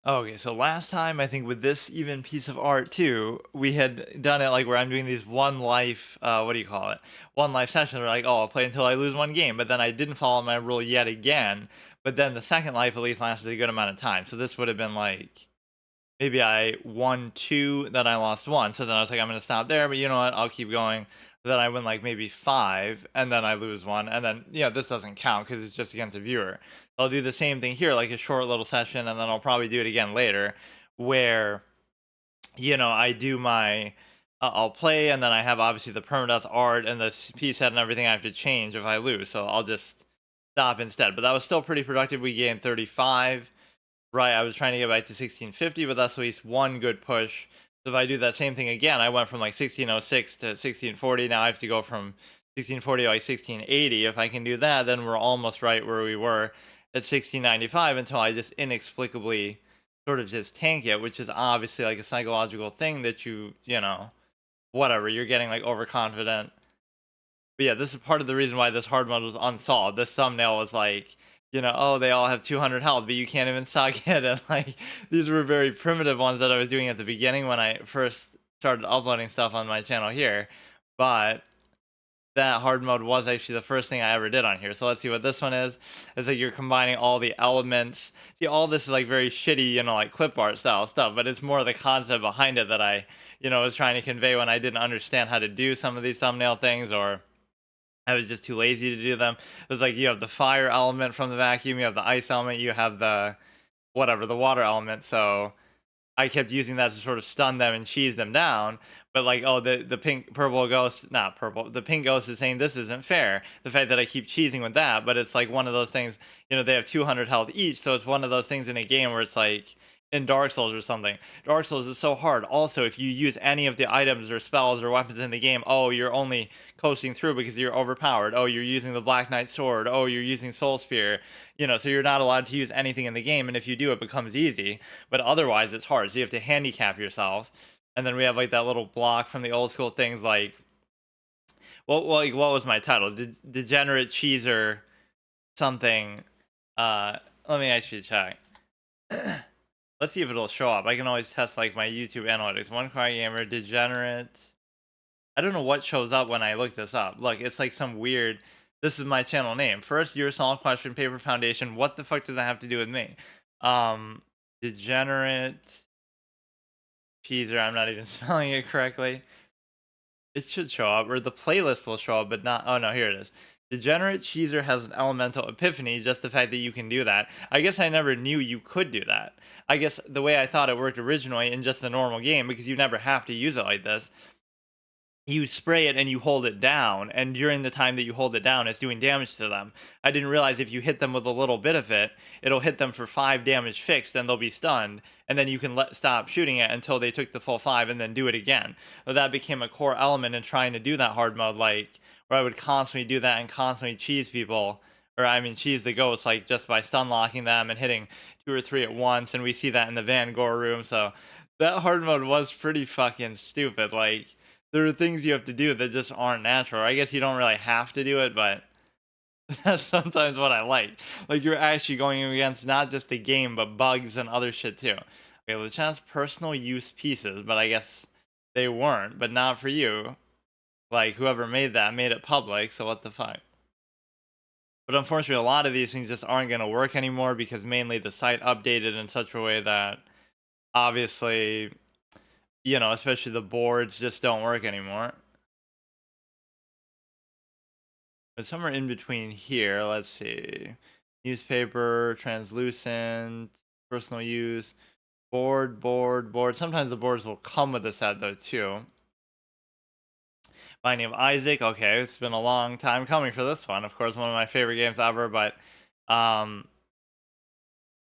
Okay, so last time I think with this even piece of art too, we had done it like where I'm doing these one life, what do you call it? One life sessions. Where like, oh, I'll play until I lose one game, but then I didn't follow my rule yet again. But then the second life at least lasted a good amount of time. So this would have been like maybe I won two, then I lost one. So then I was like, I'm gonna stop there, but you know what? I'll keep going. Then I win like maybe five, and then I lose one, and then this doesn't count because it's just against a viewer. I'll do the same thing here, like a short little session, and then I'll probably do it again later, where I do my I'll play, and then I have obviously the permadeath art and the piece set and everything I have to change if I lose. So I'll just stop instead. But that was still pretty productive. We gained 35. Right, I was trying to get back to 1650, but that's at least one good push. So if I do that same thing again, I went from like 1606 to 1640. Now I have to go from 1640 to like 1680. If I can do that, then we're almost right where we were at 1695 until I just inexplicably sort of just tank it, which is obviously like a psychological thing that whatever, you're getting like overconfident. But yeah, this is part of the reason why this hard mode was unsolved. This thumbnail was like, oh, they all have 200 health, but you can't even suck it. And like, these were very primitive ones that I was doing at the beginning when I first started uploading stuff on my channel here. But that hard mode was actually the first thing I ever did on here. So let's see what this one is. It's like you're combining all the elements. See, all this is like very shitty, like clip art style stuff, but it's more the concept behind it that I, was trying to convey when I didn't understand how to do some of these thumbnail things, or I was just too lazy to do them. It was like you have the fire element from the vacuum, you have the ice element, you have the whatever, the water element. So I kept using that to sort of stun them and cheese them down. But like, oh, the pink purple ghost, not purple, the pink ghost is saying this isn't fair. The fact that I keep cheesing with that, but it's like one of those things. They have 200 health each, so it's one of those things in a game where it's like in Dark Souls or something. Dark Souls is so hard. Also, if you use any of the items or spells or weapons in the game, oh, you're only coasting through because you're overpowered. Oh, you're using the Black Knight sword. Oh, you're using Soul Spear. So you're not allowed to use anything in the game, and if you do, it becomes easy. But otherwise, it's hard. So you have to handicap yourself. And then we have like that little block from the old school things like, what was my title? Degenerate Cheeser something. Let me actually check. Let's see if it'll show up. I can always test like my YouTube analytics. One Cry Gamer, Degenerate. I don't know what shows up when I look this up. Look, it's like some weird. This is my channel name. First year small question paper foundation. What the fuck does that have to do with me? Degenerate Cheeser. I'm not even spelling it correctly. It should show up, or the playlist will show up, but not. Oh no, here it is. Degenerate Cheeser has an elemental epiphany. Just the fact that you can do that. I guess I never knew you could do that. I guess the way I thought it worked originally in just the normal game, because you never have to use it like this, you spray it and you hold it down, and during the time that you hold it down, it's doing damage to them. I didn't realize if you hit them with a little bit of it, it'll hit them for 5 damage fixed, and they'll be stunned, and then you can stop shooting it until they took the full 5 and then do it again. Well, that became a core element in trying to do that hard mode, like where I would constantly do that and constantly cheese people, or I mean cheese the ghosts, like just by stun locking them and hitting 2 or 3 at once. And we see that in the Van Gore room. So that hard mode was pretty fucking stupid. Like, there are things you have to do that just aren't natural. I guess you don't really have to do it, but that's sometimes what I like. Like, you're actually going against not just the game, but bugs and other shit too. Okay, let's chance personal use pieces, but I guess they weren't, but not for you. Like, whoever made that made it public, so what the fuck? But unfortunately, a lot of these things just aren't going to work anymore because mainly the site updated in such a way that obviously, especially the boards just don't work anymore. But somewhere in between here, let's see. Newspaper, translucent, personal use, board. Sometimes the boards will come with a set though too. Binding of Isaac. Okay, it's been a long time coming for this one. Of course, one of my favorite games ever, but um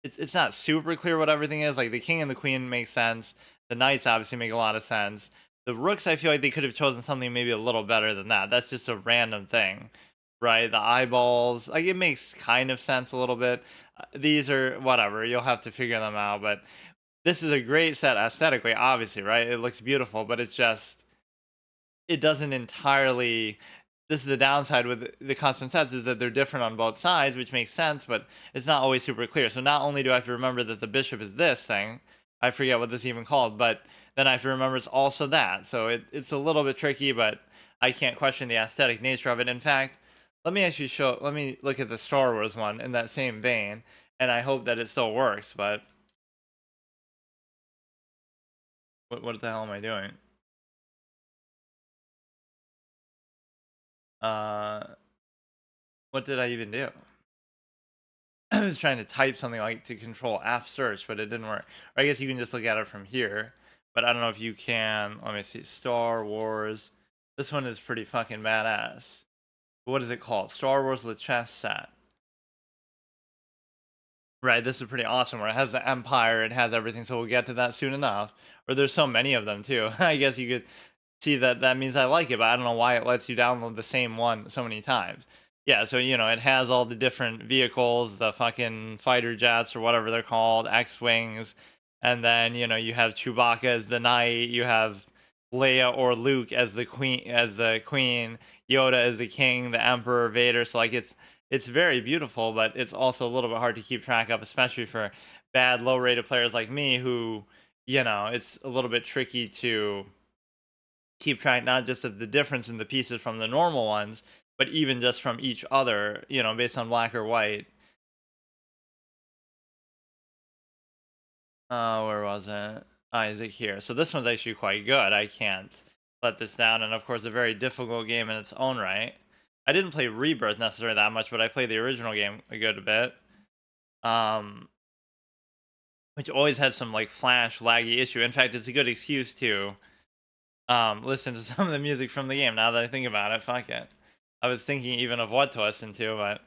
it's not super clear what everything is. Like the king and the queen makes sense. The knights obviously make a lot of sense. The rooks, I feel like they could have chosen something maybe a little better than that. That's just a random thing, right? The eyeballs, like it makes kind of sense a little bit. These are whatever. You'll have to figure them out. But this is a great set aesthetically, obviously, right? It looks beautiful, but it doesn't entirely this is the downside with the custom sets, is that they're different on both sides, which makes sense, but it's not always super clear. So not only do I have to remember that the bishop is this thing, I forget what this is even called, but then I have to remember it's also that. So it's a little bit tricky, but I can't question the aesthetic nature of it. In fact, let me look at the Star Wars one in that same vein, and I hope that it still works, but what the hell am I doing? What did I even do? I was trying to type something like to control F search, but it didn't work. Or I guess you can just look at it from here, but I don't know if you can. Let me see. Star Wars. This one is pretty fucking badass. What is it called? Star Wars The Chess Set. Right, this is pretty awesome, where it has the Empire, it has everything, so we'll get to that soon enough. Or there's so many of them, too. I guess you could see that means I like it, but I don't know why it lets you download the same one so many times. Yeah, so, it has all the different vehicles, the fucking fighter jets, or whatever they're called, X-Wings, and then, you have Chewbacca as the knight, you have Leia or Luke as the queen, Yoda as the king, the Emperor, Vader, so, like, it's very beautiful, but it's also a little bit hard to keep track of, especially for bad, low-rated players like me who, it's a little bit tricky to keep track not just of the difference in the pieces from the normal ones, but even just from each other, based on black or white. Where was it? Isaac here. So this one's actually quite good. I can't let this down, and of course a very difficult game in its own right. I didn't play Rebirth necessarily that much, but I played the original game a good bit. Which always had some like flash laggy issue. In fact, it's a good excuse to listen to some of the music from the game. Now that I think about it, fuck it. I was thinking even of what to listen to, but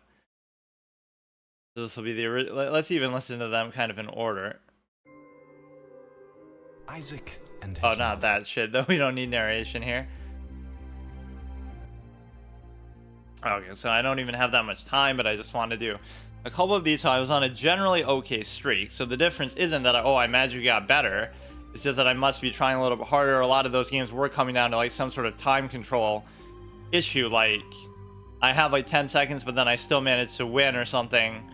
this will be the let's even listen to them kind of in order. Isaac and oh, not that shit though. We don't need narration here. Okay, so I don't even have that much time, but I just want to do a couple of these. So I was on a generally okay streak. So the difference isn't that I magically got better. It's just that I must be trying a little bit harder. A lot of those games were coming down to like some sort of time control issue. Like I have like 10 seconds, but then I still manage to win or something.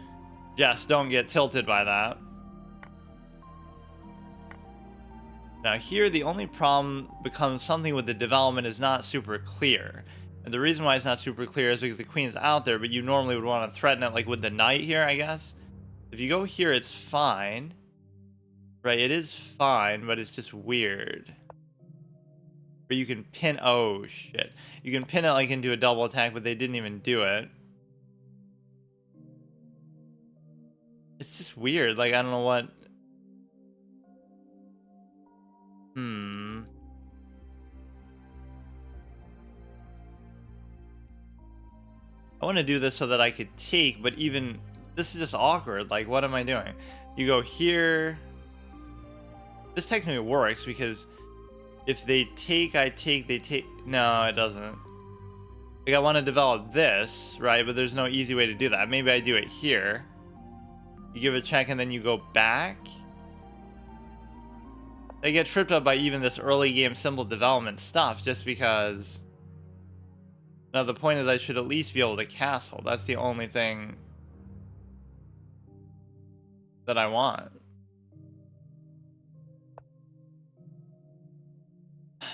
Just don't get tilted by that. Now here, the only problem becomes something with the development is not super clear. And the reason why it's not super clear is because the queen's out there, but you normally would want to threaten it like with the knight here, I guess. If you go here, it's fine. Right, it is fine, but it's just weird. But you can pin, oh shit. You can pin it like into a double attack, but they didn't even do it. It's just weird, like I don't know what. I want to do this so that I could take, but even this is just awkward. Like, what am I doing? You go here. This technically works because if they take, I take, they take. No, it doesn't. Like, I want to develop this, right? But there's no easy way to do that. Maybe I do it here. You give a check and then you go back. They get tripped up by even this early game symbol development stuff just because. Now, the point is I should at least be able to castle. That's the only thing that I want.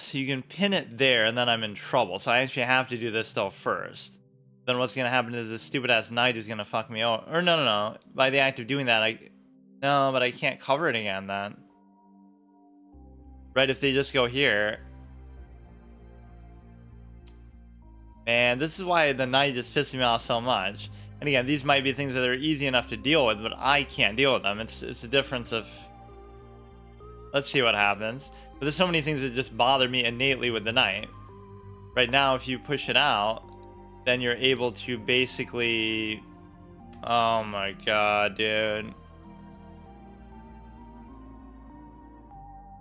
So you can pin it there, and then I'm in trouble. So I actually have to do this still first. Then what's going to happen is this stupid-ass knight is going to fuck me over. Or no. By the act of doing that, no, but I can't cover it again then. Right, if they just go here. Man, this is why the knight just pisses me off so much. And again, these might be things that are easy enough to deal with, but I can't deal with them. It's a difference of... Let's see what happens. But there's so many things that just bother me innately with the knight. Right now, if you push it out, then you're able to basically... Oh my god, dude.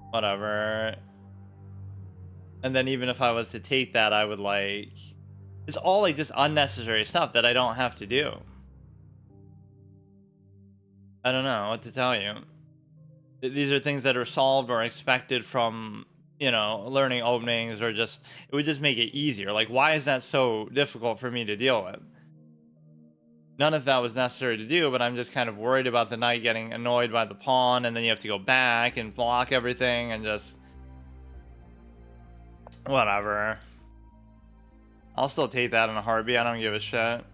Whatever. And then even if I was to take that, I would like... It's all like just unnecessary stuff that I don't have to do. I don't know what to tell you. These are things that are solved or expected from you know, learning openings, or just it would just make it easier. Like, why is that so difficult for me to deal with? None of that was necessary to do, but I'm just kind of worried about the knight getting annoyed by the pawn, and then you have to go back and block everything, and just whatever. I'll still take that in a heartbeat. I don't give a shit.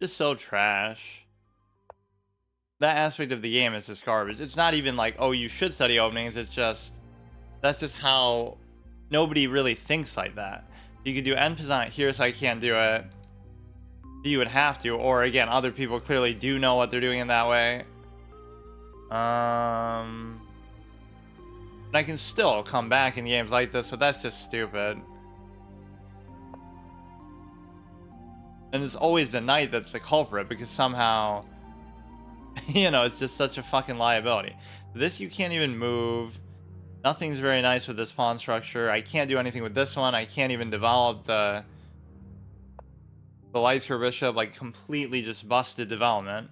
Just so trash. That aspect of the game is just garbage. It's not even like, oh, you should study openings. It's just, that's just how nobody really thinks like that. You could do end pesant here, so I can't do it. You would have to, or again, other people clearly do know what they're doing in that way. But I can still come back in games like this, but that's just stupid. And it's always the knight that's the culprit, because somehow, you know, it's just such a fucking liability. This you can't even move. Nothing's very nice with this pawn structure. I can't do anything with this one. I can't even develop the light square bishop. Like, completely just busted development.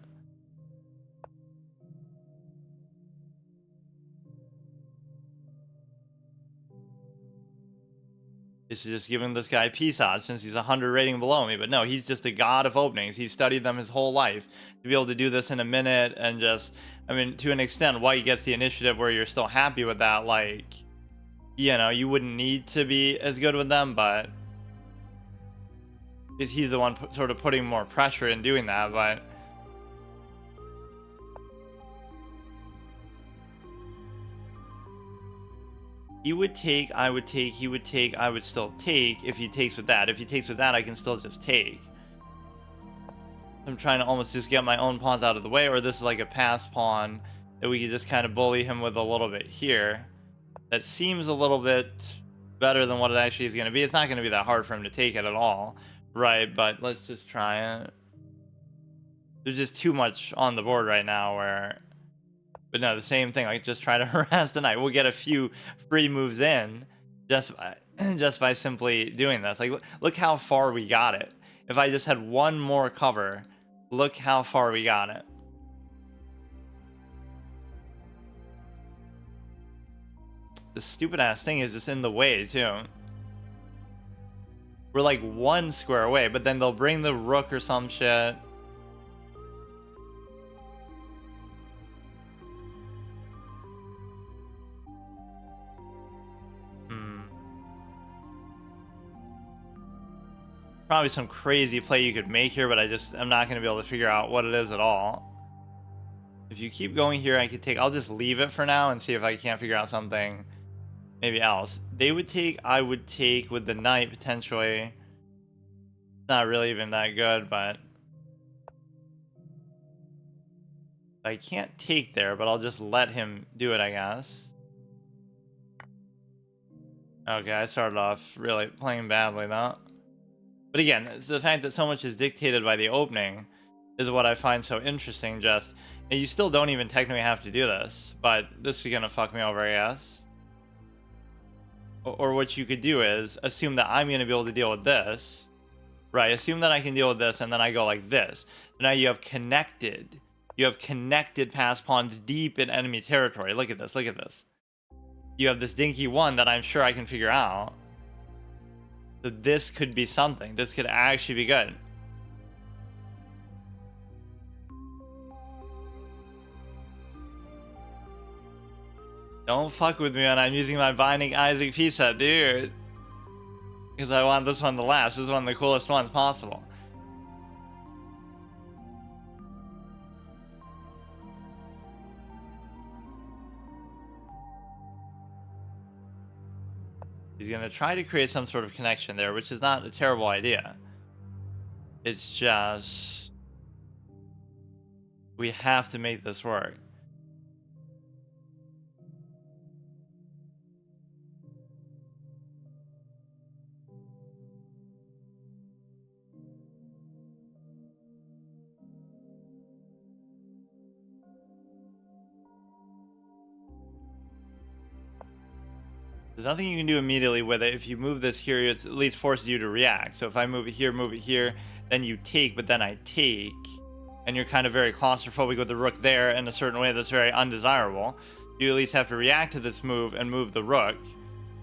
It's just giving this guy peace odds since he's 100 rating below me. But no, he's just a god of openings. He's studied them his whole life. To be able to do this in a minute, and just, I mean, to an extent, White gets the initiative where you're still happy with that. Like, you know, you wouldn't need to be as good with them, but he's the one sort of putting more pressure in doing that. But he would take, I would take, he would take, I would still take if he takes with that. If he takes with that, I can still just take. I'm trying to almost just get my own pawns out of the way, or this is like a pass pawn that we could just kind of bully him with a little bit here. That seems a little bit better than what it actually is going to be. It's not going to be that hard for him to take it at all, right? But let's just try it. There's just too much on the board right now where... But no, the same thing, like, just try to harass the knight. We'll get a few free moves in just by simply doing this. Like, look how far we got it. If I just had one more cover, look how far we got it. The stupid ass thing is just in the way too. We're like one square away, but then they'll bring the rook or some shit. Probably some crazy play you could make here, but I'm not going to be able to figure out what it is at all. If you keep going here, I could take, I'll just leave it for now and see if I can't figure out something maybe else. They would take, I would take with the knight potentially. Not really even that good, but I can't take there, but I'll just let him do it, I guess. Okay, I started off really playing badly though. But again, it's the fact that so much is dictated by the opening is what I find so interesting. Just, and you still don't even technically have to do this, but this is gonna fuck me over, I guess. Or what you could do is assume that I'm gonna be able to deal with this, right? Assume that I can deal with this, and then I go like this. Now you have connected. You have connected pass pawns deep in enemy territory. Look at this. Look at this. You have this dinky one that I'm sure I can figure out. So this could be something. This could actually be good. Don't fuck with me when I'm using my Binding Isaac piece set, dude. Because I want this one to last. This is one of the coolest ones possible. He's going to try to create some sort of connection there, which is not a terrible idea. It's just... we have to make this work. There's nothing you can do immediately with it. If you move this here, it at least forces you to react. So if I move it here, then you take, but then I take. and you're kind of very claustrophobic with the rook there in a certain way that's very undesirable, you at least have to react to this move and move the rook.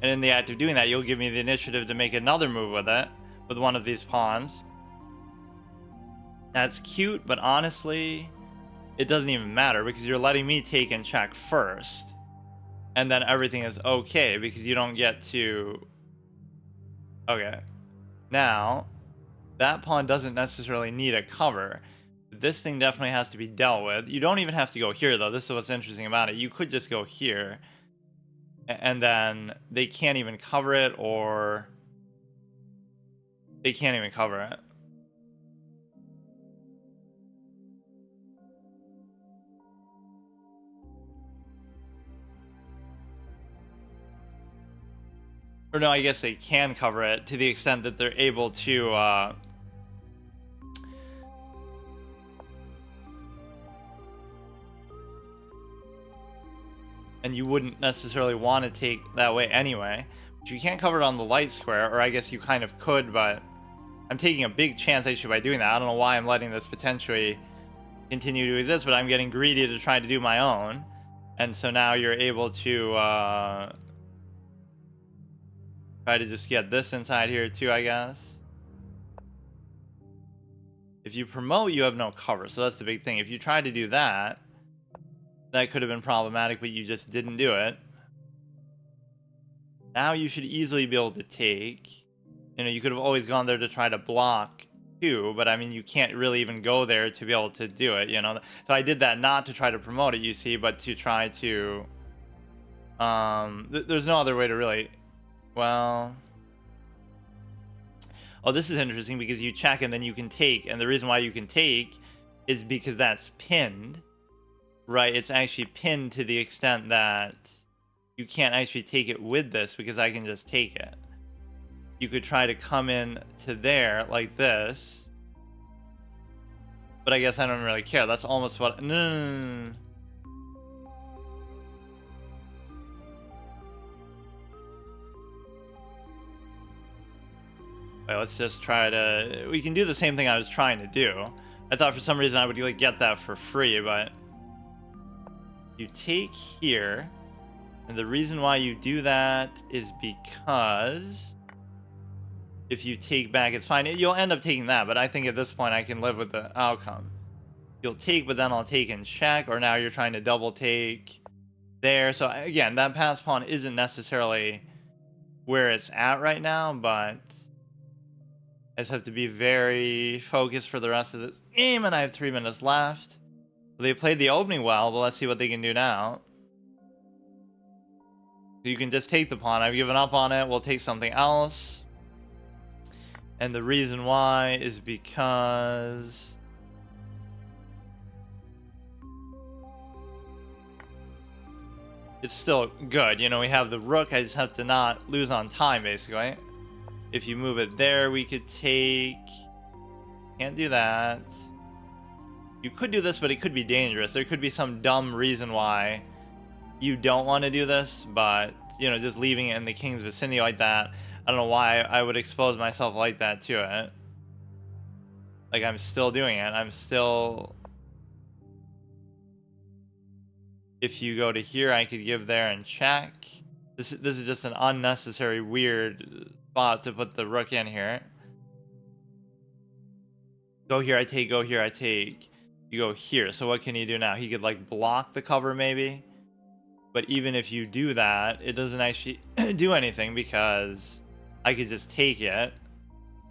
And in the act of doing that, you'll give me the initiative to make another move with it, with one of these pawns. That's cute, but honestly, it doesn't even matter because you're letting me take and check first. And then everything is okay because you don't get to... Okay. Now, that pawn doesn't necessarily need a cover. This thing definitely has to be dealt with. You don't even have to go here, though. This is what's interesting about it. You could just go here. And then they can't even cover it, or... They can't even cover it. Or no, I guess they can cover it to the extent that they're able to... and you wouldn't necessarily want to take that way anyway. But you can't cover it on the light square, or I guess you kind of could, but I'm taking a big chance actually by doing that. I don't know why I'm letting this potentially continue to exist, but I'm getting greedy to try to do my own. And so now you're able to try to just get this inside here too, I guess. If you promote, you have no cover, so that's the big thing. If you try to do that, that could have been problematic, but you just didn't do it. Now you should easily be able to take. You know, you could have always gone there to try to block too, but I mean, you can't really even go there to be able to do it, you know? So I did that not to try to promote it, you see, but to try to... there's no other way to really... Well... Oh, this is interesting because you check and then you can take, and the reason why you can take is because that's pinned. Right, it's actually pinned to the extent that you can't actually take it with this because I can just take it. You could try to come in to there like this, but I guess I don't really care. That's almost what... No. Wait, let's just try to... We can do the same thing I was trying to do. I thought for some reason I would like get that for free, but... You take here, and the reason why you do that is because if you take back, it's fine. You'll end up taking that, but I think at this point I can live with the outcome. You'll take, but then I'll take and check, or now you're trying to double take there. So again, that pass pawn isn't necessarily where it's at right now, but I just have to be very focused for the rest of this game, and I have 3 minutes left. They played the opening well, but let's see what they can do now. You can just take the pawn. I've given up on it. We'll take something else. And the reason why is because... it's still good. You know, we have the rook. I just have to not lose on time, basically. If you move it there, we could take... Can't do that. You could do this, but it could be dangerous. There could be some dumb reason why you don't want to do this, but, you know, just leaving it in the king's vicinity like that, I don't know why I would expose myself like that to it. Like, I'm still doing it. I'm still... If you go to here, I could give there and check. This is just an unnecessary, weird spot to put the rook in here. Go here, I take. Go here, I take. You go here, so what can you do now? He could like block the cover maybe, but even if you do that, it doesn't actually do anything because I could just take it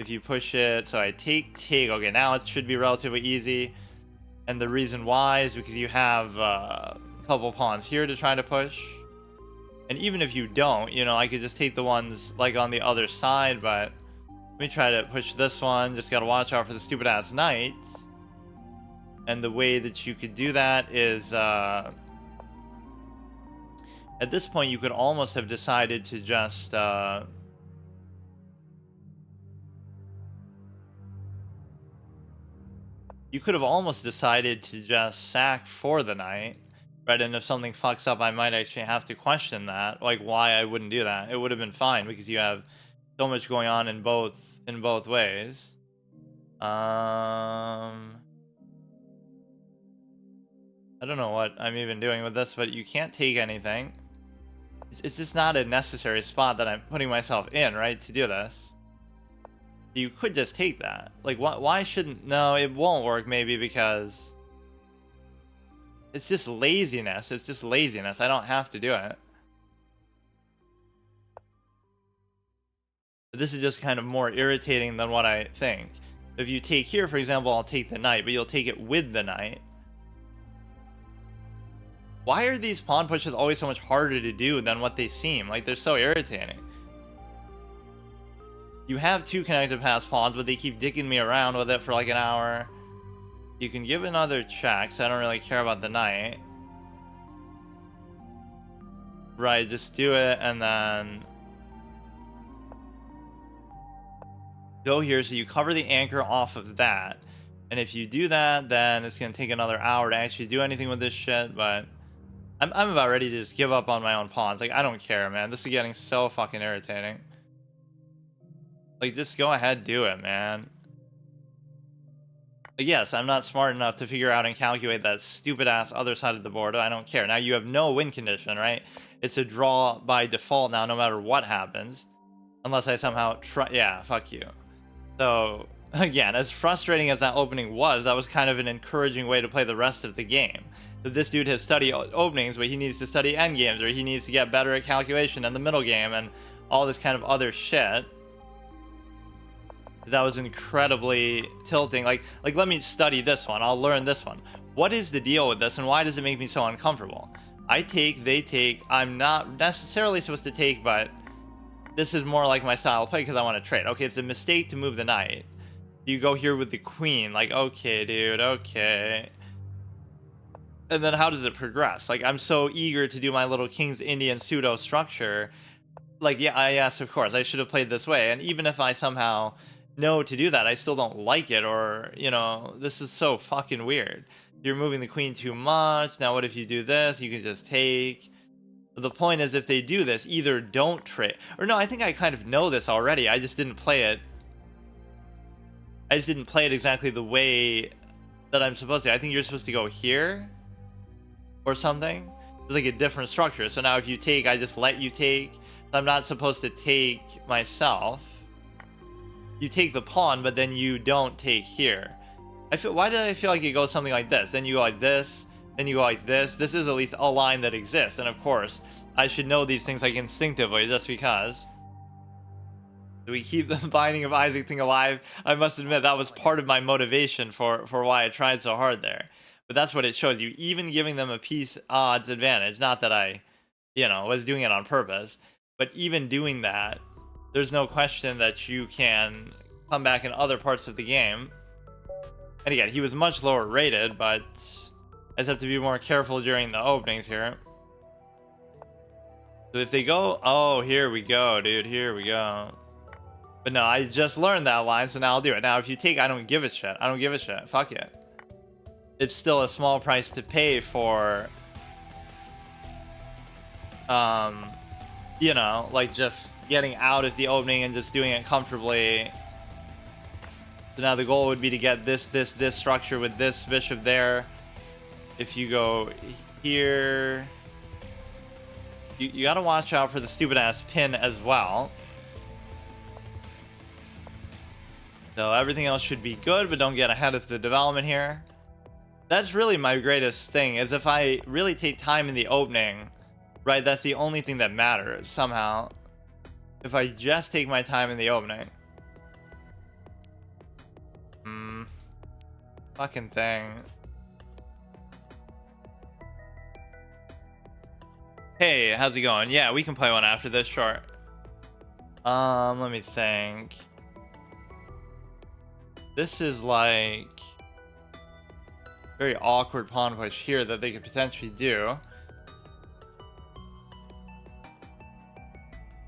if you push it. So I take. Okay, now it should be relatively easy, and the reason why is because you have a couple pawns here to try to push, and even if you don't, you know, I could just take the ones like on the other side, but let me try to push this one. Just gotta watch out for the stupid ass knights. And the way that you could do that is, at this point, you could almost have decided to just, you could have almost decided to just sack for the knight, right? And if something fucks up, I might actually have to question that, like why I wouldn't do that. It would have been fine because you have so much going on in both ways. I don't know what I'm even doing with this, but you can't take anything. It's just not a necessary spot that I'm putting myself in, right, to do this. You could just take that. Like, why shouldn't... No, it won't work, maybe, because... It's just laziness. It's just laziness. I don't have to do it. But this is just kind of more irritating than what I think. If you take here, for example, I'll take the knight, but you'll take it with the knight. Why are these pawn pushes always so much harder to do than what they seem? Like, they're so irritating. You have two connected pass pawns, but they keep dicking me around with it for like an hour. You can give another check, so I don't really care about the knight. Right, just do it, and then... go here, so you cover the anchor off of that. And if you do that, then it's going to take another hour to actually do anything with this shit, but... I'm about ready to just give up on my own pawns. Like, I don't care, man. This is getting so fucking irritating. Like, just go ahead, do it, man. Like, yes, I'm not smart enough to figure out and calculate that stupid-ass other side of the board. I don't care. Now, you have no win condition, right? It's a draw by default now, no matter what happens. Unless I somehow try... Yeah, fuck you. So, again, as frustrating as that opening was, that was kind of an encouraging way to play the rest of the game. That this dude has studied openings, but he needs to study endgames, or he needs to get better at calculation in the middle game, and all this kind of other shit. That was incredibly tilting. Like let me study this one. I'll learn this one. What is the deal with this, and why does it make me so uncomfortable? I take, they take. I'm not necessarily supposed to take, but this is more like my style of play because I want to trade. Okay, it's a mistake to move the knight. You go here with the queen. Like, okay, dude, okay. And then how does it progress? Like, I'm so eager to do my little King's Indian pseudo structure. Like, yeah, yes, of course, I should have played this way. And even if I somehow know to do that, I still don't like it, or, you know, this is so fucking weird. You're moving the queen too much. Now, what if you do this? You can just take. But the point is, if they do this, either don't trade. Or no, I think I kind of know this already. I just didn't play it. I just didn't play it exactly the way that I'm supposed to. I think you're supposed to go here or something. It's like a different structure. So now if you take, I just let you take. I'm not supposed to take myself. You take the pawn, but then you don't take here. Why did I feel like it goes something like this? Then you go like this, then you go like this. This is at least a line that exists. And of course, I should know these things like instinctively, just because. Do we keep the Binding of Isaac thing alive? I must admit, that was part of my motivation for why I tried so hard there. But that's what it shows you. Even giving them a piece odds advantage, not that I, you know, was doing it on purpose, but even doing that, there's no question that you can come back in other parts of the game. And again, he was much lower rated, but I just have to be more careful during the openings here. So if they go, oh, here we go, dude, here we go. But no, I just learned that line, so now I'll do it. Now, if you take, I don't give a shit. I don't give a shit. Fuck it. It's still a small price to pay for, you know, like just getting out of the opening and just doing it comfortably. So now the goal would be to get this structure with this bishop there. If you go here, you got to watch out for the stupid ass pin as well. So everything else should be good, but don't get ahead of the development here. That's really my greatest thing, is if I really take time in the opening, right, that's the only thing that matters somehow. If I just take my time in the opening. Fucking thing. Hey, how's it going? Yeah, we can play one after this, sure. Let me think. This is like very awkward pawn push here that they could potentially do.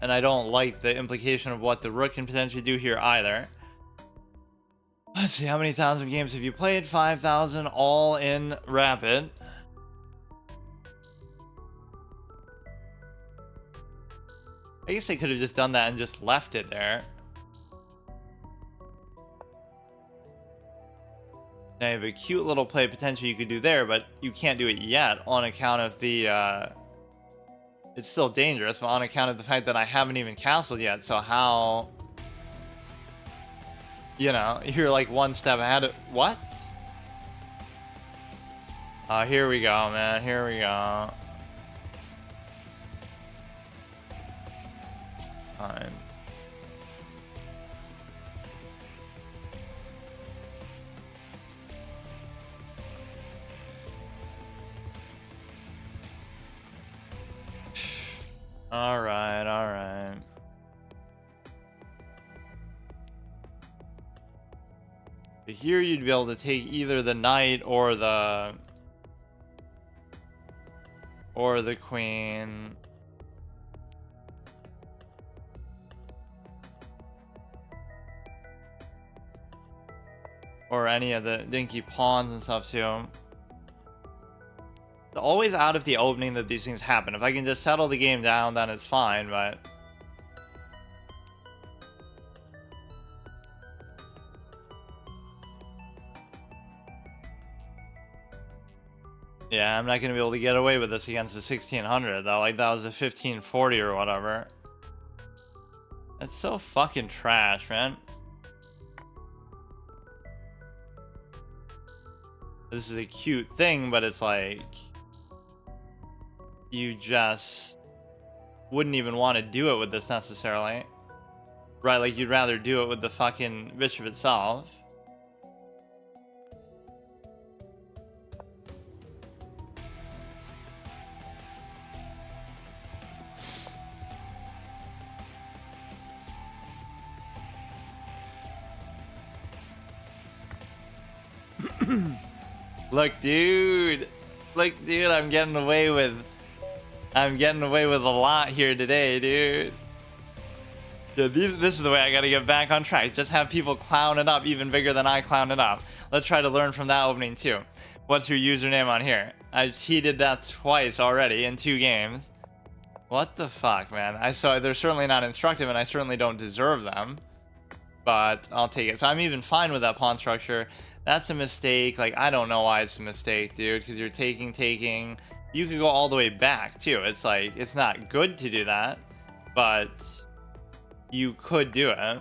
And I don't like the implication of what the rook can potentially do here either. Let's see, how many thousand games have you played? 5,000, all in rapid. I guess I could have just done that and just left it there. And I have a cute little play potential you could do there, but you can't do it yet on account of the, it's still dangerous, but on account of the fact that I haven't even castled yet, so how... You know, you're like one step ahead of... What? Here we go, man. Here we go. Fine. Alright, alright. Here you'd be able to take either the knight or the queen. Or any of the dinky pawns and stuff too. It's always out of the opening that these things happen. If I can just settle the game down, then it's fine, but... Yeah, I'm not going to be able to get away with this against the 1600, though. Like, that was a 1540 or whatever. That's so fucking trash, man. This is a cute thing, but it's like... You just wouldn't even want to do it with this necessarily. Right, like you'd rather do it with the fucking bishop itself. Look, dude. Look, dude, I'm getting away with a lot here today, dude. Yeah, this is the way I gotta get back on track. Just have people clown it up even bigger than I clown it up. Let's try to learn from that opening too. What's your username on here? I've cheated that twice already in 2 games. What the fuck, man? They're certainly not instructive, and I certainly don't deserve them. But I'll take it. So I'm even fine with that pawn structure. That's a mistake. Like, I don't know why it's a mistake, dude, because you're taking. You could go all the way back, too. It's like, it's not good to do that, but you could do it.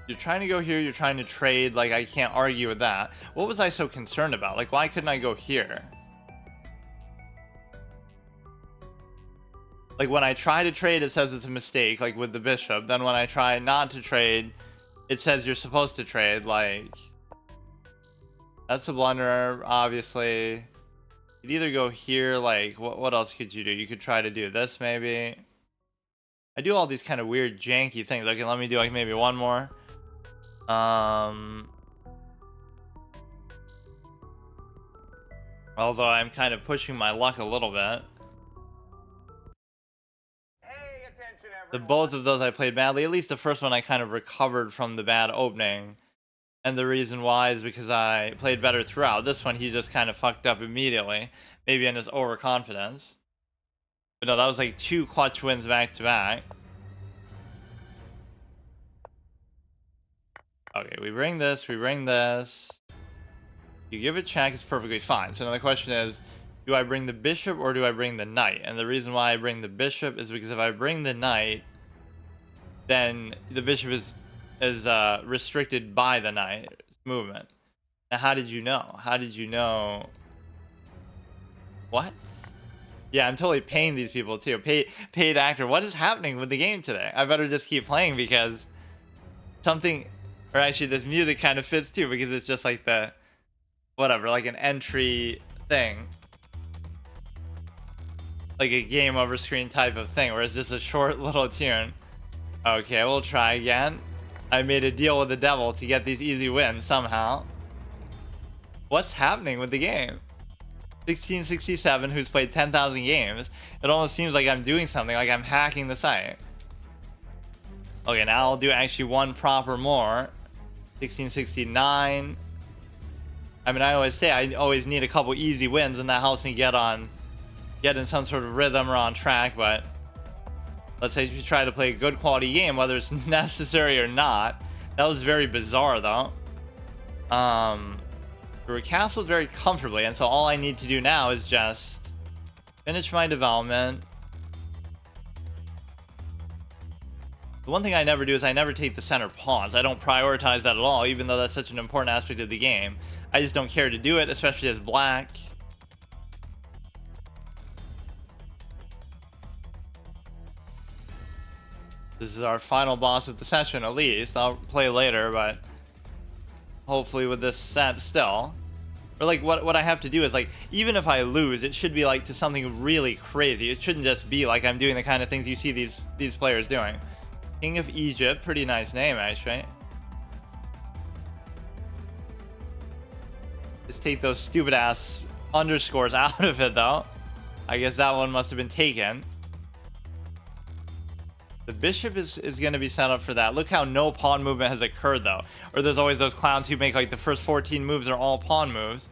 You're trying to go here, you're trying to trade. Like, I can't argue with that. What was I so concerned about? Like, why couldn't I go here? Like, when I try to trade, it says it's a mistake, like with the bishop. Then when I try not to trade, it says you're supposed to trade. Like, that's a blunder, obviously. You'd either go here, like, what else could you do? You could try to do this, maybe. I do all these kind of weird, janky things. Okay, let me do, like, maybe one more. Although I'm kind of pushing my luck a little bit. Both of those I played badly. At least the first one I kind of recovered from the bad opening. And the reason why is because I played better throughout. This one he just kind of fucked up immediately. Maybe in his overconfidence. But no, that was like 2 clutch wins back to back. Okay, we bring this, we bring this. You give it check, it's perfectly fine. So now the question is, do I bring the bishop or do I bring the knight? And the reason why I bring the bishop is because if I bring the knight, then the bishop is restricted by the knight's movement. Now, how did you know? How did you know? What? Yeah, I'm totally paying these people too. Paid actor. What is happening with the game today? I better just keep playing because something, or actually this music kind of fits too because it's just like the, whatever, like an entry thing. Like a game over screen type of thing where it's just a short little tune. Okay, we'll try again. I made a deal with the devil to get these easy wins somehow. What's happening with the game? 1667, who's played 10,000 games. It almost seems like I'm doing something, like I'm hacking the site. Okay, now I'll do actually one proper more. 1669. I mean, I always say I always need a couple easy wins, and that helps me get in some sort of rhythm or on track, but Let's say you try to play a good quality game, whether it's necessary or not. That was very bizarre, though. We're castled very comfortably, and so all I need to do now is just finish my development. The one thing I never do is I never take the center pawns. I don't prioritize that at all, even though that's such an important aspect of the game. I just don't care to do it, especially as black. This is our final boss of the session, at least. I'll play later, but hopefully with this set still. Or like what I have to do is like, even if I lose, it should be like to something really crazy. It shouldn't just be like I'm doing the kind of things you see these players doing. King of Egypt, pretty nice name actually. Just take those stupid ass underscores out of it though. I guess that one must have been taken. The bishop is going to be set up for that. Look how no pawn movement has occurred though. Or there's always those clowns who make like the first 14 moves are all pawn moves.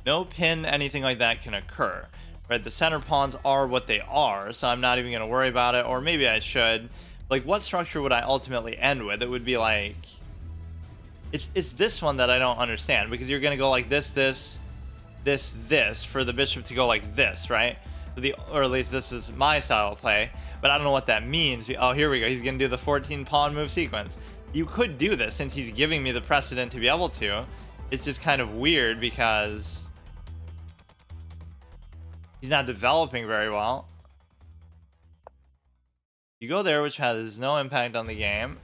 No pin, anything like that can occur. Right, the center pawns are what they are, so I'm not even going to worry about it. Or maybe I should. Like, what structure would I ultimately end with? It would be like... It's this one that I don't understand. Because you're going to go like this for the bishop to go like this, right? Or at least this is my style of play. But I don't know what that means. Oh, here we go. He's going to do the 14 pawn move sequence. You could do this since he's giving me the precedent to be able to. It's just kind of weird because... he's not developing very well. You go there, which has no impact on the game.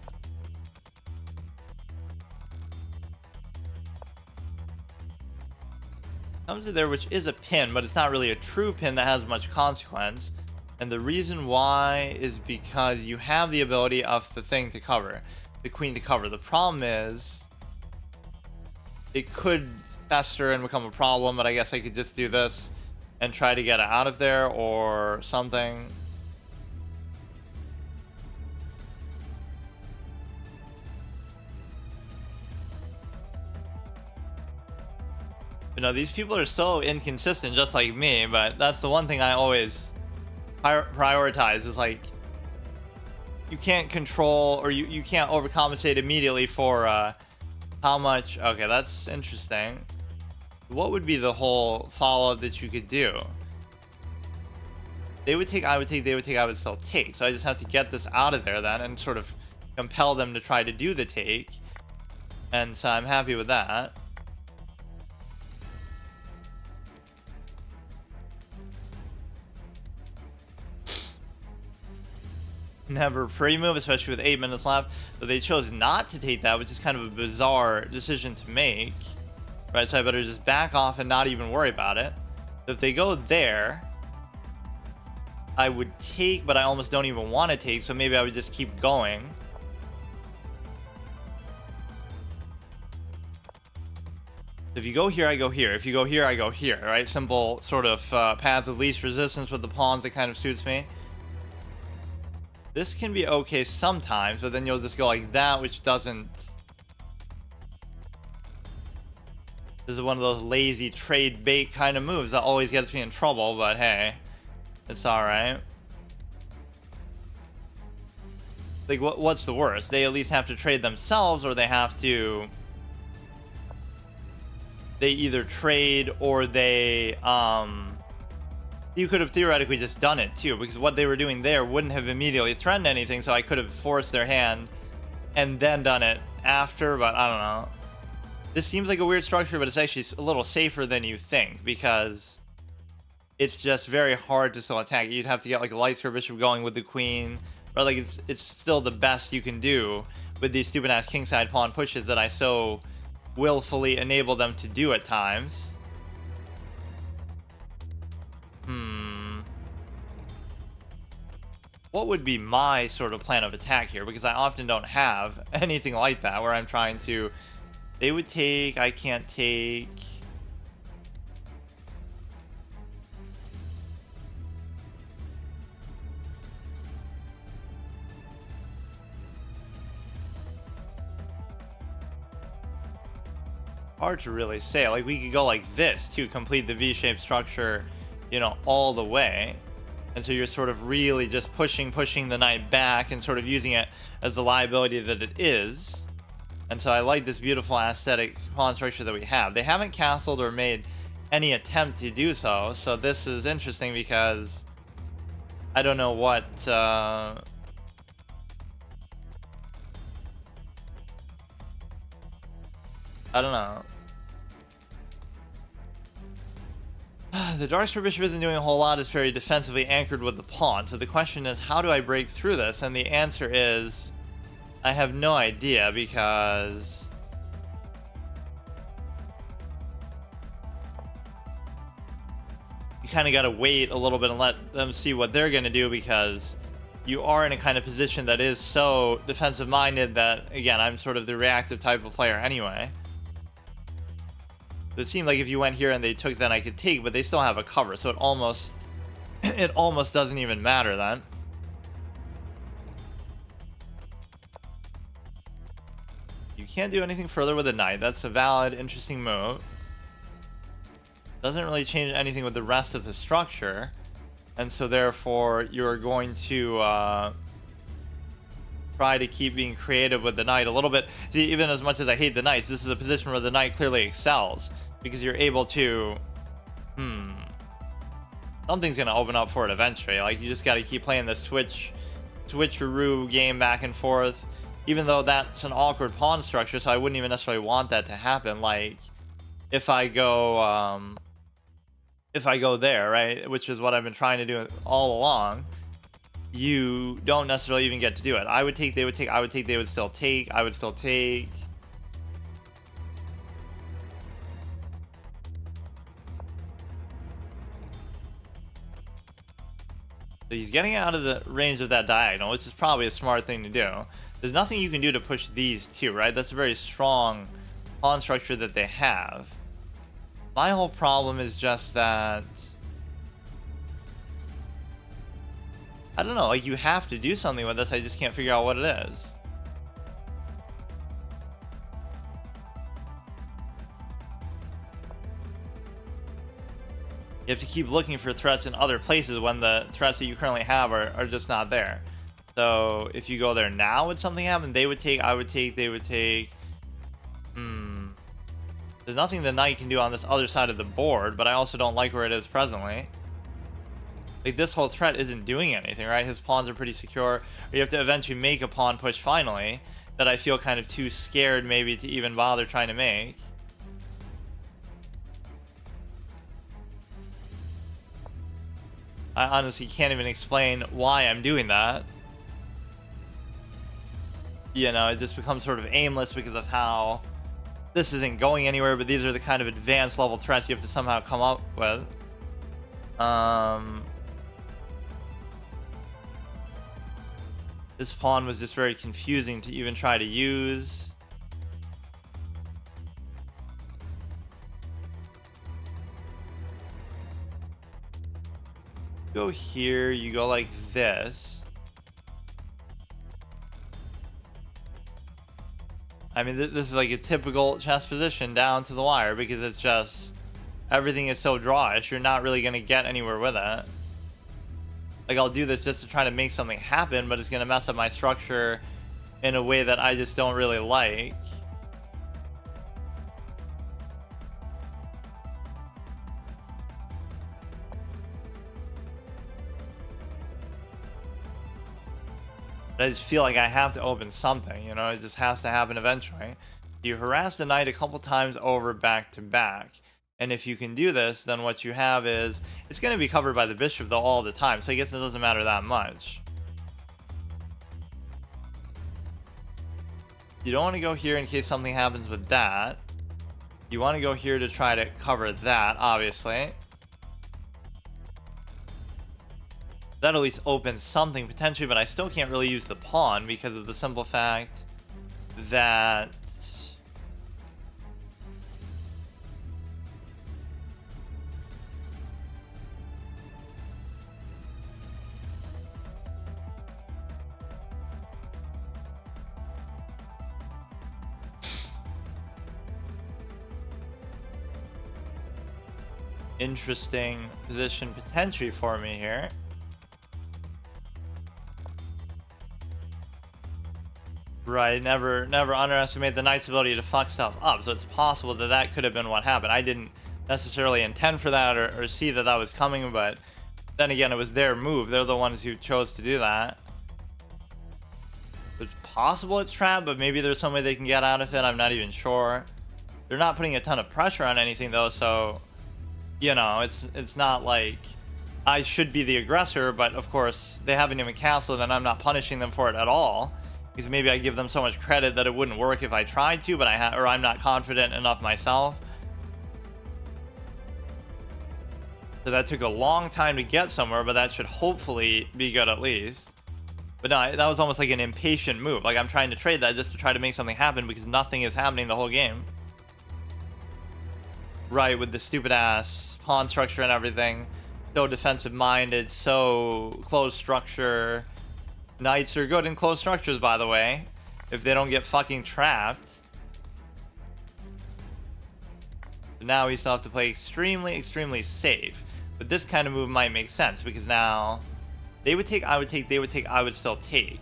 Comes to there, which is a pin, but it's not really a true pin that has much consequence. And the reason why is because you have the ability of the thing to cover, the queen to cover. The problem is it could fester and become a problem, but I guess I could just do this and try to get it out of there or something. You know, these people are so inconsistent, just like me, but that's the one thing I always prioritize is like, you can't control or you can't overcompensate immediately for how much. Okay, that's interesting. What would be the whole follow-up that you could do? They would take, I would take, they would take, I would still take. So I just have to get this out of there then and sort of compel them to try to do the take. And so I'm happy with that. Never pre-move, especially with 8 minutes left. But they chose not to take that, which is kind of a bizarre decision to make. Right, so I better just back off and not even worry about it. So if they go there, I would take, but I almost don't even want to take, so maybe I would just keep going. If you go here, I go here. If you go here, I go here, right? Simple sort of path of least resistance with the pawns that kind of suits me. This can be okay sometimes, but then you'll just go like that, which doesn't... This is one of those lazy trade bait kind of moves that always gets me in trouble, but hey, it's alright. Like, what's the worst? They at least have to trade themselves, or they have to... They either trade, or they, you could have theoretically just done it, too, because what they were doing there wouldn't have immediately threatened anything, so I could have forced their hand and then done it after, but I don't know. This seems like a weird structure, but it's actually a little safer than you think, because it's just very hard to still attack. You'd have to get like a light square bishop going with the queen, or like it's still the best you can do with these stupid ass kingside pawn pushes that I so willfully enable them to do at times. What would be my sort of plan of attack here? Because I often don't have anything like that where I'm trying to... They would take, I can't take. hard to really say. Like, we could go like this to complete the V-shaped structure, you know, all the way. And so you're sort of really just pushing the knight back and sort of using it as the liability that it is. And so I like this beautiful aesthetic pawn structure that we have. They haven't castled or made any attempt to do so. So this is interesting because I don't know what... I don't know. The dark square bishop isn't doing a whole lot. It's very defensively anchored with the pawn. So the question is, how do I break through this? And the answer is, I have no idea, because you kind of got to wait a little bit and let them see what they're going to do, because you are in a kind of position that is so defensive minded that, again, I'm sort of the reactive type of player anyway. It seemed like if you went here and they took, then I could take, but they still have a cover, so it almost doesn't even matter then. You can't do anything further with a knight. That's a valid, interesting move. Doesn't really change anything with the rest of the structure, and so therefore you're going to try to keep being creative with the knight a little bit. See, even as much as I hate the knights, this is a position where the knight clearly excels, because you're able to... Something's going to open up for it eventually. Like, you just got to keep playing the switcheroo game back and forth, even though that's an awkward pawn structure, so I wouldn't even necessarily want that to happen. Like, if I go there, right, which is what I've been trying to do all along, you don't necessarily even get to do it. I would take, they would take, I would take, they would still take, I would still take. So he's getting out of the range of that diagonal, which is probably a smart thing to do. There's nothing you can do to push these two, right? That's a very strong pawn structure that they have. My whole problem is just that... I don't know, like, you have to do something with this, I just can't figure out what it is. You have to keep looking for threats in other places when the threats that you currently have are just not there. So if you go there now, would something happen? They would take, I would take, they would take. There's nothing the knight can do on this other side of the board, but I also don't like where it is presently. Like, this whole threat isn't doing anything, right? His pawns are pretty secure. Or you have to eventually make a pawn push finally that I feel kind of too scared maybe to even bother trying to make. I honestly can't even explain why I'm doing that. You know, it just becomes sort of aimless because of how this isn't going anywhere, but these are the kind of advanced level threats you have to somehow come up with. This pawn was just very confusing to even try to use. Go here, you go like this. I mean, this is like a typical chess position down to the wire, because it's just, everything is so drawish, you're not really going to get anywhere with it. Like, I'll do this just to try to make something happen, but it's going to mess up my structure in a way that I just don't really like. I just feel like I have to open something, you know, it just has to happen eventually. You harass the knight a couple times over back to back. And if you can do this, then what you have is, it's going to be covered by the bishop though all the time, so I guess it doesn't matter that much. You don't want to go here in case something happens with that. You want to go here to try to cover that, obviously. That at least opens something potentially, but I still can't really use the pawn because of the simple fact that interesting position potentially for me here. Right, never underestimate the knight's ability to fuck stuff up. So it's possible that that could have been what happened. I didn't necessarily intend for that or see that that was coming, but then again, it was their move. They're the ones who chose to do that. It's possible it's trapped, but maybe there's some way they can get out of it. I'm not even sure. They're not putting a ton of pressure on anything though, so you know, it's not like I should be the aggressor, but of course they haven't even castled and I'm not punishing them for it at all. Because maybe I give them so much credit that it wouldn't work if I tried to, but or I'm not confident enough myself. So that took a long time to get somewhere, but that should hopefully be good at least. But no, that was almost like an impatient move. Like I'm trying to trade that just to try to make something happen because nothing is happening the whole game. Right, with the stupid ass pawn structure and everything. So defensive minded, so closed structure. Knights are good in closed structures, by the way, if they don't get fucking trapped. But now we still have to play extremely safe. But this kind of move might make sense because now they would take, I would take, they would take, I would still take.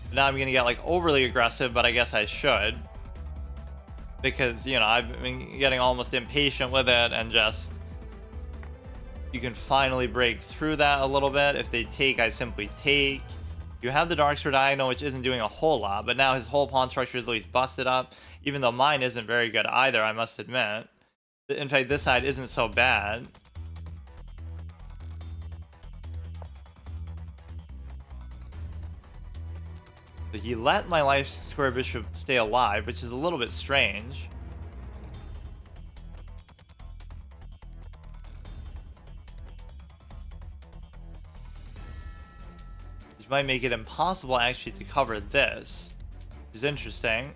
But now I'm gonna get like overly aggressive, but I guess I should. Because, you know, I've been getting almost impatient with it and just... You can finally break through that a little bit. If they take, I simply take. You have the Dark Sword diagonal, which isn't doing a whole lot, but now his whole pawn structure is at least busted up, even though mine isn't very good either, I must admit. In fact, this side isn't so bad. But he let my life square bishop stay alive, which is a little bit strange. Which might make it impossible actually to cover this, which is interesting.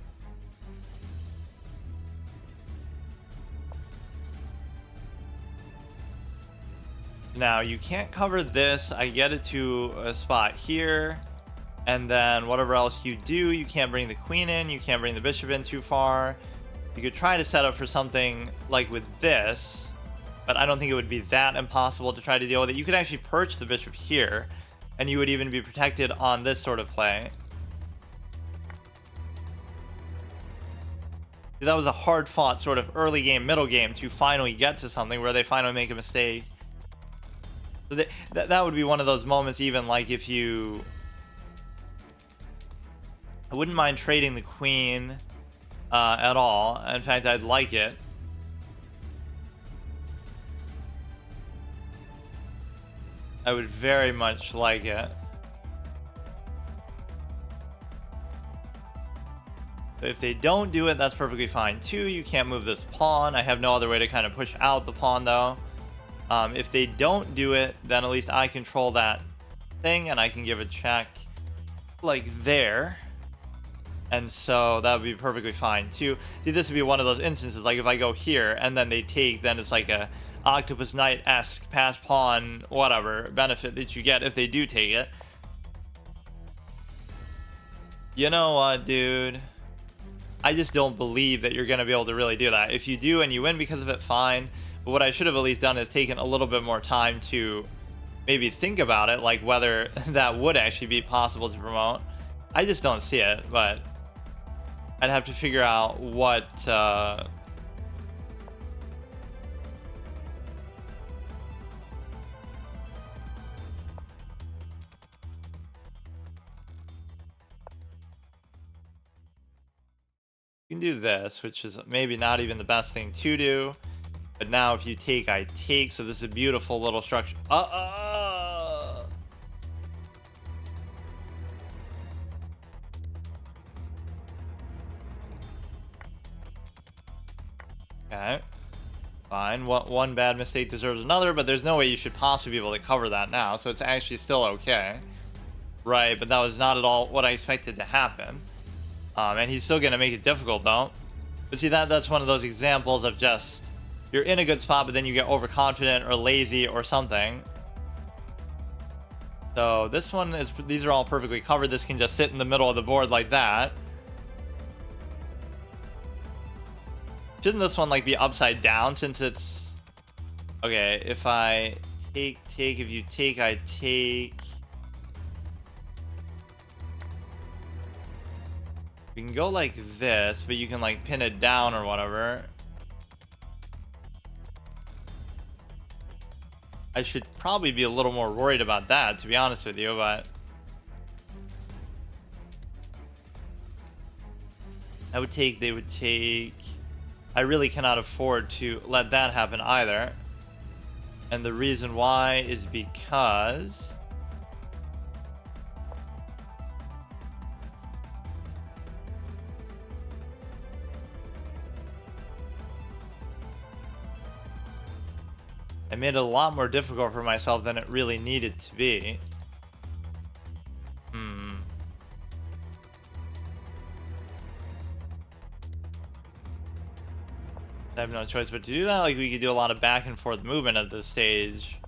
Now you can't cover this. I get it to a spot here, and then whatever else you do, you can't bring the queen in, you can't bring the bishop in too far. You could try to set up for something like with this, but I don't think it would be that impossible to try to deal with it. You could actually perch the bishop here, and you would even be protected on this sort of play. That was a hard-fought sort of early game, middle game to finally get to something where they finally make a mistake. So that would be one of those moments, even like if you... I wouldn't mind trading the queen at all. In fact, I'd like it. I would very much like it. If they don't do it, that's perfectly fine too. You can't move this pawn. I have no other way to kind of push out the pawn though. If they don't do it, then at least I control that thing and I can give a check like there. And so that would be perfectly fine too. See, this would be one of those instances, like if I go here and then they take, then it's like a Octopus Knight-esque pass pawn, whatever, benefit that you get if they do take it. You know what, dude? I just don't believe that you're going to be able to really do that. If you do and you win because of it, fine. But what I should have at least done is taken a little bit more time to maybe think about it, like whether that would actually be possible to promote. I just don't see it, but I'd have to figure out what... You can do this, which is maybe not even the best thing to do. But now if you take, I take. So this is a beautiful little structure. Okay. Fine. One bad mistake deserves another, but there's no way you should possibly be able to cover that now. So it's actually still okay. Right, but that was not at all what I expected to happen. And he's still going to make it difficult, though. But see, that's one of those examples of just... You're in a good spot, but then you get overconfident or lazy or something. So this one is... These are all perfectly covered. This can just sit in the middle of the board like that. Shouldn't this one, like, be upside down since it's... Okay, if I take, if you take, I take. You can go like this, but you can like pin it down or whatever. I should probably be a little more worried about that, to be honest with you, but I would take, they would take. I really cannot afford to let that happen either. And the reason why is because I made it a lot more difficult for myself than it really needed to be. I have no choice but to do that. Like, we could do a lot of back and forth movement at this stage.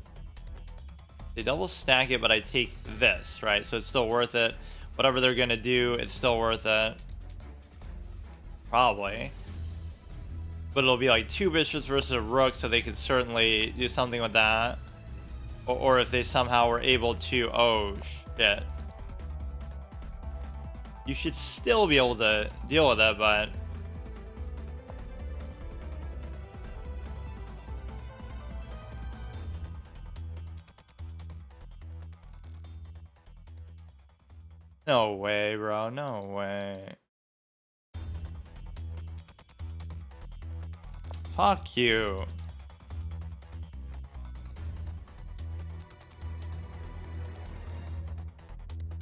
They double stack it, but I take this, right? So it's still worth it. Whatever they're gonna do, it's still worth it. Probably. But it'll be like 2 bishops versus a rook, so they could certainly do something with that. Or if they somehow were able to... Oh, shit. You should still be able to deal with it, but... No way, bro. No way. Fuck you.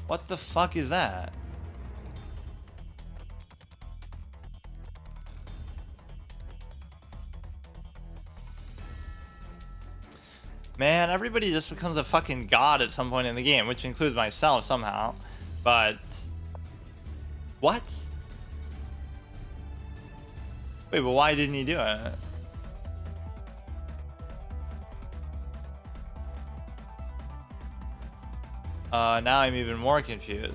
What the fuck is that? Man, everybody just becomes a fucking god at some point in the game, which includes myself somehow. But... What? Wait, but why didn't he do it? Now I'm even more confused.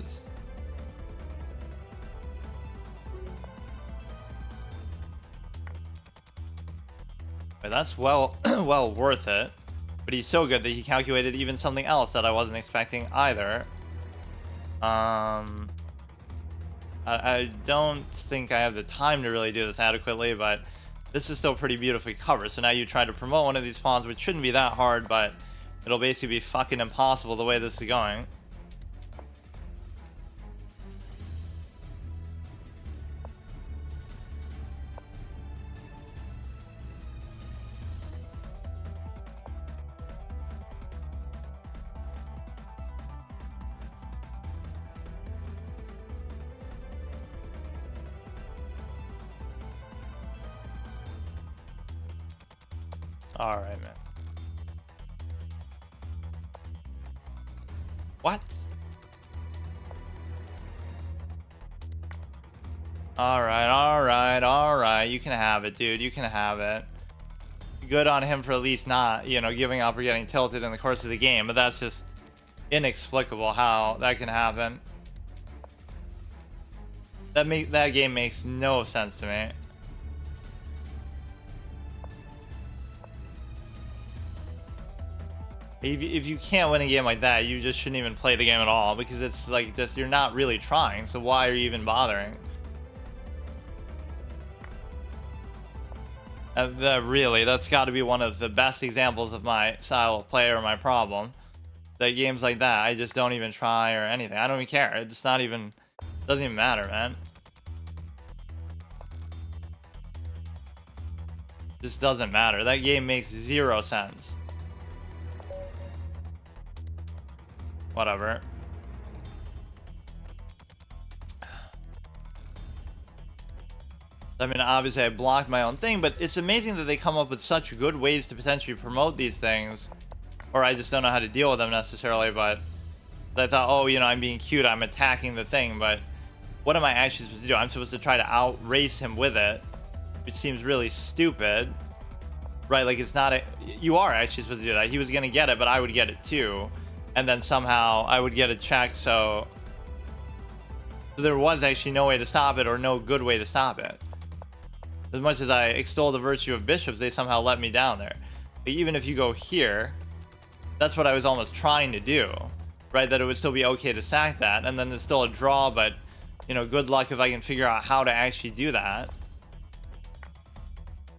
But that's well worth it. But he's so good that he calculated even something else that I wasn't expecting either. I don't think I have the time to really do this adequately, but this is still pretty beautifully covered. So now you try to promote one of these pawns, which shouldn't be that hard, but it'll basically be fucking impossible the way this is going. All right, man. What? All right. You can have it, dude. You can have it. Good on him for at least not, you know, giving up or getting tilted in the course of the game, but that's just inexplicable how that can happen. That game makes no sense to me. If you can't win a game like that, you just shouldn't even play the game at all, because it's like just you're not really trying, so why are you even bothering? Really, that's got to be one of the best examples of my style of play or my problem. That games like that, I just don't even try or anything. I don't even care. It's not even, doesn't even matter, man. Just doesn't matter. That game makes 0 sense. Whatever. I mean, obviously I blocked my own thing, but it's amazing that they come up with such good ways to potentially promote these things. Or I just don't know how to deal with them necessarily, but I thought, oh, you know, I'm being cute, I'm attacking the thing, but what am I actually supposed to do? I'm supposed to try to outrace him with it, which seems really stupid. Right, like it's not a... You are actually supposed to do that. He was going to get it, but I would get it too. And then somehow I would get a check, so there was actually no way to stop it, or no good way to stop it. As much as I extol the virtue of bishops, they somehow let me down there. Even if you go here, that's what I was almost trying to do, right? That it would still be okay to sack that, and then it's still a draw, but, you know, good luck if I can figure out how to actually do that.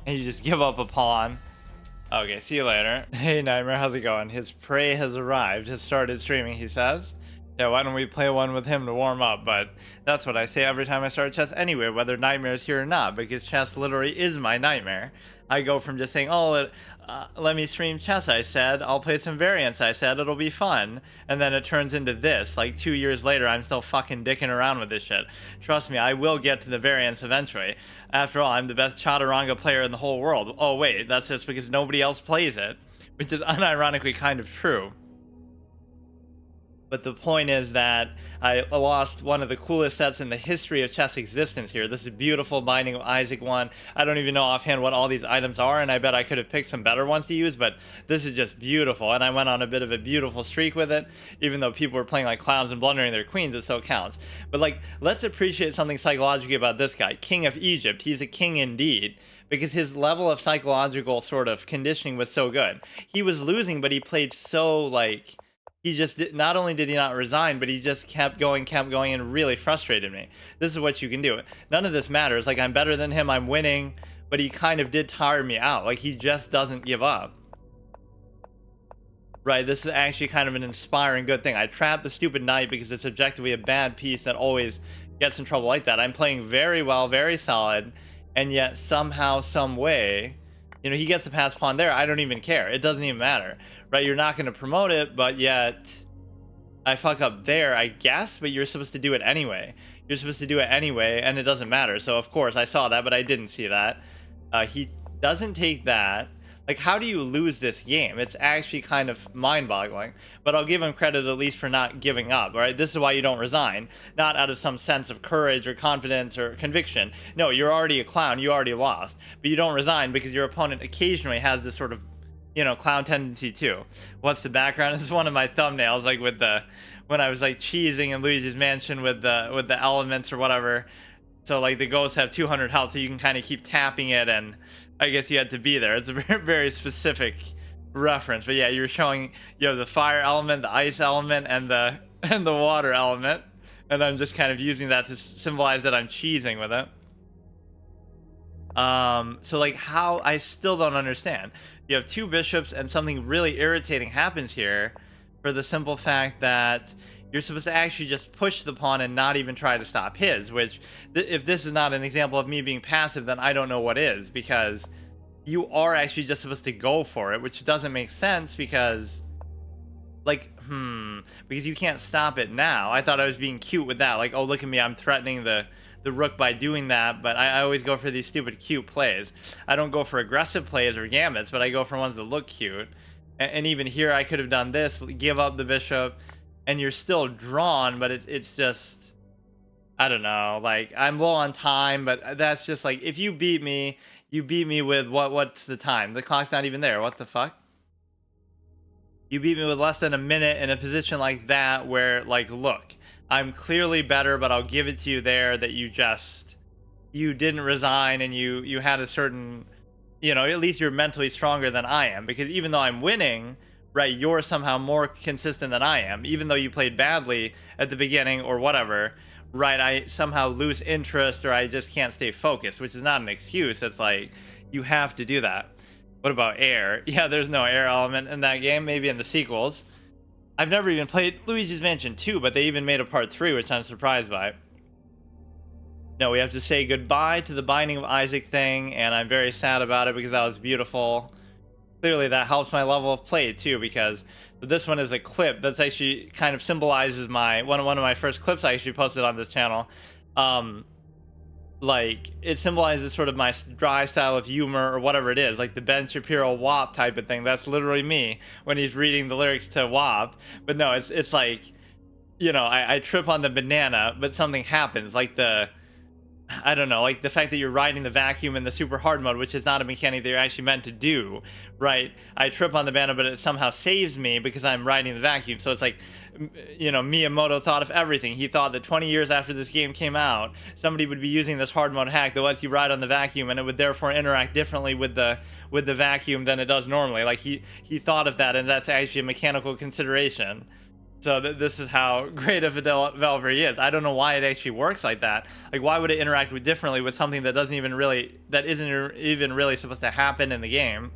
And you just give up a pawn. Okay, see you later. Hey, Nightmare, how's it going? His prey has arrived, has started streaming, he says. Yeah, why don't we play one with him to warm up? But that's what I say every time I start chess anyway, whether Nightmare is here or not, because chess literally is my nightmare. I go from just saying, oh, let me stream chess, I said. I'll play some variants, I said. It'll be fun. And then it turns into this. Like 2 years later, I'm still fucking dicking around with this shit. Trust me, I will get to the variants eventually. After all, I'm the best chaturanga player in the whole world. Oh, wait, that's just because nobody else plays it. Which is unironically kind of true. But the point is that I lost one of the coolest sets in the history of chess existence here. This is beautiful Binding of Isaac one. I don't even know offhand what all these items are, and I bet I could have picked some better ones to use, but this is just beautiful. And I went on a bit of a beautiful streak with it, even though people were playing like clowns and blundering their queens, it still counts. But like, let's appreciate something psychologically about this guy. King of Egypt. He's a king indeed, because his level of psychological sort of conditioning was so good. He was losing, but he played so like... He just not only did he not resign, but he just kept going, and really frustrated me. This is what you can do. None of this matters. Like, I'm better than him, I'm winning, but he kind of did tire me out. Like, he just doesn't give up. Right, this is actually kind of an inspiring good thing. I trapped the stupid knight because it's objectively a bad piece that always gets in trouble like that. I'm playing very well, very solid, and yet somehow, some way, you know, he gets the pass pawn there. I don't even care. It doesn't even matter. Right, you're not going to promote it, but yet I fuck up there, I guess, but you're supposed to do it anyway. You're supposed to do it anyway, and it doesn't matter. So, of course, I saw that, but I didn't see that. He doesn't take that. Like, how do you lose this game? It's actually kind of mind-boggling. But I'll give him credit at least for not giving up, right? This is why you don't resign. Not out of some sense of courage or confidence or conviction. No, you're already a clown. You already lost. But you don't resign because your opponent occasionally has this sort of, you know, clown tendency too. What's the background? This is one of my thumbnails, like with the, when I was like cheesing in Luigi's Mansion with the elements or whatever. So like the ghosts have 200 health, so you can kind of keep tapping it, and I guess you had to be there. It's a very, very specific reference. But yeah, you're showing you have the fire element, the ice element, and the water element, and I'm just kind of using that to symbolize that I'm cheesing with it. So like, how, I still don't understand. You have two bishops and something really irritating happens here for the simple fact that you're supposed to actually just push the pawn and not even try to stop his, which if this is not an example of me being passive, then I don't know what is, because you are actually just supposed to go for it, which doesn't make sense because like, because you can't stop it now. I thought I was being cute with that. Like, oh, look at me, I'm threatening the rook by doing that, but I always go for these stupid cute plays. I don't go for aggressive plays or gambits, but I go for ones that look cute. And even here, I could have done this, give up the bishop, and you're still drawn, but it's just, I don't know, like, I'm low on time, but that's just like, if you beat me with, what's the time? The clock's not even there, what the fuck? You beat me with less than a minute in a position like that where, like, look, I'm clearly better, but I'll give it to you there that you didn't resign, and you had a certain, you know, at least you're mentally stronger than I am, because even though I'm winning, right, you're somehow more consistent than I am. Even though you played badly at the beginning or whatever, right, I somehow lose interest or I just can't stay focused, which is not an excuse. It's like, you have to do that. What about air? Yeah, there's no air element in that game, maybe in the sequels. I've never even played Luigi's Mansion 2, but they even made a part 3, which I'm surprised by. No, we have to say goodbye to the Binding of Isaac thing, and I'm very sad about it because that was beautiful. Clearly that helps my level of play too, because this one is a clip that's actually kind of symbolizes my one of my first clips I actually posted on this channel. Like, it symbolizes sort of my dry style of humor or whatever it is, like the Ben Shapiro WAP type of thing. That's literally me when he's reading the lyrics to WAP. But no, it's like, you know, I trip on the banana, but something happens, like the I don't know, like the fact that you're riding the vacuum in the super hard mode, which is not a mechanic that you're actually meant to do, right? I trip on the banana, but it somehow saves me because I'm riding the vacuum. So it's like, Miyamoto thought of everything. He thought that 20 years after this game came out, somebody would be using this hard mode hack that lets you ride on the vacuum, and it would therefore interact differently with the vacuum than it does normally. Like he thought of that, and that's actually a mechanical consideration. So this is how great of a developer he is. I don't know why it actually works like that. Like, why would it interact with differently with something that doesn't even really, that isn't even really supposed to happen in the game?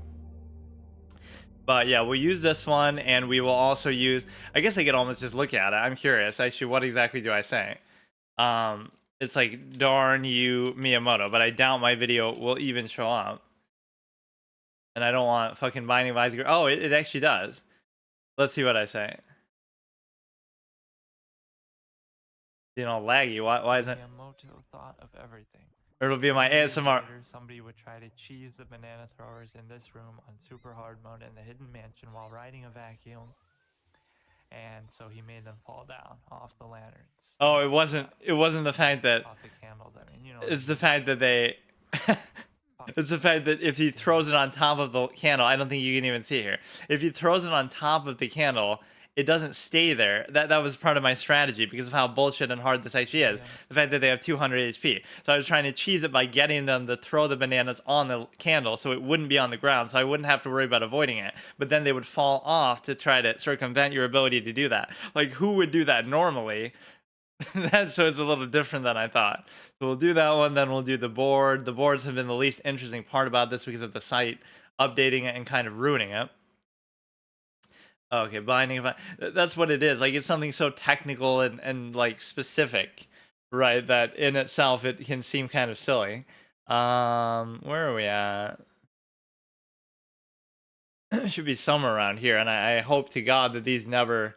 But yeah, we'll use this one, and we will also use, I guess I could almost just look at it. I'm curious, actually, what exactly do I say? It's like, darn you, Miyamoto, but I doubt my video will even show up. And I don't want fucking Binding of Isaac. Oh, it actually does. Let's see what I say. Laggy. Why is it? Miyamoto thought of everything. Or it'll be my ASMR. Later, somebody would try to cheese the banana throwers in this room on super hard mode in the hidden mansion while riding a vacuum, and so he made them fall down off the lanterns. Oh, it wasn't the fact that off the candles. I mean, it's the fact that they it's the fact that if he throws it on top of the candle, I don't think you can even see here. If he throws it on top of the candle, it doesn't stay there. That was part of my strategy because of how bullshit and hard this actually is. Yeah. The fact that they have 200 HP. So I was trying to cheese it by getting them to throw the bananas on the candle so it wouldn't be on the ground, so I wouldn't have to worry about avoiding it. But then they would fall off to try to circumvent your ability to do that. Like, who would do that normally? So it's a little different than I thought. So we'll do that one, then we'll do the board. The boards have been the least interesting part about this because of the site updating it and kind of ruining it. Okay, binding. That's what it is. Like, it's something so technical and like specific, right? That in itself it can seem kind of silly. Where are we at? It should be somewhere around here, and I hope to God that these never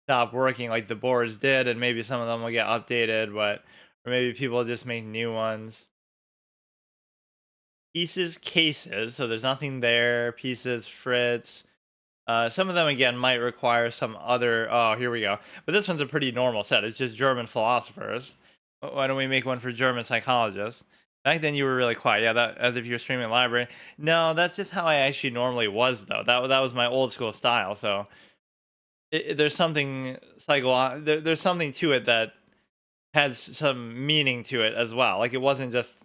stop working like the boards did, and maybe some of them will get updated, but or maybe people just make new ones. Pieces, cases. So there's nothing there. Pieces, Fritz. Some of them, again, might require some other... Oh, here we go. But this one's a pretty normal set. It's just German philosophers. Why don't we make one for German psychologists? Back then, you were really quiet. Yeah, that as if you were streaming library. No, that's just how I actually normally was, though. That was my old school style. So there's something there's something to it that has some meaning to it as well. Like, it wasn't just...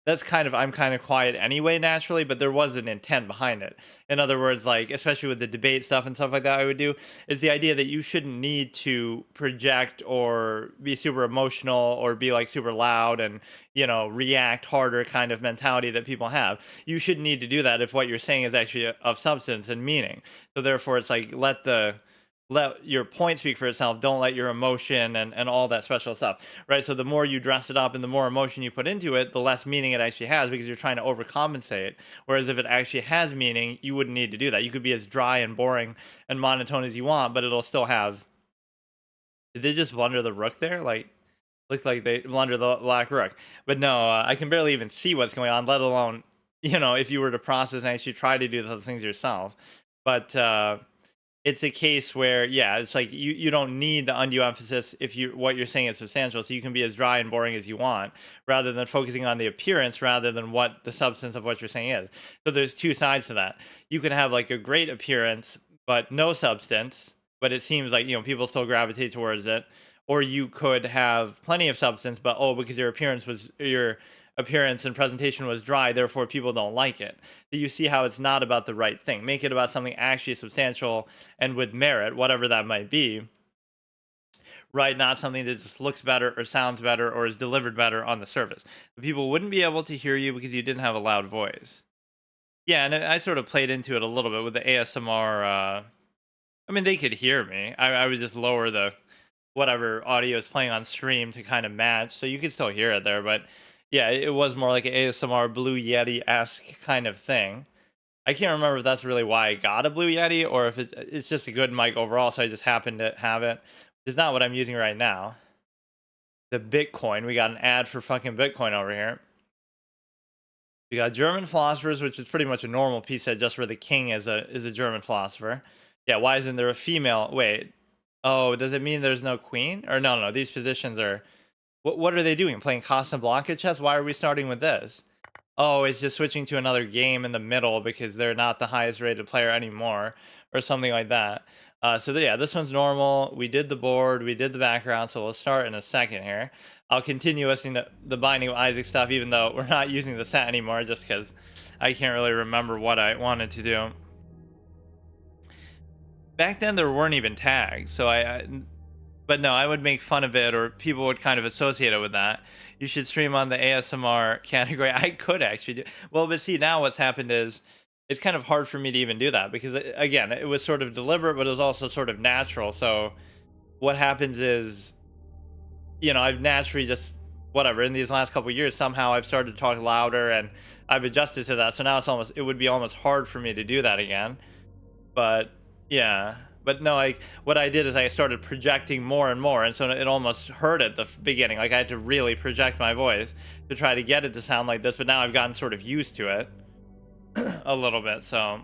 That's kind of, I'm kind of quiet anyway naturally, but there was an intent behind it. In other words, like, especially with the debate stuff and stuff like that I would do, is the idea that you shouldn't need to project or be super emotional or be like super loud and, react harder kind of mentality that people have. You shouldn't need to do that if what you're saying is actually of substance and meaning. So therefore it's like, let your point speak for itself. Don't let your emotion and all that special stuff, right? So the more you dress it up and the more emotion you put into it, the less meaning it actually has because you're trying to overcompensate. Whereas if it actually has meaning, you wouldn't need to do that. You could be as dry and boring and monotone as you want, but it'll still have... Did they just blunder the rook there? Like, looked like they blundered the black rook. But no, I can barely even see what's going on, let alone, if you were to process and actually try to do those things yourself. But... it's a case where, yeah, it's like you don't need the undue emphasis if what you're saying is substantial, so you can be as dry and boring as you want, rather than focusing on the appearance rather than what the substance of what you're saying is. So there's two sides to that. You can have like a great appearance but no substance, but it seems like people still gravitate towards it, or you could have plenty of substance, but because your appearance and presentation was dry, therefore people don't like it. You see how it's not about the right thing. Make it about something actually substantial and with merit, whatever that might be, right? Not something that just looks better or sounds better or is delivered better on the surface. The people wouldn't be able to hear you because you didn't have a loud voice. Yeah, and I sort of played into it a little bit with the ASMR. I mean, they could hear me. I would just lower the whatever audio is playing on stream to kind of match, so you could still hear it there, but yeah, it was more like an ASMR Blue Yeti-esque kind of thing. I can't remember if that's really why I got a Blue Yeti or if it's just a good mic overall, so I just happened to have it. It's not what I'm using right now. The Bitcoin. We got an ad for fucking Bitcoin over here. We got German philosophers, which is pretty much a normal piece set just where the king is a German philosopher. Yeah, why isn't there a female? Wait. Oh, does it mean there's no queen? Or no, these positions are... What are they doing? Playing Casablanca chess? Why are we starting with this? Oh, it's just switching to another game in the middle because they're not the highest rated player anymore, or something like that. Yeah, this one's normal. We did the board, we did the background, so we'll start in a second here. I'll continue listening to the Binding of Isaac stuff, even though we're not using the set anymore, just because I can't really remember what I wanted to do. Back then, there weren't even tags, so but no, I would make fun of it, or people would kind of associate it with that. You should stream on the ASMR category. I could actually do well, but see, now what's happened is it's kind of hard for me to even do that because again, it was sort of deliberate, but it was also sort of natural. So what happens is, I've naturally just whatever in these last couple of years somehow I've started to talk louder and I've adjusted to that. So now it would be almost hard for me to do that again. But yeah, but no, like what I did is I started projecting more and more, and so it almost hurt at the beginning. Like I had to really project my voice to try to get it to sound like this. But now I've gotten sort of used to it a little bit. So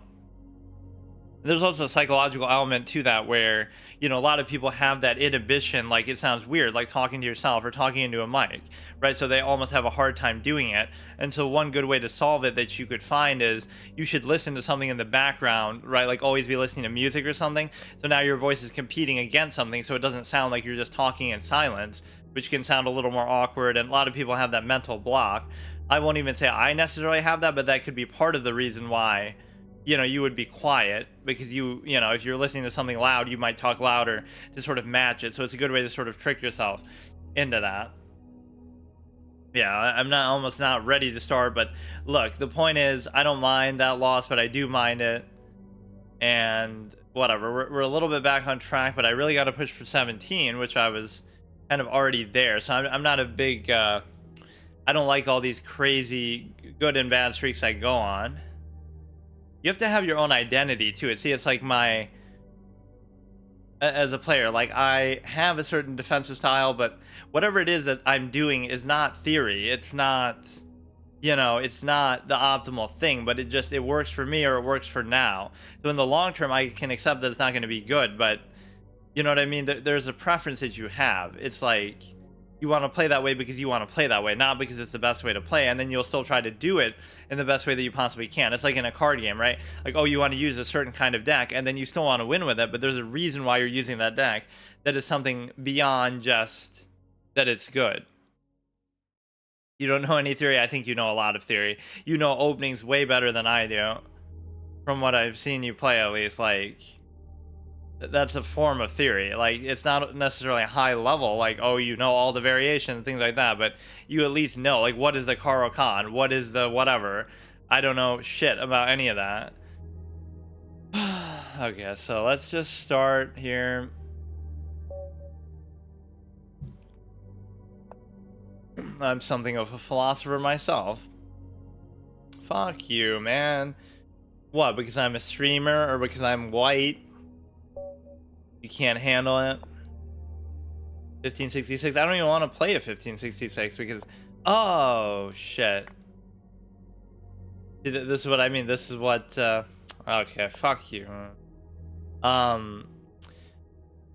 there's also a psychological element to that where a lot of people have that inhibition, like it sounds weird like talking to yourself or talking into a mic, right? So they almost have a hard time doing it. And so one good way to solve it that you could find is you should listen to something in the background, right? Like always be listening to music or something, so now your voice is competing against something, so it doesn't sound like you're just talking in silence, which can sound a little more awkward. And a lot of people have that mental block. I won't even say I necessarily have that, but that could be part of the reason why you would be quiet, because if you're listening to something loud, you might talk louder to sort of match it. So it's a good way to sort of trick yourself into that. Yeah, I'm not almost not ready to start, but look, the point is I don't mind that loss, but I do mind it. And whatever, we're a little bit back on track, but I really got to push for 17, which I was kind of already there. So I'm not a big I don't like all these crazy good and bad streaks I go on. You have to have your own identity to it. See, it's like as a player, like I have a certain defensive style, but whatever it is that I'm doing is not theory. It's not, it's not the optimal thing, but it works for me, or it works for now. So in the long term, I can accept that it's not going to be good, but you know what I mean? There's a preference that you have. It's like you want to play that way because you want to play that way, not because it's the best way to play. And then you'll still try to do it in the best way that you possibly can. It's like in a card game, right? Like, oh, you want to use a certain kind of deck, and then you still want to win with it, but there's a reason why you're using that deck that is something beyond just that it's good. You don't know any theory. I think you know a lot of theory. You know openings way better than I do, from what I've seen you play, at least. Like, that's a form of theory. Like, it's not necessarily a high level, like, oh, you know all the variations and things like that, but you at least know, like, what is the Karo Khan, what is the whatever. I don't know shit about any of that. Okay, so let's just start here. I'm something of a philosopher myself. Fuck you, man. What, because I'm a streamer, or because I'm white? You can't handle it. 1566. I don't even want to play a 1566 because, oh shit. This is what I mean. This is what. Okay, fuck you.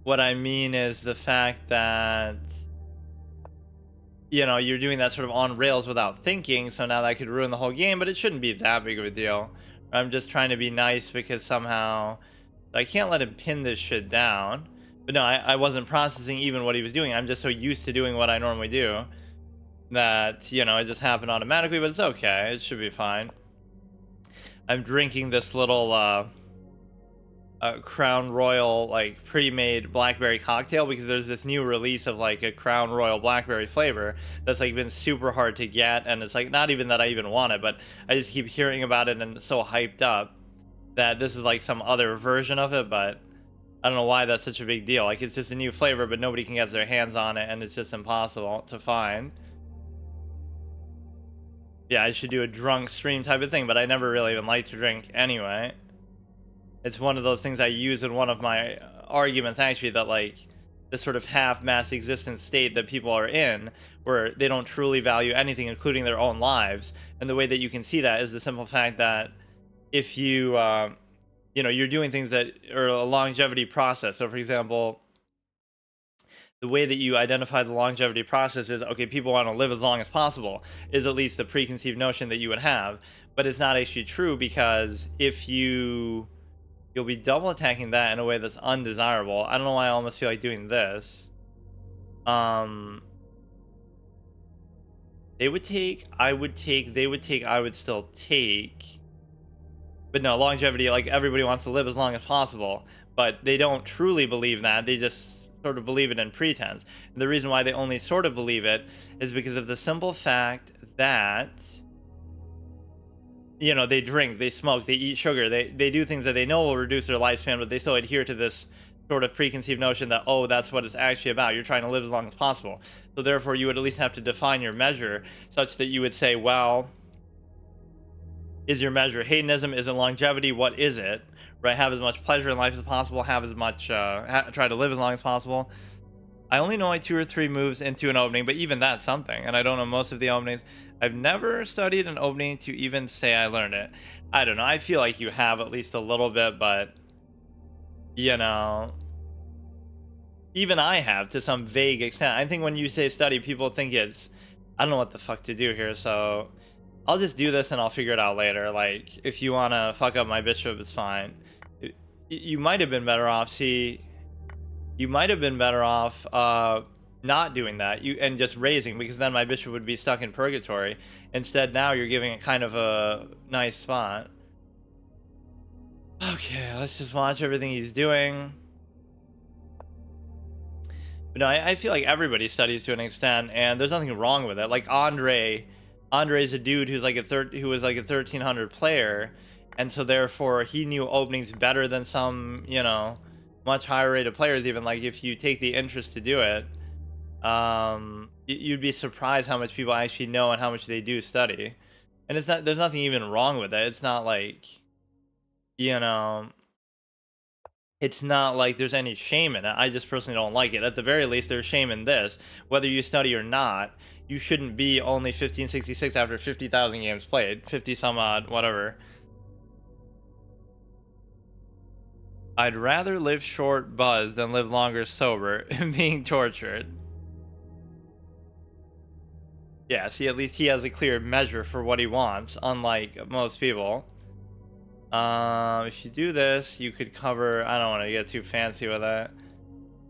What I mean is the fact that you're doing that sort of on rails without thinking. So now that could ruin the whole game, but it shouldn't be that big of a deal. I'm just trying to be nice because somehow I can't let him pin this shit down. But no, I wasn't processing even what he was doing. I'm just so used to doing what I normally do that, it just happened automatically, but it's okay. It should be fine. I'm drinking this little Crown Royal, like, pre-made blackberry cocktail because there's this new release of, like, a Crown Royal blackberry flavor that's, like, been super hard to get. And it's, like, not even that I even want it, but I just keep hearing about it and it's so hyped up that this is, like, some other version of it, but I don't know why that's such a big deal. Like, it's just a new flavor, but nobody can get their hands on it, and it's just impossible to find. Yeah, I should do a drunk stream type of thing, but I never really even like to drink anyway. It's one of those things I use in one of my arguments, actually, that, like, this sort of half-mass existence state that people are in, where they don't truly value anything, including their own lives. And the way that you can see that is the simple fact that if you you're doing things that are a longevity process. So for example, the way that you identify the longevity process is, okay, people want to live as long as possible, is at least the preconceived notion that you would have. But it's not actually true, because if you'll be double attacking that in a way that's undesirable. I don't know why I almost feel like doing this. They would take, I would take, they would take, I would still take. But no, longevity, like, everybody wants to live as long as possible, but they don't truly believe that. They just sort of believe it in pretense. And the reason why they only sort of believe it is because of the simple fact that, you know, they drink, they smoke, they eat sugar, they do things that they know will reduce their lifespan, but they still adhere to this sort of preconceived notion that, oh, that's what it's actually about. You're trying to live as long as possible. So therefore, you would at least have to define your measure such that you would say, well, is your measure hedonism? Is it longevity? What is it? Right? Have as much pleasure in life as possible. Have as much, try to live as long as possible. I only know like 2 or 3 moves into an opening, but even that's something. And I don't know most of the openings. I've never studied an opening to even say I learned it. I don't know. I feel like you have at least a little bit, but, you know, even I have to some vague extent. I think when you say study, people think it's, I don't know what the fuck to do here, so I'll just do this and I'll figure it out later. Like, if you want to fuck up my bishop, it's fine. You might have been better off, you might have been better off not doing that and just raising, because then my bishop would be stuck in purgatory. Instead, now you're giving it kind of a nice spot. Okay, let's just watch everything he's doing. But no, I feel like everybody studies to an extent, and there's nothing wrong with it. Like Andre's a dude who's like who was like a 1300 player, and so therefore he knew openings better than some, you know, much higher rated players. Even like if you take the interest to do it, you'd be surprised how much people actually know and how much they do study. And it's not, there's nothing even wrong with it. It's not like, you know, it's not like there's any shame in it. I just personally don't like it. At the very least, there's shame in this. Whether you study or not, you shouldn't be only 1566 after 50,000 games played. 50 some odd, whatever. I'd rather live short buzzed than live longer sober and being tortured. Yeah, see, at least he has a clear measure for what he wants, unlike most people. If you do this, you could cover, I don't want to get too fancy with it,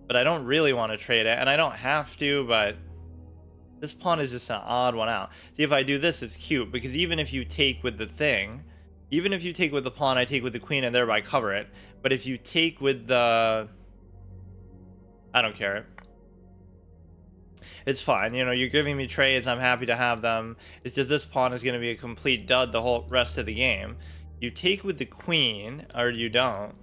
but I don't really want to trade it, and I don't have to, but this pawn is just an odd one out. See, if I do this, it's cute, because even if you take with the thing, even if you take with the pawn, I take with the queen and thereby cover it. But if you take with the, I don't care. It's fine, you know, you're giving me trades, I'm happy to have them. It's just this pawn is going to be a complete dud the whole rest of the game. You take with the queen, or you don't.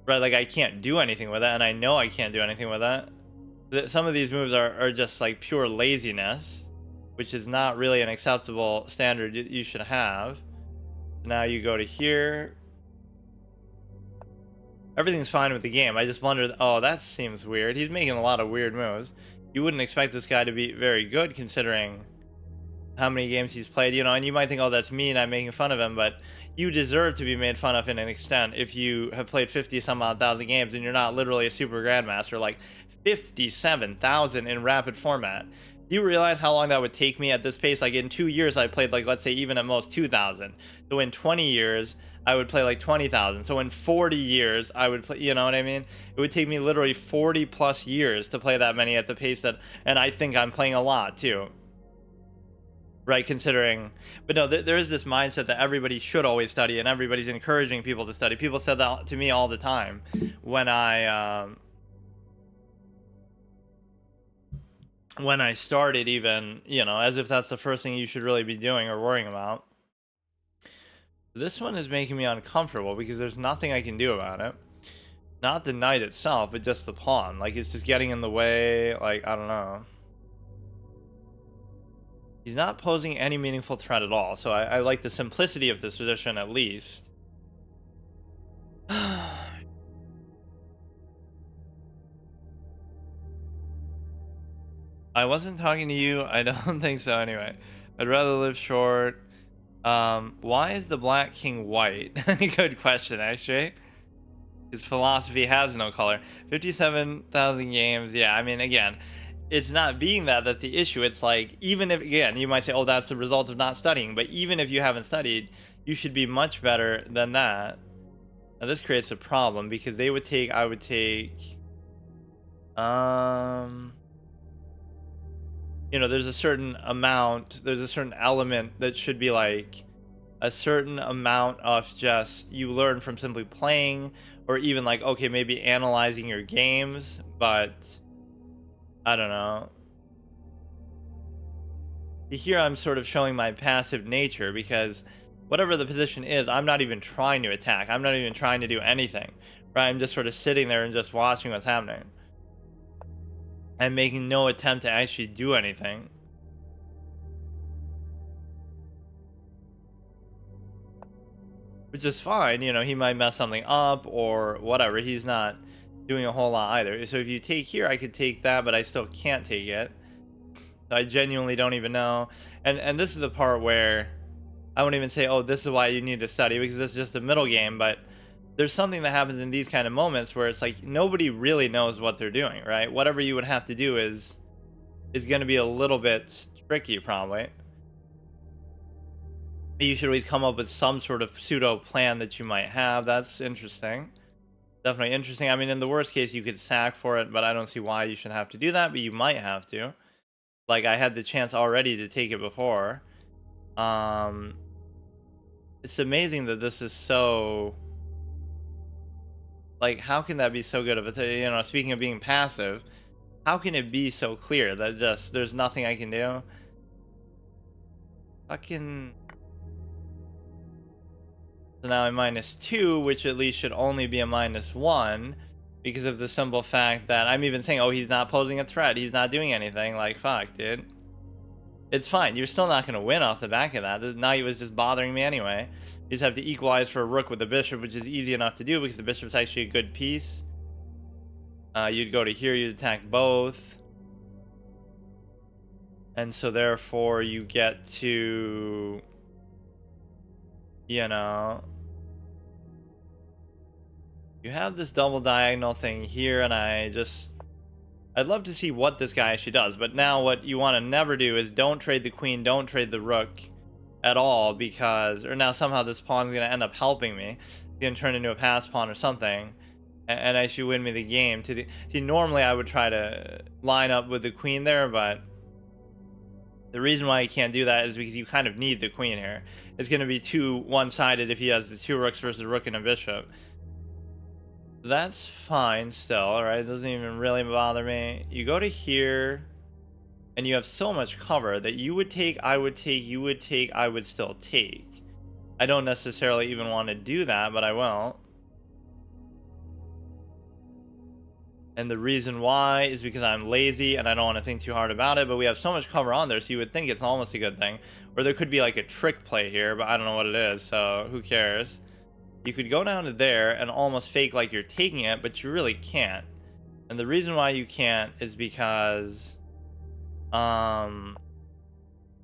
Right, like I can't do anything with it, and I know I can't do anything with it. Some of these moves are just like pure laziness, which is not really an acceptable standard you should have. Now you go to here. Everything's fine with the game. I just wondered, oh, that seems weird. He's making a lot of weird moves. You wouldn't expect this guy to be very good considering how many games he's played, you know, and you might think, oh, that's mean, I'm making fun of him, but you deserve to be made fun of in an extent if you have played 50 some odd thousand games and you're not literally a super grandmaster, like 57,000 in rapid format. Do you realize how long that would take me at this pace? Like in 2 years, I played like, let's say even at most 2,000. So in 20 years, I would play like 20,000. So in 40 years, I would play, you know what I mean? It would take me literally 40 plus years to play that many at the pace that, and I think I'm playing a lot too. Right, considering, but no, there is this mindset that everybody should always study and everybody's encouraging people to study. People said that to me all the time when I started, even, you know, as if that's the first thing you should really be doing or worrying about. This one is making me uncomfortable because there's nothing I can do about it. Not the knight itself, but just the pawn. Like, it's just getting in the way, like, I don't know. He's not posing any meaningful threat at all, so I like the simplicity of this position at least. I wasn't talking to you. I don't think so anyway. I'd rather live short. Why is the black king white? Good question, actually. His philosophy has no color. 57,000 games. Yeah, I mean, again, it's not being that's the issue. It's like, even if, again, you might say, oh, that's the result of not studying. But even if you haven't studied, you should be much better than that. Now, this creates a problem because they would take, I would take, you know, there's a certain amount, there's a certain element that should be like a certain amount of just you learn from simply playing, or even like, okay, maybe analyzing your games, but I don't know. Here I'm sort of showing my passive nature because whatever the position is, I'm not even trying to attack. I'm not even trying to do anything. Right? I'm just sort of sitting there and just watching what's happening. And making no attempt to actually do anything. Which is fine, you know, he might mess something up or whatever. He's not doing a whole lot either. So if you take here, I could take that, but I still can't take it. So I genuinely don't even know. And this is the part where I won't even say, oh, this is why you need to study, because it's just a middle game. But there's something that happens in these kind of moments where it's like nobody really knows what they're doing, right? Whatever you would have to do is going to be a little bit tricky, probably. You should always come up with some sort of pseudo plan that you might have. That's interesting. Definitely interesting. I mean, in the worst case, you could sack for it, but I don't see why you should have to do that, but you might have to. Like, I had the chance already to take it before. It's amazing that this is so... Like, how can that be so good of a... You know, speaking of being passive, how can it be so clear that just there's nothing I can do? Fucking... So now I'm -2, which at least should only be a -1 because of the simple fact that I'm even saying, oh, he's not posing a threat. He's not doing anything. Like, fuck, dude. It's fine. You're still not going to win off the back of that. Now he was just bothering me anyway. You just have to equalize for a rook with the bishop, which is easy enough to do because the bishop's actually a good piece. You'd go to here, you'd attack both. And so therefore you get to... You know... You have this double diagonal thing here, and I'd love to see what this guy actually does, but now what you want to never do is don't trade the queen, don't trade the rook at all, because, or now somehow this pawn's going to end up helping me. It's going to turn into a pass pawn or something, and actually win me the game. See, normally I would try to line up with the queen there, but the reason why you can't do that is because you kind of need the queen here. It's going to be too one-sided if he has the two rooks versus a rook and a bishop. That's fine still, right? It doesn't even really bother me. You go to here, and you have so much cover that you would take, I would take, you would take, I would still take. I don't necessarily even want to do that, but I will. And the reason why is because I'm lazy and I don't want to think too hard about it, but we have so much cover on there, so you would think it's almost a good thing. Or there could be like a trick play here, but I don't know what it is, so who cares? You could go down to there and almost fake like you're taking it, but you really can't. And the reason why you can't is because the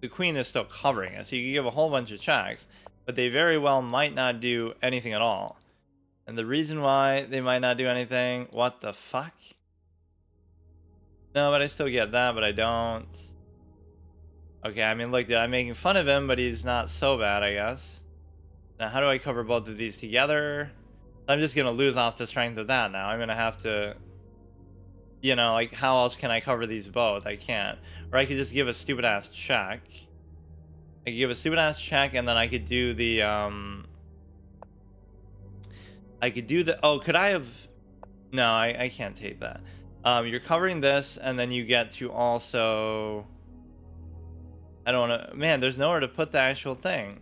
queen is still covering it. So you can give a whole bunch of checks, but they very well might not do anything at all. And the reason why they might not do anything, what the fuck? No, but I still get that, but I don't. Okay, I mean, look, dude, I'm making fun of him, but he's not so bad, I guess. Now, how do I cover both of these together? I'm just going to lose off the strength of that now. I'm going to have to, you know, like, how else can I cover these both? I can't. Or I could just give a stupid-ass check. I could give a stupid-ass check, and then I could do the, oh, could I have... No, I can't take that. You're covering this, and then you get to also... I don't want to... Man, there's nowhere to put the actual thing.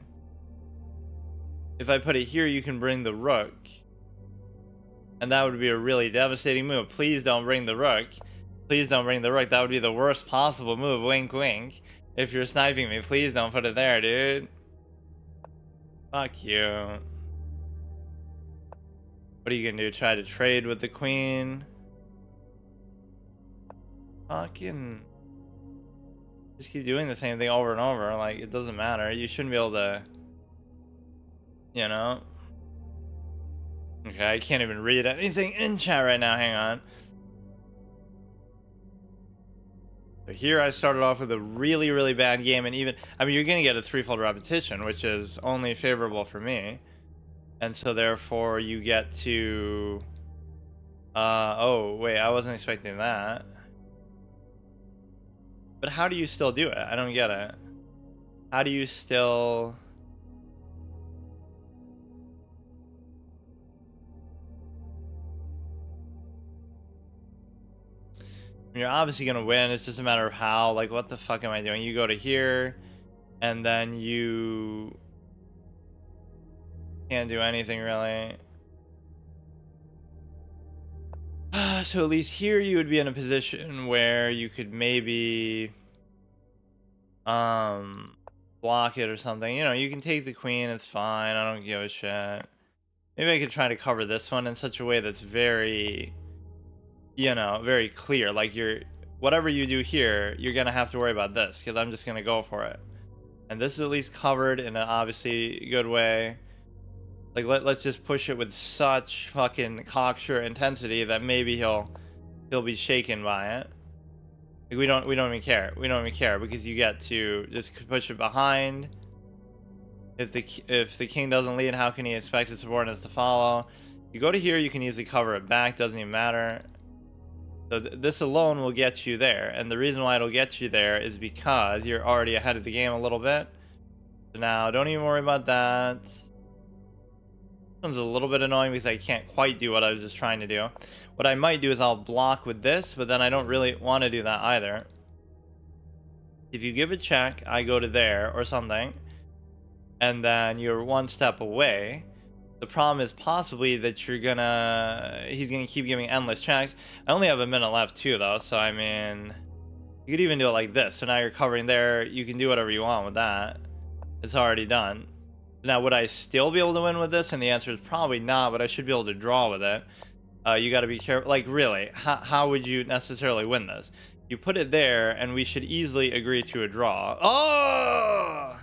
If I put it here, you can bring the rook. And that would be a really devastating move. Please don't bring the rook. Please don't bring the rook. That would be the worst possible move. Wink, wink. If you're sniping me, please don't put it there, dude. Fuck you. What are you gonna do? Try to trade with the queen? Fucking... Just keep doing the same thing over and over. Like, it doesn't matter. You shouldn't be able to... You know? Okay, I can't even read anything in chat right now. Hang on. So here I started off with a really, really bad game, and even, I mean, you're gonna get a threefold repetition, which is only favorable for me. And so therefore you get to, oh, wait, I wasn't expecting that. But how do you still do it? I don't get it. How do you still... You're obviously gonna win. It's just a matter of how. Like, what the fuck am I doing? You go to here, and then you can't do anything really. So at least here you would be in a position where you could maybe block it or something. You know, you can take the queen. It's fine. I don't give a shit. Maybe I could try to cover this one in such a way that's very, you know, very clear. Like, whatever you do here, you're gonna have to worry about this because I'm just gonna go for it. And this is at least covered in an obviously good way. Like, let's just push it with such fucking cocksure intensity that maybe he'll be shaken by it. Like, we don't even care. We don't even care because you get to just push it behind. If the king doesn't lead, how can he expect his subordinates to follow? You go to here, you can easily cover it back. Doesn't even matter. So this alone will get you there, and the reason why it'll get you there is because you're already ahead of the game a little bit. So now, don't even worry about that. This one's a little bit annoying because I can't quite do what I was just trying to do. What I might do is I'll block with this, but then I don't really want to do that either. If you give a check, I go to there or something, and then you're one step away. The problem is possibly that he's gonna keep giving endless checks. I only have a minute left too, though, so I mean, you could even do it like this. So now you're covering there. You can do whatever you want with that. It's already done. Now, would I still be able to win with this? And the answer is probably not, but I should be able to draw with it. You got to be careful. Like, really, how would you necessarily win this? You put it there, and we should easily agree to a draw. Oh!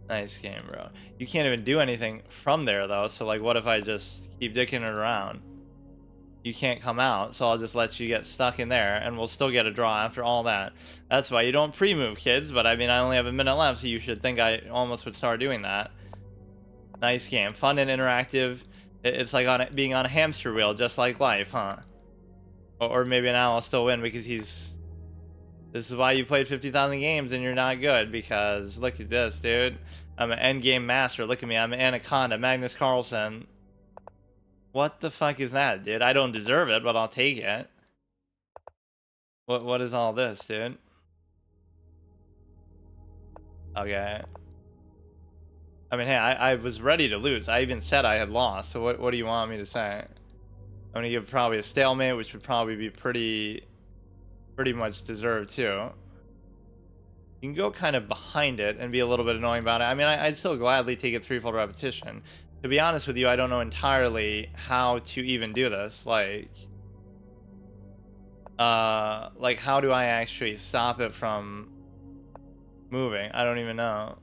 Nice game, bro. You can't even do anything from there, though. So, like, what if I just keep dicking it around? You can't come out, so I'll just let you get stuck in there, and we'll still get a draw after all that. That's why you don't pre-move, kids. But, I mean, I only have a minute left, so you should think I almost would start doing that. Nice game. Fun and interactive. It's like being on a hamster wheel, just like life, huh? Or maybe now I'll still win because he's... This is why you played 50,000 games and you're not good, because look at this, dude. I'm an endgame master. Look at me. I'm an Anaconda, Magnus Carlsen. What the fuck is that, dude? I don't deserve it, but I'll take it. What is all this, dude? Okay. I mean, hey, I was ready to lose. I even said I had lost. So what do you want me to say? I'm gonna give probably a stalemate, which would probably be pretty much deserved too. You can go kind of behind it and be a little bit annoying about it. I mean, I'd still gladly take a threefold repetition. To be honest with you, I don't know entirely how to even do this. Like how do I actually stop it from moving? I don't even know.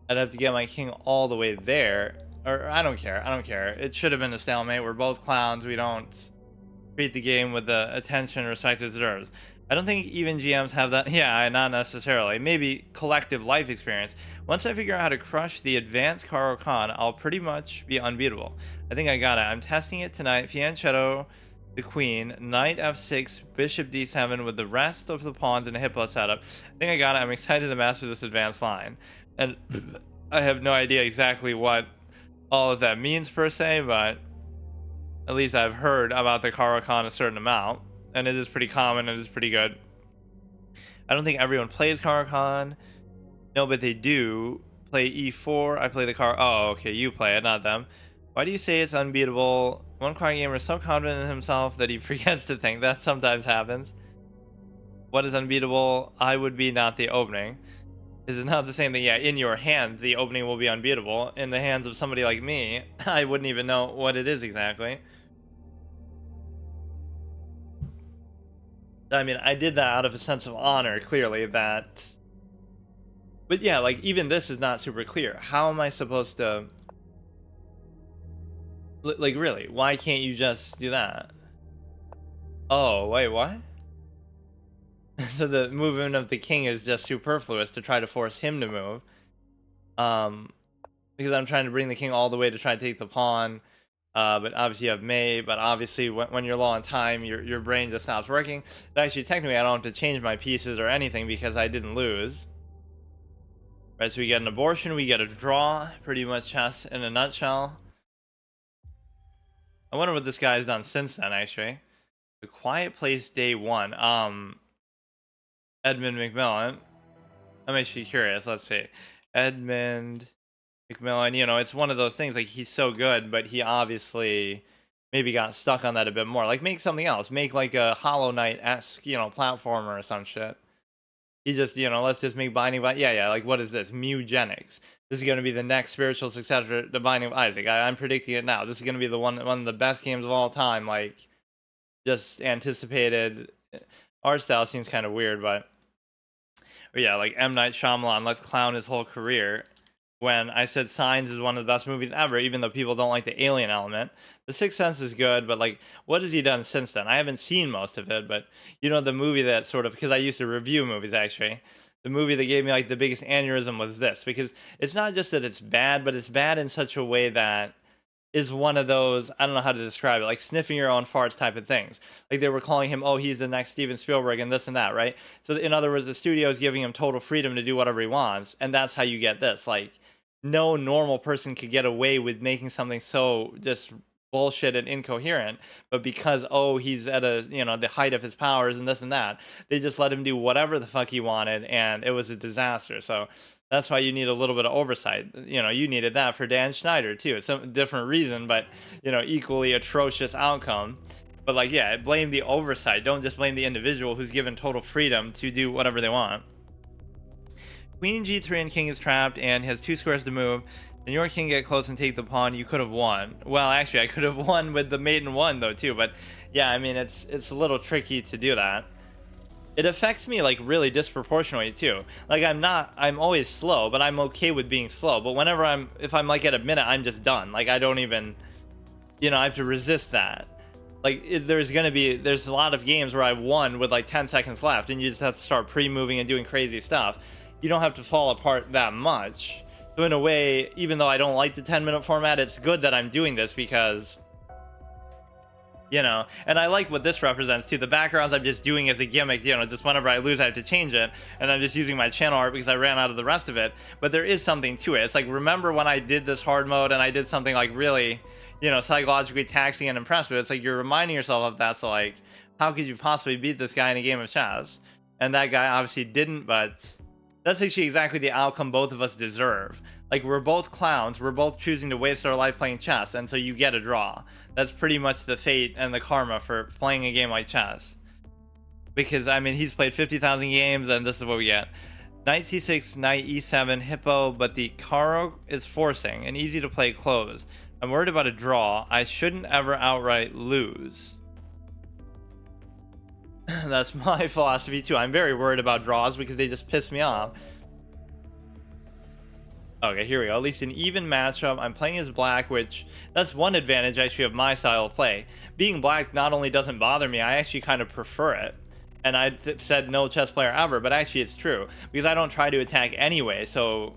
I'd have to get my king all the way there. Or I don't care. I don't care. It should have been a stalemate. We're both clowns. We don't treat the game with the attention and respect it deserves. I don't think even GMs have that. Yeah, not necessarily. Maybe collective life experience. Once I figure out how to crush the advanced Karo Khan, I'll pretty much be unbeatable. I think I got it. I'm testing it tonight. Fianchetto, the queen, knight f6, bishop d7 with the rest of the pawns in a hippo setup. I think I got it. I'm excited to master this advanced line. And I have no idea exactly what all of that means per se, but at least I've heard about the Karo Khan a certain amount, and it is pretty common. It is pretty good. I don't think everyone plays Karo Khan. No, but they do play e4. I play the Karo. Oh, okay, you play it, not them. Why do you say it's unbeatable? One card gamer is so confident in himself that he forgets to think. That sometimes happens. What is unbeatable? I would be not the opening. Is it not the same thing? Yeah, in your hand, the opening will be unbeatable. In the hands of somebody like me, I wouldn't even know what it is exactly. I mean, I did that out of a sense of honor, clearly, that But yeah, like even this is not super clear. How am I supposed to like really? Why can't you just do that? Oh, wait, what? So the movement of the king is just superfluous to try to force him to move. Um because I'm trying to bring the king all the way to try to take the pawn. But obviously you have May, but obviously when you're low on time, your brain just stops working. But actually, technically, I don't have to change my pieces or anything because I didn't lose. Right, so we get an abortion, we get a draw, pretty much chess in a nutshell. I wonder what this guy's done since then, actually. The Quiet Place Day 1. Edmund McMillan. I'm actually curious, let's see. Edmund McMillan, you know, it's one of those things, like, he's so good, but he obviously maybe got stuck on that a bit more. Like, make something else. Make, like, a Hollow Knight-esque, you know, platformer or some shit. He just, you know, let's just make Binding of Isaac. Yeah, like, what is this? Mugenics. This is going to be the next spiritual successor to Binding of Isaac. I'm predicting it now. This is going to be the one of the best games of all time. Like, just anticipated. Art style seems kind of weird, but yeah, like M. Night Shyamalan, let's clown his whole career. When I said Signs is one of the best movies ever, even though people don't like the alien element. The Sixth Sense is good, but like, what has he done since then? I haven't seen most of it, but you know, the movie that sort of, because I used to review movies actually, the movie that gave me like the biggest aneurysm was this, because it's not just that it's bad, but it's bad in such a way that is one of those, I don't know how to describe it, like sniffing your own farts type of things. Like they were calling him, oh, he's the next Steven Spielberg and this and that, right? So in other words, the studio is giving him total freedom to do whatever he wants, and that's how you get this. Like, no normal person could get away with making something so just bullshit and incoherent, but because, oh, he's at a, you know, the height of his powers and this and that, they just let him do whatever the fuck he wanted, and it was a disaster. So that's why you need a little bit of oversight. You know, you needed that for Dan Schneider too. It's a different reason, but you know, equally atrocious outcome. But like, yeah, blame the oversight. Don't just blame the individual who's given total freedom to do whatever they want. Queen g3 and king is trapped and has 2 squares to move. Then your king get close and take the pawn. You could have won. Well, actually, I could have won with the mate and 1 though too. But yeah, I mean, it's a little tricky to do that. It affects me like really disproportionately too. Like I'm always slow, but I'm okay with being slow. But whenever if I'm like at a minute, I'm just done. Like I don't even, you know, I have to resist that. Like there's a lot of games where I've won with like 10 seconds left, and you just have to start pre-moving and doing crazy stuff. You don't have to fall apart that much. So in a way, even though I don't like the 10-minute format, it's good that I'm doing this because, you know, and I like what this represents too. The backgrounds I'm just doing as a gimmick, you know, just whenever I lose I have to change it, and I'm just using my channel art because I ran out of the rest of it. But there is something to it. It's like, remember when I did this hard mode and I did something like really, you know, psychologically taxing and impressive? It's like you're reminding yourself of that. So like, how could you possibly beat this guy in a game of chess? And that guy obviously didn't, but that's actually exactly the outcome both of us deserve. Like, we're both clowns, we're both choosing to waste our life playing chess, and so you get a draw. That's pretty much the fate and the karma for playing a game like chess. Because, I mean, he's played 50,000 games, and this is what we get. Knight c6, knight e7, hippo, but the caro is forcing, and easy to play close. I'm worried about a draw. I shouldn't ever outright lose. That's my philosophy too. I'm very worried about draws because they just piss me off. Okay, here we go. At least an even matchup. I'm playing as black, which that's one advantage actually of my style of play. Being black not only doesn't bother me, I actually kind of prefer it. And I said no chess player ever, but actually it's true because I don't try to attack anyway. So,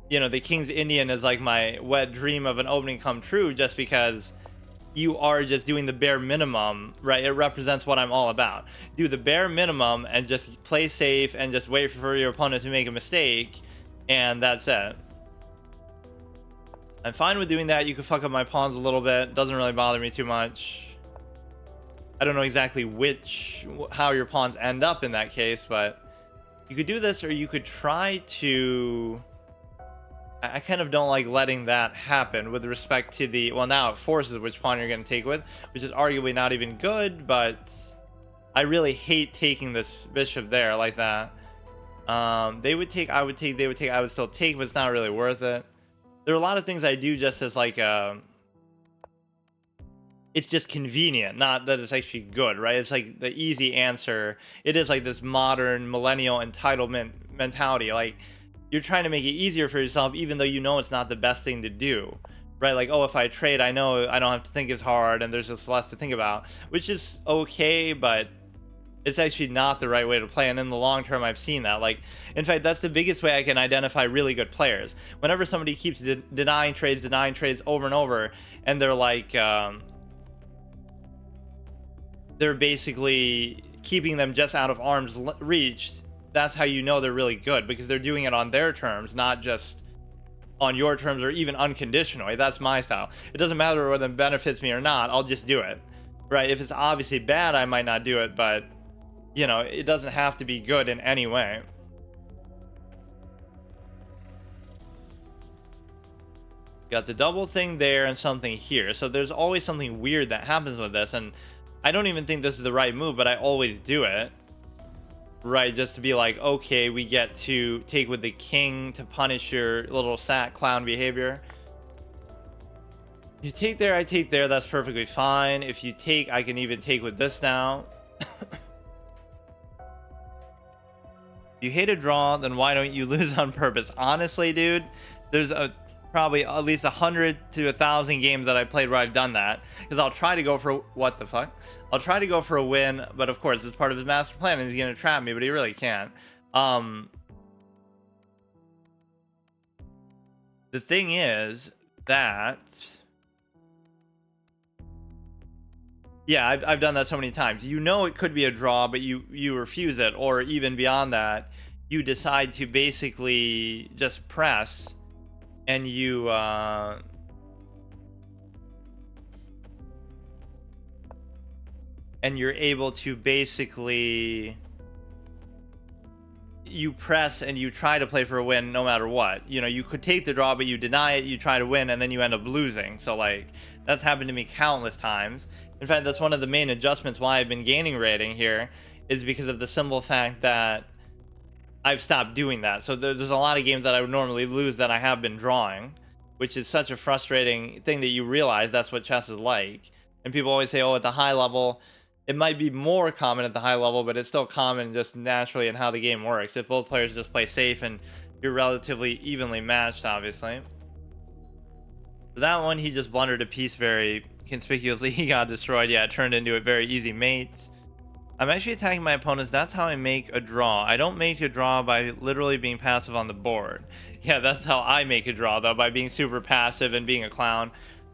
you know, the King's Indian is like my wet dream of an opening come true just because you are just doing the bare minimum, right? It represents what I'm all about. Do the bare minimum and just play safe and just wait for your opponent to make a mistake, and that's it. I'm fine with doing that. You can fuck up my pawns a little bit. Doesn't really bother me too much. I don't know exactly how your pawns end up in that case, but you could do this, or you could try to... I kind of don't like letting that happen with respect to the, well, now it forces which pawn you're going to take with, which is arguably not even good, but I really hate taking this bishop there like that. They would take, I would take, they would take, I would still take, but it's not really worth it. There are a lot of things I do just as like it's just convenient, not that it's actually good, right? It's like the easy answer. It is like this modern millennial entitlement mentality, like, you're trying to make it easier for yourself, even though you know it's not the best thing to do, right? Like, oh, if I trade, I know I don't have to think as hard and there's just less to think about, which is okay, but it's actually not the right way to play. And in the long term, I've seen that. Like, in fact, that's the biggest way I can identify really good players. Whenever somebody keeps denying trades over and over, and they're like, they're basically keeping them just out of arm's reach, that's how you know they're really good, because they're doing it on their terms, not just on your terms or even unconditionally. That's my style. It doesn't matter whether it benefits me or not, I'll just do it, right? If it's obviously bad, I might not do it, but you know, it doesn't have to be good in any way. Got the double thing there and something here, so there's always something weird that happens with this, and I don't even think this is the right move, but I always do it, right? Just to be like, okay, we get to take with the king to punish your little sack clown behavior. You take there, I take there, that's perfectly fine. If you take, I can even take with this now. You hate a draw, then why don't you lose on purpose? Honestly, dude, there's probably at least 100 to 1,000 games that I played where I've done that, because I'll try to go for what the fuck? I'll try to go for a win, but of course it's part of his master plan and he's gonna trap me, but he really can't. The thing is that, yeah, I've done that so many times. You know it could be a draw, but you refuse it, or even beyond that, you decide to basically just press, and you and you're able to basically, you press and you try to play for a win no matter what. You know, you could take the draw, but you deny it, you try to win, and then you end up losing. So like, that's happened to me countless times. In fact, that's one of the main adjustments why I've been gaining rating here, is because of the simple fact that I've stopped doing that. So there's a lot of games that I would normally lose that I have been drawing, which is such a frustrating thing that you realize that's what chess is like. And people always say, oh, at the high level, it might be more common at the high level, but it's still common just naturally in how the game works. If both players just play safe and you're relatively evenly matched, obviously. So that one, he just blundered a piece very conspicuously. He got destroyed. Yeah, it turned into a very easy mate. I'm actually attacking my opponents. That's how I make a draw. I don't make a draw by literally being passive on the board. Yeah, that's how I make a draw, though, by being super passive and being a clown.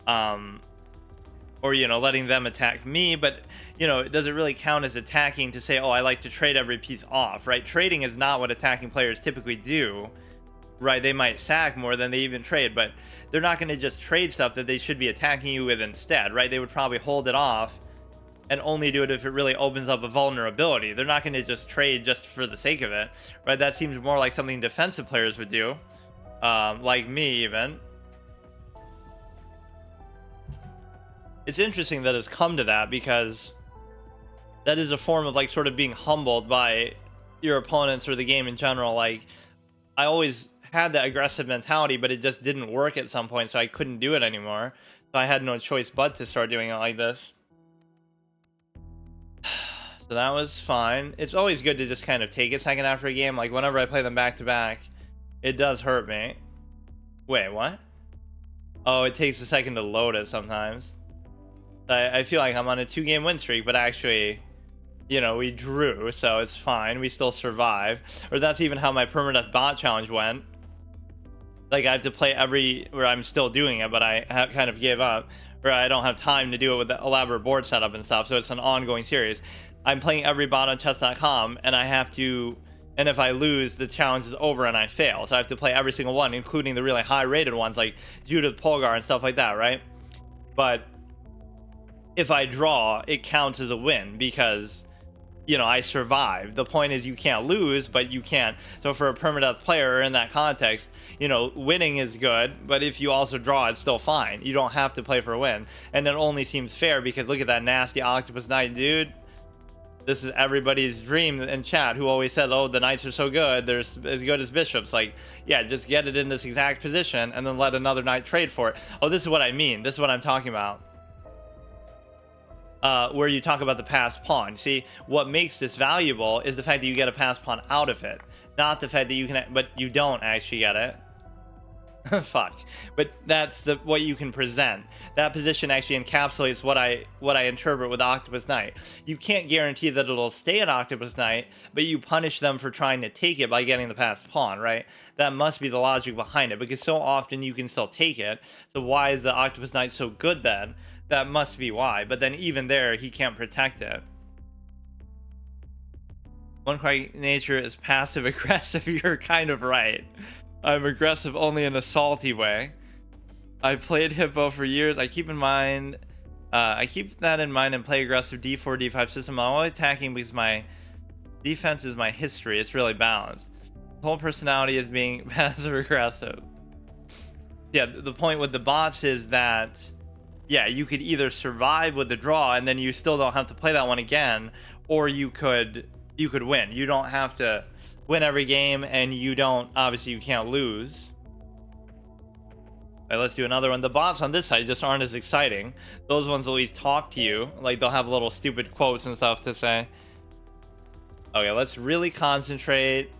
Or, you know, letting them attack me. But, you know, does it really count as attacking to say, oh, I like to trade every piece off, right? Trading is not what attacking players typically do, right? They might sack more than they even trade, but they're not going to just trade stuff that they should be attacking you with instead, right? They would probably hold it off and only do it if it really opens up a vulnerability. They're not going to just trade just for the sake of it, right? That seems more like something defensive players would do, like me even. It's interesting that it's come to that, because that is a form of like sort of being humbled by your opponents or the game in general. Like, I always had that aggressive mentality, but it just didn't work at some point, so I couldn't do it anymore. So I had no choice but to start doing it like this. So that was fine. It's always good to just kind of take a second after a game. Like, whenever I play them back to back, it does hurt me. Wait, what? Oh, it takes a second to load it sometimes. I feel like I'm on a 2-game win streak, but actually, you know, we drew, so it's fine. We still survive. Or that's even how my permadeath bot challenge went. Like, I have to play every, where I'm still doing it, but I kind of gave up. Or I don't have time to do it with the elaborate board setup and stuff, so it's an ongoing series. I'm playing every bot on chess.com, and I have to, and if I lose, the challenge is over and I fail. So I have to play every single one, including the really high-rated ones, like Judith Polgar and stuff like that, right? But if I draw, it counts as a win, because, you know, I survived. The point is you can't lose, but you can't. So for a permadeath player in that context, you know, winning is good, but if you also draw, it's still fine. You don't have to play for a win. And it only seems fair because look at that nasty octopus knight, dude. This is everybody's dream in chat who always says, oh, the knights are so good, they're as good as bishops. Like, yeah, just get it in this exact position and then let another knight trade for it. Oh, this is what I mean. This is what I'm talking about. Where you talk about the passed pawn. See, what makes this valuable is the fact that you get a passed pawn out of it, not the fact that you can, but you don't actually get it. Fuck. But that's what you can present. That position actually encapsulates what I interpret with Octopus Knight. You can't guarantee that it'll stay at Octopus Knight, but you punish them for trying to take it by getting the passed pawn, right? That must be the logic behind it, because so often you can still take it. So why is the Octopus Knight so good then? That must be why. But then even there, he can't protect it. One cry nature is passive aggressive. You're kind of right. I'm aggressive only in a salty way. I've played Hippo for years. I keep that in mind and play aggressive D4, D5 system. I'm only attacking because my defense is my history. It's really balanced. The whole personality is being passive aggressive. Yeah, the point with the bots is that, yeah, you could either survive with the draw and then you still don't have to play that one again, or you could win. You don't have to win every game, and you can't lose. All right, let's do another one. The bots on this side just aren't as exciting. Those ones at least talk to you, like they'll have little stupid quotes and stuff to say. Okay, let's really concentrate.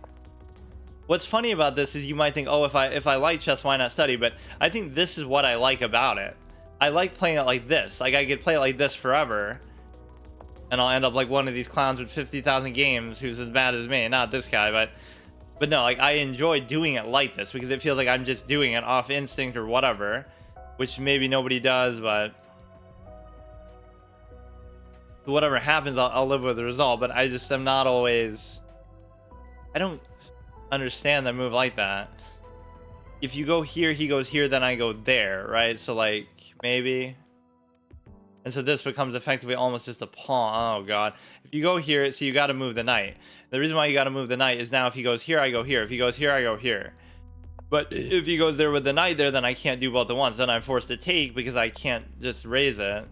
What's funny about this is you might think, oh, if I like chess, why not study? But I think this is what I like about it. I like playing it like this. Like, I could play it like this forever, and I'll end up like one of these clowns with 50,000 games who's as bad as me. Not this guy, but no, like, I enjoy doing it like this because it feels like I'm just doing it off instinct or whatever, which maybe nobody does, but whatever happens, I'll live with the result. But I just am not always... I don't understand that move like that. If you go here, he goes here, then I go there, right? So, like, maybe... And so this becomes effectively almost just a pawn. Oh, God. If you go here, so you got to move the knight. The reason why you got to move the knight is now if he goes here, I go here. If he goes here, I go here. But if he goes there with the knight there, then I can't do both at once. Then I'm forced to take because I can't just raise it.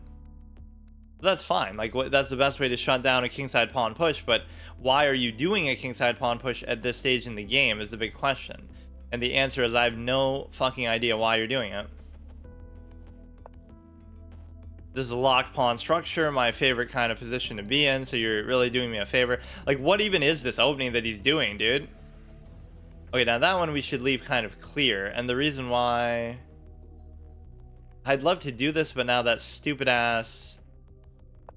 That's fine. Like, that's the best way to shut down a kingside pawn push. But why are you doing a kingside pawn push at this stage in the game is the big question. And the answer is I have no fucking idea why you're doing it. This is a locked pawn structure, my favorite kind of position to be in, so you're really doing me a favor. Like, what even is this opening that he's doing, dude? Okay, now that one we should leave kind of clear, and the reason why... I'd love to do this, but now that stupid-ass...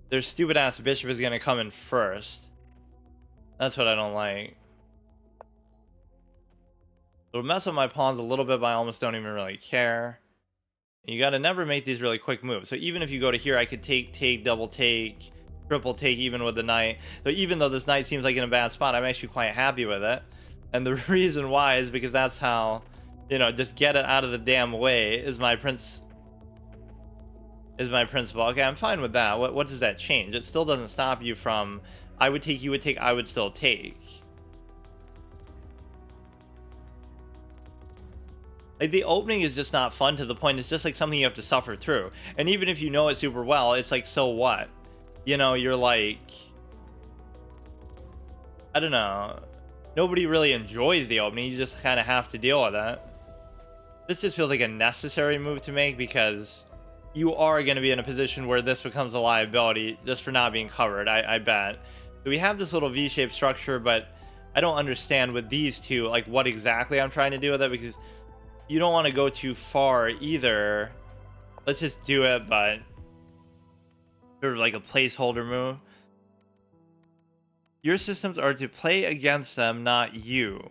Their stupid-ass bishop is going to come in first. That's what I don't like. It'll mess up my pawns a little bit, but I almost don't even really care. You got to never make these really quick moves. So even if you go to here, I could take, double take, triple take even with the knight. So even though this knight seems like in a bad spot, I'm actually quite happy with it. And the reason why is because that's how, you know, just get it out of the damn way is my principle. Okay, I'm fine with that. What does that change? It still doesn't stop you from, I would take, you would take, I would still take. Like, the opening is just not fun to the point. It's just like something you have to suffer through. And even if you know it super well, it's like, so what? You know, you're like... I don't know. Nobody really enjoys the opening. You just kind of have to deal with it. This just feels like a necessary move to make because you are going to be in a position where this becomes a liability just for not being covered, I bet. So we have this little V-shaped structure, but I don't understand with these two, like, what exactly I'm trying to do with it, because... You don't want to go too far either. Let's just do it, but sort of like a placeholder move. Your systems are to play against them, not you.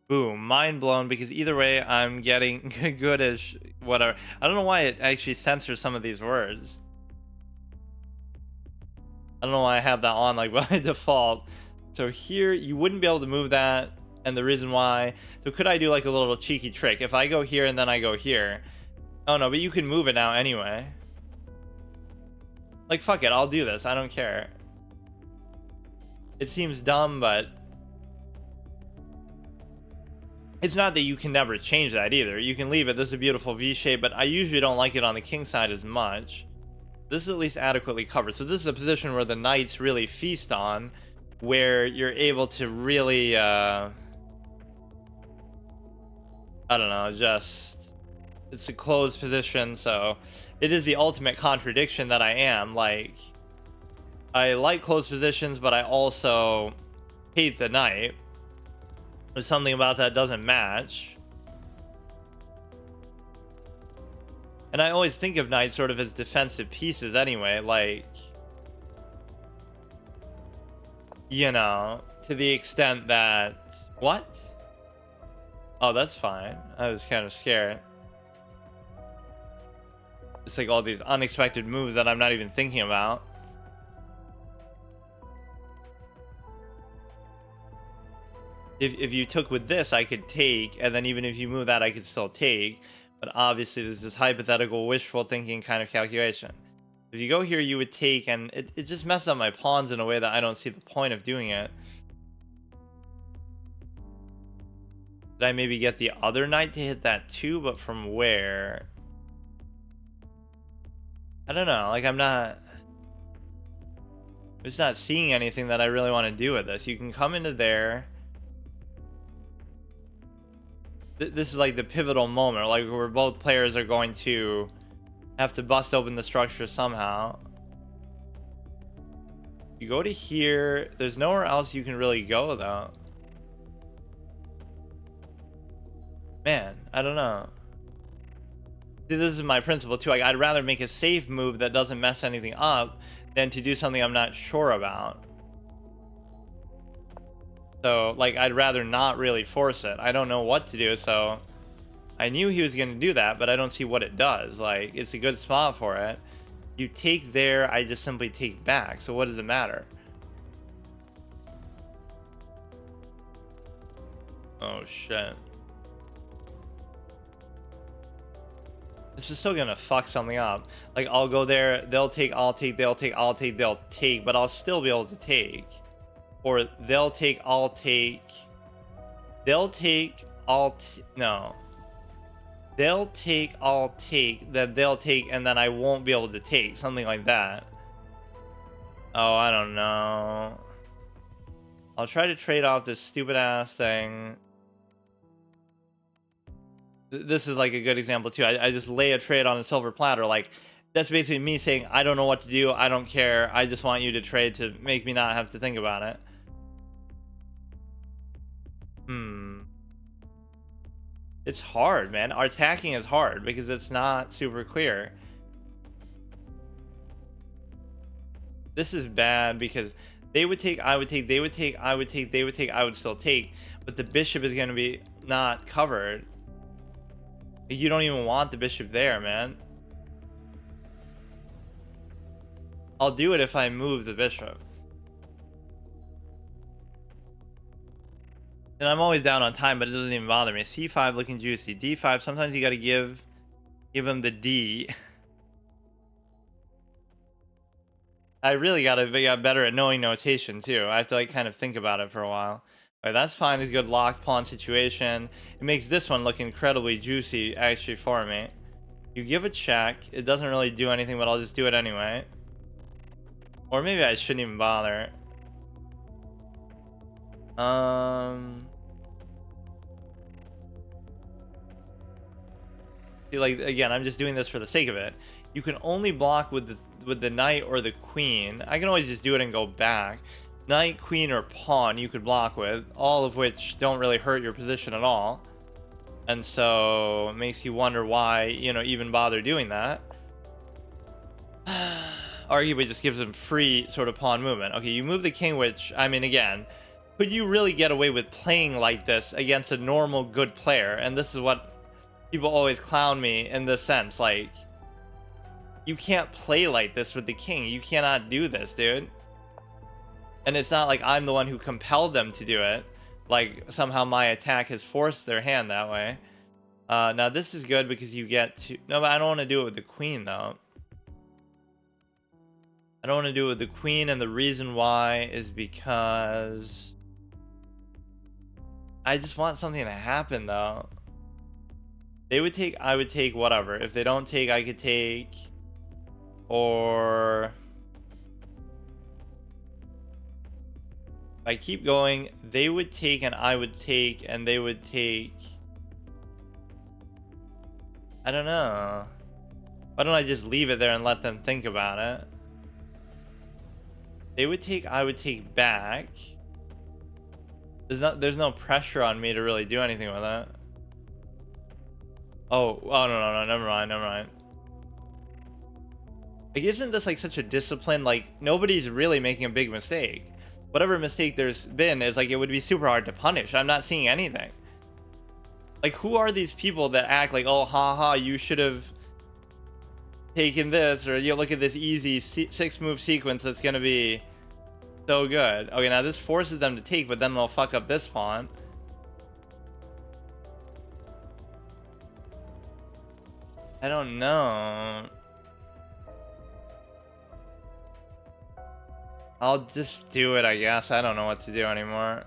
Boom, mind blown, because either way I'm getting goodish whatever. I don't know why it actually censors some of these words. I don't know why I have that on like by default. So here you wouldn't be able to move that. And the reason why, so could I do like a little cheeky trick? If I go here and then I go here. Oh no, but you can move it now anyway. Like, fuck it, I'll do this. I don't care. It seems dumb, but it's not that you can never change that either. You can leave it. This is a beautiful V shape, but I usually don't like it on the king side as much. This is at least adequately covered. So this is a position where the knights really feast on, where you're able to really I don't know, just it's a closed position, so it is the ultimate contradiction that I am. Like, I like closed positions, but I also hate the knight. There's something about that doesn't match. And I always think of knights sort of as defensive pieces anyway, like, you know, to the extent that... What? Oh, that's fine. I was kind of scared. It's like all these unexpected moves that I'm not even thinking about. If you took with this, I could take, and then even if you move that, I could still take. But obviously, there's this hypothetical, wishful thinking kind of calculation. If you go here, you would take, and it just messes up my pawns in a way that I don't see the point of doing it. Did I maybe get the other knight to hit that too? But from where? I don't know. Like, I'm just not seeing anything that I really want to do with this. You can come into there. This is like the pivotal moment, like where both players are going to have to bust open the structure somehow. You go to here. There's nowhere else you can really go, though. Man, I don't know. See, this is my principle, too. Like, I'd rather make a safe move that doesn't mess anything up than to do something I'm not sure about. So, like, I'd rather not really force it. I don't know what to do, so... I knew he was going to do that, but I don't see what it does. Like, it's a good spot for it. You take there, I just simply take back. So what does it matter? Oh, shit. This is still going to fuck something up. Like, I'll go there, they'll take, I'll take, they'll take, I'll take, they'll take, but I'll still be able to take. Or they'll take, I'll take. They'll take, no. They'll take, I'll take, then they'll take, and then I won't be able to take. Something like that. Oh, I don't know. I'll try to trade off this stupid ass thing. This is like a good example too. I just lay a trade on a silver platter. Like, that's basically me saying, I don't know what to do. I don't care. I just want you to trade to make me not have to think about it. It's hard, man. Our attacking is hard because it's not super clear. This is bad because they would take, I would take, they would take, I would take, they would take, I would still take. But the bishop is going to be not covered. You don't even want the bishop there, man. I'll do it if I move the bishop. And I'm always down on time, but it doesn't even bother me. C5 looking juicy. D5, sometimes you got to give him the D. I really got to get better at knowing notation, too. I have to, like, kind of think about it for a while. All right, that's fine. It's a good locked pawn situation. It makes this one look incredibly juicy, actually, for me. You give a check. It doesn't really do anything, but I'll just do it anyway. Or maybe I shouldn't even bother. See, like, again, I'm just doing this for the sake of it. You can only block with the knight or the queen. I can always just do it and go back. Knight, queen, or pawn you could block with, all of which don't really hurt your position at all. And so it makes you wonder why, you know, even bother doing that. Arguably just gives them free sort of pawn movement. Okay, you move the king, which, I mean, again, could you really get away with playing like this against a normal good player? And this is what people always clown me in this sense. Like, you can't play like this with the king. You cannot do this, dude. And it's not like I'm the one who compelled them to do it. Like, somehow my attack has forced their hand that way. Now, this is good because you get to... No, but I don't want to do it with the queen, though. I don't want to do it with the queen, and the reason why is because... I just want something to happen, though. They would take, I would take, whatever. If they don't take, I could take. Or... If I keep going, they would take and I would take and they would take. I don't know. Why don't I just leave it there and let them think about it? They would take, I would take back. There's no pressure on me to really do anything with it. Oh, no, never mind. Like, isn't this like such a discipline? Like, nobody's really making a big mistake. Whatever mistake there's been is like, it would be super hard to punish. I'm not seeing anything. Like, who are these people that act like, oh, haha, you should have taken this, or you look at this easy 6-move sequence that's gonna be so good. Okay, now this forces them to take, but then they'll fuck up this pawn. I don't know. I'll just do it, I guess. I don't know what to do anymore.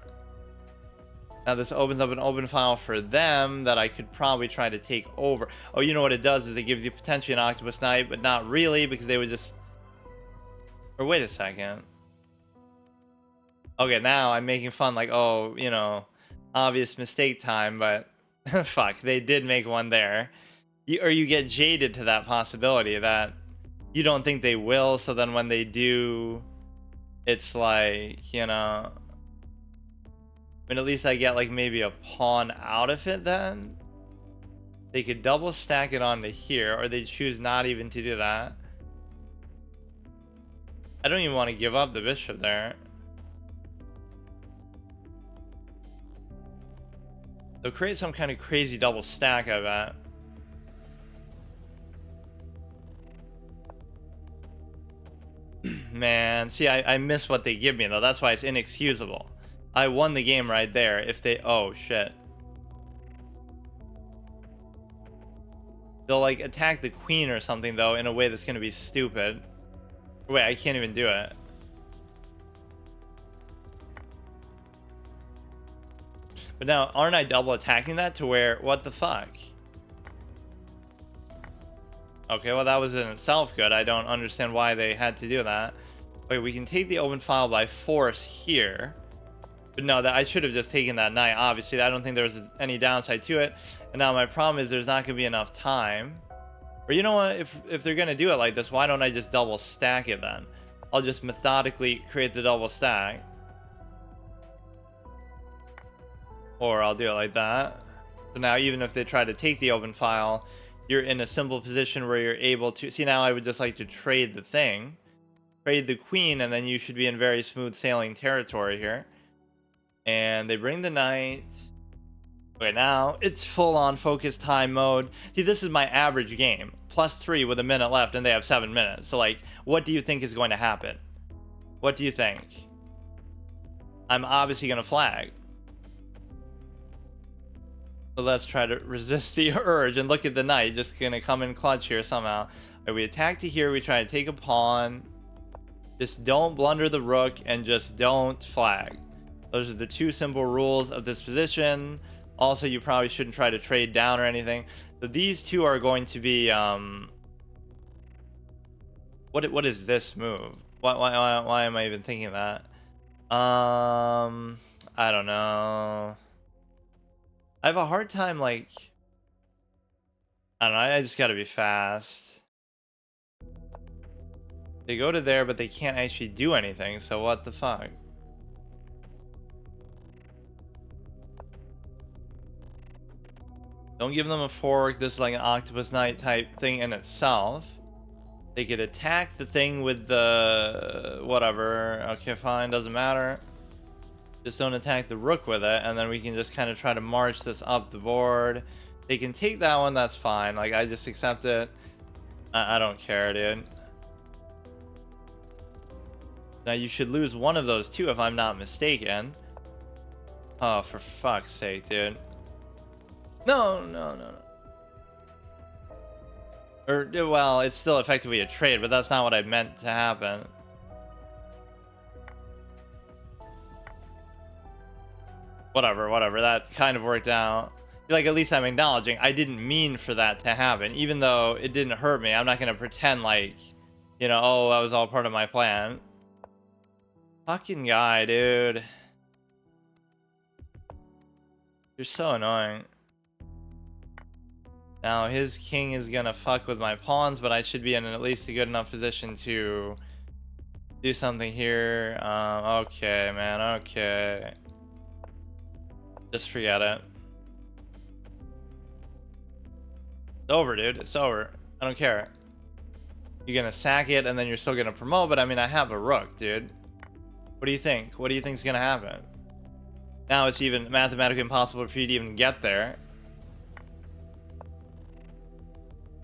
Now this opens up an open file for them that I could probably try to take over. Oh, you know what it does is it gives you potentially an Octopus Knight, but not really, because they would just... Or wait a second. Okay, now I'm making fun like, oh, you know, obvious mistake time, but fuck, they did make one there. Or you get jaded to that possibility that you don't think they will, so then when they do, it's like, you know... I mean, at least I get like maybe a pawn out of it then. They could double stack it onto here, or they choose not even to do that. I don't even want to give up the bishop there. They'll create some kind of crazy double stack, I bet. Man, see, I miss what they give me though. That's why it's inexcusable. I won the game right there. If they... Oh, shit. They'll, like, attack the queen or something, though, in a way that's going to be stupid. Wait, I can't even do it. But now, aren't I double attacking that to where... What the fuck? Okay, well, that was in itself good. I don't understand why they had to do that. Wait, we can take the open file by force here. But no, that I should have just taken that knight. Obviously, I don't think there was any downside to it. And now my problem is there's not going to be enough time. Or you know what? If they're going to do it like this, why don't I just double stack it then? I'll just methodically create the double stack. Or I'll do it like that. So now even if they try to take the open file, you're in a simple position where you're able to... See, now I would just like to trade the thing. Trade the queen, and then you should be in very smooth sailing territory here. And they bring the knight. Okay, now it's full-on focus time mode. See, this is my average game. +3 with a minute left, and they have 7 minutes. So, like, what do you think is going to happen? What do you think? I'm obviously going to flag. So let's try to resist the urge. And look at the knight. Just going to come in clutch here somehow. Right, we attack to here. We try to take a pawn. Just don't blunder the rook, and just don't flag. Those are the two simple rules of this position. Also, you probably shouldn't try to trade down or anything. So these two are going to be... What is this move? Why am I even thinking that? I don't know. I have a hard time, like... I don't know, I just gotta be fast. They go to there, but they can't actually do anything, so what the fuck? Don't give them a fork. This is like an Octopus Knight type thing in itself. They could attack the thing with the... whatever. Okay, fine. Doesn't matter. Just don't attack the rook with it. And then we can just kind of try to march this up the board. They can take that one. That's fine. Like, I just accept it. I don't care, dude. Now, you should lose one of those two if I'm not mistaken. Oh, for fuck's sake, dude. No. Or, well, it's still effectively a trade, but that's not what I meant to happen. Whatever. That kind of worked out. Like, at least I'm acknowledging I didn't mean for that to happen. Even though it didn't hurt me, I'm not going to pretend like, you know, oh, that was all part of my plan. Fucking guy, dude. You're so annoying. Now his king is gonna fuck with my pawns, but I should be in at least a good enough position to do something here. Okay, man, okay. Just forget it. It's over, dude. It's over. I don't care. You're gonna sack it, and then you're still gonna promote, but I mean, I have a rook, dude. What do you think? What do you think's gonna happen? Now it's even mathematically impossible for you to even get there.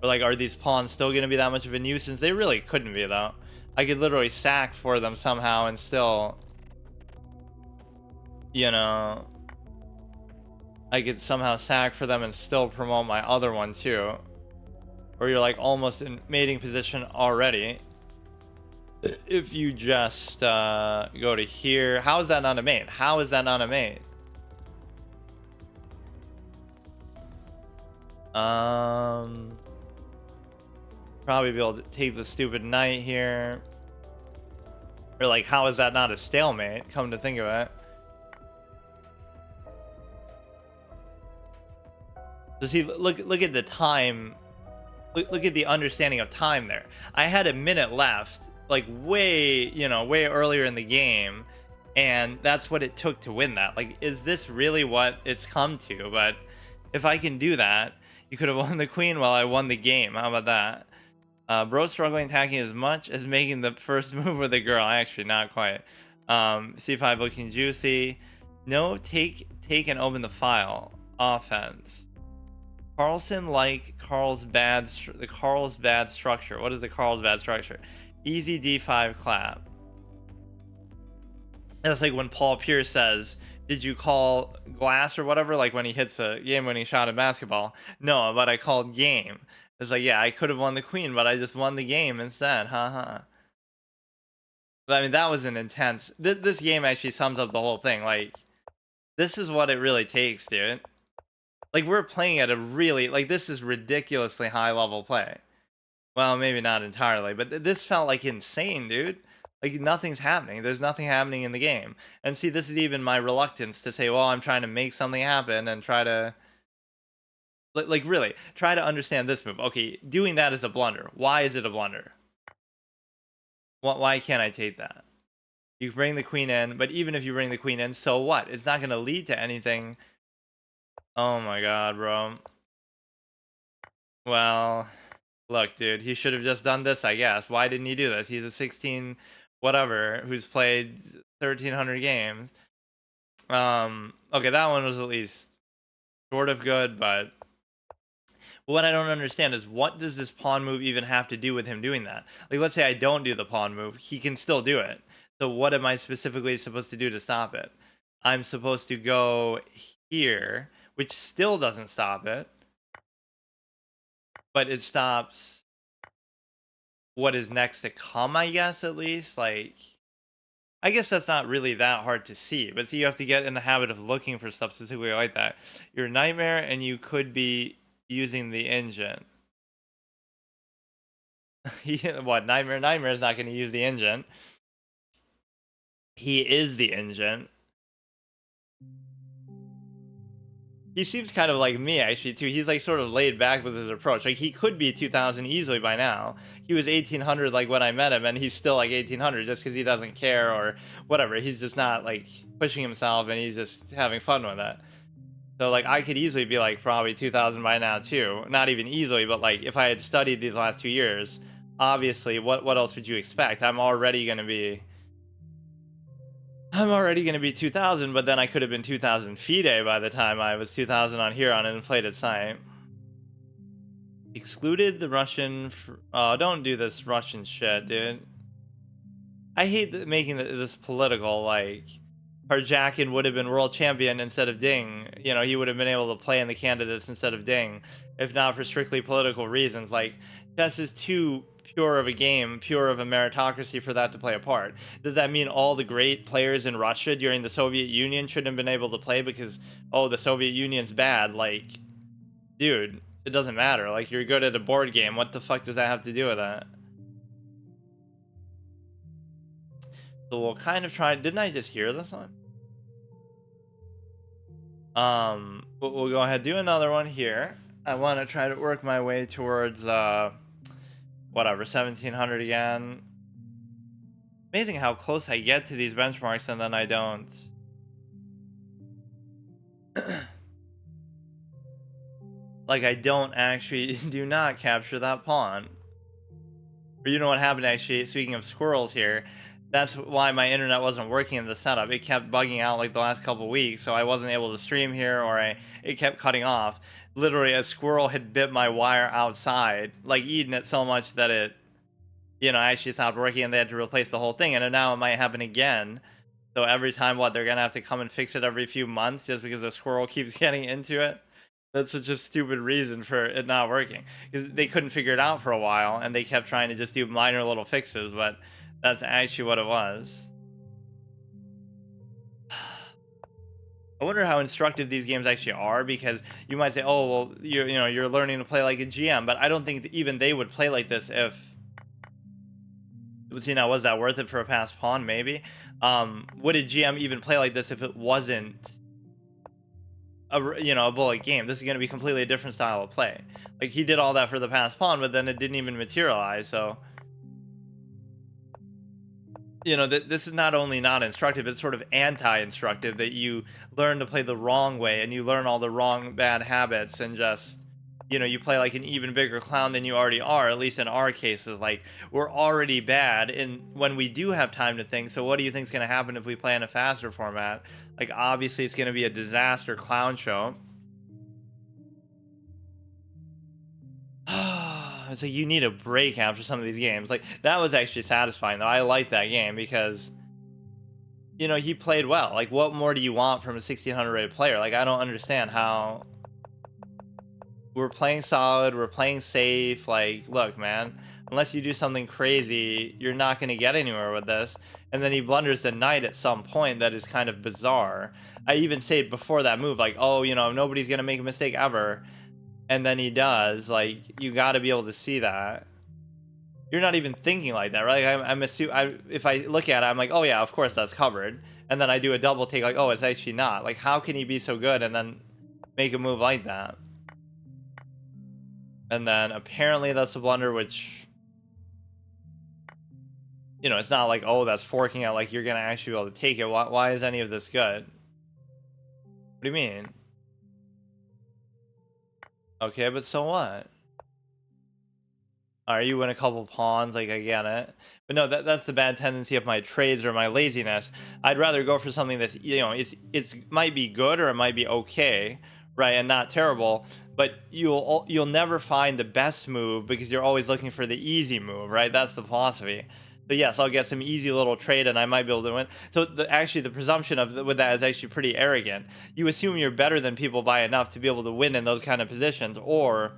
Or like, are these pawns still gonna be that much of a nuisance? They really couldn't be, though. I could literally sack for them somehow and still, you know, I could somehow sack for them and still promote my other one too. Or you're like almost in mating position already. If you just go to here, how is that not a mate? How is that not a mate? Probably be able to take the stupid knight here. Or like, how is that not a stalemate? Come to think of it. So see, look at the time. Look at the understanding of time there. I had a minute left, like way earlier in the game, and that's what it took to win that. Like, is this really what it's come to? But if I can do that, you could have won the queen while I won the game. How about that? Bro struggling attacking as much as making the first move with the girl. Actually, not quite. C5 looking juicy. No, take and open the file. Offense. Carlson like Carl's bad structure. What is the Carl's bad structure? Easy D5 clap. That's like when Paul Pierce says, "Did you call glass or whatever?" Like when he hits a game-winning shot in basketball. No, but I called game. It's like, yeah, I could have won the queen, but I just won the game instead. Haha. But I mean, that was an intense. This game actually sums up the whole thing. Like, this is what it really takes, dude. Like, we're playing at a really, like, this is ridiculously high level play. Well, maybe not entirely, but this felt like insane, dude. Like, nothing's happening. There's nothing happening in the game. And see, this is even my reluctance to say, well, I'm trying to make something happen and try to, like, really, try to understand this move. Okay, doing that is a blunder. Why is it a blunder? Why can't I take that? You bring the queen in, but even if you bring the queen in, so what? It's not going to lead to anything. Oh my god, bro. Well, look, dude, he should have just done this, I guess. Why didn't he do this? He's a 16 whatever who's played 1,300 games. Okay, that one was at least sort of good, but what I don't understand is, what does this pawn move even have to do with him doing that? Like, let's say I don't do the pawn move, he can still do it. So what am I specifically supposed to do to stop it? I'm supposed to go here, which still doesn't stop it. But it stops what is next to come, I guess, at least. Like, I guess that's not really that hard to see. But see, you have to get in the habit of looking for stuff specifically like that. You're a nightmare, and you could be using the engine. What, nightmare? Nightmare is not going to use the engine. He is the engine. He seems kind of like me, actually, too. He's like sort of laid back with his approach. Like, he could be 2000 easily by now. He was 1800 like when I met him, and he's still like 1800 just because he doesn't care or whatever. He's just not like pushing himself, and he's just having fun with it. So like, I could easily be like probably 2000 by now too. Not even easily, but like if I had studied these last 2 years, obviously, what else would you expect? I'm already gonna be 2000, but then I could have been 2000 FIDE by the time I was 2000 on here on an inflated site. Excluded the Russian. Oh, don't do this Russian shit, dude. I hate making this political. Like, Harjakin would have been world champion instead of Ding. You know, he would have been able to play in the candidates instead of Ding, if not for strictly political reasons. Like, chess is too pure of a game, pure of a meritocracy for that to play a part. Does that mean all the great players in Russia during the Soviet Union shouldn't have been able to play because, oh, the Soviet Union's bad? Like, dude, it doesn't matter. Like, you're good at a board game. What the fuck does that have to do with that? So we'll kind of try. Didn't I just hear this one? We'll go ahead, do another one here. I want to try to work my way towards whatever, 1700 again. Amazing how close I get to these benchmarks and then I don't. Like, I don't actually do not capture that pawn. Or you know what happened actually, speaking of squirrels here, that's why my internet wasn't working in the setup. It kept bugging out like the last couple weeks, so I wasn't able to stream here, or it kept cutting off. Literally, a squirrel had bit my wire outside, like eating it so much that it, actually stopped working, and they had to replace the whole thing. And now it might happen again. So every time, they're gonna have to come and fix it every few months just because the squirrel keeps getting into it. That's such a stupid reason for it not working, because they couldn't figure it out for a while, and they kept trying to just do minor little fixes, but that's actually what it was. I wonder how instructive these games actually are, because you might say, oh, well, you're learning to play like a GM, but I don't think that even they would play like this if, see, now, was that worth it for a passed pawn? Maybe. Would a GM even play like this if it wasn't a bullet game? This is going to be completely a different style of play. Like, he did all that for the passed pawn, but then it didn't even materialize. So, this is not only not instructive, it's sort of anti-instructive, that you learn to play the wrong way, and you learn all the wrong bad habits, and just, you play like an even bigger clown than you already are. At least in our cases, like, we're already bad and when we do have time to think. So what do you think is going to happen if we play in a faster format? Like, obviously it's going to be a disaster clown show. It's like, you need a break after some of these games. Like, that was actually satisfying though. I like that game because, he played well. Like, what more do you want from a 1600 rated player? Like, I don't understand how. We're playing solid, we're playing safe. Like, look, man, unless you do something crazy, you're not going to get anywhere with this. And then he blunders the knight at some point that is kind of bizarre. I even said before that move, like, oh, nobody's going to make a mistake ever. And then he does. Like, you got to be able to see that. You're not even thinking like that, right? Like, I'm assuming, if I look at it, I'm like, oh yeah, of course that's covered. And then I do a double take, like, oh, it's actually not. Like, how can he be so good and then make a move like that? And then apparently that's a blunder, which, it's not like, oh, that's forking out, like, you're going to actually be able to take it. Why is any of this good? What do you mean? Okay, but so what? Alright, you win a couple pawns, like, I get it. But no, that's the bad tendency of my trades or my laziness. I'd rather go for something that's, it's might be good or it might be okay, right, and not terrible, but you'll never find the best move because you're always looking for the easy move, right? That's the philosophy. So yes, I'll get some easy little trade and I might be able to win. So actually the presumption with that is actually pretty arrogant. You assume you're better than people by enough to be able to win in those kind of positions, or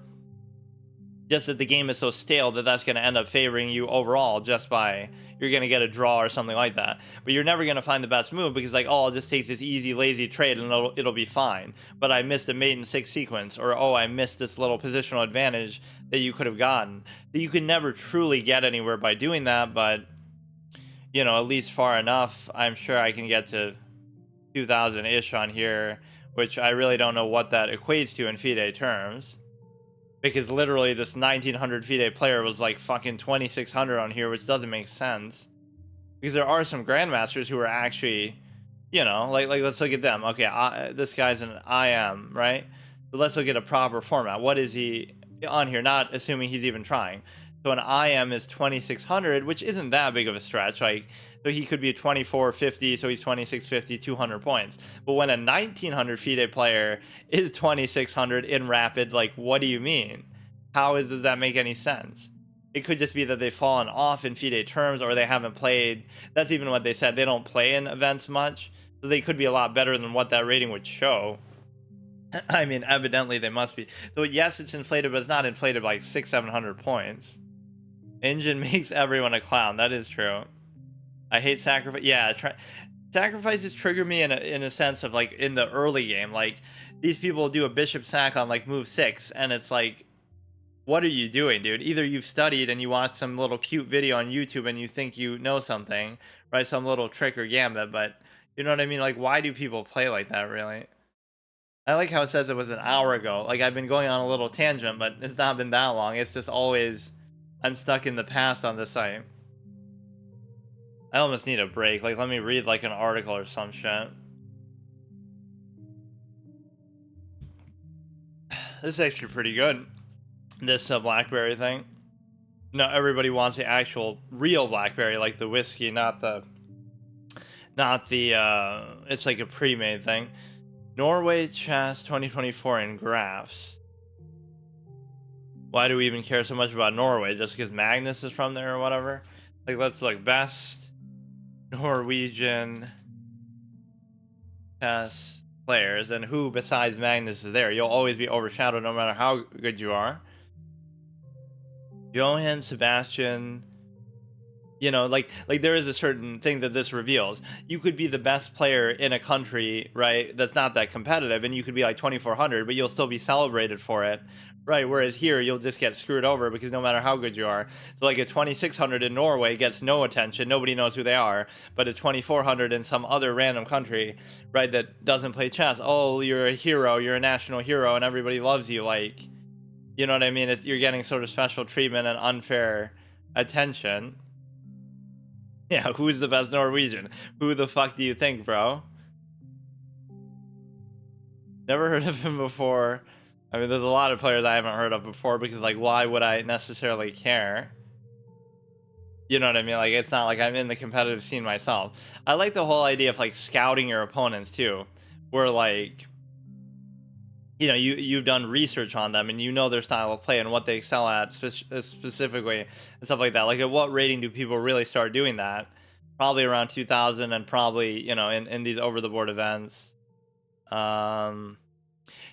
just that the game is so stale that that's going to end up favoring you overall, just by you're going to get a draw or something like that. But you're never going to find the best move because, like, oh, I'll just take this easy lazy trade and it'll be fine. But I missed a mate in 6 sequence, or oh, I missed this little positional advantage that you could have gotten. That you can never truly get anywhere by doing that, but at least far enough. I'm sure I can get to 2000 ish on here, which I really don't know what that equates to in FIDE terms. Because literally this 1900 FIDE player was like fucking 2600 on here, which doesn't make sense. Because there are some grandmasters who are actually, like let's look at them. Okay, this guy's an IM, right? So let's look at a proper format. What is he on here? Not assuming he's even trying. So an IM is 2600, which isn't that big of a stretch. Like, so he could be 2450, so he's 2650, 200 points. But when a 1900 FIDE player is 2600 in rapid, like, what do you mean? Does that make any sense? It could just be that they've fallen off in FIDE terms, or they haven't played. That's even what they said. They don't play in events much, so they could be a lot better than what that rating would show. I mean, evidently they must be. So yes, it's inflated, but it's not inflated by like 600-700 points. Engine makes everyone a clown. That is true. I hate sacrifice. Yeah, sacrifices trigger me in a sense of, like, in the early game. Like, these people do a bishop sack on like move 6, and it's like, what are you doing, dude? Either you've studied and you watch some little cute video on YouTube and you think you know something, right? Some little trick or gambit, but you know what I mean? Like, why do people play like that, really? I like how it says it was an hour ago. Like, I've been going on a little tangent, but it's not been that long. It's just always, I'm stuck in the past on this site. I almost need a break. Like, let me read like an article or some shit. This is actually pretty good. This BlackBerry thing. No, everybody wants the actual real BlackBerry, like the whiskey, not the. It's like a pre-made thing. Norway chess 2024 in graphs. Why do we even care so much about Norway? Just because Magnus is from there or whatever? Like, let's look. Best Norwegian chess players, and who besides Magnus is there? You'll always be overshadowed no matter how good you are. Johann Sebastian. You know, like there is a certain thing that this reveals. You could be the best player in a country, right, that's not that competitive, and you could be like 2400, but you'll still be celebrated for it, right? Whereas here, you'll just get screwed over because no matter how good you are. So like a 2600 in Norway gets no attention, nobody knows who they are, but a 2400 in some other random country, right, that doesn't play chess, oh, you're a hero, you're a national hero, and everybody loves you. Like, you know what I mean? You're getting sort of special treatment and unfair attention. Yeah, who's the best Norwegian? Who the fuck do you think, bro? Never heard of him before. I mean, there's a lot of players I haven't heard of before because, like, why would I necessarily care? You know what I mean? Like, it's not like I'm in the competitive scene myself. I like the whole idea of, like, scouting your opponents, too. Where, like, you know, you've done research on them and you know their style of play and what they excel at specifically and stuff like that. Like, at what rating do people really start doing that? Probably around 2000, and probably, you know, in these over-the-board events.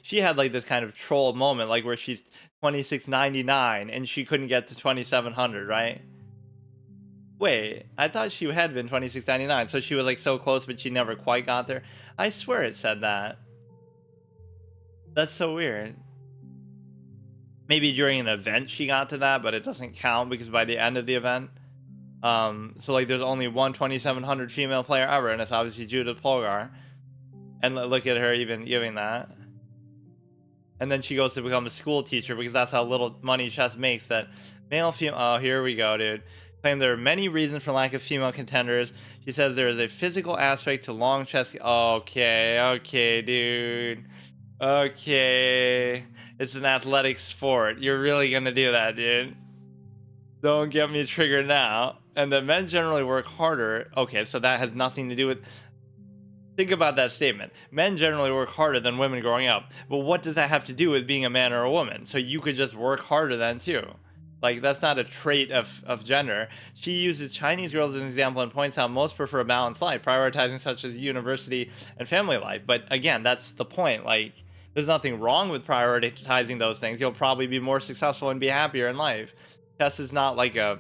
She had like this kind of troll moment, like where she's 2699 and she couldn't get to 2700, right? Wait, I thought she had been 2699, so she was like so close, but she never quite got there. I swear it said that. That's so weird. Maybe during an event she got to that, but it doesn't count because by the end of the event, so like there's only one 2700 female player ever, and it's obviously Judith Polgar. And look at her even giving that. And then she goes to become a school teacher because that's how little money chess makes. That male, female. Oh, here we go, dude. Claim there are many reasons for lack of female contenders. She says there is a physical aspect to long chess. Okay, dude. Okay. It's an athletic sport. You're really gonna do that, dude. Don't get me triggered now. And that men generally work harder. Okay, so that has nothing to do with... Think about that statement. Men generally work harder than women growing up. But what does that have to do with being a man or a woman? So you could just work harder then too. Like, that's not a trait of gender. She uses Chinese girls as an example and points out most prefer a balanced life, prioritizing such as university and family life. But again, that's the point. Like, there's nothing wrong with prioritizing those things. You'll probably be more successful and be happier in life. Chess is not like a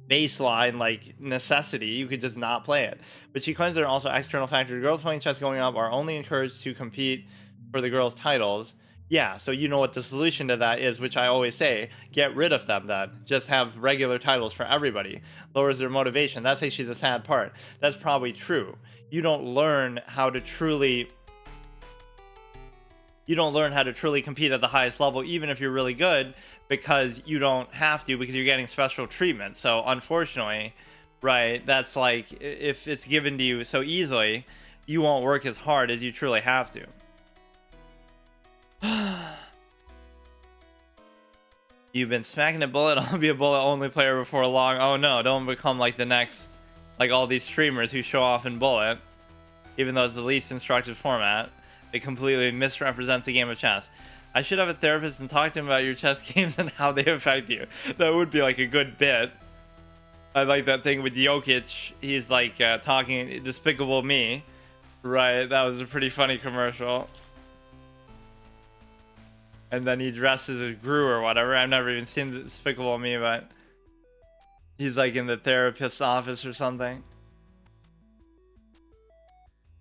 baseline, like, necessity. You could just not play it. But she claims there are also external factors. Girls playing chess going up are only encouraged to compete for the girls' titles. Yeah, so you know what the solution to that is, which I always say, get rid of them then. Just have regular titles for everybody. Lowers their motivation. That's actually the sad part. That's probably true. You don't learn how to truly compete at the highest level, even if you're really good, because you don't have to, because you're getting special treatment. So unfortunately, right, that's like, if it's given to you so easily, you won't work as hard as you truly have to. You've been smacking a bullet. I'll be a bullet only player before long. Oh no, don't become like the next, like all these streamers who show off in bullet, even though it's the least instructive format. It completely misrepresents the game of chess. I should have a therapist and talk to him about your chess games and how they affect you. That would be like a good bit. I like that thing with Jokic. He's like talking Despicable Me, right? That was a pretty funny commercial. And then he dresses as Gru or whatever. I've never even seen Despicable Me, but he's like in the therapist's office or something.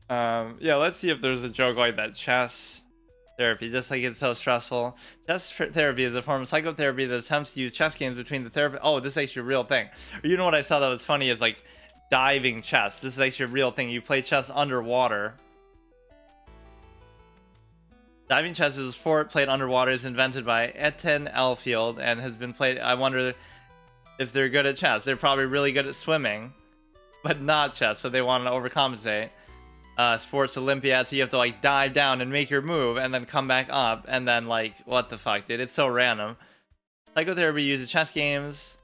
Yeah, let's see if there's a joke like that. Chess therapy, just like it's so stressful. Chess therapy is a form of psychotherapy that attempts to use chess games between the therapist. Oh, this is actually a real thing. You know what I saw that was funny is like diving chess. This is actually a real thing. You play chess underwater. Diving chess is a sport played underwater. Is invented by Etienne Elfield and has been played. I wonder if they're good at chess. They're probably really good at swimming, but not chess, so they want to overcompensate. sports Olympiad, so you have to like dive down and make your move and then come back up, and then like what the fuck, dude? It's so random. Psychotherapy uses chess games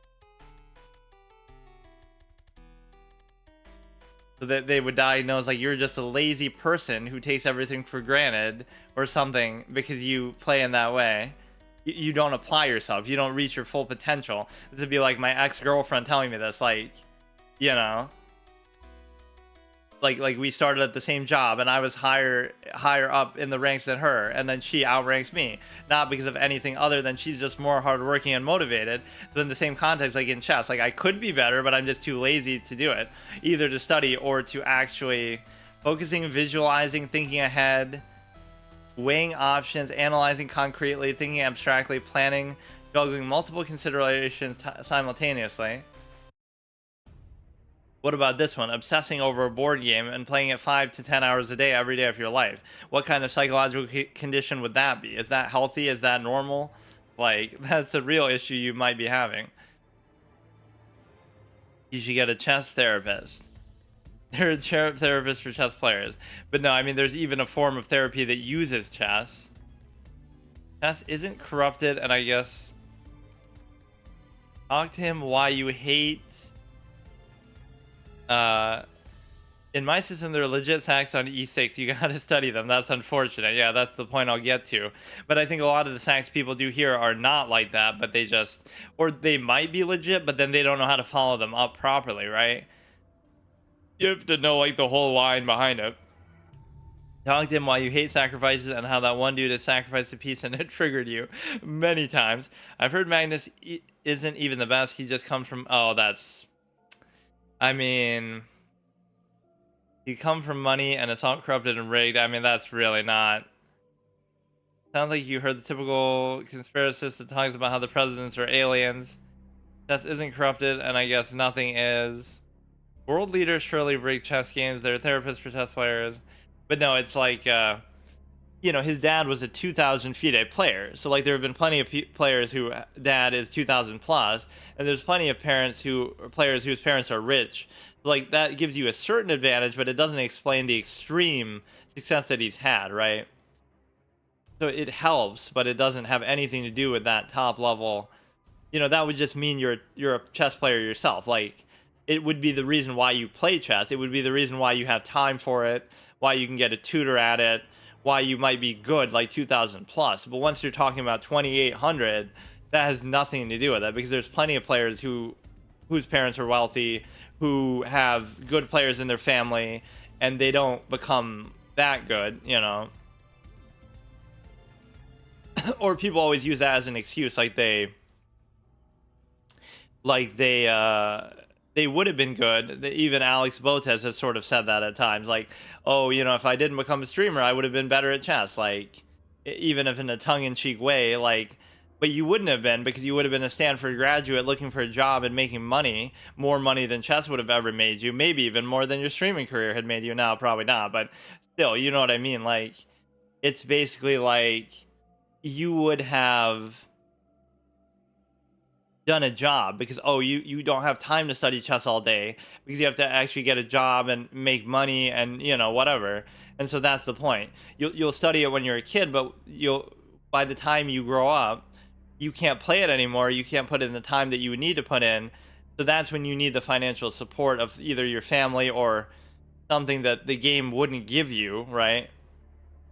so that they would diagnose like you're just a lazy person who takes everything for granted or something because you play in that way. You don't apply yourself. You don't reach your full potential. This would be like my ex-girlfriend telling me this, like, you know, like we started at the same job and I was higher up in the ranks than her, and then she outranks me, not because of anything other than she's just more hardworking and motivated. So in the same context, like in chess, like I could be better, but I'm just too lazy to do it, either to study or to actually focusing, visualizing, thinking ahead, weighing options, analyzing concretely, thinking abstractly, planning, juggling multiple considerations simultaneously. What about this one? Obsessing over a board game and playing it 5 to 10 hours a day every day of your life. What kind of psychological condition would that be? Is that healthy? Is that normal? Like, that's the real issue you might be having. You should get a chess therapist. There are therapists for chess players. But no, I mean, there's even a form of therapy that uses chess. Chess isn't corrupted, and I guess... Talk to him why you hate... in my system, there are legit sacks on e6. You gotta study them. That's unfortunate. Yeah, that's the point I'll get to. But I think a lot of the sacks people do here are not like that, but they just... Or they might be legit, but then they don't know how to follow them up properly, right? You have to know, like, the whole line behind it. Talk to him why you hate sacrifices and how that one dude has sacrificed a piece and it triggered you many times. I've heard Magnus isn't even the best. He just comes from... Oh, that's... I mean... You come from money and it's all corrupted and rigged. I mean, that's really not... Sounds like you heard the typical conspiracist that talks about how the presidents are aliens. Chess isn't corrupted, and I guess nothing is. World leaders surely rig chess games. They're therapists for chess players. But no, it's like, you know, his dad was a 2,000 FIDE player. So, like, there have been plenty of players who dad is 2,000 plus. And there's plenty of players whose parents are rich. Like, that gives you a certain advantage, but it doesn't explain the extreme success that he's had, right? So it helps, but it doesn't have anything to do with that top level. You know, that would just mean you're a chess player yourself. Like, it would be the reason why you play chess. It would be the reason why you have time for it, why you can get a tutor at it, why you might be good, like 2,000 plus. But once you're talking about 2,800, that has nothing to do with that, because there's plenty of players whose parents are wealthy, who have good players in their family, and they don't become that good, you know. Or people always use that as an excuse, like they would have been good. Even Alex Botes has sort of said that at times, like, oh, you know, if I didn't become a streamer, I would have been better at chess, like, even if in a tongue-in-cheek way, like, but you wouldn't have been, because you would have been a Stanford graduate looking for a job and making money, more money than chess would have ever made you, maybe even more than your streaming career had made you. Now, probably not, but still, you know what I mean? Like, it's basically like you would have done a job because, oh, you don't have time to study chess all day because you have to actually get a job and make money and, you know, whatever. And so that's the point. You'll study it when you're a kid, but by the time you grow up, you can't play it anymore. You can't put in the time that you would need to put in. So that's when you need the financial support of either your family or something that the game wouldn't give you, right?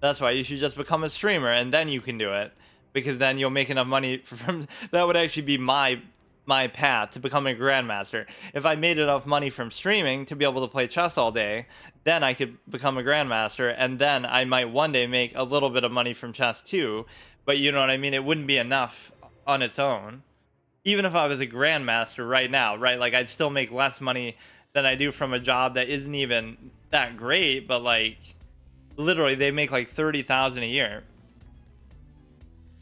That's why you should just become a streamer, and then you can do it, because then you'll make enough money from that. Would actually be my path to becoming a grandmaster. If I made enough money from streaming to be able to play chess all day, then I could become a grandmaster, and then I might one day make a little bit of money from chess too. But you know what I mean? It wouldn't be enough on its own. Even if I was a grandmaster right now, right? Like, I'd still make less money than I do from a job that isn't even that great, but like, literally, they make like 30,000 a year.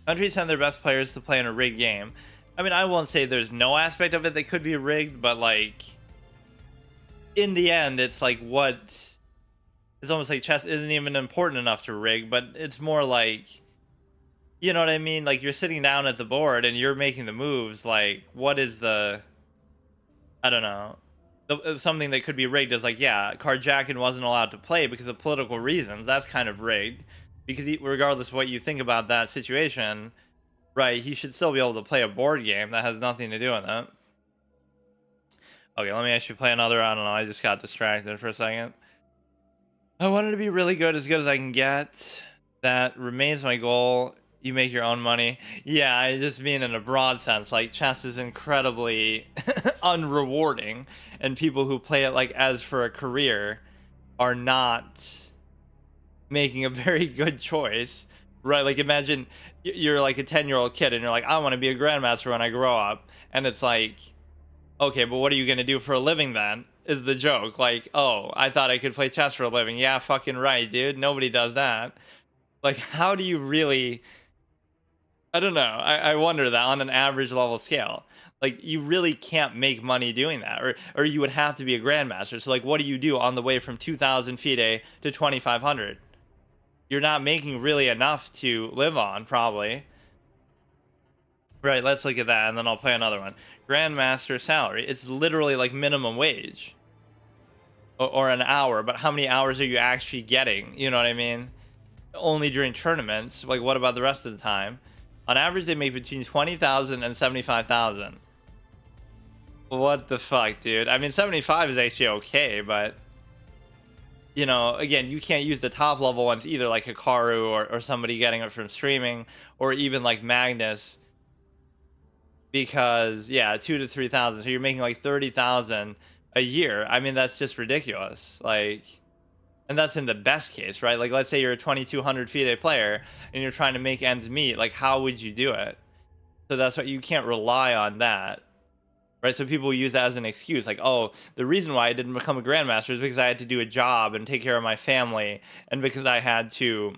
Countries send their best players to play in a rigged game. I mean, I won't say there's no aspect of it that could be rigged, but like, in the end, it's like what... It's almost like chess isn't even important enough to rig, but it's more like, you know what I mean? Like, you're sitting down at the board and you're making the moves. Like, what is the... I don't know. something that could be rigged is like, yeah, Carjacking wasn't allowed to play because of political reasons. That's kind of rigged, because regardless of what you think about that situation, right, he should still be able to play a board game that has nothing to do with it. Okay, let me actually play another. I don't know, I just got distracted for a second. I wanted to be really good as I can get. That remains my goal. You make your own money. Yeah, I just mean in a broad sense. Like, chess is incredibly unrewarding, and people who play it like as for a career are not making a very good choice, right? Like, imagine you're like a 10-year-old kid and you're like, I want to be a grandmaster when I grow up, and it's like, okay, but what are you gonna do for a living then? Is the joke. Like, oh, I thought I could play chess for a living. Yeah, fucking right, dude. Nobody does that. Like, how do you really, I don't know. I wonder that on an average level scale. Like, you really can't make money doing that. Or you would have to be a grandmaster. So, like, what do you do on the way from 2,000 FIDE to 2,500? You're not making really enough to live on, probably. Right, let's look at that, and then I'll play another one. Grandmaster salary. It's literally like minimum wage. Or an hour, but how many hours are you actually getting? You know what I mean? Only during tournaments. Like, what about the rest of the time? On average, they make between 20,000 and 75,000. What the fuck, dude? I mean, 75 is actually okay, but, you know, again, you can't use the top level ones either, like Hikaru or somebody getting it from streaming, or even like Magnus, because, yeah, 2 to 3,000. So you're making like 30,000 a year. I mean, that's just ridiculous. Like, and that's in the best case, right? Like, let's say you're a 2,200 FIDE player and you're trying to make ends meet. Like, how would you do it? So that's what, you can't rely on that, right? So people use that as an excuse, like, oh, the reason why I didn't become a grandmaster is because I had to do a job and take care of my family, and because I had to,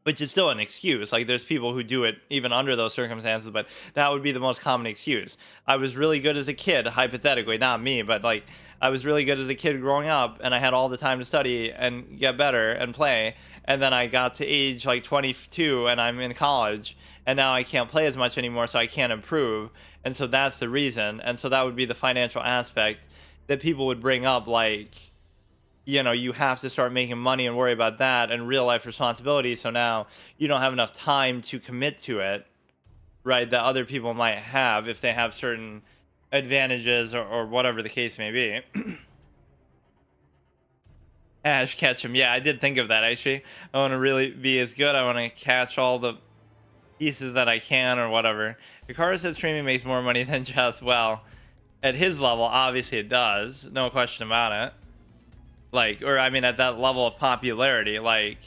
which is still an excuse. Like, there's people who do it even under those circumstances, but that would be the most common excuse. I was really good as a kid, hypothetically, not me, but like, I was really good as a kid growing up, and I had all the time to study and get better and play, and then I got to age like 22 and I'm in college, and now I can't play as much anymore, so I can't improve, and so that's the reason. And so that would be the financial aspect that people would bring up, like, you know, you have to start making money and worry about that and real life responsibilities. So now you don't have enough time to commit to it, right? That other people might have if they have certain advantages or whatever the case may be. Ash Ketchum. Yeah, I did think of that actually. I want to really be as good. I want to catch all the pieces that I can or whatever. Hikaru said streaming makes more money than chess. Well, at his level, obviously it does. No question about it. Like, or I mean, at that level of popularity, like,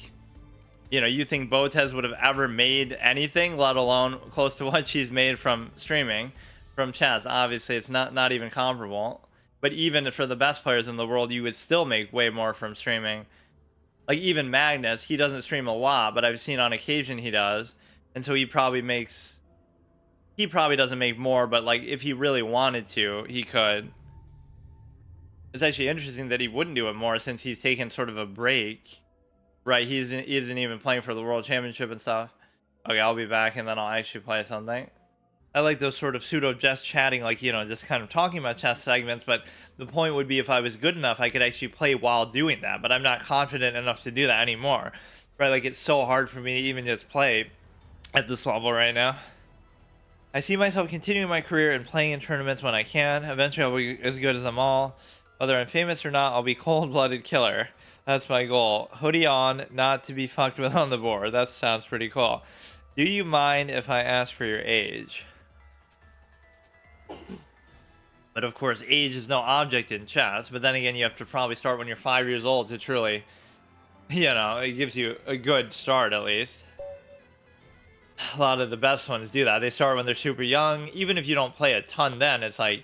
you know, you think Botez would have ever made anything, let alone close to what she's made from streaming, from chess? Obviously, it's not even comparable. But even for the best players in the world, you would still make way more from streaming. Like, even Magnus, he doesn't stream a lot, but I've seen on occasion he does, and so he probably doesn't make more, but like, if he really wanted to, he could. It's actually interesting that he wouldn't do it more, since he's taken sort of a break, right? He isn't even playing for the World Championship and stuff. Okay, I'll be back, and then I'll actually play something. I like those sort of pseudo just chatting, like, you know, just kind of talking about chess segments, but the point would be, if I was good enough, I could actually play while doing that, but I'm not confident enough to do that anymore, right? Like, it's so hard for me to even just play at this level right now. I see myself continuing my career and playing in tournaments when I can. Eventually I'll be as good as them all. Whether I'm famous or not, I'll be cold-blooded killer. That's my goal. Hoodie on, not to be fucked with on the board. That sounds pretty cool. Do you mind if I ask for your age? But of course, age is no object in chess. But then again, you have to probably start when you're 5 years old to truly, you know, it gives you a good start at least. A lot of the best ones do that. They start when they're super young. Even if you don't play a ton then, it's like,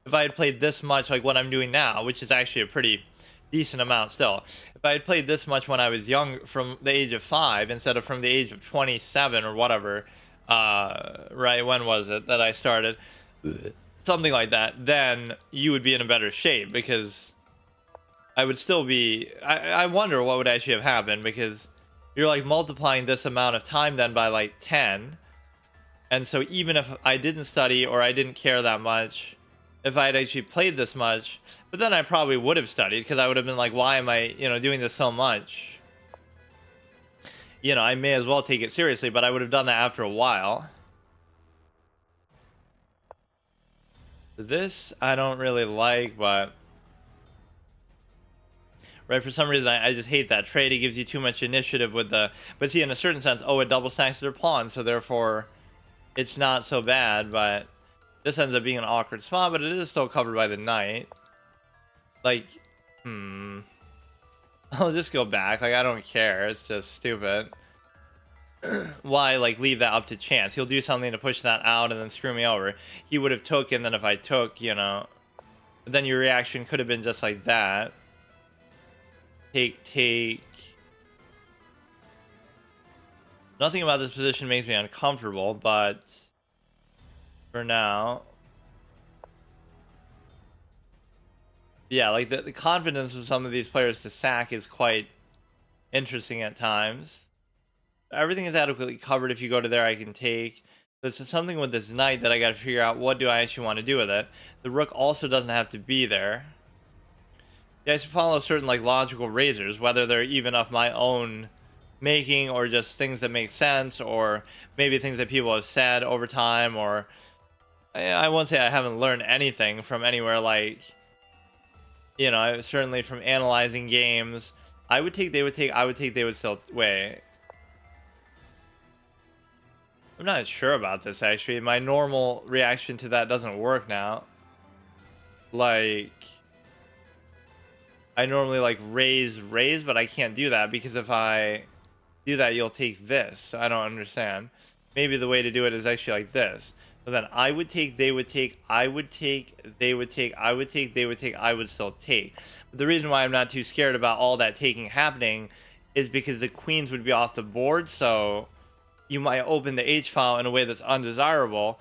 if I had played this much, like what I'm doing now, which is actually a pretty decent amount still. If I had played this much when I was young, from the age of 5 instead of from the age of 27 or whatever, right, when was it that I started? Something like that, then you would be in a better shape, because I would still be, I wonder what would actually have happened, because you're like multiplying this amount of time then by like 10. And so even if I didn't study or I didn't care that much, if I had actually played this much. But then I probably would have studied, because I would have been like, why am I, doing this so much? I may as well take it seriously, but I would have done that after a while. This I don't really like, but right, for some reason I just hate that trade. It gives you too much initiative with the, but see, in a certain sense, oh, it double stacks their pawn, so therefore it's not so bad. But this ends up being an awkward spot, but it is still covered by the knight. Like, I'll just go back. Like, I don't care. It's just stupid. Why, like, leave that up to chance? He'll do something to push that out and then screw me over. He would have took, and then if I took, then your reaction could have been just like that. Take. Nothing about this position makes me uncomfortable, but for now, yeah, like the confidence of some of these players to sack is quite interesting at times. Everything is adequately covered. If you go to there, I can take. There's something with this knight that I got to figure out, what do I actually want to do with it. The rook also doesn't have to be there. Yeah, I should follow certain like logical razors, whether they're even of my own making or just things that make sense, or maybe things that people have said over time, or I won't say I haven't learned anything from anywhere, like, certainly from analyzing games. I would take, they would take, I would take, they would still. Wait. I'm not sure about this, actually. My normal reaction to that doesn't work now. Like, I normally, like, raise, but I can't do that, because if I do that, you'll take this. I don't understand. Maybe the way to do it is actually like this. So then I would take, they would take, I would take, they would take, I would take, they would take, I would still take. But the reason why I'm not too scared about all that taking happening is because the queens would be off the board, so you might open the H file in a way that's undesirable,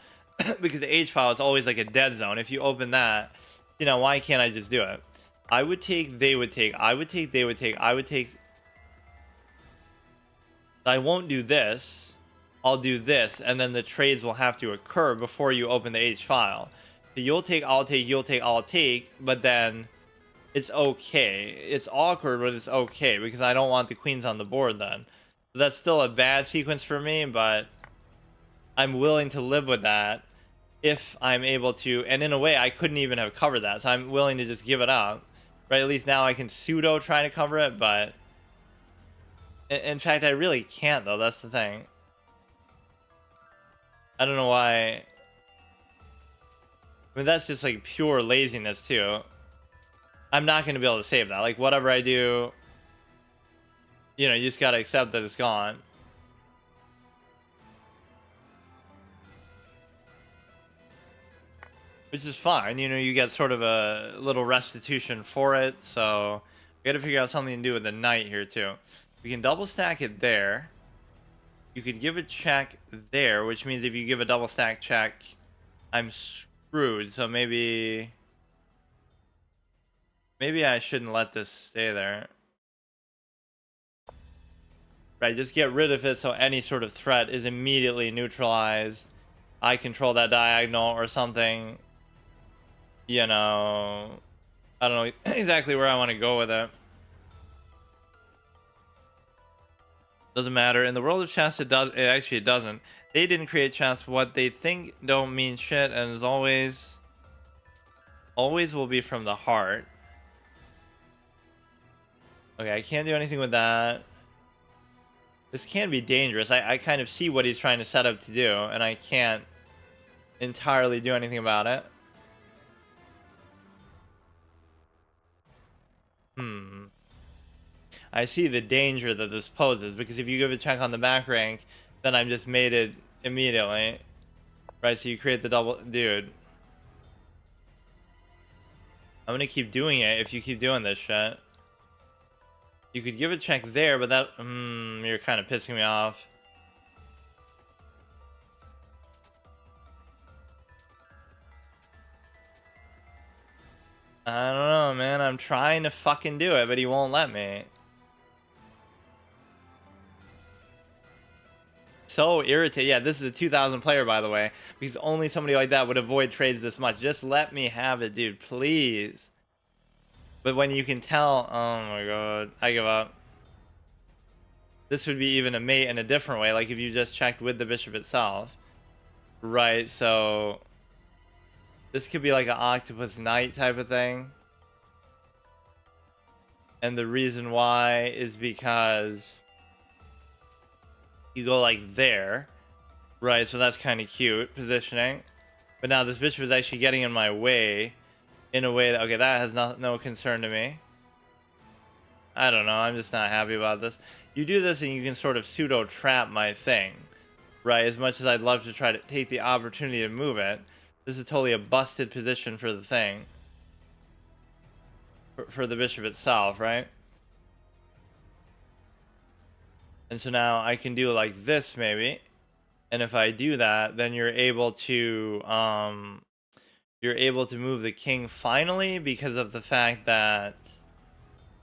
because the H file is always like a dead zone. If you open that, why can't I just do it? I would take, they would take, I would take, they would take, I would take. I won't do this. I'll do this, and then the trades will have to occur before you open the H file. So you'll take, I'll take, you'll take, I'll take, but then it's okay. It's awkward, but it's okay, because I don't want the queens on the board then. That's still a bad sequence for me, but I'm willing to live with that if I'm able to. And in a way, I couldn't even have covered that, so I'm willing to just give it up. Right, at least now I can pseudo try to cover it, but in fact, I really can't, though. That's the thing. I don't know why. I mean, that's just like pure laziness, too. I'm not going to be able to save that. Like, whatever I do, you just got to accept that it's gone. Which is fine. You get sort of a little restitution for it. So, we got to figure out something to do with the knight here, too. We can double stack it there. You could give a check there, which means if you give a double stack check, I'm screwed. So maybe I shouldn't let this stay there. Right, just get rid of it so any sort of threat is immediately neutralized. I control that diagonal or something. I don't know exactly where I want to go with it. Doesn't matter. In the world of chess, it doesn't. They didn't create chess. What they think don't mean shit, and as always will be from the heart. Okay, I can't do anything with that. This can be dangerous. I kind of see what he's trying to set up to do, and I can't entirely do anything about it. I see the danger that this poses, because if you give a check on the back rank, then I'm just mated immediately. Right, so you create the double... Dude. I'm gonna keep doing it if you keep doing this shit. You could give a check there, but that... you're kind of pissing me off. I don't know, man. I'm trying to fucking do it, but he won't let me. So irritating. Yeah, this is a 2,000 player, by the way, because only somebody like that would avoid trades this much. Just let me have it, dude, please. But when you can tell, oh my god, I give up. This would be even a mate in a different way, like if you just checked with the bishop itself. Right, so this could be like an octopus knight type of thing. And the reason why is because you go like there. Right, so that's kind of cute positioning. But now this bishop is actually getting in my way in a way that, okay, that has no concern to me. I don't know, I'm just not happy about this. You do this and you can sort of pseudo trap my thing, right? As much as I'd love to try to take the opportunity to move it, this is totally a busted position for the thing. For the bishop itself, right? And so now I can do it like this maybe. And if I do that, then you're able to move the king finally because of the fact that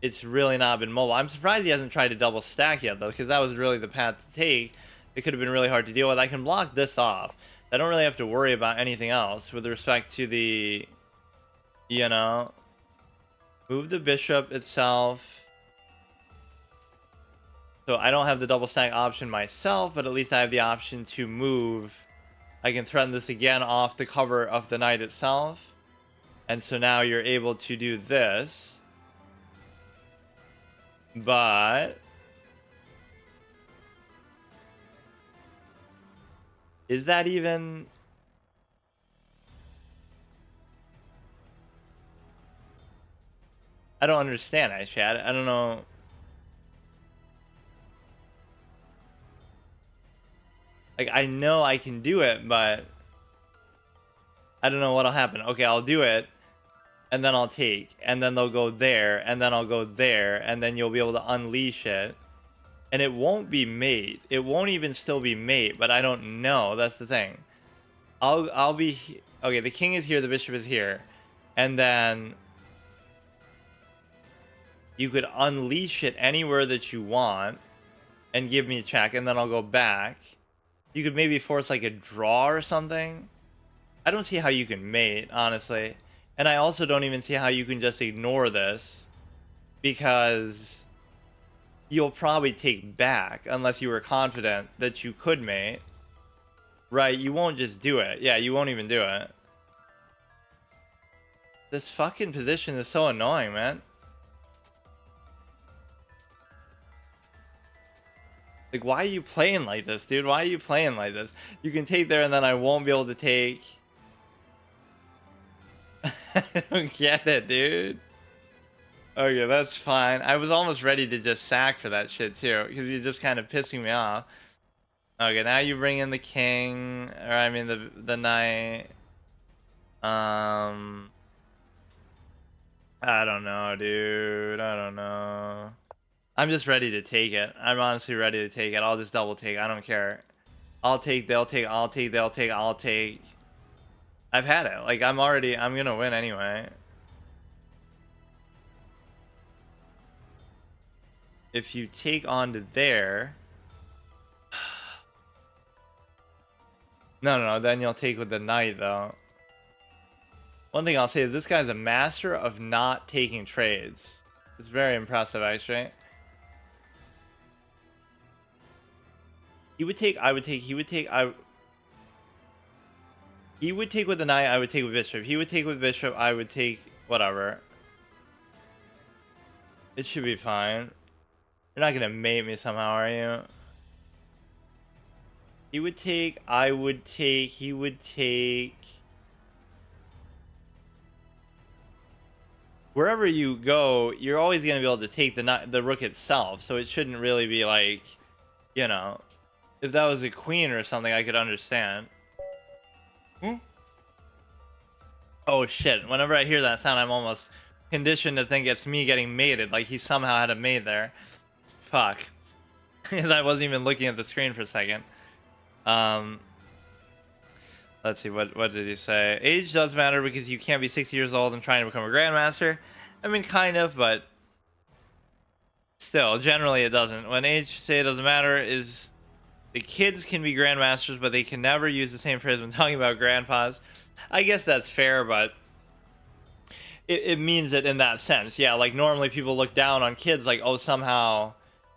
it's really not been mobile. I'm surprised he hasn't tried to double stack yet though, because that was really the path to take. It could have been really hard to deal with. I can block this off. I don't really have to worry about anything else with respect to the, you know, move the bishop itself. So I don't have the double stack option myself, but at least I have the option to move. I can threaten this again off the cover of the knight itself. And so now you're able to do this. But is that even... I don't understand, actually. I don't know. Like, I know I can do it, but I don't know what'll happen. Okay, I'll do it, and then I'll take, and then they'll go there, and then I'll go there, and then you'll be able to unleash it. And it won't be mate. It won't even still be mate, but I don't know. That's the thing. I'll be... Okay, the king is here, the bishop is here. And then you could unleash it anywhere that you want and give me a check, and then I'll go back. You could maybe force like a draw or something. I don't see how you can mate, honestly. And I also don't even see how you can just ignore this, because you'll probably take back unless you were confident that you could mate. Right, you won't just do it. Yeah, you won't even do it. This fucking position is so annoying, man. Like, why are you playing like this, dude? Why are you playing like this? You can take there and then I won't be able to take. I don't get it, dude. Okay, that's fine. I was almost ready to just sack for that shit too, because he's just kind of pissing me off. Okay, now you bring in the king, or I mean the knight. I don't know, dude. I don't know. I'm just ready to take it. I'm honestly ready to take it. I'll just double take. I don't care. I'll take, they'll take, I'll take, they'll take, I'll take. I've had it. Like, I'm gonna win anyway. If you take on to there. No, then you'll take with the knight, though. One thing I'll say is this guy's a master of not taking trades. It's very impressive, actually. He would take, I would take, he would take, he would take with the knight, I would take with bishop. He would take with bishop, I would take whatever. It should be fine. You're not gonna mate me somehow, are you? He would take, I would take, he would take. Wherever you go, you're always gonna be able to take the rook itself, so it shouldn't really be like, you know, if that was a queen or something, I could understand. Oh shit, whenever I hear that sound, I'm almost conditioned to think it's me getting mated, like he somehow had a mate there. Fuck. Because I wasn't even looking at the screen for a second. Let's see, what did he say? Age does matter because you can't be 60 years old and trying to become a grandmaster. I mean, kind of, but still, generally it doesn't. When age say it doesn't matter is the kids can be grandmasters, but they can never use the same phrase when talking about grandpas. I guess that's fair, but it means it in that sense. Yeah, like normally people look down on kids like, oh, somehow,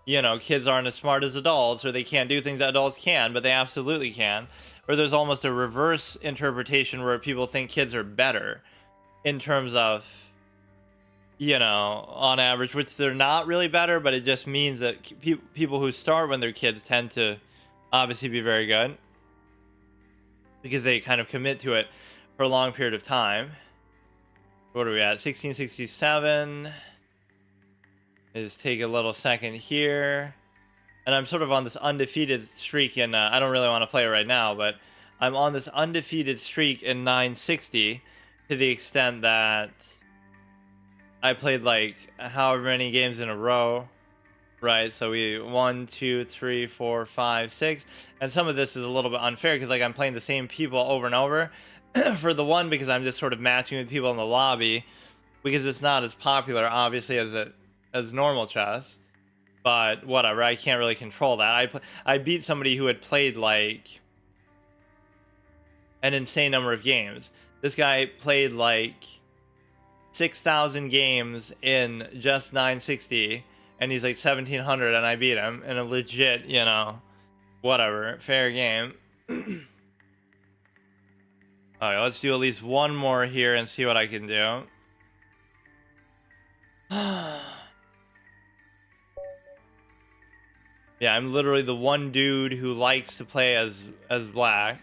you know, kids aren't as smart as adults, or they can't do things that adults can, but they absolutely can. Or there's almost a reverse interpretation where people think kids are better in terms of, you know, on average, which they're not really better, but it just means that people who start when they're kids tend to obviously be very good because they kind of commit to it for a long period of time. What are we at? 1667. Just take a little second here. And I'm sort of on this undefeated streak, and I don't really want to play it right now, but I'm on this undefeated streak in 960 to the extent that I played like however many games in a row, right? So we 1, 2, 3, 4, 5, 6, and some of this is a little bit unfair because like I'm playing the same people over and over. For the one, because I'm just sort of matching with people in the lobby, because it's not as popular, obviously, as normal chess. But whatever, I can't really control that. I beat somebody who had played like an insane number of games. This guy played like 6,000 games in just 960, and he's like 1,700, and I beat him in a legit, you know, whatever, fair game. Alright, let's do at least one more here and see what I can do. Yeah, I'm literally the one dude who likes to play as black.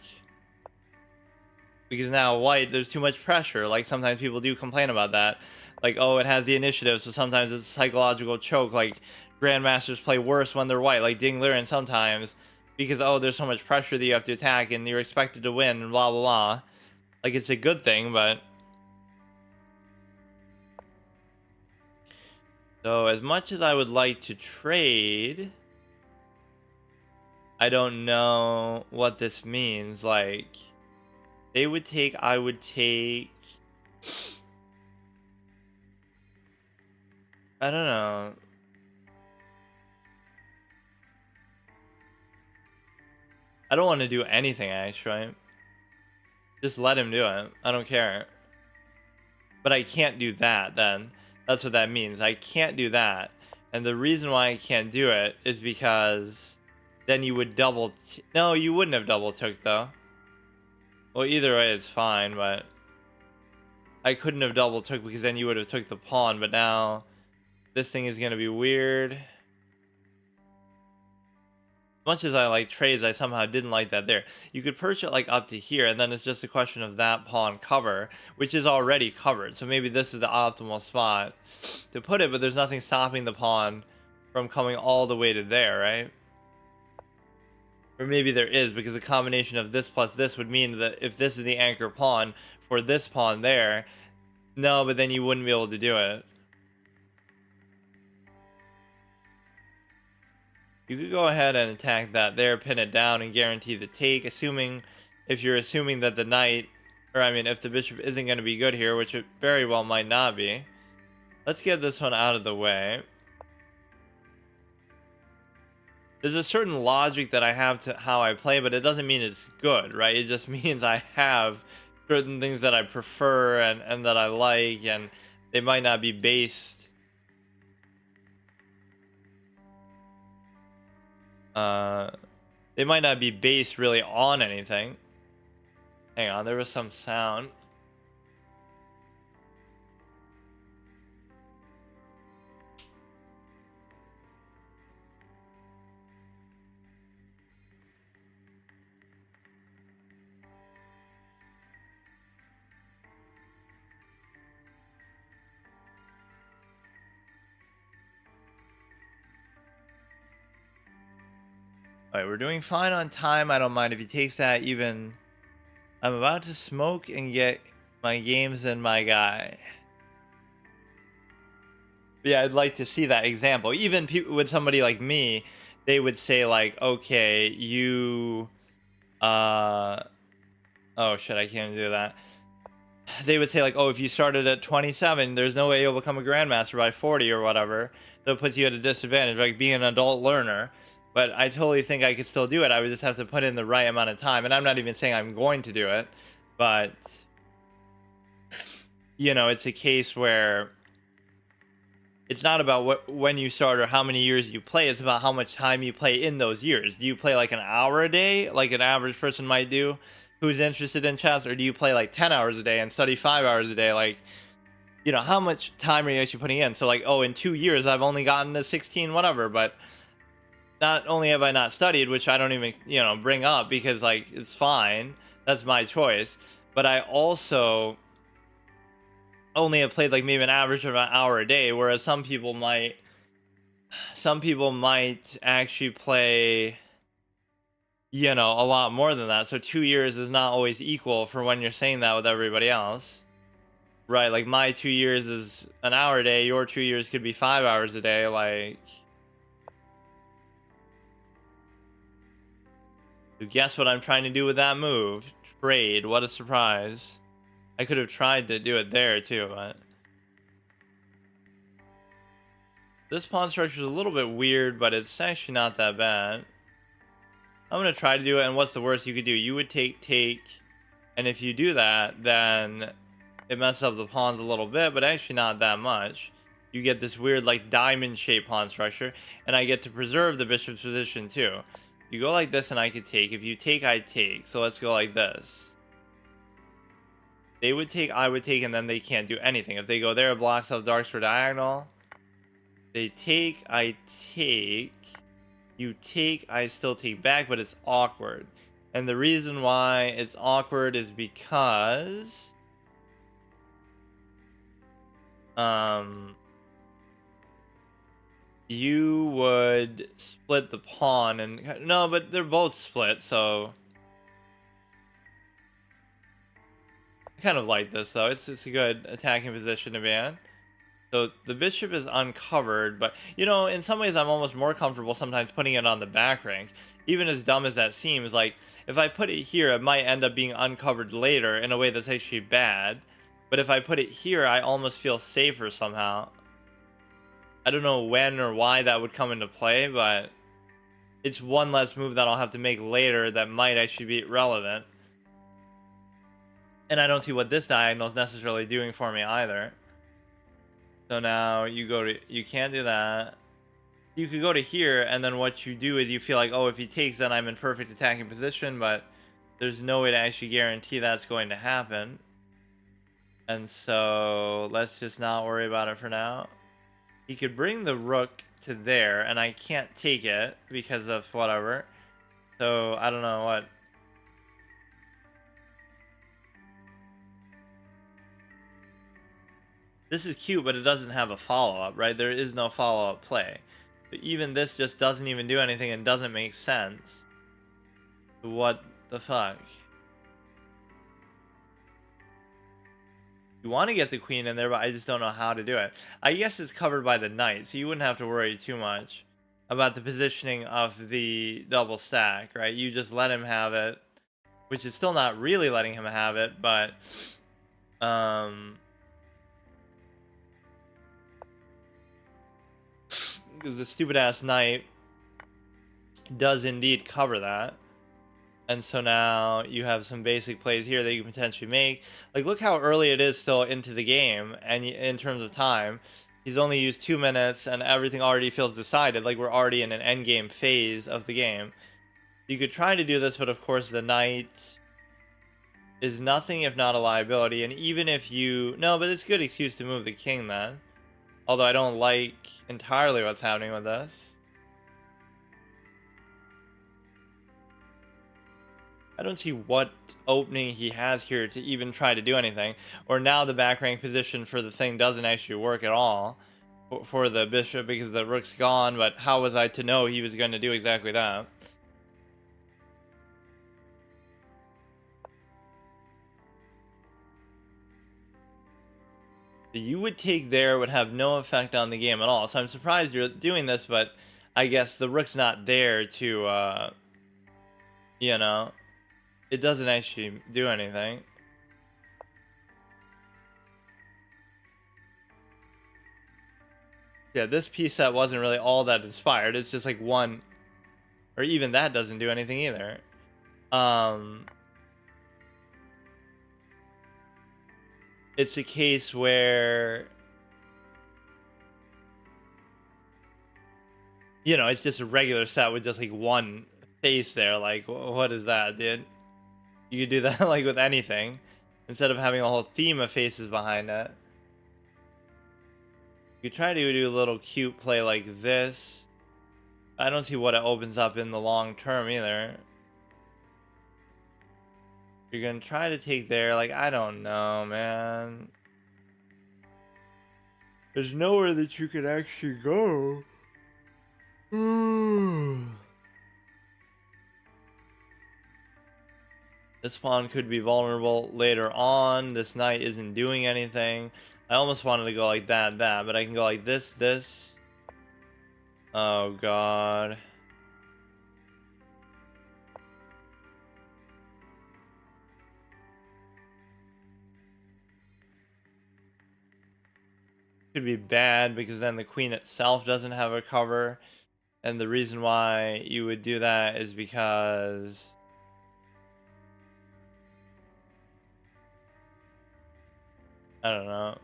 Because now white, there's too much pressure. Like, sometimes people do complain about that. Like, oh, it has the initiative, so sometimes it's a psychological choke. Like, grandmasters play worse when they're white, like Ding Liren sometimes. Because, oh, there's so much pressure that you have to attack, and you're expected to win, and blah, blah, blah. Like, it's a good thing, but... So, as much as I would like to trade... I don't know what this means. Like, they would take, I would take... I don't know. I don't want to do anything, actually. Just let him do it. I don't care. But I can't do that, then. That's what that means. I can't do that. And the reason why I can't do it is because then you would double... No, you wouldn't have double took, though. Well, either way, it's fine, but... I couldn't have double took because then you would have took the pawn, but now... This thing is going to be weird. Much as I like trades, I somehow didn't like that there. You could perch it like up to here, and then it's just a question of that pawn cover, which is already covered. So maybe this is the optimal spot to put it, but there's nothing stopping the pawn from coming all the way to there, right? Or maybe there is, because the combination of this plus this would mean that if this is the anchor pawn for this pawn there, no, but then you wouldn't be able to do it. You could go ahead and attack that there, pin it down, and guarantee the take, assuming, if you're assuming that the knight, or I mean, if the bishop isn't going to be good here, which it very well might not be. Let's get this one out of the way. There's a certain logic that I have to how I play, but it doesn't mean it's good, right? It just means I have certain things that I prefer and that I like, and they might not be based... they might not be based really on anything. Hang on, there was some sound. Alright, we're doing fine on time. I don't mind if he takes that. Even I'm about to smoke and get my games and my guy. But yeah, I'd like to see that example. Even with somebody like me, they would say like, okay, you oh shit, I can't do that. They would say like, oh, if you started at 27, there's no way you'll become a grandmaster by 40 or whatever. That puts you at a disadvantage, like being an adult learner. but I totally think I could still do it. I would just have to put in the right amount of time, and I'm not even saying I'm going to do it, but you know, it's a case where it's not about when you start or how many years you play. It's about how much time you play in those years. Do you play like an hour a day, like an average person might do, who's interested in chess, or do you play like 10 hours a day and study 5 hours a day? Like, you know, how much time are you actually putting in? So like, oh, in 2 years I've only gotten to 16 whatever, but not only have I not studied, which I don't even, you know, bring up because like it's fine, that's my choice, but I also only have played like maybe an average of an hour a day, whereas some people might actually play, you know, a lot more than that. So 2 years is not always equal for when you're saying that with everybody else, right? Like my 2 years is an hour a day, your 2 years could be 5 hours a day. Like, so guess what I'm trying to do with that move? Trade. What a surprise. I could have tried to do it there too, but this pawn structure is a little bit weird, but it's actually not that bad. I'm gonna try to do it, and what's the worst you could do? You would take, and if you do that, then it messes up the pawns a little bit, but actually not that much. You get this weird like diamond-shaped pawn structure, and I get to preserve the bishop's position too. You go like this, and I could take. If you take, I take. So let's go like this. They would take, I would take, and then they can't do anything. If they go there, it blocks off darks for diagonal. They take, I take. You take, I still take back, but it's awkward. And the reason why it's awkward is because you would split the pawn, and no, but they're both split, so I kind of like this though. It's a good attacking position to be in. So the bishop is uncovered, but you know, in some ways I'm almost more comfortable sometimes putting it on the back rank. Even as dumb as that seems, like if I put it here, it might end up being uncovered later in a way that's actually bad. But if I put it here, I almost feel safer somehow. I don't know when or why that would come into play, but it's one less move that I'll have to make later that might actually be relevant. And I don't see what this diagonal is necessarily doing for me either. So now you go to, you can't do that. You could go to here, and then what you do is you feel like, oh, if he takes, then I'm in perfect attacking position, but there's no way to actually guarantee that's going to happen. And so let's just not worry about it for now. He could bring the rook to there, and I can't take it because of whatever. So I don't know what. This is cute, but it doesn't have a follow-up, right? There is no follow-up play. But even this just doesn't even do anything and doesn't make sense. What the fuck? You want to get the queen in there, but I just don't know how to do it. I guess it's covered by the knight, so you wouldn't have to worry too much about the positioning of the double stack, right? You just let him have it, which is still not really letting him have it, but because the stupid ass knight does indeed cover that. And so now you have some basic plays here that you can potentially make. Like, look how early it is still into the game, and in terms of time, he's only used 2 minutes, and everything already feels decided. Like, we're already in an endgame phase of the game. You could try to do this, but of course the knight is nothing if not a liability. And even if you... No, but it's a good excuse to move the king then. Although I don't like entirely what's happening with this. I don't see what opening he has here to even try to do anything. Or now the back rank position for the thing doesn't actually work at all for the bishop because the rook's gone. But how was I to know he was going to do exactly that? You would take there would have no effect on the game at all. So I'm surprised you're doing this, but I guess the rook's not there to, you know... It doesn't actually do anything. Yeah, this piece set wasn't really all that inspired. It's just like one Or even that doesn't do anything either. It's a case where, you know, it's just a regular set with just like one face there. Like, what is that, dude? You could do that like with anything instead of having a whole theme of faces behind it. You could try to do a little cute play like this. I don't see what it opens up in the long term either. You're gonna try to take there, like, I don't know, man. There's nowhere that you could actually go. This pawn could be vulnerable later on. This knight isn't doing anything. I almost wanted to go like that, but I can go like this. Oh, God. Could be bad because then the queen itself doesn't have a cover. And the reason why you would do that is because... I don't know.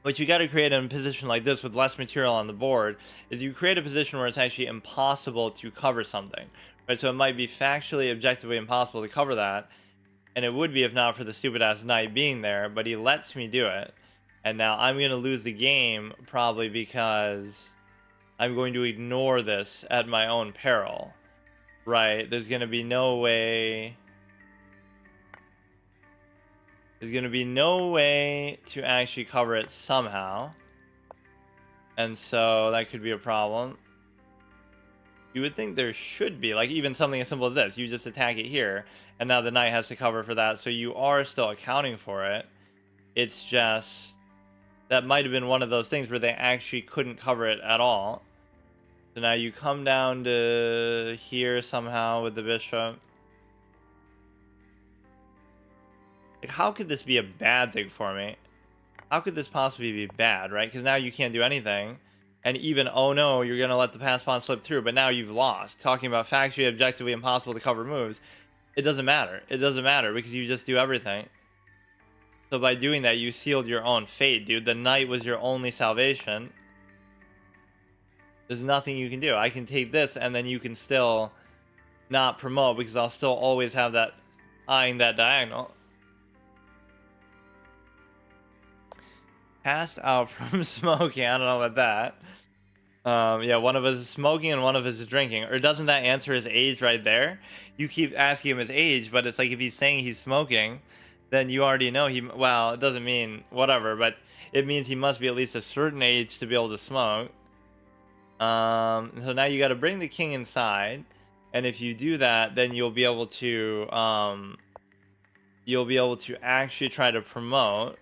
What you got to create in a position like this with less material on the board is you create a position where it's actually impossible to cover something, right? So it might be factually, objectively impossible to cover that, and it would be if not for the stupid ass knight being there, but he lets me do it. And now I'm going to lose the game probably because I'm going to ignore this at my own peril, right? There's going to be no way... There's going to be no way to actually cover it somehow. And so that could be a problem. You would think there should be, like, even something as simple as this. You just attack it here, and now the knight has to cover for that. So you are still accounting for it. It's just... that might have been one of those things where they actually couldn't cover it at all. So now you come down to here somehow with the bishop. Like, how could this be a bad thing for me? How could this possibly be bad, right? Because now you can't do anything. And even, oh no, you're going to let the pass pawn slip through, but now you've lost. Talking about factually, objectively impossible to cover moves. It doesn't matter. It doesn't matter because you just do everything. So by doing that, you sealed your own fate, dude. The knight was your only salvation. There's nothing you can do. I can take this and then you can still not promote because I'll still always have that eyeing that diagonal. Passed out from smoking. I don't know about that. Yeah, one of us is smoking and one of us is drinking. Or doesn't that answer his age right there? You keep asking him his age, but it's like if he's saying he's smoking, then you already know he... Well, it doesn't mean whatever, but it means he must be at least a certain age to be able to smoke. So now you got to bring the king inside, and if you do that, then you'll be able to actually try to promote.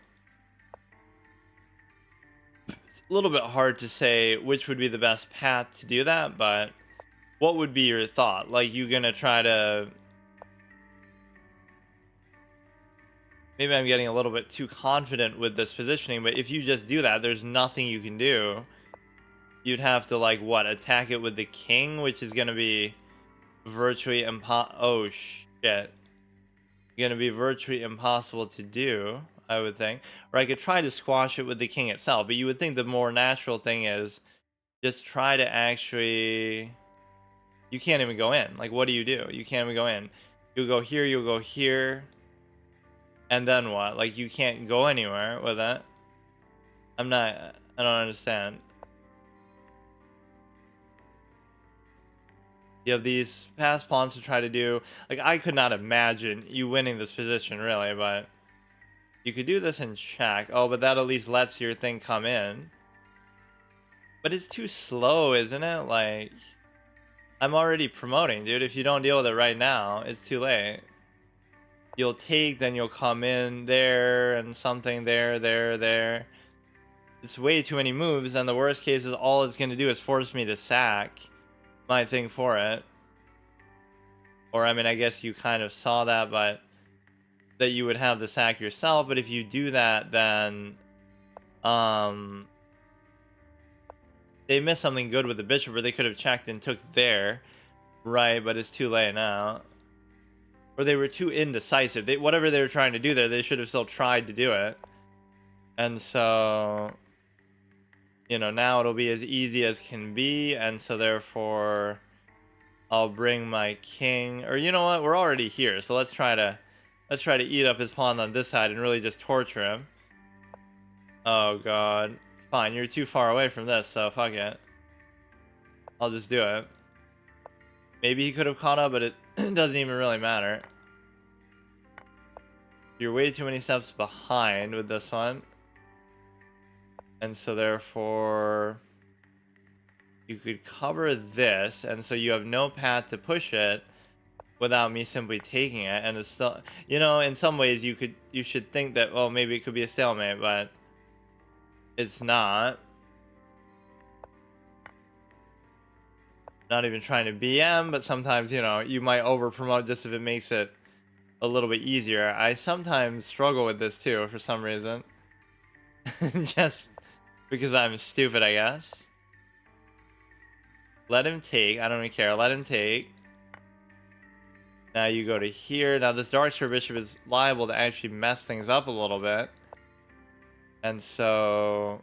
A little bit hard to say which would be the best path to do that, but what would be your thought? Like, you gonna try to... Maybe I'm getting a little bit too confident with this positioning, but if you just do that, there's nothing you can do. You'd have to, like, what, attack it with the king, which is gonna be virtually oh shit, gonna be virtually impossible to do, I would think. Or I could try to squash it with the king itself, but you would think the more natural thing is just try to actually... You can't even go in. Like, what do? You can't even go in. You'll go here, and then what? Like, you can't go anywhere with that. I don't understand. You have these pass pawns to try to do. Like, I could not imagine you winning this position, really, but you could do this in check. Oh, but that at least lets your thing come in. But it's too slow, isn't it? Like, I'm already promoting, dude. If you don't deal with it right now, it's too late. You'll take, then you'll come in there, and something there. It's way too many moves, and the worst case is all it's going to do is force me to sack my thing for it. Or, I mean, I guess you kind of saw that, but that you would have the sack yourself. But if you do that, then They missed something good with the bishop, where they could have checked and took there, right? But it's too late now. Or they were too indecisive. Whatever they were trying to do there, they should have still tried to do it. And so, you know, now it'll be as easy as can be, and so therefore I'll bring my king. Or you know what? We're already here, so let's try to eat up his pawn on this side and really just torture him. Oh god. Fine, you're too far away from this, so fuck it. I'll just do it. Maybe he could have caught up, but it doesn't even really matter. You're way too many steps behind with this one. And so therefore you could cover this, and so you have no path to push it without me simply taking it. And it's still, you know, in some ways you should think that, well, maybe it could be a stalemate, but it's not. Not even trying to BM, but sometimes, you know, you might over promote just if it makes it a little bit easier. I sometimes struggle with this too for some reason. Just because I'm stupid, I guess. Let him take. I don't even care. Let him take. Now you go to here. Now this dark square bishop is liable to actually mess things up a little bit. And so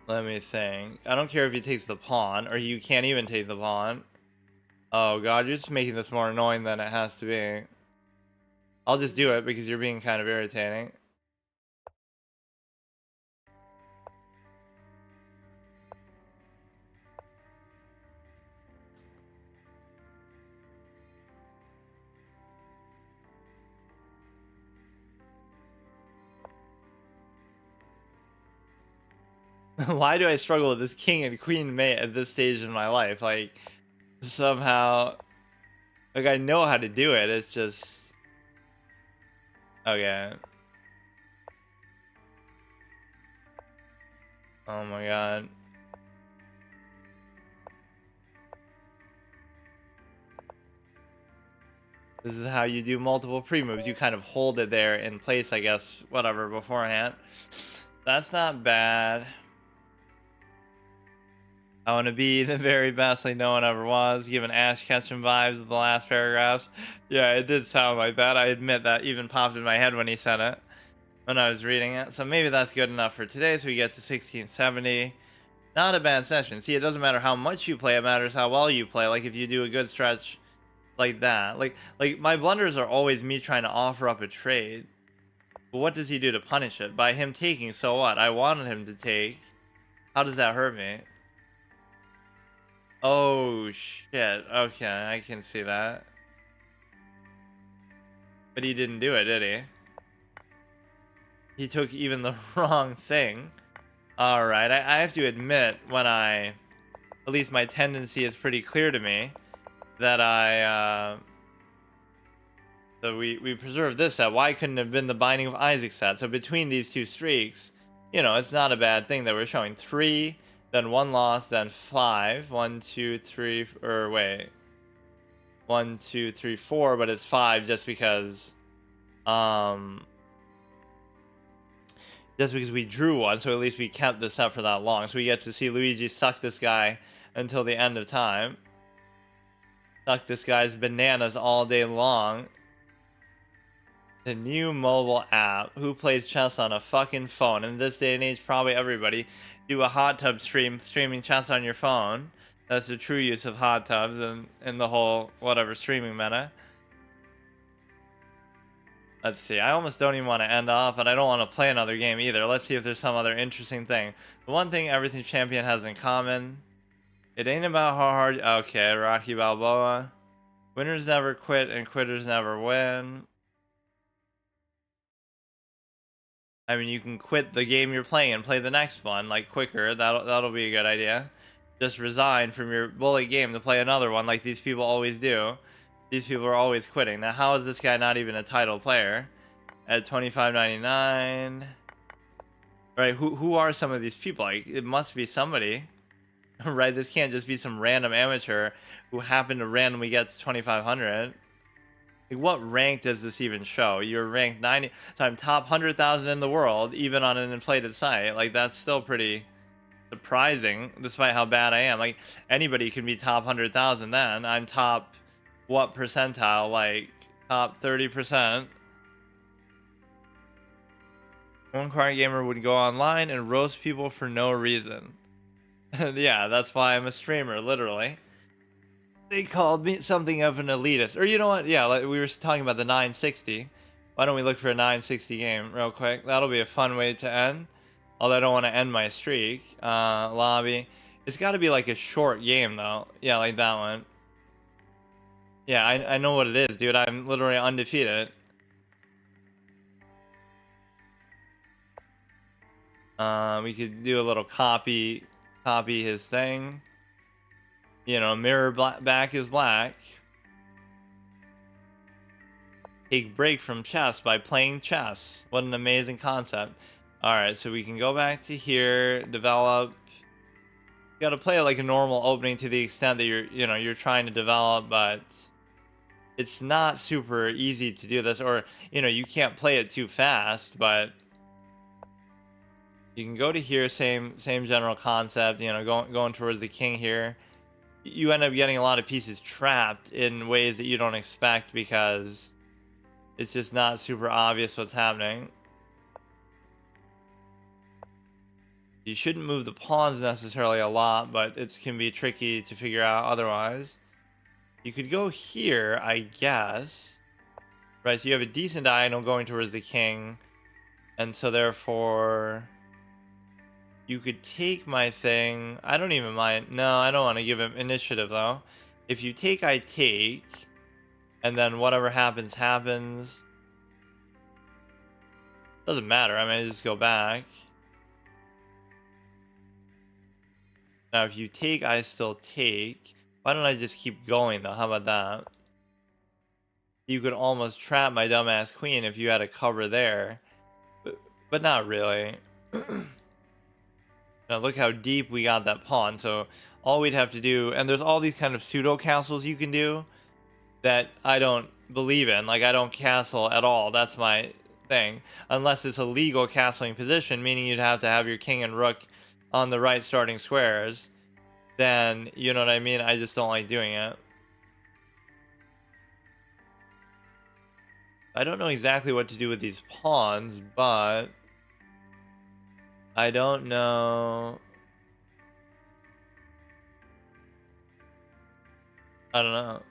let me think. I don't care if he takes the pawn, or you can't even take the pawn. Oh god, you're just making this more annoying than it has to be. I'll just do it because you're being kind of irritating. Why do I struggle with this king and queen mate at this stage in my life? Like, somehow, like, I know how to do it. It's just, okay. Oh my god. This is how you do multiple pre-moves. You kind of hold it there in place, I guess, whatever, beforehand. That's not bad. I want to be the very best like no one ever was, giving Ash Ketchum vibes of the last paragraphs. Yeah, it did sound like that. I admit that even popped in my head when he said it, when I was reading it. So maybe that's good enough for today. So we get to 1670. Not a bad session. See, it doesn't matter how much you play, it matters how well you play. Like if you do a good stretch like that. Like my blunders are always me trying to offer up a trade. But what does he do to punish it? By him taking, so what? I wanted him to take. How does that hurt me? Oh shit. Okay, I can see that. But he didn't do it, did he? He took even the wrong thing. Alright, I have to admit, when at least my tendency is pretty clear to me, that so we preserved this set. Why couldn't it have been the Binding of Isaac set? So between these two streaks, you know, it's not a bad thing that we're showing 3, then 1 loss, then 5. 1, 2, 3, or wait. 1, 2, 3, 4, but it's 5 just because we drew one, so at least we kept this up for that long. So we get to see Luigi suck this guy until the end of time. Suck this guy's bananas all day long. The new mobile app. Who plays chess on a fucking phone? In this day and age, probably everybody. Do a hot tub stream, streaming chess on your phone. That's the true use of hot tubs and the whole whatever streaming meta. Let's see. I almost don't even want to end off, but I don't want to play another game either. Let's see if there's some other interesting thing. The one thing Everything Champion has in common. It ain't about how hard... Okay, Rocky Balboa. Winners never quit and quitters never win. I mean, you can quit the game you're playing and play the next one, like, quicker. That'll be a good idea. Just resign from your bullet game to play another one like these people always do. These people are always quitting. Now, how is this guy not even a title player? At $25.99. Right, who are some of these people? Like, it must be somebody. Right, this can't just be some random amateur who happened to randomly get to 2,500. Like, what rank does this even show? You're ranked 90, so I'm top 100,000 in the world, even on an inflated site. Like, that's still pretty surprising, despite how bad I am. Like, anybody can be top 100,000 then. I'm top, what percentile? Like, top 30%. One quiet gamer would go online and roast people for no reason. Yeah, that's why I'm a streamer, literally. They called me something of an elitist. Or you know what? Yeah, like we were talking about the 960. Why don't we look for a 960 game real quick? That'll be a fun way to end. Although I don't want to end my streak. Lobby. It's got to be like a short game, though. Yeah, like that one. Yeah, I know what it is, dude. I'm literally undefeated. We could do a little copy his thing. You know, mirror back is black. Take break from chess by playing chess. What an amazing concept. All right, so we can go back to here, develop. You got to play it like a normal opening to the extent that you're trying to develop, but it's not super easy to do this, or you can't play it too fast, but you can go to here, same general concept, going towards the king here. You end up getting a lot of pieces trapped in ways that you don't expect because it's just not super obvious what's happening. You shouldn't move the pawns necessarily a lot, but it can be tricky to figure out otherwise. You could go here, I guess. Right, so you have a decent diagonal going towards the king. And so therefore, you could take my thing. I don't even mind. No, I don't want to give him initiative, though. If you take, I take. And then whatever happens, happens. Doesn't matter. I mean, I just go back. Now, if you take, I still take. Why don't I just keep going, though? How about that? You could almost trap my dumbass queen if you had a cover there. But not really. Now, look how deep we got that pawn. So, all we'd have to do... And there's all these kind of pseudo-castles you can do that I don't believe in. Like, I don't castle at all. That's my thing. Unless it's a legal castling position, meaning you'd have to have your king and rook on the right starting squares, then you know what I mean. I just don't like doing it. I don't know exactly what to do with these pawns, but I don't know. I don't know.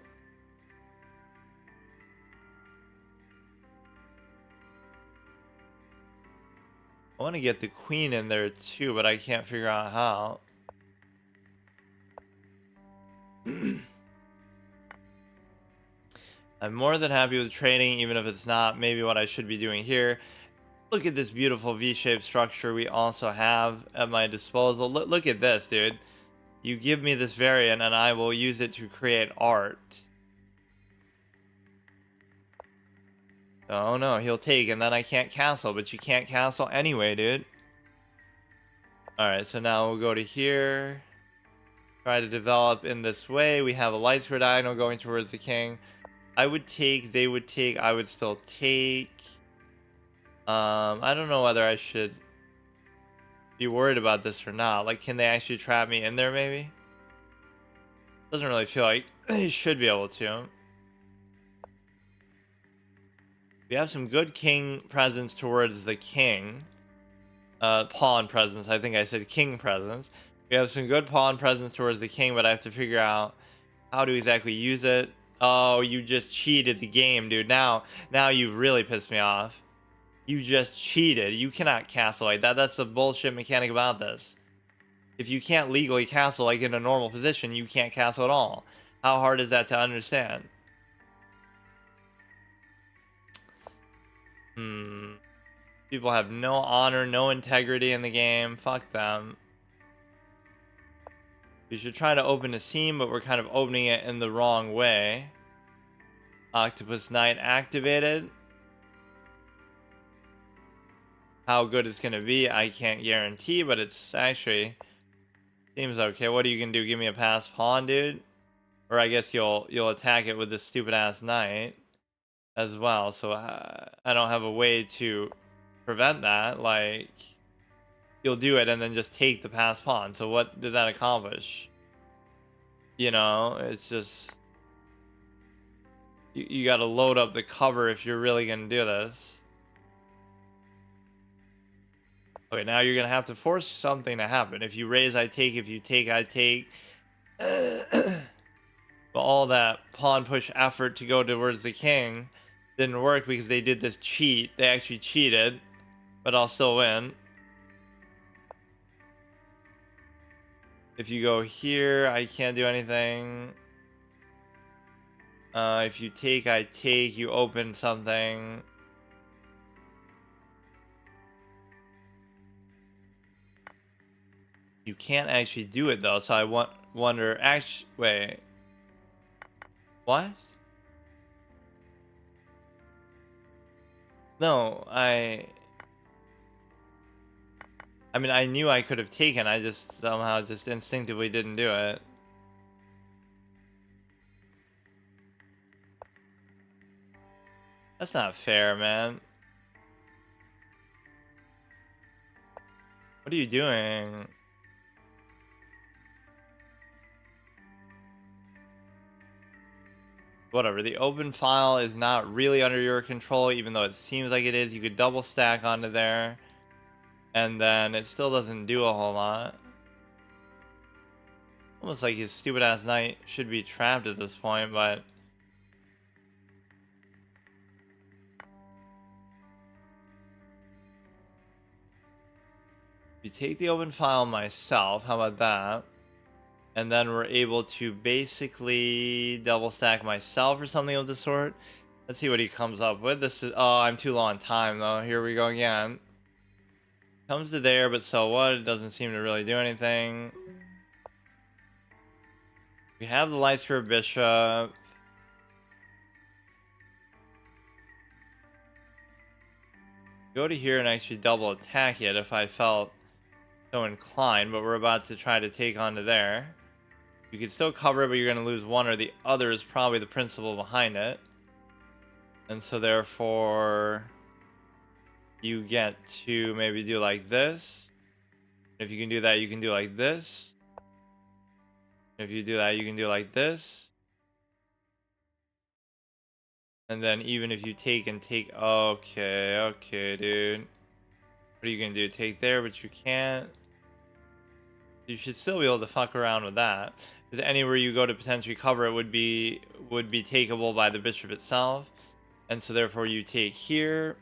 I want to get the queen in there too, but I can't figure out how. I'm more than happy with trading, even if it's not maybe what I should be doing here. Look at this beautiful V-shaped structure we also have at my disposal. Look at this, dude. You give me this variant and I will use it to create art. Oh no, he'll take and then I can't castle, but you can't castle anyway, dude. Alright, so now we'll go to here. Try to develop in this way. We have a light square diagonal going towards the king. I would take, they would take, I would still take. I don't know whether I should be worried about this or not. Like, can they actually trap me in there maybe? Doesn't really feel like they should be able to. We have some good king presence towards the king. Pawn presence. I think I said king presence. We have some good pawn presence towards the king, but I have to figure out how to exactly use it. Oh, you just cheated the game, dude. Now you've really pissed me off. You just cheated. You cannot castle like that. That's the bullshit mechanic about this. If you can't legally castle like in a normal position, you can't castle at all. How hard is that to understand? People have no honor, no integrity in the game. Fuck them. We should try to open a seam, but we're kind of opening it in the wrong way. Octopus Knight activated. How good it's going to be, I can't guarantee, but it's actually seems okay. What are you going to do? Give me a pass pawn, dude? Or I guess you'll attack it with this stupid ass knight. as well. So I don't have a way to prevent that. Like, you'll do it and then just take the passed pawn. So what did that accomplish? You know, it's just you got to load up the cover if you're really gonna do this. Okay, now you're gonna have to force something to happen. If you raise, I take. If you take, I take. But all that pawn push effort to go towards the king didn't work because they did this cheat. They actually cheated, but I'll still win. If you go here, I can't do anything. If you take, I take. You open something. You can't actually do it though, so I wonder. Actually, wait. What? No, I mean, I knew I could have taken. I just somehow just instinctively didn't do it. That's not fair, man. What are you doing? Whatever. The open file is not really under your control, even though it seems like it is. You could double stack onto there, and then it still doesn't do a whole lot. Almost like his stupid ass knight should be trapped at this point, but you take the open file myself. How about that? And then we're able to basically double stack myself or something of the sort. Let's see what he comes up with. This is, oh, I'm too low on time though. Here we go again. Comes to there, but so what? It doesn't seem to really do anything. We have the light square bishop. Go to here and actually double attack it if I felt so inclined, but we're about to try to take onto there. You can still cover it, but you're going to lose one or the other is probably the principle behind it. And so therefore, you get to maybe do like this. If you can do that, you can do like this. If you do that, you can do like this. And then even if you take and take, okay, dude. What are you going to do? Take there, but you can't. You should still be able to fuck around with that. Because anywhere you go to potentially cover it would be takeable by the bishop itself. And so therefore you take here.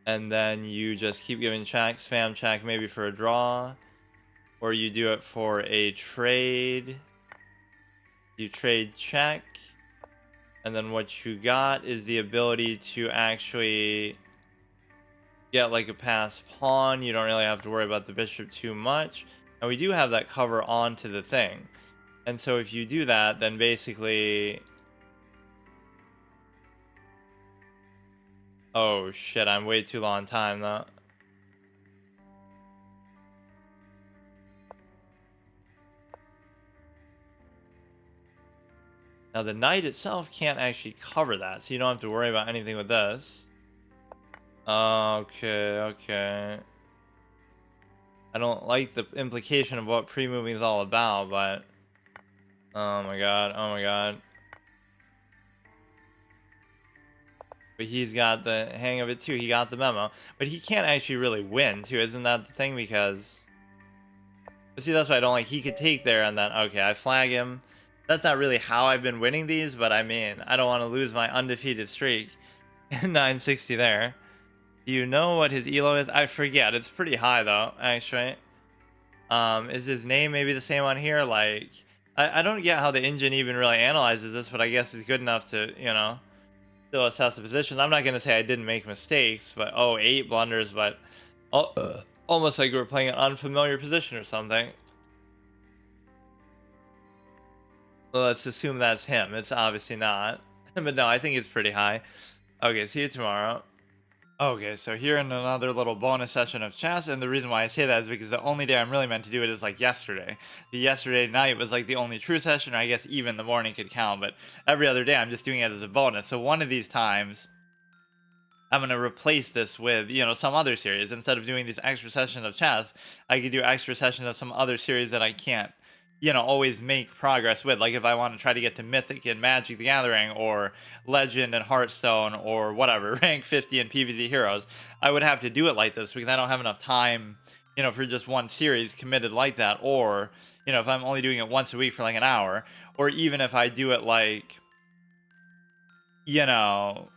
And then you just keep giving check, spam check maybe for a draw. Or you do it for a trade. You trade check. And then what you got is the ability to actually get like a pass pawn. You don't really have to worry about the bishop too much. And we do have that cover onto the thing. And so if you do that, then basically... Oh shit, I'm way too long time though. Now the knight itself can't actually cover that, so you don't have to worry about anything with this. Okay. I don't like the implication of what pre-moving is all about, but... Oh my god. But he's got the hang of it too. He got the memo. But he can't actually really win too, isn't that the thing? Because... But see, that's what I don't like. He could take there and then... Okay, I flag him. That's not really how I've been winning these, but I mean, I don't want to lose my undefeated streak. 960 there. Do you know what his elo is? I forget. It's pretty high though, actually. Is his name maybe the same on here? Like, I don't get how the engine even really analyzes this, but I guess it's good enough to, you know, still assess the position. I'm not going to say I didn't make mistakes, but, oh, 8 blunders, but almost like we were playing an unfamiliar position or something. Well, let's assume that's him. It's obviously not. But no, I think it's pretty high. Okay, see you tomorrow. Okay, so here in another little bonus session of chess, and the reason why I say that is because the only day I'm really meant to do it is like yesterday. The yesterday night was like the only true session, or I guess even the morning could count, but every other day I'm just doing it as a bonus. So one of these times, I'm gonna replace this with, some other series. Instead of doing these extra sessions of chess, I could do extra sessions of some other series that I can't, always make progress with. Like if I want to try to get to Mythic and Magic the Gathering, or Legend and Hearthstone, or whatever, rank 50 in PvZ Heroes, I would have to do it like this because I don't have enough time, for just one series committed like that. Or, if I'm only doing it once a week for like an hour, or even if I do it like, you know,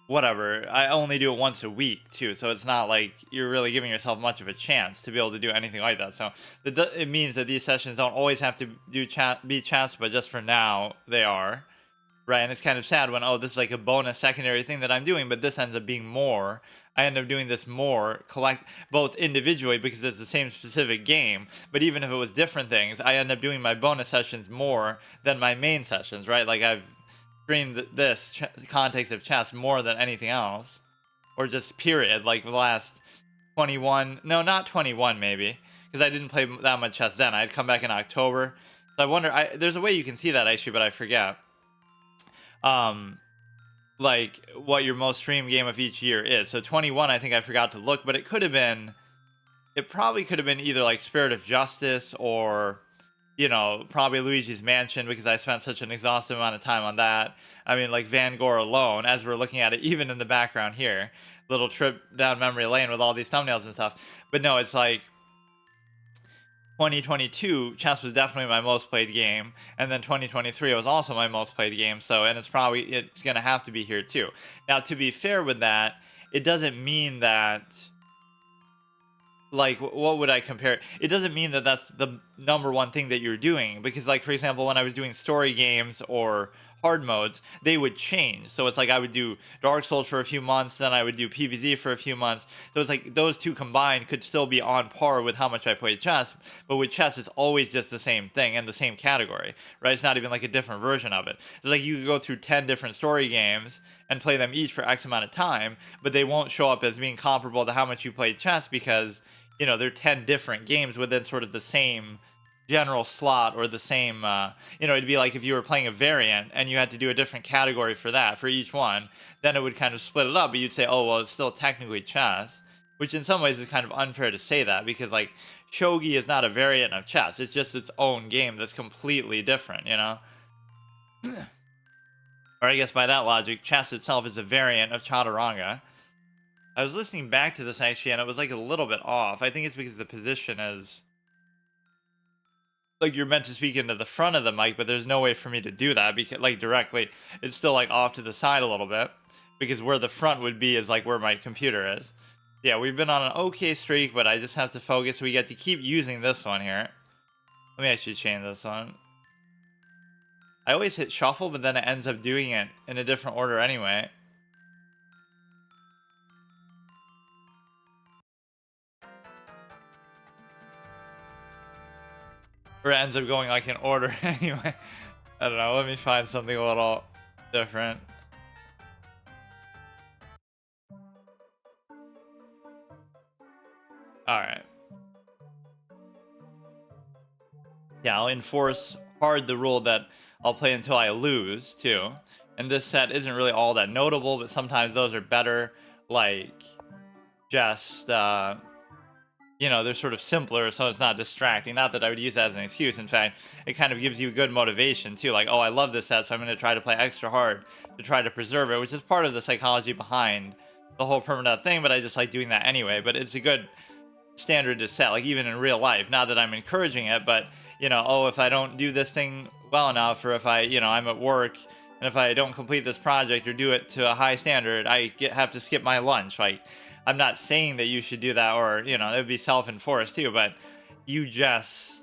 whatever, I only do it once a week too, so it's not like you're really giving yourself much of a chance to be able to do anything like that. So it means that these sessions don't always have to be chats, but just for now they are, right? And it's kind of sad when, oh, this is like a bonus secondary thing that I'm doing, but this ends up being more. I end up doing this more collect both individually because it's the same specific game, but even if it was different things, I end up doing my bonus sessions more than my main sessions, right? Like I've streamed this context of chess more than anything else, or just period, like the last 21, no, not 21 maybe, because I didn't play that much chess then. I'd come back in October. So I wonder, there's a way you can see that actually, but I forget. Um, like what your most streamed game of each year is. So 21, I think I forgot to look, but it probably could have been either like Spirit of Justice or, probably Luigi's Mansion because I spent such an exhaustive amount of time on that. I mean, like Van Gogh alone, as we're looking at it, even in the background here, little trip down memory lane with all these thumbnails and stuff. But no, it's like 2022, chess was definitely my most played game, and then 2023 was also my most played game. So, and it's gonna have to be here too. Now, to be fair with that, it doesn't mean that, like, what would I compare? It doesn't mean that that's the number one thing that you're doing, because like, for example, when I was doing story games or hard modes, they would change. So it's like I would do Dark Souls for a few months, then I would do PvZ for a few months. So it's like those two combined could still be on par with how much I played chess, but with chess it's always just the same thing and the same category, right? It's not even like a different version of it. It's like you could go through 10 different story games and play them each for X amount of time, but they won't show up as being comparable to how much you played chess because they're 10 different games within sort of the same general slot, or the same, it'd be like if you were playing a variant and you had to do a different category for that for each one, then it would kind of split it up, but you'd say, oh, well, it's still technically chess, which in some ways is kind of unfair to say that because like shogi is not a variant of chess, it's just its own game that's completely different, or I guess by that logic, chess itself is a variant of chaturanga. I was listening back to this actually, and it was like a little bit off. I think it's because the position is like you're meant to speak into the front of the mic, but there's no way for me to do that because like directly. It's still like off to the side a little bit because where the front would be is like where my computer is. Yeah, we've been on an okay streak, but I just have to focus. We get to keep using this one here. Let me actually change this one. I always hit shuffle, but then it ends up doing it in a different order anyway. Or it ends up going like in order anyway. I don't know. Let me find something a little different. Alright. Yeah, I'll enforce hard the rule that I'll play until I lose, too. And this set isn't really all that notable, but sometimes those are better. Like, just, they're sort of simpler, so it's not distracting. Not that I would use that as an excuse. In fact, it kind of gives you good motivation, too. Like, oh, I love this set, so I'm going to try to play extra hard to try to preserve it, which is part of the psychology behind the whole permanent thing, but I just like doing that anyway. But it's a good standard to set, like even in real life. Not that I'm encouraging it, but oh, if I don't do this thing well enough, or if I, I'm at work, and if I don't complete this project or do it to a high standard, I have to skip my lunch. Like, I'm not saying that you should do that, or it would be self-enforced too, but you just,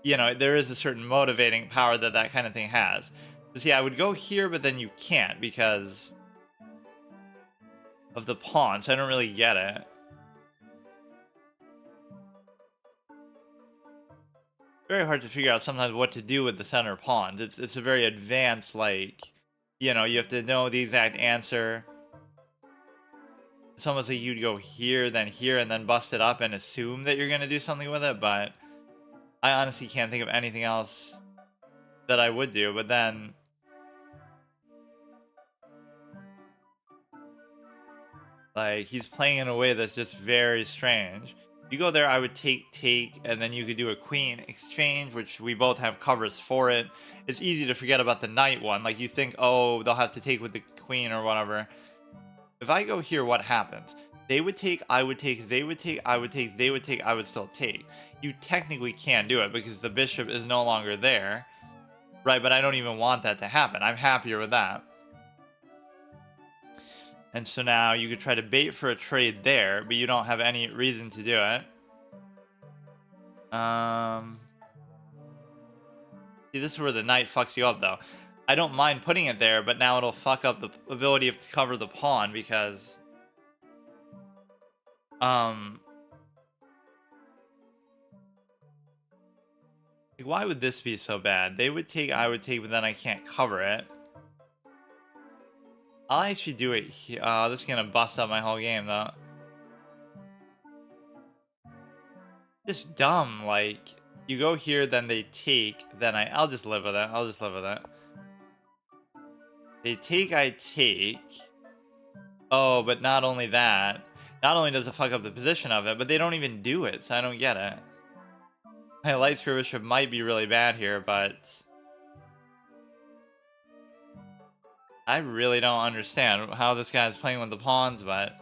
there is a certain motivating power that kind of thing has. So see, I would go here, but then you can't because of the pawn, so I don't really get it. Very hard to figure out sometimes what to do with the center pawns. It's a very advanced, like, you have to know the exact answer. it's almost like you'd go here, and then bust it up and assume that you're gonna do something with it, but I honestly can't think of anything else that I would do. But then, like, he's playing in a way that's just very strange. You go there, I would take, and then you could do a queen exchange, which we both have covers for it. It's easy to forget about the knight one. Like, you think, oh, they'll have to take with the queen or whatever. If I go here, what happens? They would take, I would take, they would take, I would take, they would take, I would still take. You technically can't do it because the bishop is no longer there. Right, but I don't even want that to happen. I'm happier with that. And so now you could try to bait for a trade there, but you don't have any reason to do it. See, this is where the knight fucks you up, though. I don't mind putting it there, but now it'll fuck up the ability to cover the pawn because... Like, why would this be so bad? They would take, I would take, but then I can't cover it. I'll actually do it here. This is gonna bust up my whole game, though. Just dumb, like, you go here, then they take, then I'll just live with it. I'll just live with it. They take, I take. Oh, but not only that. Not only does it fuck up the position of it, but they don't even do it, so I don't get it. My light square bishop might be really bad here, but... I really don't understand how this guy's playing with the pawns, but...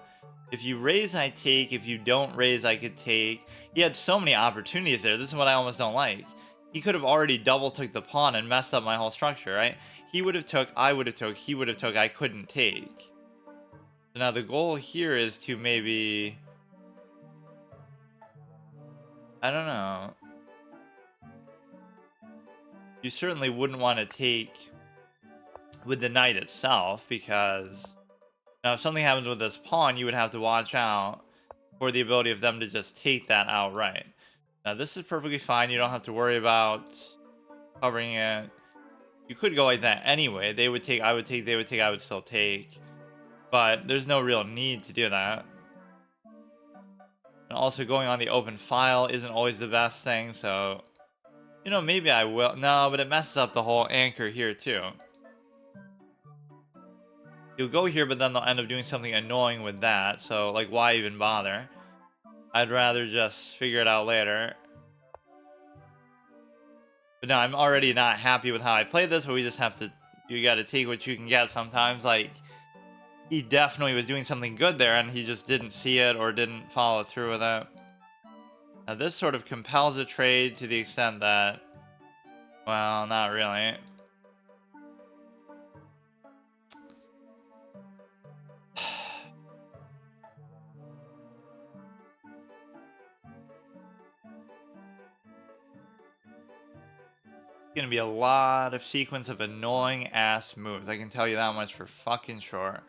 If you raise, I take. If you don't raise, I could take. He had so many opportunities there. This is what I almost don't like. He could have already double took the pawn and messed up my whole structure, right? He would have took, I would have took, he would have took, I couldn't take. So now the goal here is to maybe... I don't know. You certainly wouldn't want to take with the knight itself, because... Now, if something happens with this pawn, you would have to watch out for the ability of them to just take that outright. Now, this is perfectly fine. You don't have to worry about covering it. You could go like that anyway. They would take, I would take, they would take, I would still take. But there's no real need to do that. And also, going on the open file isn't always the best thing, so... You know, maybe I will. No, but it messes up the whole anchor here, too. You'll go here, but then they'll end up doing something annoying with that. So, like, why even bother? I'd rather just figure it out later. But no, I'm already not happy with how I played this, but we just have to... You gotta take what you can get sometimes. Like, he definitely was doing something good there, and he just didn't see it or didn't follow through with it. Now, this sort of compels a trade to the extent that... Well, not really. Gonna be a lot of sequence of annoying ass moves. I can tell you that much for fucking sure.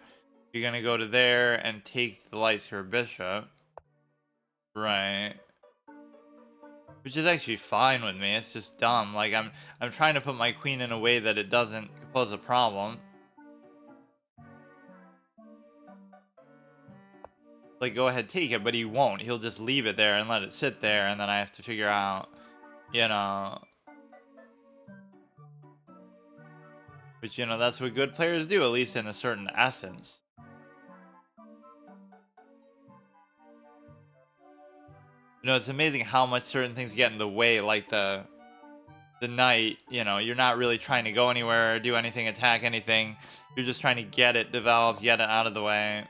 You're gonna go to there and take the light square bishop. Right. Which is actually fine with me. It's just dumb. Like, I'm trying to put my queen in a way that it doesn't pose a problem. Like, go ahead, take it, but he won't. He'll just leave it there and let it sit there, and then I have to figure out, you know... But, you know, that's what good players do, at least in a certain essence. You know, it's amazing how much certain things get in the way, like the knight, you know, you're not really trying to go anywhere, do anything, attack anything. You're just trying to get it developed, get it out of the way.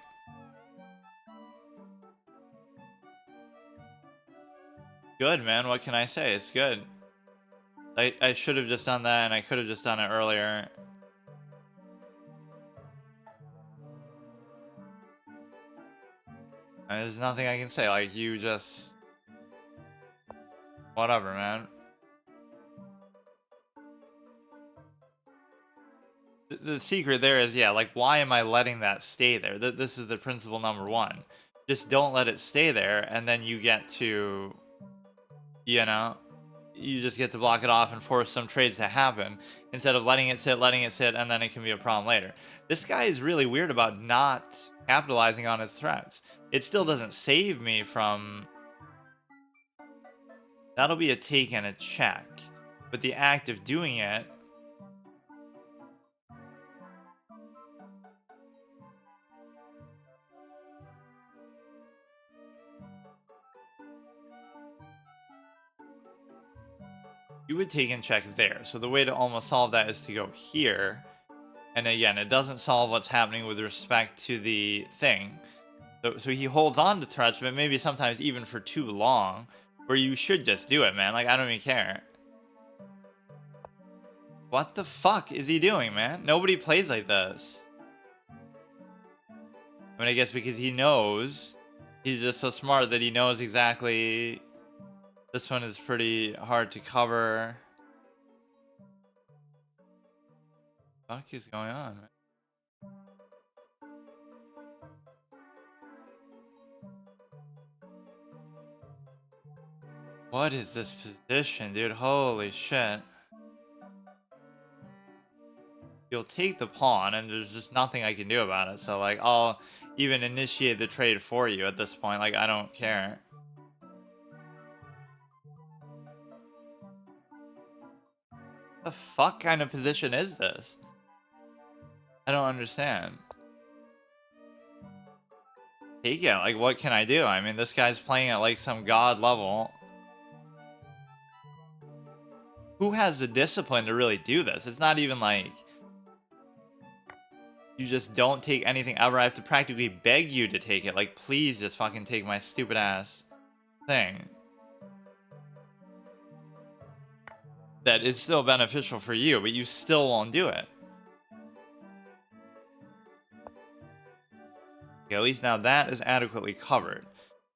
Good, man, what can I say? It's good. I should have just done that, and I could have just done it earlier. There's nothing I can say. Like, you just... Whatever, man. The secret there is, yeah, like, why am I letting that stay there? This is the principle number one. Just don't let it stay there, and then you get to, you know... you just get to block it off and force some trades to happen instead of letting it sit, and then it can be a problem later. This guy is really weird about not capitalizing on his threats. It still doesn't save me from... That'll be a take and a check. But the act of doing it... You would take and check there. So the way to almost solve that is to go here. And again, it doesn't solve what's happening with respect to the thing. So he holds on to threats, but maybe sometimes even for too long, where you should just do it, man. Like, I don't even care. What the fuck is he doing, man? Nobody plays like this. I mean, I guess because he knows. He's just so smart that he knows exactly... This one is pretty hard to cover. What the fuck is going on, man? What is this position, dude? Holy shit. You'll take the pawn, and there's just nothing I can do about it. So, like, I'll even initiate the trade for you at this point. Like, I don't care. What the fuck kind of position is this? I don't understand. Take it. Like, what can I do? I mean, this guy's playing at, like, some god level. Who has the discipline to really do this? It's not even like... You just don't take anything ever. I have to practically beg you to take it. Like, please just fucking take my stupid ass thing. That is still beneficial for you, but you still won't do it. Okay, at least now that is adequately covered.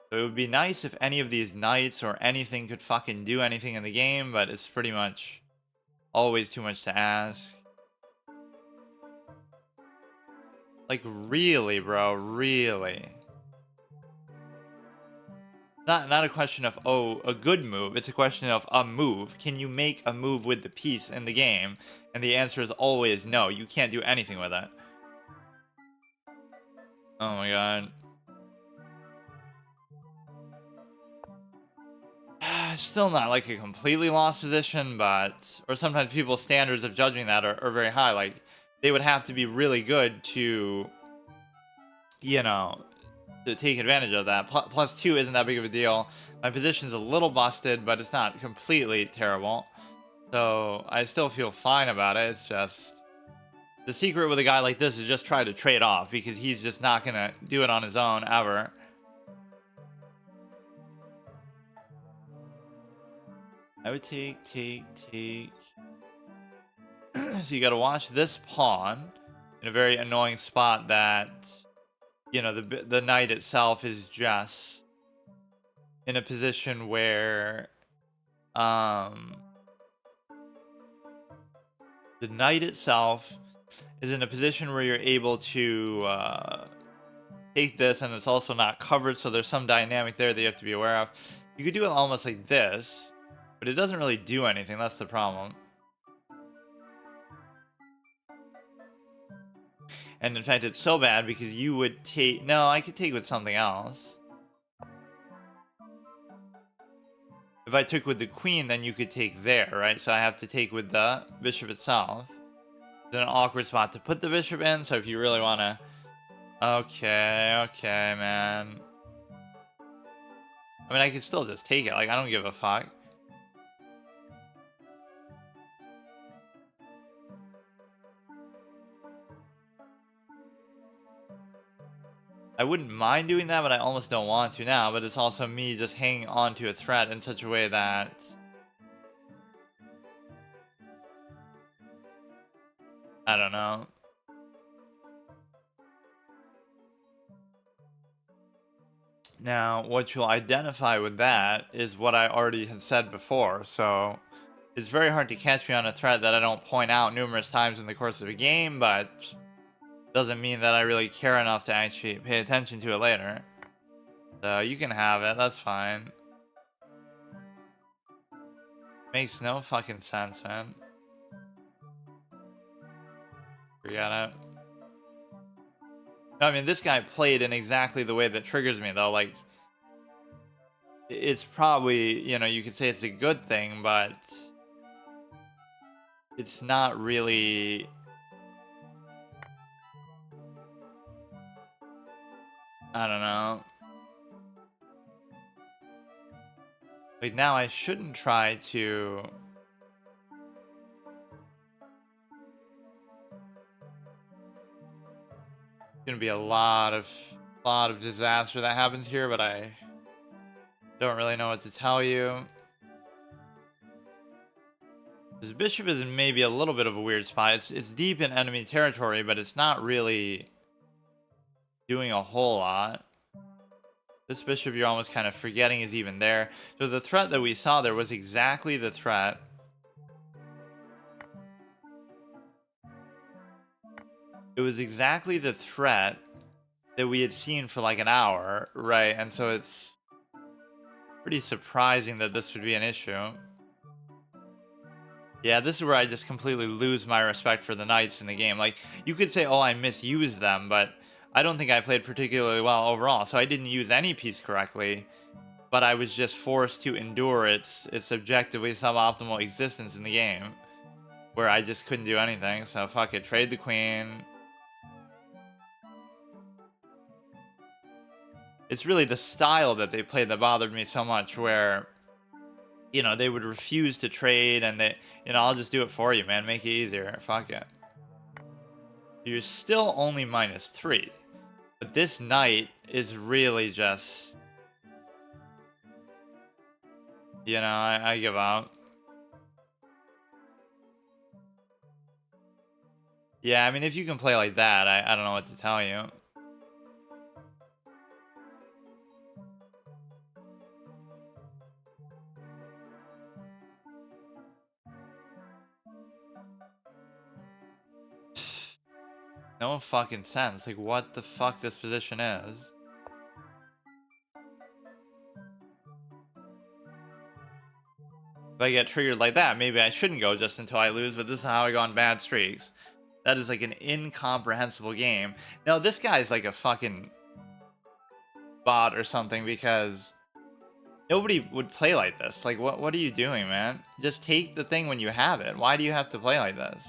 So it would be nice if any of these knights or anything could fucking do anything in the game, but it's pretty much always too much to ask. Like, really, bro, really. Not a question of, oh, a good move. It's a question of a move. Can you make a move with the piece in the game? And the answer is always no. You can't do anything with it. Oh my god. Still not like a completely lost position, but... Or sometimes people's standards of judging that are very high. Like, they would have to be really good to... You know... To take advantage of that. Plus 2 isn't that big of a deal. My position's a little busted, but it's not completely terrible. So I still feel fine about it. It's just... The secret with a guy like this is just try to trade off, because he's just not going to do it on his own, ever. I would take. So you got to watch this pawn in a very annoying spot that... You know, the knight itself is just in a position where the knight itself is in a position where you're able to take this, and it's also not covered, so there's some dynamic there that you have to be aware of. You could do it almost like this, but it doesn't really do anything. That's the problem. And in fact, it's so bad because you would take... No, I could take with something else. If I took with the queen, then you could take there, right? So I have to take with the bishop itself. It's an awkward spot to put the bishop in, so if you really want to... Okay, man. I mean, I could still just take it. Like, I don't give a fuck. I wouldn't mind doing that, but I almost don't want to now. But it's also me just hanging on to a threat in such a way that... I don't know. Now, what you'll identify with that is what I already had said before. So it's very hard to catch me on a threat that I don't point out numerous times in the course of a game, but... Doesn't mean that I really care enough to actually pay attention to it later. So you can have it, that's fine. Makes no fucking sense, man. Forget it. No, I mean, this guy played in exactly the way that triggers me, though. Like, it's probably, you know, you could say it's a good thing, but it's not really. I don't know. Like, now I shouldn't try to. Gonna be a lot of disaster that happens here, but I don't really know what to tell you. This bishop is maybe a little bit of a weird spot. It's deep in enemy territory, but it's not really doing a whole lot. This bishop you're almost kind of forgetting is even there. So the threat that we saw there was exactly the threat. It was exactly the threat that we had seen for like an hour, right? And so it's pretty surprising that this would be an issue. Yeah, this is where I just completely lose my respect for the knights in the game. Like, you could say, oh, I misused them, but I don't think I played particularly well overall. So I didn't use any piece correctly, but I was just forced to endure its objectively suboptimal existence in the game, where I just couldn't do anything. So fuck it, trade the queen. It's really the style that they played that bothered me so much, where, you know, they would refuse to trade, and they, you know, I'll just do it for you, man. Make it easier. Fuck it. You're still only -3. But this knight is really just, you know, I give up. Yeah, I mean, if you can play like that, I don't know what to tell you. No fucking sense. Like, what the fuck this position is. If I get triggered like that, maybe I shouldn't go just until I lose, but this is how I go on bad streaks. That is like an incomprehensible game. Now, this guy's like a fucking bot or something, because nobody would play like this. Like, what are you doing, man? Just take the thing when you have it. Why do you have to play like this?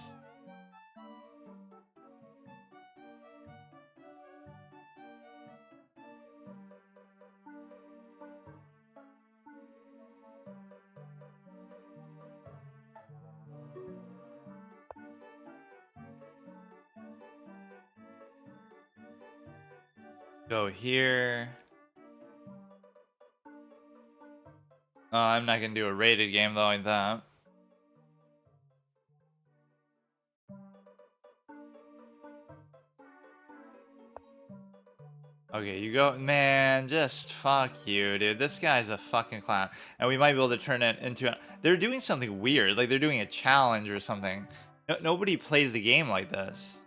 Go here. Oh, I'm not gonna do a rated game though like that. Okay, you go, man, just fuck you, dude. This guy's a fucking clown. And we might be able to turn it into they're doing something weird, like they're doing a challenge or something. Nobody plays the game like this.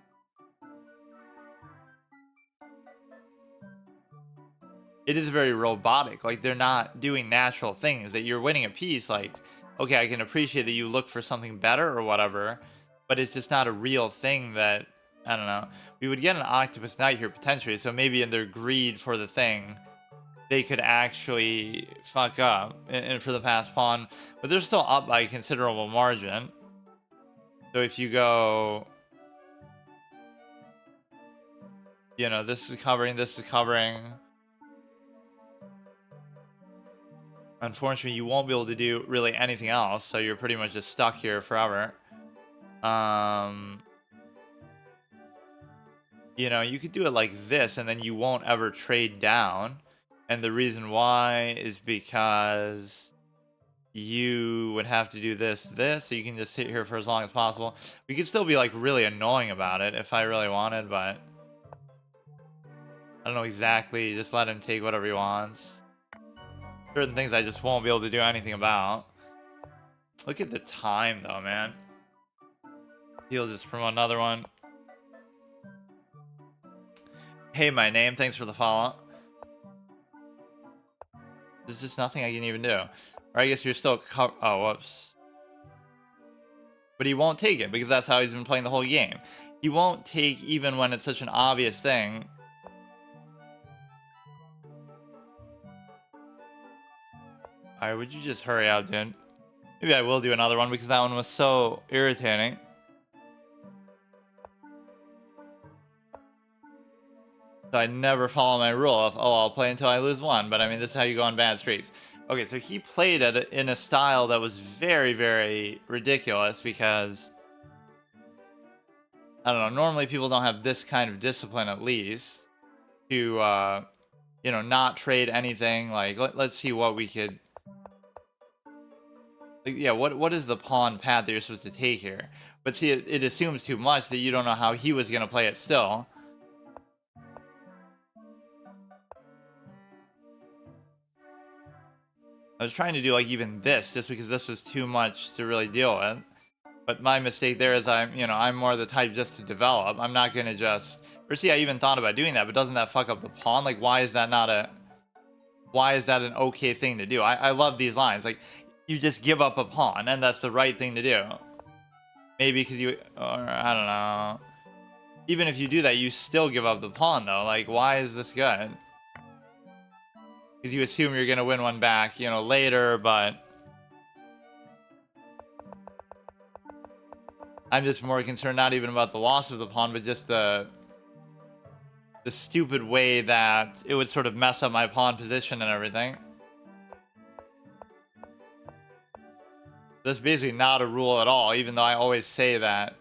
It is very robotic. Like, they're not doing natural things. That you're winning a piece, like, okay, I can appreciate that you look for something better or whatever, but it's just not a real thing that, I don't know. We would get an octopus knight here potentially, so maybe in their greed for the thing, they could actually fuck up and for the pass pawn, but they're still up by a considerable margin. So if you go, you know, this is covering, this is covering. Unfortunately, you won't be able to do really anything else, so you're pretty much just stuck here forever. You know, you could do it like this, and then you won't ever trade down. And the reason why is because you would have to do this, so you can just sit here for as long as possible. We could still be like really annoying about it if I really wanted, but I don't know exactly. Just let him take whatever he wants. Certain things I just won't be able to do anything about. Look at the time though, man. He'll just promote another one. Hey, my name, thanks for the follow. There's just nothing I can even do. Or I guess you're still oh, whoops. but he won't take it because that's how he's been playing the whole game. He won't take even when it's such an obvious thing. Alright, would you just hurry up, dude? Maybe I will do another one because that one was so irritating. So I never follow my rule of, oh, I'll play until I lose one. But I mean, this is how you go on bad streaks. Okay, so he played it in a style that was very, very ridiculous because, I don't know, normally people don't have this kind of discipline at least to, you know, not trade anything. Like, let's see what we could... Like, yeah, what is the pawn path that you're supposed to take here? But see, it assumes too much that you don't know how he was going to play it still. I was trying to do like even this just because this was too much to really deal with. But my mistake there is I'm more the type just to develop. I'm not going to just... Or see, I even thought about doing that, but doesn't that fuck up the pawn? Like, why is that an okay thing to do? I love these lines. Like, you just give up a pawn, and that's the right thing to do. Maybe because or I don't know. Even if you do that, you still give up the pawn, though. Like, why is this good? Because you assume you're going to win one back, you know, later, but... I'm just more concerned not even about the loss of the pawn, but just the stupid way that it would sort of mess up my pawn position and everything. That's basically not a rule at all, even though I always say that,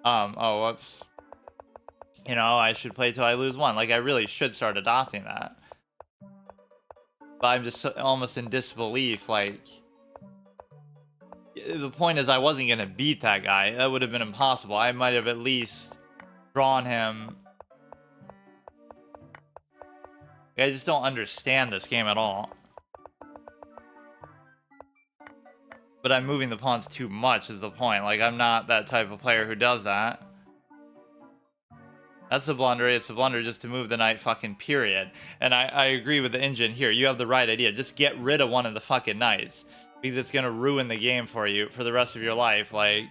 oh, whoops. You know, I should play till I lose one. Like, I really should start adopting that. But I'm just almost in disbelief, like... The point is I wasn't going to beat that guy. That would have been impossible. I might have at least drawn him. I just don't understand this game at all. But I'm moving the pawns too much is the point. Like, I'm not that type of player who does that. That's a blunder. It's a blunder just to move the knight fucking period. And I agree with the engine here. You have the right idea. Just get rid of one of the fucking knights. Because it's going to ruin the game for you for the rest of your life. Like,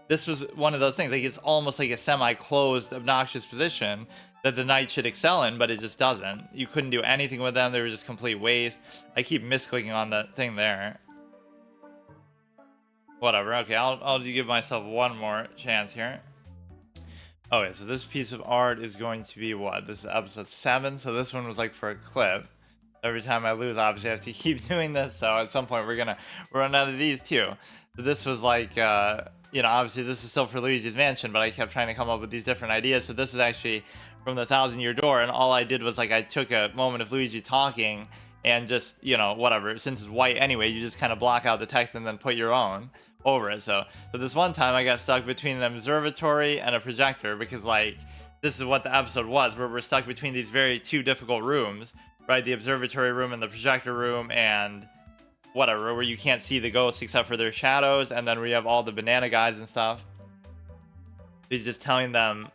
this was one of those things. Like, it's almost like a semi-closed, obnoxious position that the knight should excel in, but it just doesn't. You couldn't do anything with them. They were just complete waste. I keep misclicking on that thing there. Whatever. Okay, I'll give myself one more chance here. Okay, so this piece of art is going to be what? This is episode 7, so this one was like for a clip. Every time I lose, obviously I have to keep doing this, so at some point we're gonna run out of these too. So this was like, you know, obviously this is still for Luigi's Mansion, but I kept trying to come up with these different ideas. So this is actually from the 1,000-Year Door, and all I did was like I took a moment of Luigi talking and just, you know, whatever. Since it's white anyway, you just kind of block out the text and then put your own over it. So this one time I got stuck between an observatory and a projector because, like, this is what the episode was, where we're stuck between these very two difficult rooms, right? The observatory room and the projector room and whatever, where you can't see the ghosts except for their shadows, and then we have all the banana guys and stuff. He's just telling them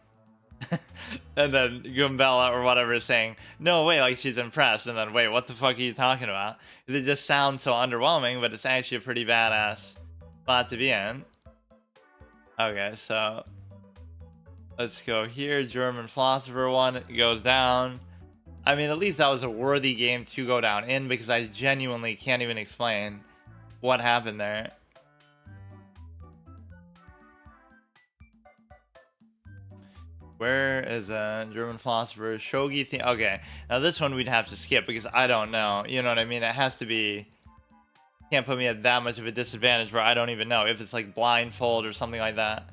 and then Gumbella or whatever is saying, no, wait, like she's impressed, and then, wait, what the fuck are you talking about? Because it just sounds so underwhelming, but it's actually a pretty badass spot to be in. Okay, so let's go here. German philosopher one goes down. I mean, at least that was a worthy game to go down in, because I genuinely can't even explain what happened there. Where is a German philosopher? Shogi theme. Okay, now this one we'd have to skip because I don't know. You know what I mean? It has to be... Can't put me at that much of a disadvantage where I don't even know if it's like blindfold or something like that.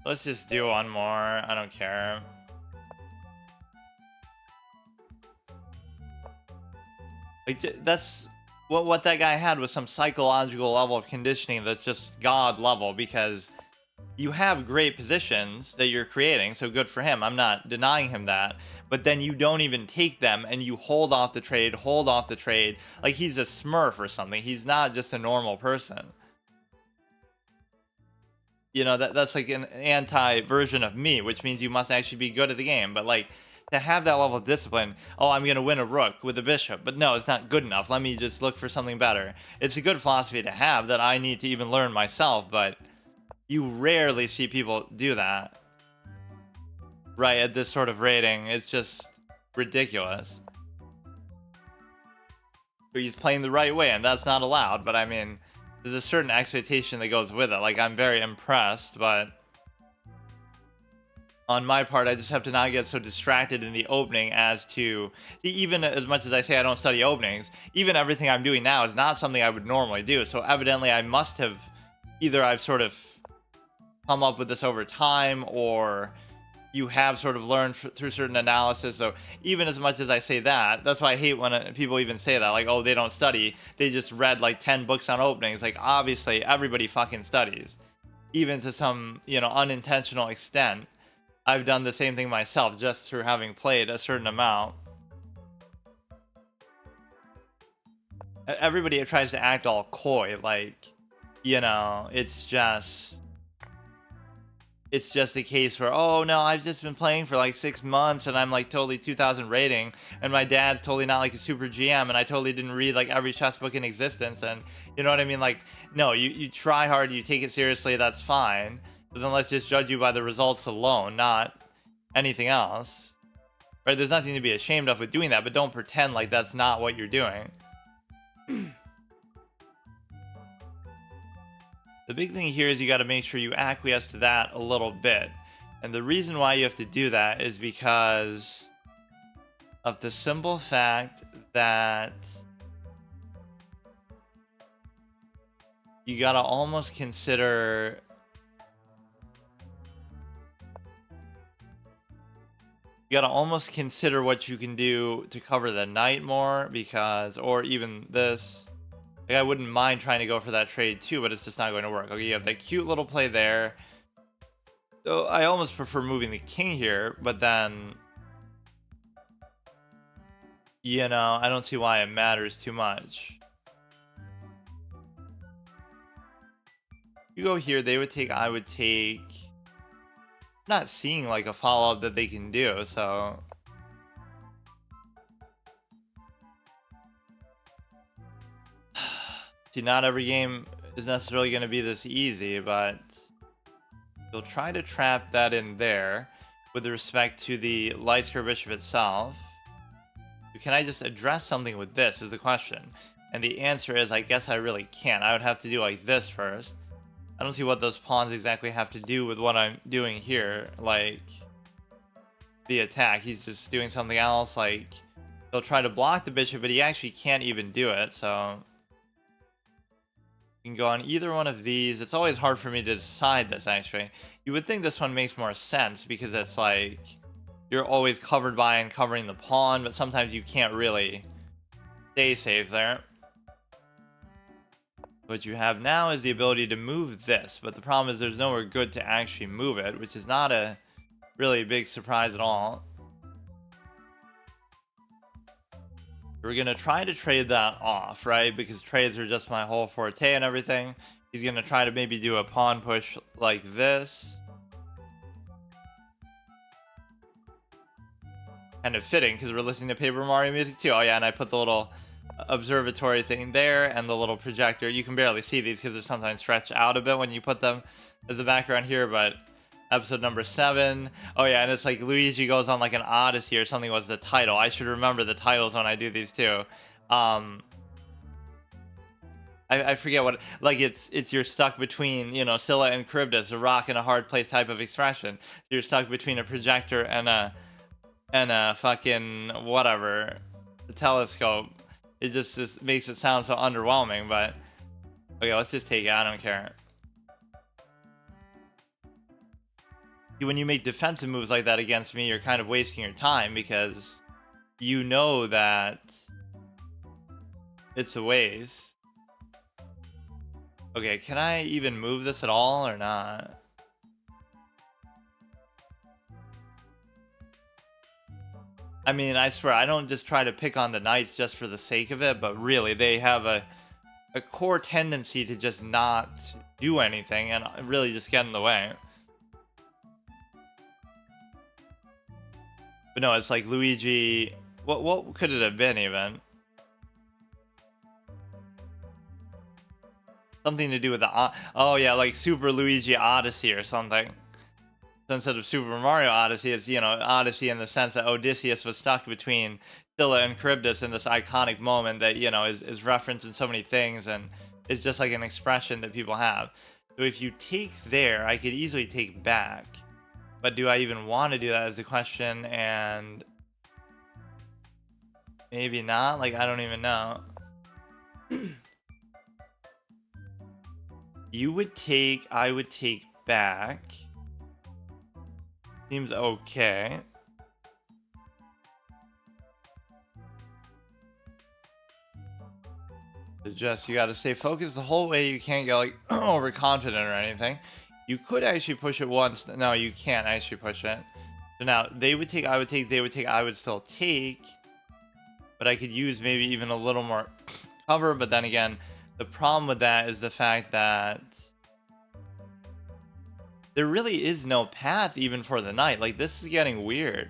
Let's just do one more. I don't care. Like, that's what that guy had, was some psychological level of conditioning that's just god level, because you have great positions that you're creating, so good for him. I'm not denying him that. But then you don't even take them, and you hold off the trade, like he's a smurf or something. He's not just a normal person. You know, that's like an anti-version of me, which means you must actually be good at the game. But like, to have that level of discipline, oh, I'm going to win a rook with a bishop. But no, it's not good enough. Let me just look for something better. It's a good philosophy to have that I need to even learn myself, but You rarely see people do that, right? At this sort of rating, it's just ridiculous. So he's playing the right way, and that's not allowed. But I mean, there's a certain expectation that goes with it. Like, I'm very impressed, but on my part, I just have to not get so distracted in the opening as to, even as much as I say I don't study openings, even everything I'm doing now is not something I would normally do. So evidently I must have, either I've sort of come up with this over time, or you have sort of learned through certain analysis. So even as much as I say that, that's why I hate when people even say that, like, oh, they don't study, they just read like 10 books on openings. Like, obviously everybody fucking studies, even to some, unintentional extent. I've done the same thing myself just through having played a certain amount. Everybody tries to act all coy, like, it's just a case where, oh no, I've just been playing for like 6 months and I'm like totally 2000 rating, and my dad's totally not like a super GM, and I totally didn't read like every chess book in existence, and you know what I mean? Like, no, you try hard, you take it seriously, that's fine. But then let's just judge you by the results alone, not anything else. Right? There's nothing to be ashamed of with doing that, but don't pretend like that's not what you're doing. The big thing here is you got to make sure you acquiesce to that a little bit. And the reason why you have to do that is because of the simple fact that you got to almost consider what you can do to cover the knight more, because, or even this. Like, I wouldn't mind trying to go for that trade too, but it's just not going to work. Okay, you have that cute little play there. So I almost prefer moving the king here, but then, I don't see why it matters too much. You go here, they would take, I would take. Not seeing like a follow-up that they can do, so. See, not every game is necessarily going to be this easy, but you'll try to trap that in there with respect to the light square bishop itself. Can I just address something with this is the question. And the answer is, I guess I really can't. I would have to do like this first. I don't see what those pawns exactly have to do with what I'm doing here. Like, the attack. He's just doing something else. Like, he'll try to block the bishop, but he actually can't even do it, so. You can go on either one of these. It's always hard for me to decide this, actually. You would think this one makes more sense because it's like you're always covered by and covering the pawn, but sometimes you can't really stay safe there. What you have now is the ability to move this, but the problem is there's nowhere good to actually move it, which is not a really big surprise at all. We're going to try to trade that off, right? Because trades are just my whole forte and everything. He's going to try to maybe do a pawn push like this. Kind of fitting because we're listening to Paper Mario music too. Oh yeah, and I put the little observatory thing there and the little projector. You can barely see these because they're sometimes stretched out a bit when you put them as a background here, but episode number 7. Oh yeah, and it's like Luigi goes on like an Odyssey or something was the title. I should remember the titles when I do these too. I forget what, like, it's you're stuck between, Scylla and Charybdis, a rock in a hard place type of expression. You're stuck between a projector and a fucking whatever, a telescope. It just makes it sound so underwhelming, but okay, let's just take it. I don't care. When you make defensive moves like that against me, you're kind of wasting your time because you know that it's a waste. Okay, can I even move this at all or not? I mean, I swear, I don't just try to pick on the knights just for the sake of it, but really, they have a core tendency to just not do anything and really just get in the way. But no, it's like Luigi. What could it have been even? something to do with the oh yeah, like Super Luigi Odyssey or something. So instead of Super Mario Odyssey, it's, you know, Odyssey in the sense that Odysseus was stuck between Scylla and Charybdis in this iconic moment that, you know, is referenced in so many things and is just like an expression that people have. So if you take there, I could easily take back. But do I even want to do that is the question, and maybe not. Like, I don't even know. You would take, I would take back. Seems okay. Just, you got to stay focused the whole way. You can't get like overconfident or anything. You could actually push it once. No, you can't actually push it. So now they would take, I would take, they would take, I would still take. But I could use maybe even a little more cover. But then again, the problem with that is the fact that there really is no path even for the knight. Like, this is getting weird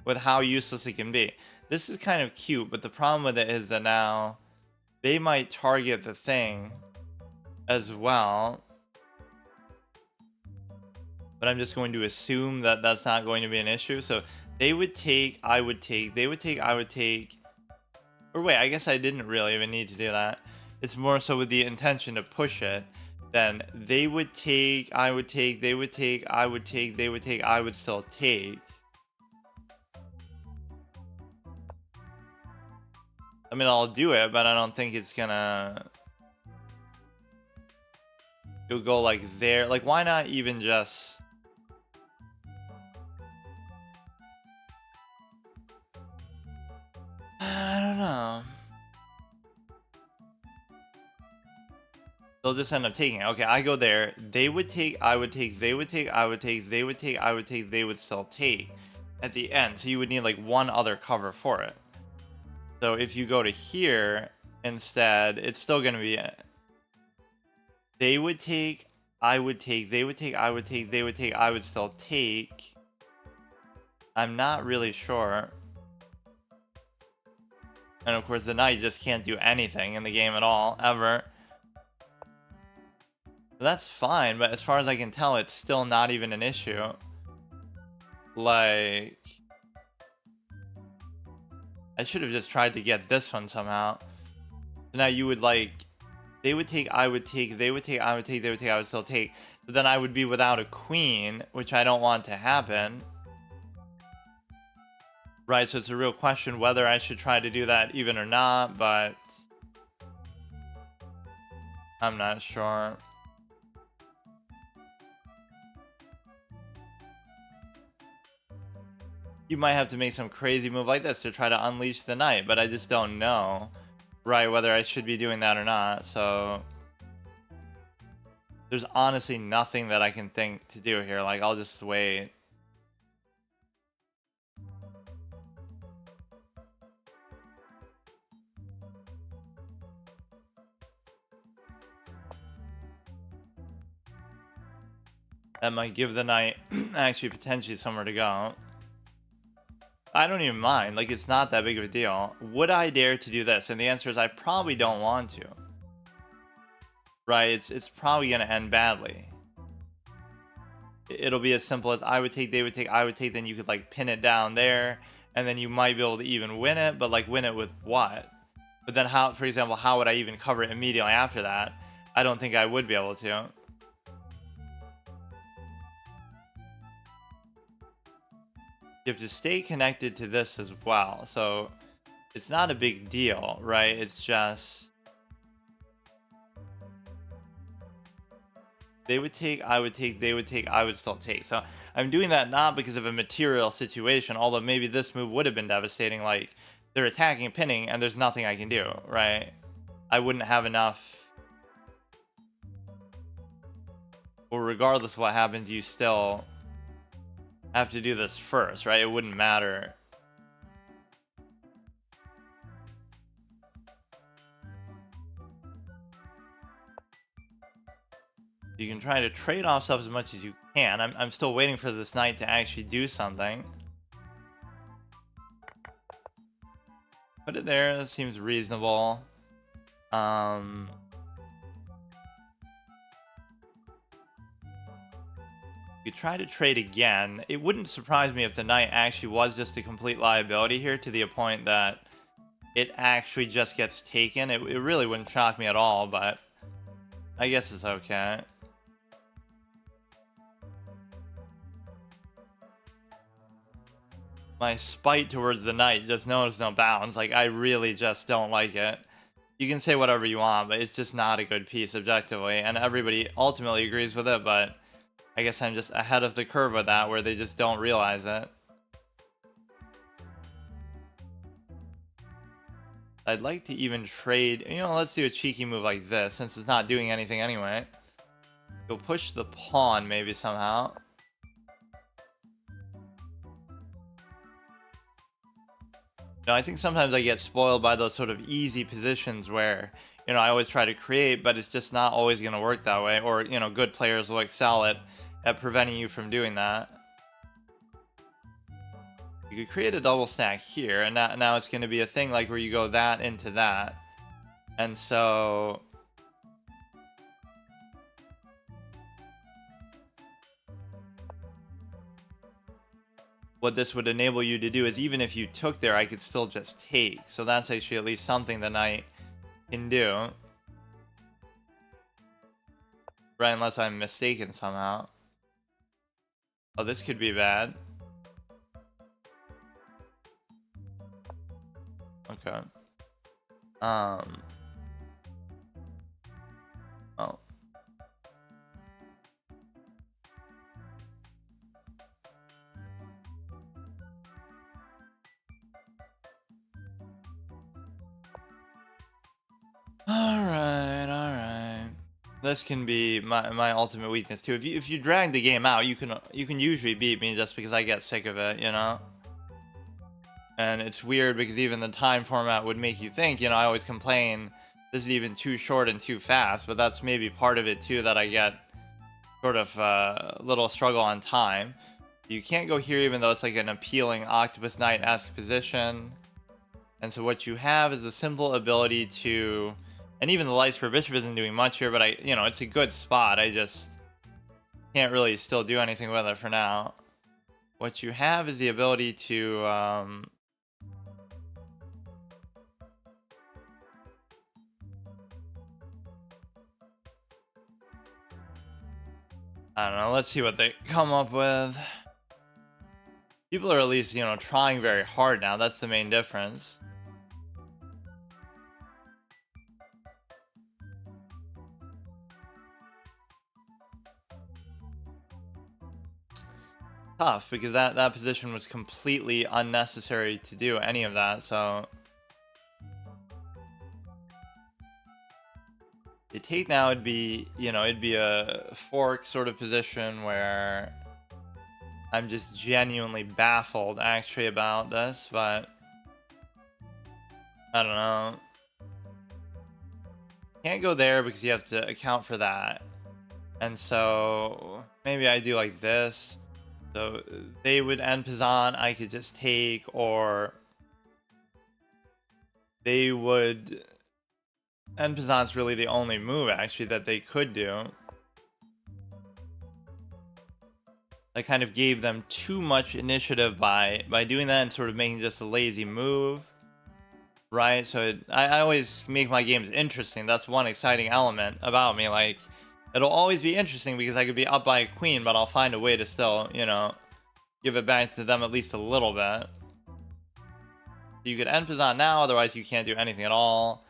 with how useless it can be. This is kind of cute, but the problem with it is that now they might target the thing as well. But I'm just going to assume that that's not going to be an issue. So they would take, I would take, they would take, I would take. Or wait, I guess I didn't really even need to do that. It's more so with the intention to push it. Then they would take, I would take, they would take, I would take, they would take, I would still take. I mean, I'll do it, but I don't think it's gonna... It'll go like there. Like, why not even just... I don't know. They'll just end up taking it. Okay, I go there. They would take, I would take, they would take, I would take, they would take, I would take, they would still take at the end. So you would need like one other cover for it. So if you go to here instead, it's still going to be... They would take, I would take, they would take, I would take, they would take, I would still take. I'm not really sure. And of course, the knight just can't do anything in the game at all, ever. So that's fine, but as far as I can tell, it's still not even an issue. Like... I should have just tried to get this one somehow. So now you would like... They would take, I would take, they would take, I would take, they would take, I would still take. But then I would be without a queen, which I don't want to happen. Right, so it's a real question whether I should try to do that even or not, but... I'm not sure. You might have to make some crazy move like this to try to unleash the knight, but I just don't know, right, whether I should be doing that or not, so... There's honestly nothing that I can think to do here, like, I'll just wait. That might give the knight actually potentially somewhere to go. I don't even mind. Like, it's not that big of a deal. Would I dare to do this? And the answer is I probably don't want to. Right? It's probably going to end badly. It'll be as simple as I would take, they would take, I would take, then you could, like, pin it down there, and then you might be able to even win it, but, like, win it with what? But then how, for example, how would I even cover it immediately after that? I don't think I would be able to. You have to stay connected to this as well, so it's not a big deal, right? It's just they would take, I would take, they would take, I would still take. So I'm doing that not because of a material situation, although maybe this move would have been devastating, like they're attacking and pinning and there's nothing I can do, right? I wouldn't have enough. Well, regardless of what happens, you still have to do this first, right? It wouldn't matter. You can try to trade off stuff as much as you can. I'm still waiting for this knight to actually do something. Put it there. That seems reasonable. You try to trade again. It wouldn't surprise me if the knight actually was just a complete liability here to the point that it actually just gets taken. It really wouldn't shock me at all, but I guess it's okay. My spite towards the knight just knows no bounds. Like, I really just don't like it. You can say whatever you want, but it's just not a good piece objectively, and everybody ultimately agrees with it, but I guess I'm just ahead of the curve with that, where they just don't realize it. I'd like to even trade, let's do a cheeky move like this, since it's not doing anything anyway. Go push the pawn maybe somehow. I think sometimes I get spoiled by those sort of easy positions where, I always try to create, but it's just not always going to work that way. Or, good players will excel at preventing you from doing that. You could create a double stack here, and now it's going to be a thing like where you go that into that. And so what this would enable you to do is, even if you took there, I could still just take. So that's actually at least something the knight can do. Right, unless I'm mistaken somehow. Oh, this could be bad. Okay. Oh. Alright. This can be my ultimate weakness too. If you drag the game out, you can usually beat me just because I get sick of it, And it's weird because even the time format would make you think, I always complain this is even too short and too fast, but that's maybe part of it too, that I get sort of a little struggle on time. You can't go here even though it's like an appealing Octopus Knight-esque position. And so what you have is a simple ability to, and even the Light Spur Bishop isn't doing much here, but it's a good spot. I just can't really still do anything with it for now. What you have is the ability to, I don't know, let's see what they come up with. People are at least, trying very hard now. That's the main difference. Tough, because that position was completely unnecessary to do any of that, so the take now would be, it'd be a fork sort of position where I'm just genuinely baffled actually about this, but I don't know. Can't go there because you have to account for that. And so maybe I do like this. So they would end Pizan, I could just take, or they would end Pizan's really the only move actually that they could do. I kind of gave them too much initiative by doing that and sort of making just a lazy move. Right, so I always make my games interesting. That's one exciting element about me. Like, it'll always be interesting because I could be up by a queen, but I'll find a way to still, give it back to them at least a little bit. You could end Pizan now, otherwise you can't do anything at all.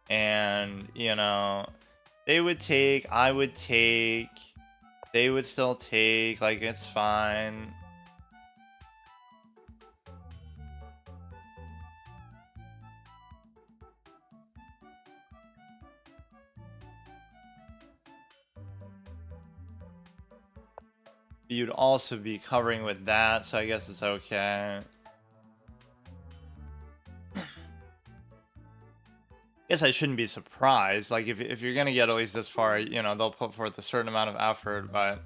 And, they would take, I would take, they would still take, like, it's fine. You'd also be covering with that, so I guess it's okay. Guess I shouldn't be surprised. Like, if you're gonna get at least this far, they'll put forth a certain amount of effort, but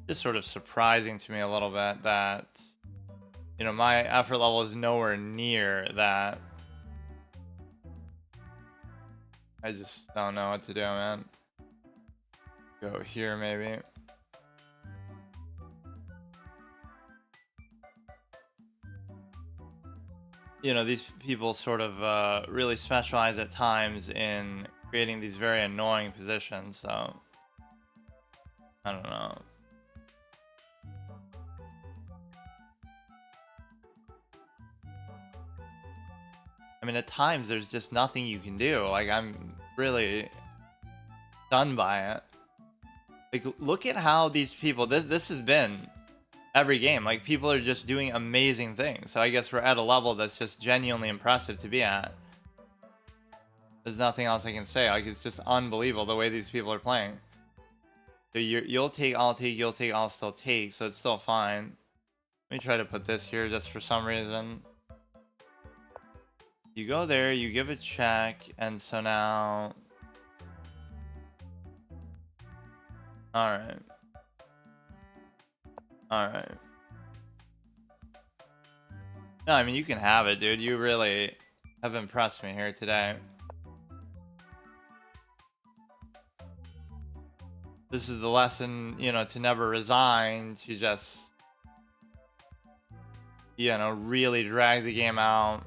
it's sort of surprising to me a little bit that, my effort level is nowhere near that. I just don't know what to do, man. Go here, maybe. you know, these people sort of really specialize at times in creating these very annoying positions. So I don't know. I mean, at times there's just nothing you can do. Like, I'm really stunned by it. Like, look at how these people, this has been every game. Like, people are just doing amazing things. So I guess we're at a level that's just genuinely impressive to be at. There's nothing else I can say. Like, it's just unbelievable the way these people are playing. So you'll take, I'll take, you'll take, I'll still take. So it's still fine. Let me try to put this here just for some reason. You go there, you give a check, and so now... Alright. Alright. No, I mean, you can have it, dude. You really have impressed me here today. This is the lesson, you know, to never resign, to just, you know, really drag the game out.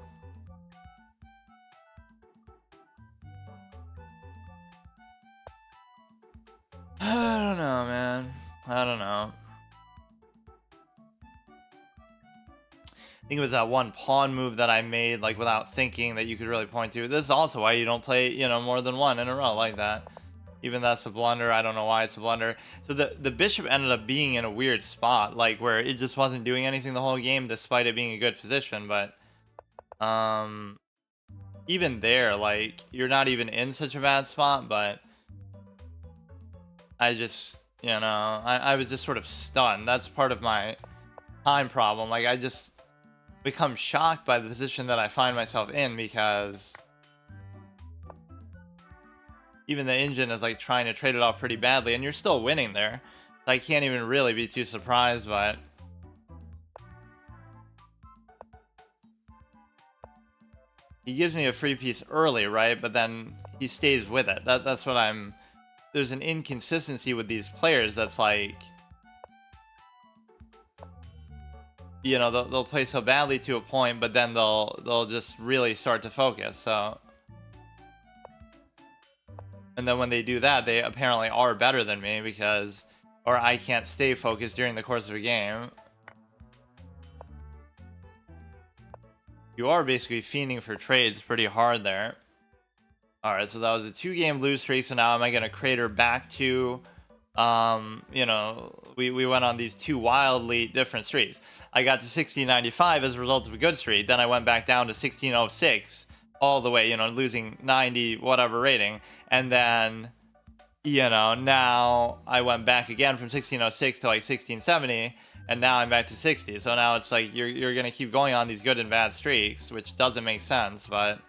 I don't know, man. I don't know. I think it was that one pawn move that I made, like, without thinking, that you could really point to. This is also why you don't play, you know, more than one in a row like that. Even that's a blunder. I don't know why it's a blunder. So the bishop ended up being in a weird spot, like, where it just wasn't doing anything the whole game, despite it being a good position. But even there, like, you're not even in such a bad spot. But I just, you know, I was just sort of stunned. That's part of my time problem. Like, I just become shocked by the position that I find myself in, because even the engine is, like, trying to trade it off pretty badly, and you're still winning there. I can't even really be too surprised, but he gives me a free piece early, right? But then he stays with it. That's what I'm... There's an inconsistency with these players that's like, you know, they'll play so badly to a point, but then they'll just really start to focus. So, and then when they do that, they apparently are better than me, because, or I can't stay focused during the course of a game. You are basically fiending for trades pretty hard there. Alright, so that was a 2-game lose streak. So now am I going to crater back to, you know, we went on these 2 wildly different streaks. I got to 1695 as a result of a good streak. Then I went back down to 1606 all the way, you know, losing 90 whatever rating. And then, you know, now I went back again from 1606 to like 1670. And now I'm back to 60. So now it's like you're going to keep going on these good and bad streaks, which doesn't make sense. But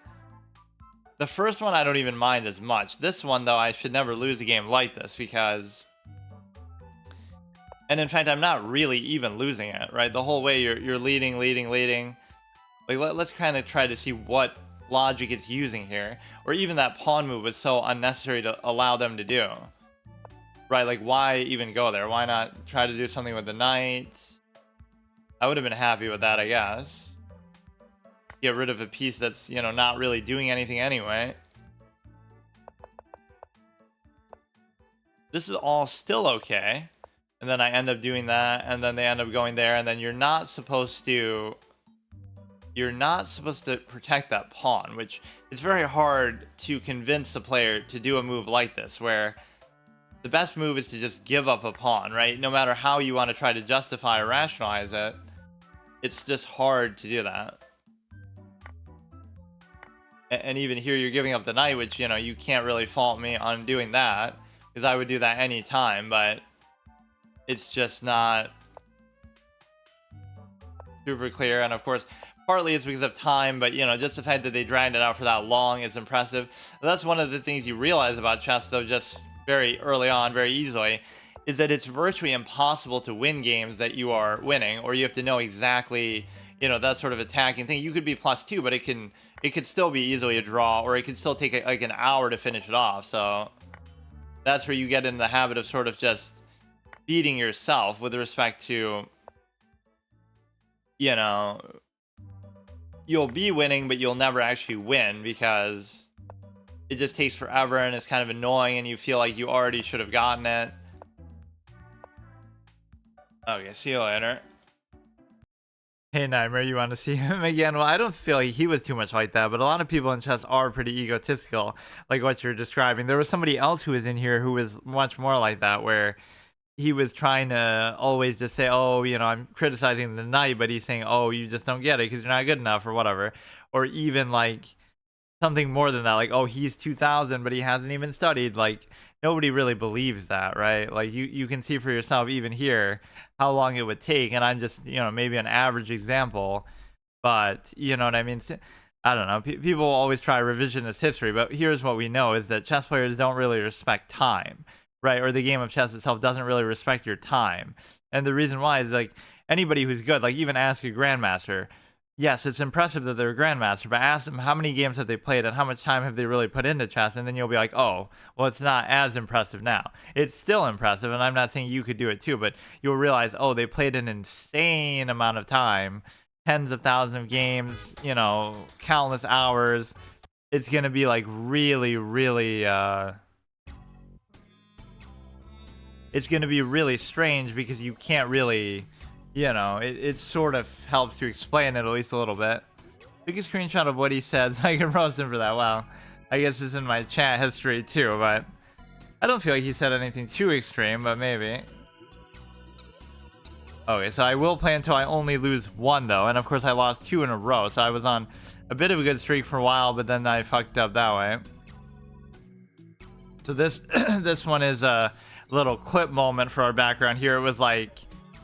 the first one I don't even mind as much. This one, though, I should never lose a game like this, because... And in fact, I'm not really even losing it, right? The whole way you're leading. Like, let's kind of try to see what logic it's using here. Or even that pawn move was so unnecessary to allow them to do. Right, like, why even go there? Why not try to do something with the knight? I would have been happy with that, I guess. Get rid of a piece that's, you know, not really doing anything anyway. This is all still okay. And then I end up doing that, and then they end up going there, and then you're not supposed to protect that pawn, which is very hard to convince the player to do a move like this, where the best move is to just give up a pawn, right? No matter how you want to try to justify or rationalize it, it's just hard to do that. And even here, you're giving up the knight, which, you know, you can't really fault me on doing that, because I would do that any time, but it's just not super clear. And of course, partly it's because of time, but, you know, just the fact that they dragged it out for that long is impressive. That's one of the things you realize about chess, though, just very early on, very easily, is that it's virtually impossible to win games that you are winning, or you have to know exactly, you know, that sort of attacking thing. You could be +2, but it could still be easily a draw, or it could still take like an hour to finish it off. So that's where you get in the habit of sort of just beating yourself with respect to, you know, you'll be winning, but you'll never actually win because it just takes forever and it's kind of annoying and you feel like you already should have gotten it. Okay, see you later. Hey Nightmare, you want to see him again? Well, I don't feel he was too much like that, but a lot of people in chess are pretty egotistical, like what you're describing. There was somebody else who was in here who was much more like that, where he was trying to always just say, oh, you know, I'm criticizing the knight, but he's saying, oh, you just don't get it because you're not good enough or whatever. Or even like something more than that, like, oh, he's 2000 but he hasn't even studied. Like, nobody really believes that, right? Like, you can see for yourself even here how long it would take, and I'm just, you know, maybe an average example, but you know what I mean. I don't know, people always try revisionist history, but here's what we know is that chess players don't really respect time, right? Or the game of chess itself doesn't really respect your time. And the reason why is, like, anybody who's good, like, even ask a grandmaster. Yes, it's impressive that they're a grandmaster, but ask them how many games have they played and how much time have they really put into chess, and then you'll be like, oh, well, it's not as impressive now. It's still impressive, and I'm not saying you could do it too, but you'll realize, oh, they played an insane amount of time, tens of thousands of games, you know, countless hours. It's going to be like really, really, it's going to be really strange because you can't really... You know, it sort of helps to explain it at least a little bit. Take a screenshot of what he said so I can roast him for that. Well, I guess it's in my chat history too, but I don't feel like he said anything too extreme, but maybe. Okay, so I will play until I only lose one though, and of course I lost 2 in a row, so I was on a bit of a good streak for a while, but then I fucked up that way. So this this one is a little clip moment for our background here. It was like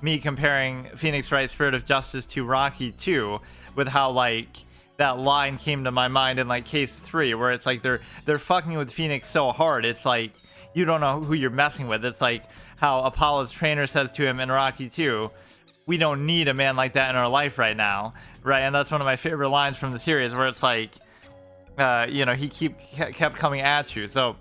me comparing Phoenix Wright Spirit of Justice to Rocky 2 with how, like, that line came to my mind in, like, case 3, where it's like they're fucking with Phoenix so hard, it's like you don't know who you're messing with. It's like how Apollo's trainer says to him in Rocky 2, we don't need a man like that in our life right now, right? And that's one of my favorite lines from the series, where it's like, you know, he kept coming at you. So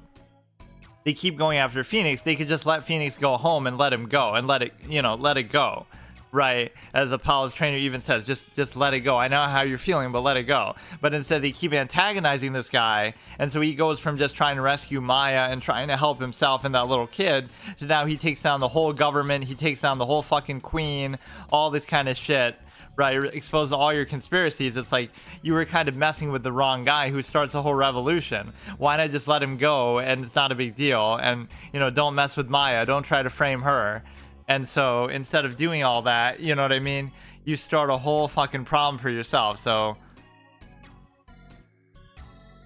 they keep going after Phoenix. They could just let Phoenix go home and let him go and let it, you know, let it go, right? As Apollo's trainer even says, just let it go. I know how you're feeling, but let it go. But instead they keep antagonizing this guy, and so he goes from just trying to rescue Maya and trying to help himself and that little kid to now he takes down the whole government, he takes down the whole fucking queen, all this kind of shit. Right, exposed to all your conspiracies. It's like you were kind of messing with the wrong guy who starts a whole revolution. Why not just let him go and it's not a big deal? And, you know, don't mess with Maya, don't try to frame her. And so instead of doing all that, you know what I mean, you start a whole fucking problem for yourself. So,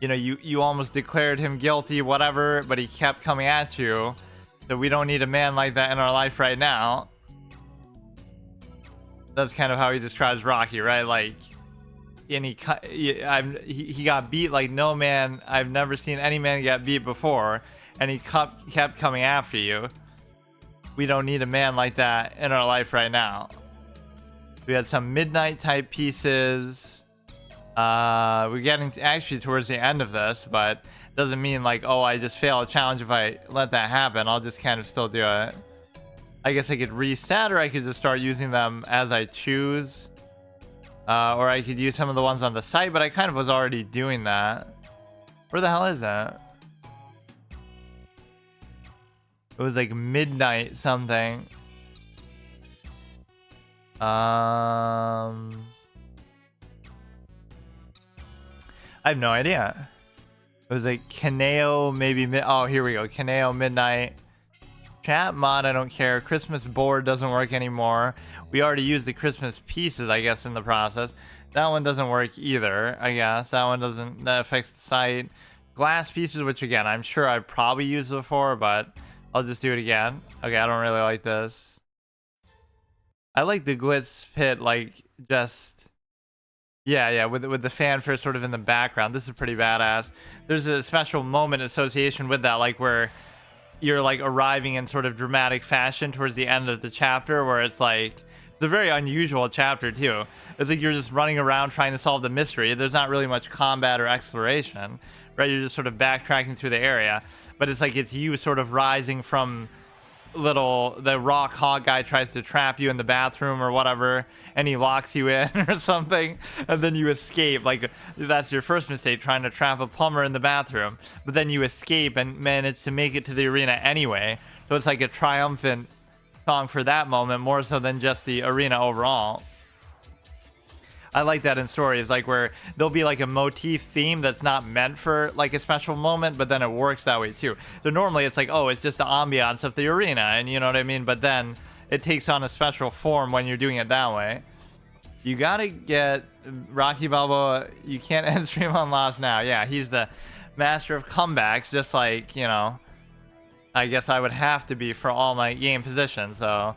you know, you almost declared him guilty, whatever, but he kept coming at you. So we don't need a man like that in our life right now. That's kind of how he describes Rocky, right? Like, and he got beat like no man. I've never seen any man get beat before, and he kept coming after you. We don't need a man like that in our life right now. We had some midnight type pieces. We're getting actually towards the end of this, but doesn't mean like, oh, I just fail a challenge if I let that happen. I'll just kind of still do it. I guess I could reset, or I could just start using them as I choose. Or I could use some of the ones on the site, but I kind of was already doing that. Where the hell is that? It was like midnight something. I have no idea. It was like Kaneo, maybe oh, here we go. Kaneo midnight. Chat mod, I don't care. Christmas board doesn't work anymore. We already used the Christmas pieces, I guess, in the process. That one doesn't work either, I guess. That one doesn't, that affects the site. Glass pieces, which again, I'm sure I've probably used before, but I'll just do it again. Okay, I don't really like this. I like the glitz pit, like, just... Yeah, with the fanfare sort of in the background. This is pretty badass. There's a special moment association with that, like, where you're like arriving in sort of dramatic fashion towards the end of the chapter, where it's like, it's a very unusual chapter too. It's like you're just running around trying to solve the mystery. There's not really much combat or exploration, right? You're just sort of backtracking through the area, but it's like it's you sort of rising from the rock hog guy tries to trap you in the bathroom or whatever, and he locks you in or something, and then you escape. Like, that's your first mistake, trying to trap a plumber in the bathroom, but then you escape and manage to make it to the arena anyway. So it's like a triumphant song for that moment, more so than just the arena overall. I like that in stories, like where there'll be like a motif theme that's not meant for like a special moment, but then it works that way too. So normally it's like, oh, it's just the ambiance of the arena, and you know what I mean? But then it takes on a special form when you're doing it that way. You gotta get Rocky Balboa. You can't end stream on loss now. Yeah, he's the master of comebacks, just like, you know, I guess I would have to be for all my game positions. So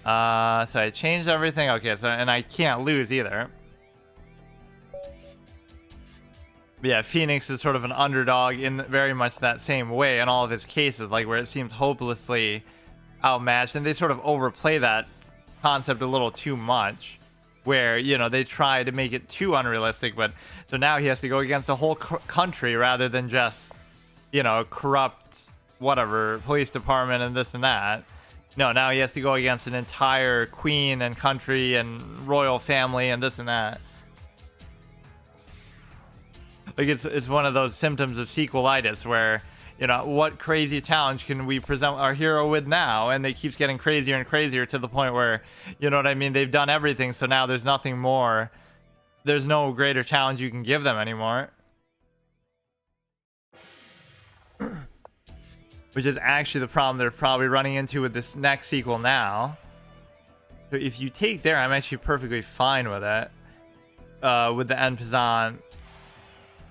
so I changed everything. Okay, so, and I can't lose either. But yeah, Phoenix is sort of an underdog in very much that same way in all of his cases, like where it seems hopelessly outmatched, and they sort of overplay that concept a little too much, where, you know, they try to make it too unrealistic. But so now he has to go against the whole country rather than just, you know, corrupt whatever police department and this and that. No, now he has to go against an entire queen and country and royal family and this and that. Like, it's one of those symptoms of sequelitis where, you know, what crazy challenge can we present our hero with now? And it keeps getting crazier and crazier to the point where, you know what I mean, they've done everything, so now there's nothing more. There's no greater challenge you can give them anymore. Which is actually the problem they're probably running into with this next sequel now. So if you take there, I'm actually perfectly fine with it. With the En Paysan.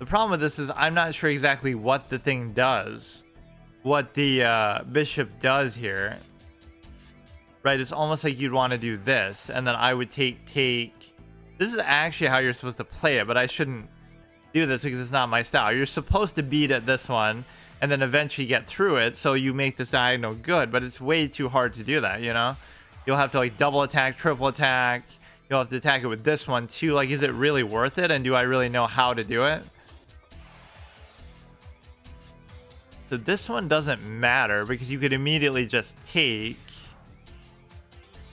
The problem with this is I'm not sure exactly what the thing does. What the bishop does here. Right, it's almost like you'd want to do this. And then I would take... This is actually how you're supposed to play it, but I shouldn't do this because it's not my style. You're supposed to beat at this one and then eventually get through it, so you make this diagonal good, but it's way too hard to do that, you know? You'll have to like double attack, triple attack. You'll have to attack it with this one too. Like, is it really worth it? And do I really know how to do it? So this one doesn't matter because you could immediately just take.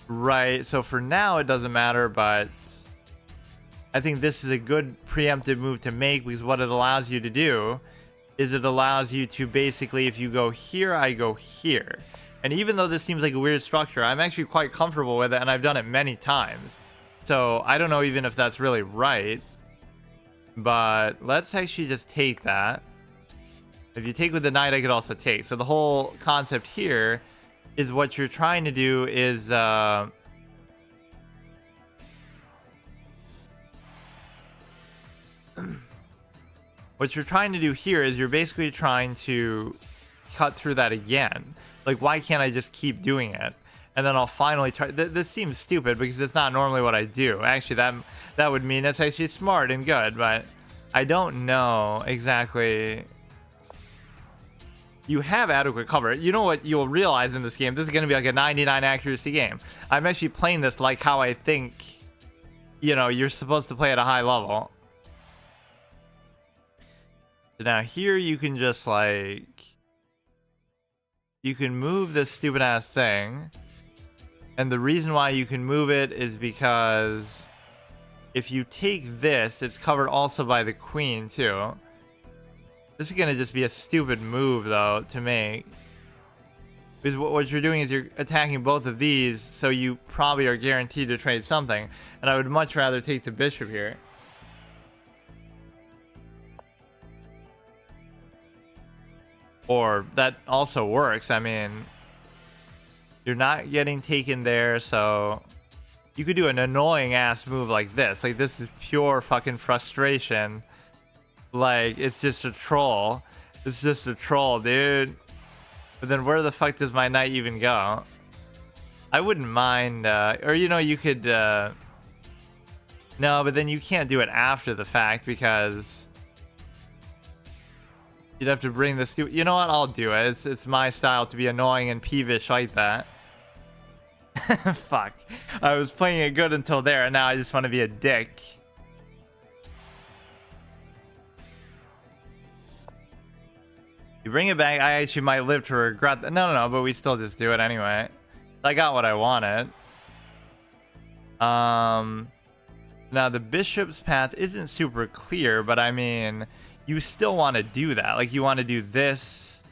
Right, so for now it doesn't matter, but I think this is a good preemptive move to make, because what it allows you to do is it allows you to basically, if you go here, I go here. And even though this seems like a weird structure, I'm actually quite comfortable with it, and I've done it many times. So I don't know even if that's really right. But let's actually just take that. If you take with the knight, I could also take. So the whole concept here is what you're trying to do is... What you're trying to do here is you're basically trying to cut through that again. Like, why can't I just keep doing it? And then I'll finally try. This seems stupid because it's not normally what I do. Actually, that would mean it's actually smart and good, but I don't know exactly. You have adequate cover. You know what you'll realize in this game? This is going to be like a 99 accuracy game. I'm actually playing this like how I think, you know, you're supposed to play at a high level. So now here you can just like, you can move this stupid ass thing. And the reason why you can move it is because if you take this, it's covered also by the queen too. This is going to just be a stupid move though to make. Because what you're doing is you're attacking both of these, so you probably are guaranteed to trade something. And I would much rather take the bishop here. Or that also works. I mean, you're not getting taken there, so you could do an annoying ass move like this. Like, this is pure fucking frustration. Like, it's just a troll. It's just a troll, dude. But then where the fuck does my knight even go? I wouldn't mind, or you know, you could, no, but then you can't do it after the fact because you'd have to bring this. You know what? I'll do it. It's my style to be annoying and peevish like that. Fuck. I was playing it good until there, and now I just want to be a dick. You bring it back. I actually might live to regret that. No, but we still just do it anyway. I got what I wanted. Now the bishop's path isn't super clear, but I mean, you still want to do that. Like, you want to do this.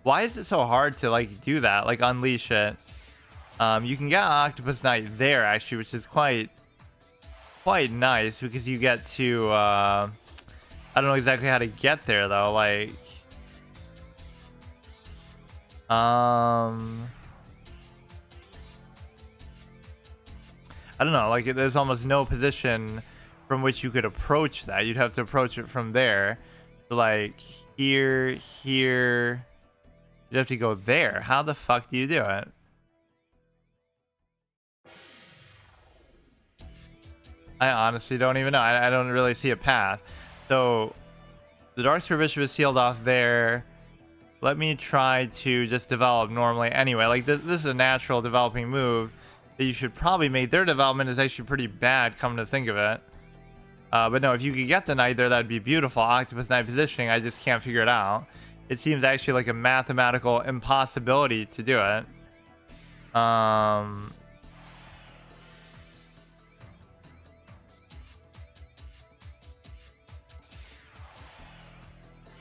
Why is it so hard to, like, do that? Like, unleash it. You can get an Octopus Knight there, actually, which is quite nice, because you get to, I don't know exactly how to get there, though. Like, I don't know, like, there's almost no position from which you could approach that. You'd have to approach it from there. So, like, here. You'd have to go there. How the fuck do you do it? I honestly don't even know. I don't really see a path. So, the Darksphere Bishop is sealed off there. Let me try to just develop normally. Anyway, like, this is a natural developing move that you should probably make. Their development is actually pretty bad, come to think of it. But no, if you could get the knight there, that'd be beautiful. Octopus Knight positioning, I just can't figure it out. It seems actually like a mathematical impossibility to do it.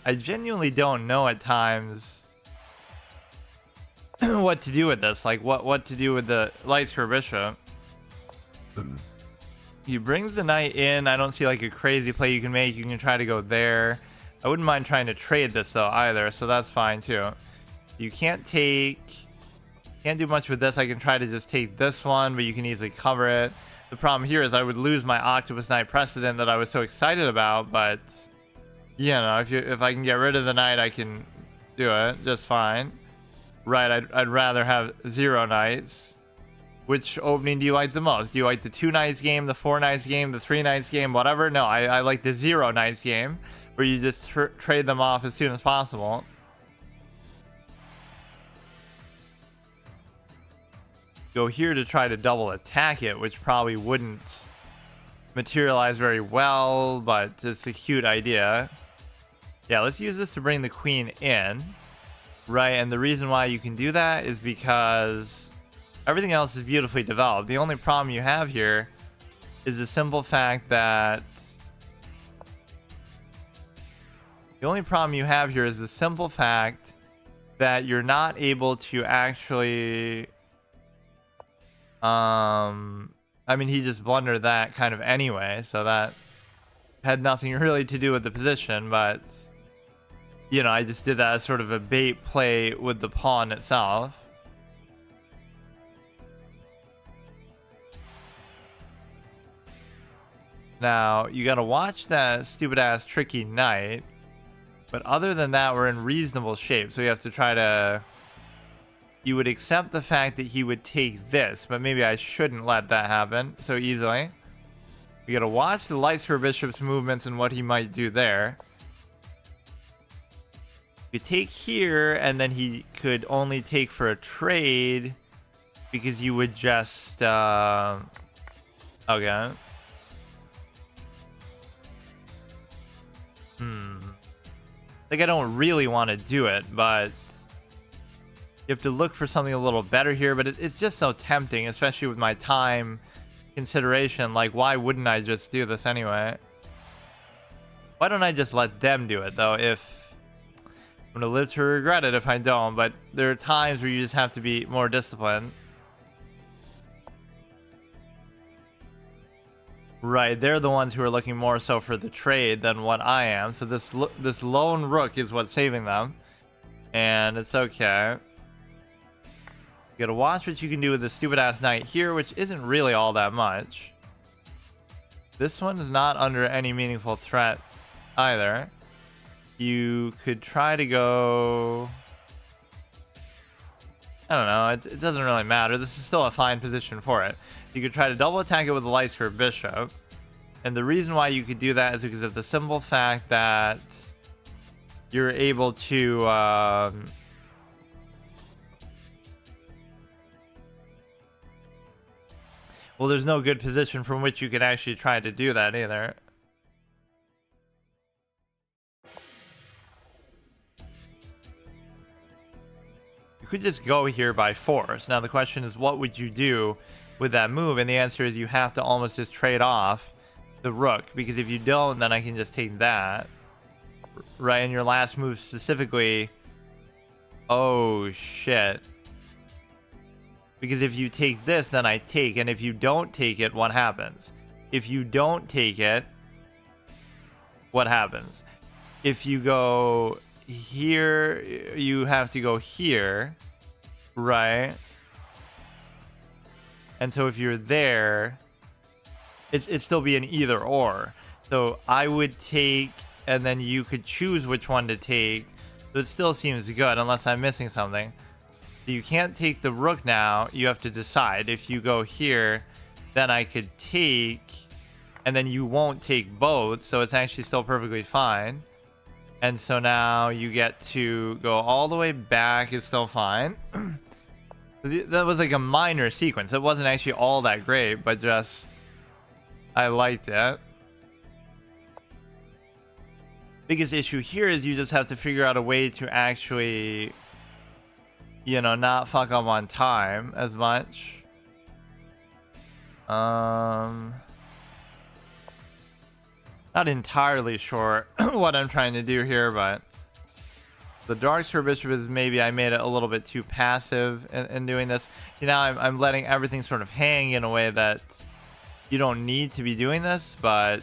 I genuinely don't know at times what to do with this. Like, what to do with the Lightspear Bishop. He brings the knight in. I don't see, like, a crazy play you can make. You can try to go there. I wouldn't mind trying to trade this, though, either, so that's fine, too. You can't do much with this. I can try to just take this one, but you can easily cover it. The problem here is I would lose my Octopus Knight precedent that I was so excited about, but... you know, if I can get rid of the knight, I can do it just fine. Right, I'd rather have 0 knights. Which opening do you like the most? Do you like the 2 knights game, the 4 knights game, the 3 knights game, whatever? No, I like the 0 knights game, where you just trade them off as soon as possible. Go here to try to double attack it, which probably wouldn't materialize very well, but it's a cute idea. Yeah, let's use this to bring the queen in, right? And the reason why you can do that is because everything else is beautifully developed. The only problem you have here is the simple fact that you're not able to actually, I mean, he just blundered that kind of anyway, so that had nothing really to do with the position, but... you know, I just did that as sort of a bait play with the pawn itself. Now, you gotta watch that stupid-ass tricky knight. But other than that, we're in reasonable shape. So you have to try to... you would accept the fact that he would take this, but maybe I shouldn't let that happen so easily. You gotta watch the Lightspear Bishop's movements and what he might do there. You take here, and then he could only take for a trade because you would just okay. Like, I don't really want to do it, but you have to look for something a little better here. But it's just so tempting, especially with my time consideration. Like, why wouldn't I just do this anyway? Why don't I just let them do it, though? I'm gonna live to regret it if I don't, but there are times where you just have to be more disciplined. Right, they're the ones who are looking more so for the trade than what I am. So this lone rook is what's saving them, and it's okay. You gotta watch what you can do with this stupid ass knight here, which isn't really all that much. This one is not under any meaningful threat either. You could try to go... I don't know, it doesn't really matter. This is still a fine position for it. You could try to double attack it with the Lightspear Bishop. And the reason why you could do that is because of the simple fact that you're able to... well, there's no good position from which you can actually try to do that either. you could just go here by force. Now the question is, what would you do with that move? And the answer is you have to almost just trade off the rook, because if you don't, then I can just take that. Right, in your last move specifically. Oh, shit. Because if you take this, then I take. And if you don't take it, what happens? If you don't take it, what happens? If you go here, you have to go here. Right? And so if you're there, it'd still be an either or. So I would take, and then you could choose which one to take. So it still seems good, unless I'm missing something. So you can't take the rook now. You have to decide. If you go here, then I could take, and then you won't take both. So it's actually still perfectly fine. And so now you get to go all the way back. Is still fine. That was like a minor sequence. It wasn't actually all that great, but just I liked it. Biggest issue here is you just have to figure out a way to actually, you know, not fuck up on time as much. Not entirely sure what I'm trying to do here, but the dark square bishop is, maybe I made it a little bit too passive in doing this. You know, I'm letting everything sort of hang in a way that you don't need to be doing this, but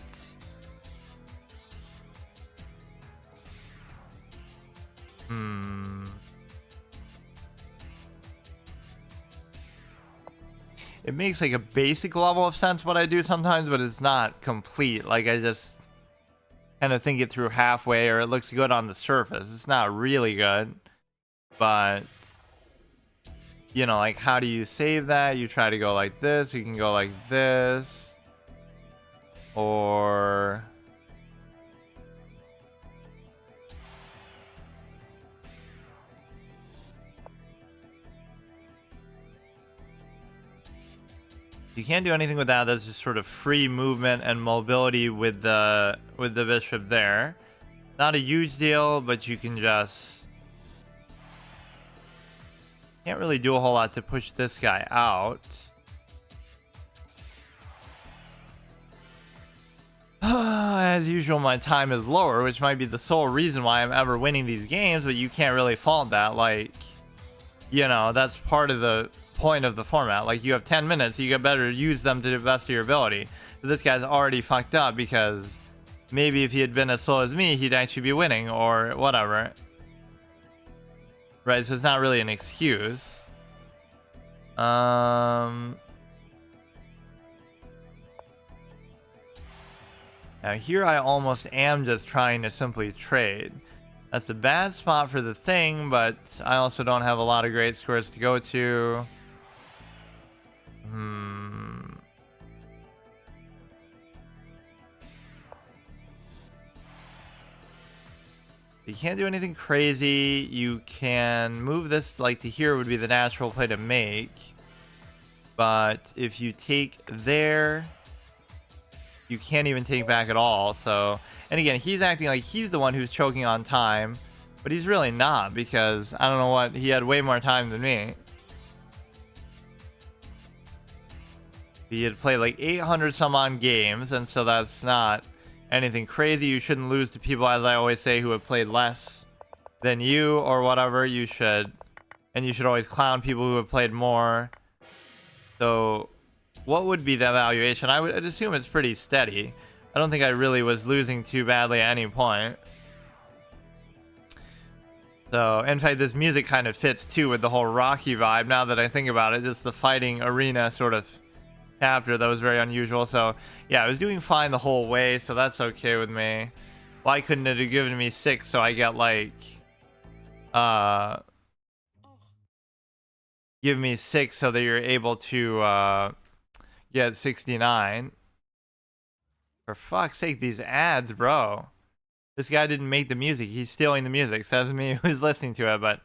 it makes like a basic level of sense what I do sometimes, but it's not complete. Like I just kind of think it through halfway, or it looks good on the surface. It's not really good, but you know, like how do you save that? You try to go like this. You can go like this, or you can't do anything with that. That's just sort of free movement and mobility with the bishop there. Not a huge deal, but you can just can't really do a whole lot to push this guy out. As usual, my time is lower, which might be the sole reason why I'm ever winning these games, but you can't really fault that. Like, you know, that's part of the point of the format. Like, you have 10 minutes, so you get better use them to the best of your ability. So this guy's already fucked up because maybe if he had been as slow as me, he'd actually be winning or whatever. Right, so it's not really an excuse. Now here I almost am just trying to simply trade. That's a bad spot for the thing, but I also don't have a lot of great squares to go to. You can't do anything crazy. You can move this like to here would be the natural play to make. But if you take there, you can't even take back at all. So, and again, he's acting like he's the one who's choking on time, but he's really not, because I don't know what, he had way more time than me. He had played like 800 some on games, and so that's not anything crazy. You shouldn't lose to people, as I always say, who have played less than you or whatever. You should, and you should always clown people who have played more. So what would be the evaluation? I'd assume it's pretty steady. I don't think I really was losing too badly at any point. So, in fact, this music kind of fits too with the whole Rocky vibe, now that I think about it. Just the fighting arena sort of chapter that was very unusual. So yeah, I was doing fine the whole way, so that's okay with me. Why couldn't it have given me 6 so I get like give me 6 so that you're able to get 69? For fuck's sake, these ads, bro. This guy didn't make the music. He's stealing the music. Says me who's listening to it, but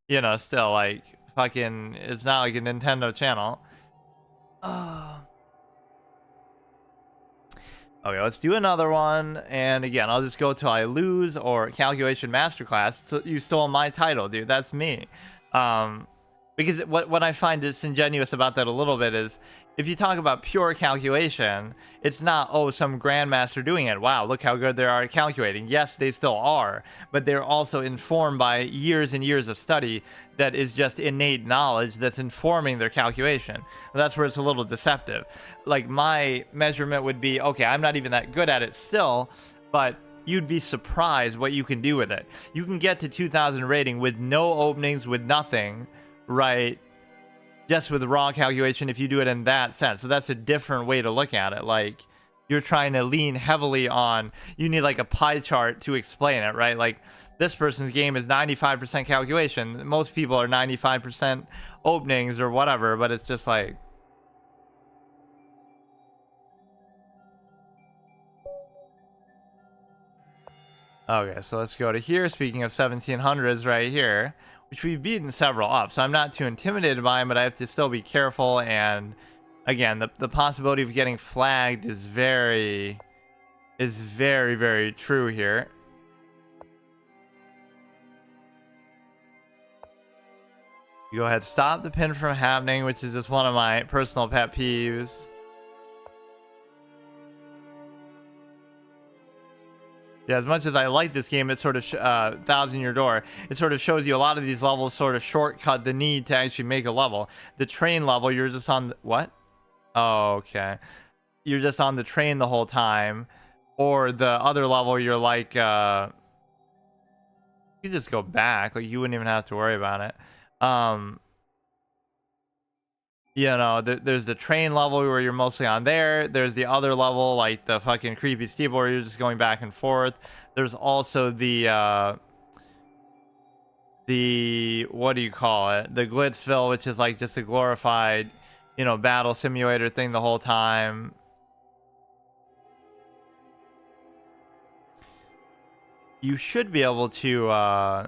you know, still, like, fucking, it's not like a Nintendo channel. Okay, let's do another one. And again, I'll just go till I lose, or calculation masterclass. So you stole my title, dude. That's me. Because what I find disingenuous about that a little bit is, if you talk about pure calculation, it's not, oh, some grandmaster doing it. Wow, look how good they are at calculating. Yes, they still are, but they're also informed by years and years of study that is just innate knowledge that's informing their calculation. That's where it's a little deceptive. Like, my measurement would be, okay, I'm not even that good at it still, but you'd be surprised what you can do with it. You can get to 2,000 rating with no openings, with nothing, right? Just with raw calculation, if you do it in that sense. So that's a different way to look at it. Like, you're trying to lean heavily on, you need like a pie chart to explain it, right? Like, this person's game is 95% calculation. Most people are 95% openings or whatever, but it's just like, okay, so let's go to here. Speaking of 1700s right here, which we've beaten several up, so I'm not too intimidated by them, but I have to still be careful. And again, the possibility of getting flagged is very, very true here. You go ahead, stop the pin from happening, which is just one of my personal pet peeves. Yeah, as much as I like this game, it sort of Thousand Year Door, it sort of shows you a lot of these levels sort of shortcut the need to actually make a level. The train level, you're just on what? Oh, okay. You're just on the train the whole time. Or the other level, you're like, you just go back. Like, you wouldn't even have to worry about it. You know, there's the train level where you're mostly on there. There's the other level, like the fucking creepy steeple, where you're just going back and forth. There's also the what do you call it? The Glitzville, which is like just a glorified, you know, battle simulator thing the whole time. You should be able to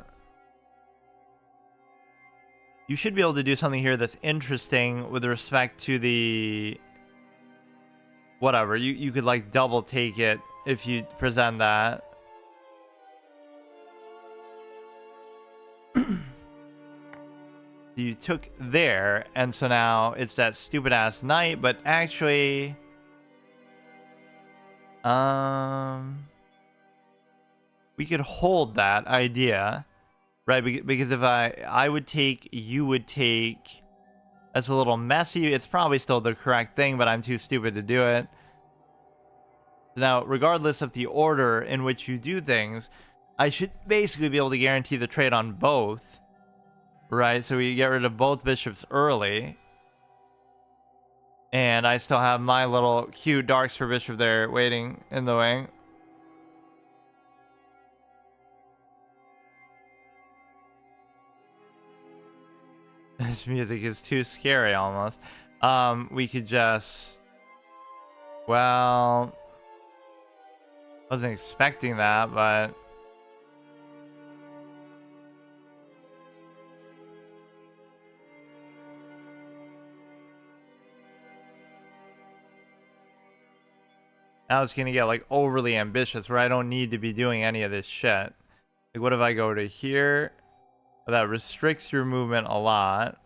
do something here that's interesting with respect to the whatever. You could like double take it if you present that. You took there, and so now it's that stupid ass knight, but actually we could hold that idea, right? Because if I would take, you would take, that's a little messy. It's probably still the correct thing, but I'm too stupid to do it. Now, regardless of the order in which you do things, I should basically be able to guarantee the trade on both, right? So we get rid of both bishops early. And I still have my little cute Darkspur bishop there waiting in the wing. This music is too scary almost. We could just... Well... Wasn't expecting that, but... Now it's gonna get like overly ambitious where I don't need to be doing any of this shit. Like, what if I go to here? That restricts your movement a lot.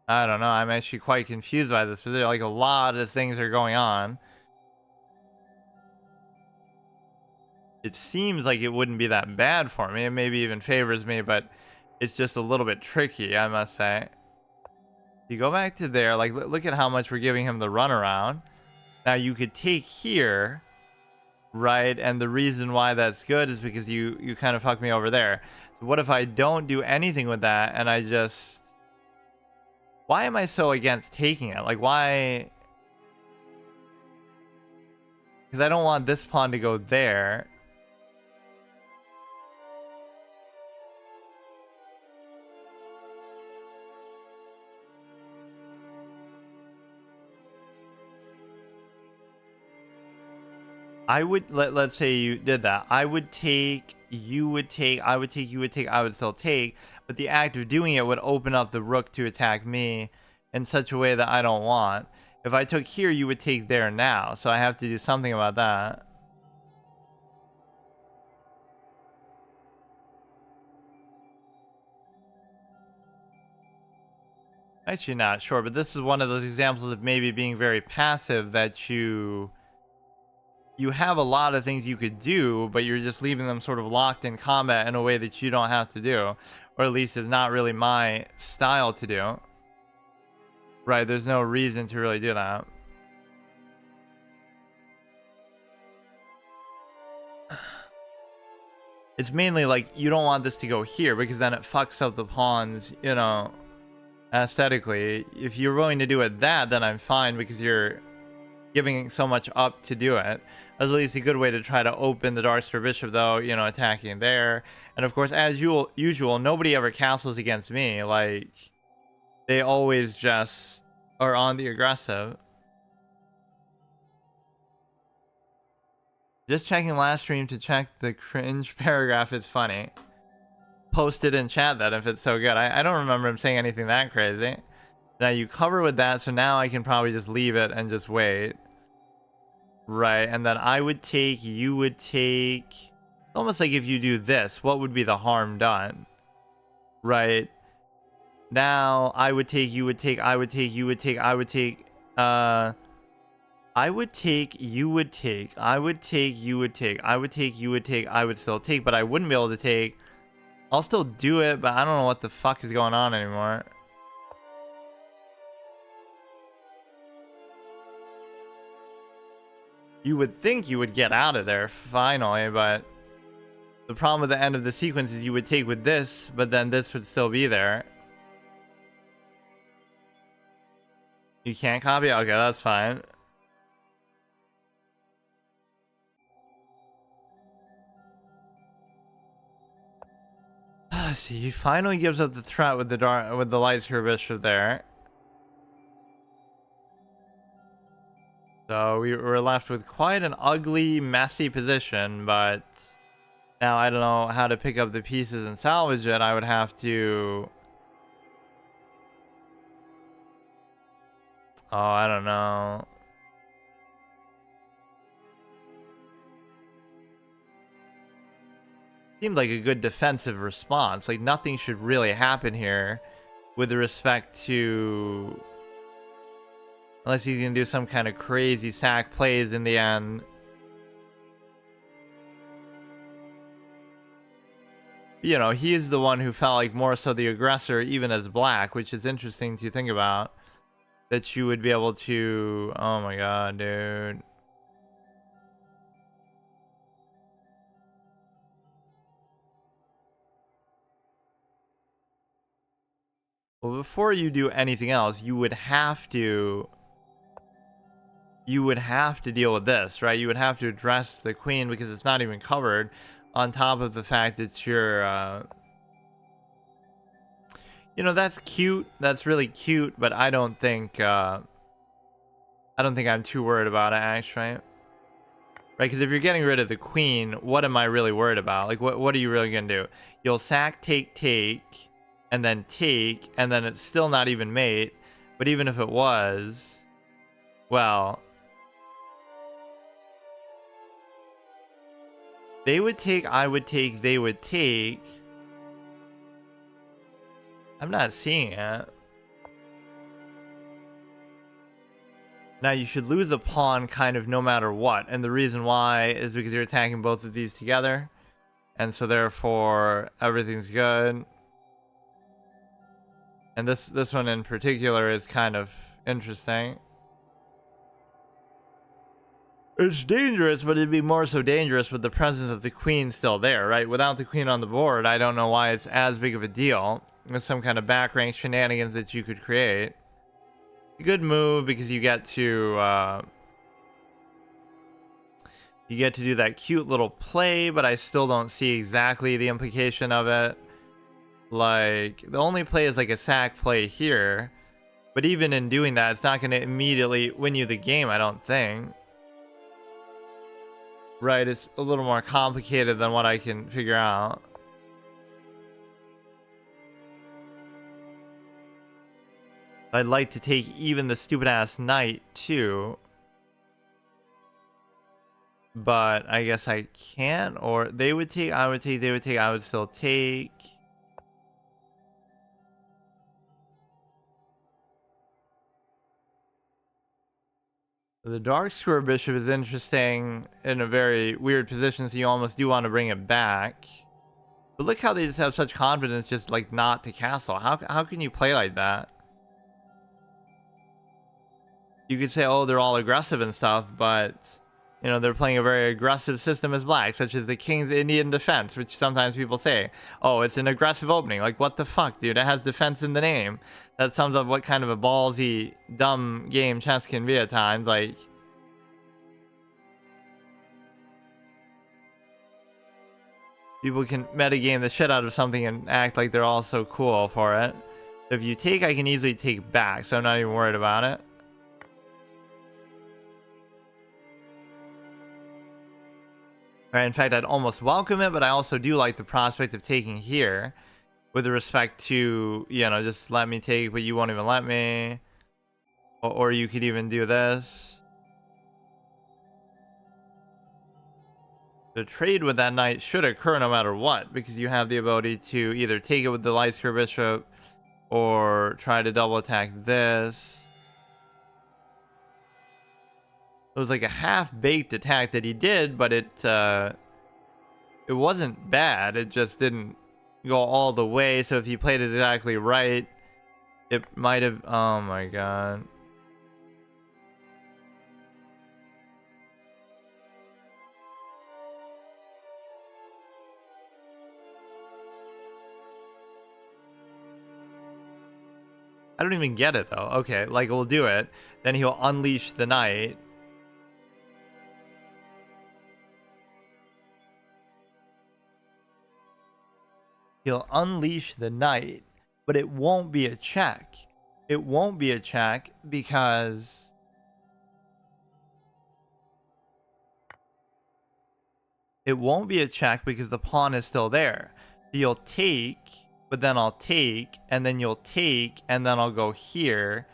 I don't know. I'm actually quite confused by this, because like a lot of things are going on. It seems like it wouldn't be that bad for me. It maybe even favors me, but it's just a little bit tricky, I must say. You go back to there, like, look at how much we're giving him the runaround. Now you could take here, right? And the reason why that's good is because you kind of fucked me over there. So what if I don't do anything with that, and I just... Why am I so against taking it? Like, why? Because I don't want this pawn to go there. I would, let's say you did that. I would take, you would take, I would take, you would take, I would still take. But the act of doing it would open up the rook to attack me in such a way that I don't want. If I took here, you would take there now. So I have to do something about that. Actually, not sure, but this is one of those examples of maybe being very passive, that you have a lot of things you could do, but you're just leaving them sort of locked in combat in a way that you don't have to do, or at least is not really my style to do. Right? There's no reason to really do that. It's mainly like you don't want this to go here because then it fucks up the pawns, you know, aesthetically. If you're willing to do it that, then I'm fine because you're giving so much up to do it. That's at least a good way to try to open the Darkster Bishop, though, you know, attacking there. And of course, as usual, nobody ever castles against me. Like, they always just are on the aggressive. Just checking last stream to check the cringe paragraph. It's funny. Post it in chat then if it's so good. I don't remember him saying anything that crazy. Now you cover with that, so now I can probably just leave it and just wait. Right, and then I would take, you would take... Almost like if you do this, what would be the harm done? Right. Now, I would take, you would take, I would take, you would take, I would take... I would take, you would take, I would take, you would take, I would take, you would take, I would still take, but I wouldn't be able to take. I'll still do it, but I don't know what the fuck is going on anymore. You would think you would get out of there finally, but the problem with the end of the sequence is you would take with this, but then this would still be there. You can't copy? Okay, that's fine. Let's see, he finally gives up the threat with the Lightsker Bishop there. So we were left with quite an ugly, messy position, but now I don't know how to pick up the pieces and salvage it. I would have to... Oh, I don't know. Seemed like a good defensive response. Like, nothing should really happen here with respect to... Unless he's going to do some kind of crazy sack plays in the end. You know, he's the one who felt like more so the aggressor, even as black, which is interesting to think about. That you would be able to... Oh my god, dude. Well, before you do anything else, you would have to... You would have to deal with this, right? You would have to address the queen because it's not even covered. On top of the fact it's your... You know, that's cute. That's really cute, but I don't think... I don't think I'm too worried about it, actually. Right? Because if you're getting rid of the queen, what am I really worried about? Like, what are you really going to do? You'll sack, take, and then it's still not even mate. But even if it was, well... They would take, I would take, they would take. I'm not seeing it. Now, you should lose a pawn kind of no matter what. And the reason why is because you're attacking both of these together. And so therefore, everything's good. And this one in particular is kind of interesting. It's dangerous, but it'd be more so dangerous with the presence of the queen still there, right? Without the queen on the board, I don't know why it's as big of a deal. With some kind of back rank shenanigans that you could create. A good move because you get to do that cute little play, but I still don't see exactly the implication of it. Like, the only play is like a sack play here. But even in doing that, it's not going to immediately win you the game, I don't think. Right, it's a little more complicated than what I can figure out. I'd like to take even the stupid ass knight too. But I guess I can't, or they would take, I would take, they would take, I would still take. The Dark Square Bishop is interesting in a very weird position, so you almost do want to bring it back. But look how they just have such confidence just like not to castle. How can you play like that? You could say, oh, they're all aggressive and stuff, but you know, they're playing a very aggressive system as black, such as the King's Indian Defense, which sometimes people say, oh, it's an aggressive opening. Like, what the fuck, dude? It has defense in the name. That sums up what kind of a ballsy, dumb game chess can be at times. Like, people can metagame the shit out of something and act like they're all so cool for it. If you take, I can easily take back, so I'm not even worried about it. In fact, I'd almost welcome it, but I also do like the prospect of taking here with respect to, you know, just let me take, but you won't even let me. Or you could even do this. The trade with that knight should occur no matter what, because you have the ability to either take it with the Light Square Bishop or try to double attack this. It was like a half-baked attack that he did, but it wasn't bad. It just didn't go all the way. So if he played it exactly right, it might have... Oh my god. I don't even get it though. Okay, like we'll do it. Then he'll unleash the knight. He'll unleash the knight, but it won't be a check. It won't be a check because the pawn is still there. You'll take, but then I'll take, and then you'll take, and then I'll go here.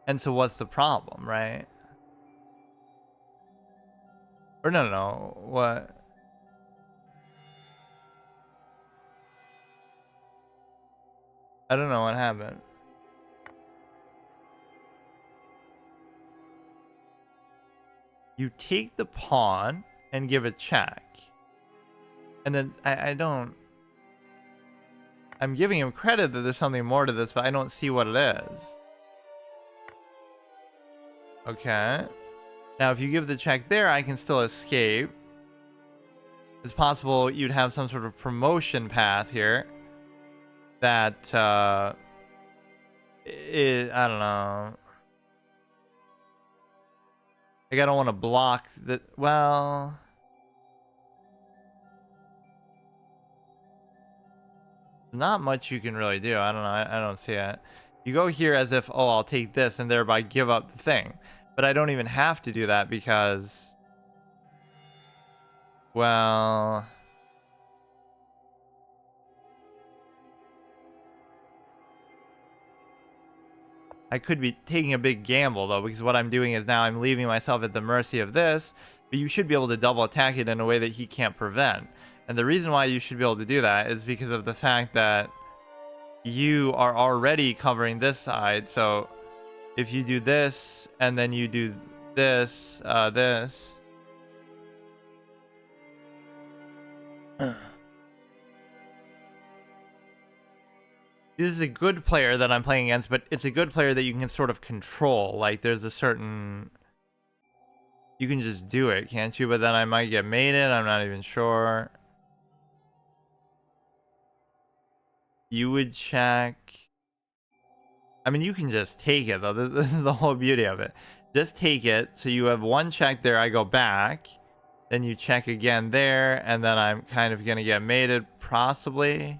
And so what's the problem, right? Or no, what? I don't know what happened. You take the pawn and give a check. And then I don't... I'm giving him credit that there's something more to this, but I don't see what it is. Okay. Now, if you give the check there, I can still escape. It's possible you'd have some sort of promotion path here. That, I don't know. Like, I don't want to block the... Well... Not much you can really do. I don't know. I don't see it. You go here as if, oh, I'll take this and thereby give up the thing. But I don't even have to do that because... Well... I could be taking a big gamble, though, because what I'm doing is now I'm leaving myself at the mercy of this, but you should be able to double attack it in a way that he can't prevent. And the reason why you should be able to do that is because of the fact that you are already covering this side. So if you do this, and then you do this, this... This is a good player that I'm playing against, but it's a good player that you can sort of control. Like, there's a certain... You can just do it, can't you? But then I might get mated, I'm not even sure. You would check... I mean, you can just take it, though. This is the whole beauty of it. Just take it, so you have one check there, I go back. Then you check again there, and then I'm kind of going to get mated, possibly.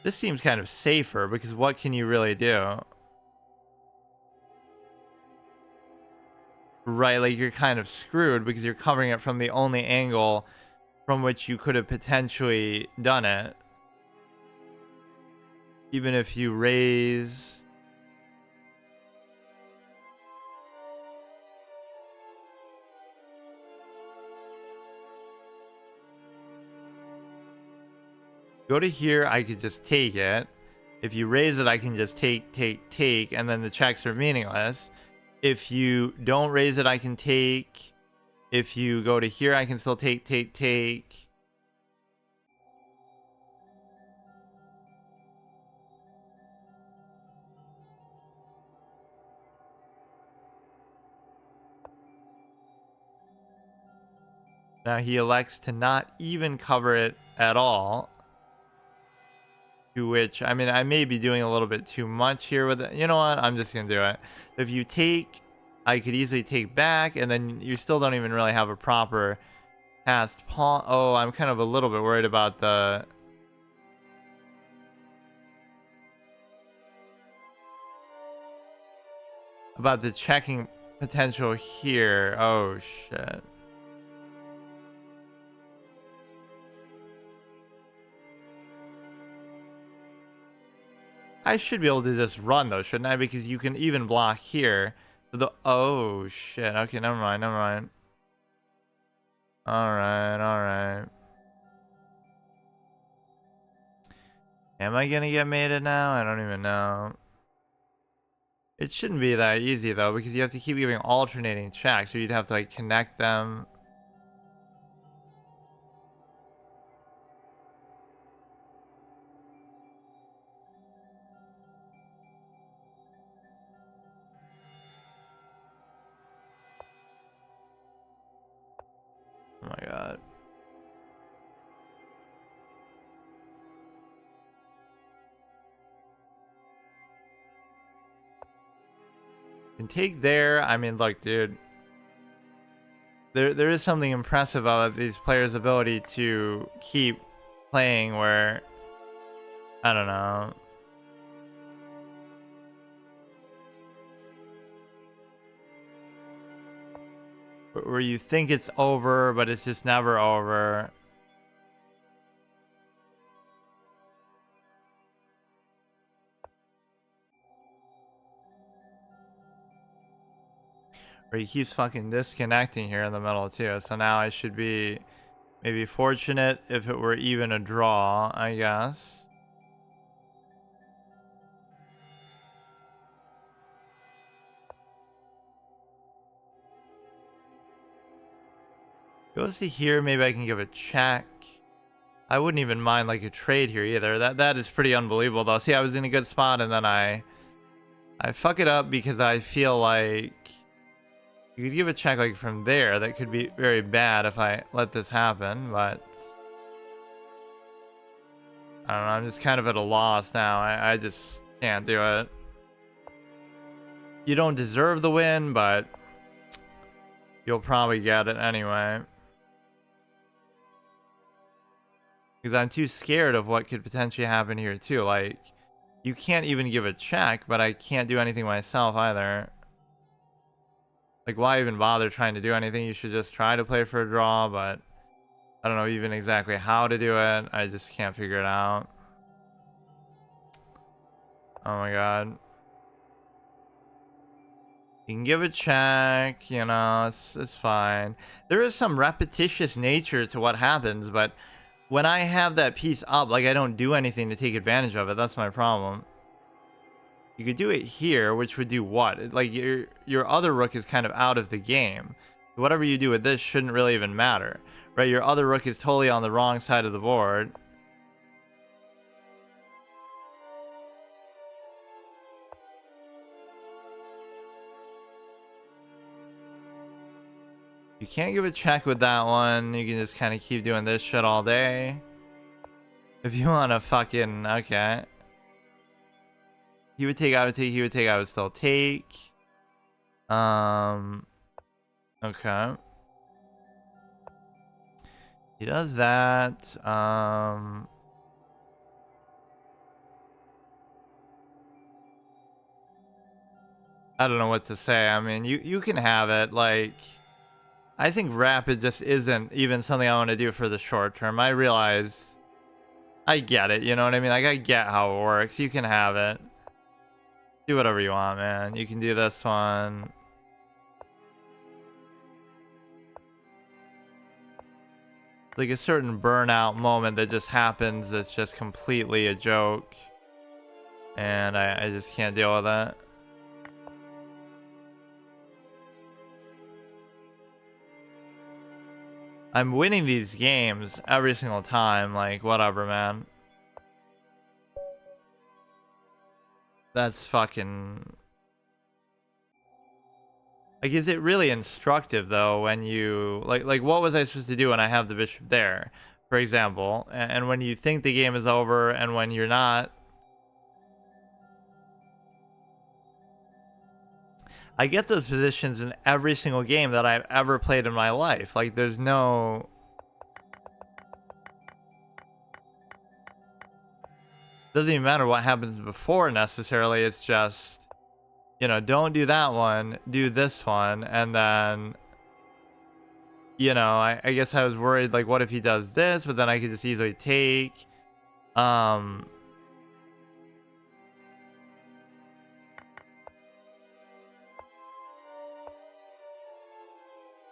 This seems kind of safer, because what can you really do? Right, like you're kind of screwed, because you're covering it from the only angle from which you could have potentially done it. Even if you raise... Go to here, I could just take it. If you raise it, I can just take, and then the checks are meaningless. If you don't raise it, I can take. If you go to here, I can still take. Now he elects to not even cover it at all. To which, I mean, I may be doing a little bit too much here with it. You know what? I'm just going to do it. If you take, I could easily take back, and then you still don't even really have a proper cast pawn. Oh, I'm kind of a little bit worried about the... About the checking potential here. Oh, shit. I should be able to just run though, shouldn't I? Because you can even block here. Oh shit. Okay, never mind, never mind. Alright, alright. Am I gonna get mated now? I don't even know. It shouldn't be that easy though, because you have to keep giving alternating checks, so you'd have to like connect them. Oh my god. Can take there. I mean, look, dude. There is something impressive about these players' ability to keep playing where, I don't know. Where you think it's over, but it's just never over. Or he keeps fucking disconnecting here in the middle too. So now I should be maybe fortunate if it were even a draw, I guess. Goes to here, maybe I can give a check. I wouldn't even mind like a trade here either. That is pretty unbelievable though. See, I was in a good spot and then I fuck it up because I feel like you could give a check like from there. That could be very bad if I let this happen, but I don't know. I'm just kind of at a loss now. I just can't do it. You don't deserve the win, but you'll probably get it anyway. Because I'm too scared of what could potentially happen here too. Like, you can't even give a check, but I can't do anything myself either. Like, why even bother trying to do anything? You should just try to play for a draw, but I don't know even exactly how to do it. I just can't figure it out. Oh my god. You can give a check, you know, it's fine. There is some repetitious nature to what happens, but when I have that piece up, like, I don't do anything to take advantage of it. That's my problem. You could do it here, which would do what? Like, your other rook is kind of out of the game. Whatever you do with this shouldn't really even matter, right? Your other rook is totally on the wrong side of the board. You can't give a check with that one. You can just kind of keep doing this shit all day. If you want to fucking... Okay. He would take, I would take, he would take, I would still take. Okay. He does that. I don't know what to say. I mean, you can have it. Like, I think rapid just isn't even something I want to do for the short term. I realize I get it, you know what I mean? Like, I get how it works. You can have it. Do whatever you want, man. You can do this one. Like a certain burnout moment that just happens that's just completely a joke. And I just can't deal with that. I'm winning these games every single time. Like, whatever, man. That's fucking... Like, is it really instructive, though, when you... Like, what was I supposed to do when I have the bishop there, for example? And when you think the game is over, and when you're not... I get those positions in every single game that I've ever played in my life. Like, there's no... Doesn't even matter what happens before, necessarily. It's just, you know, don't do that one, do this one, and then... You know, I guess I was worried, like, what if he does this? But then I could just easily take.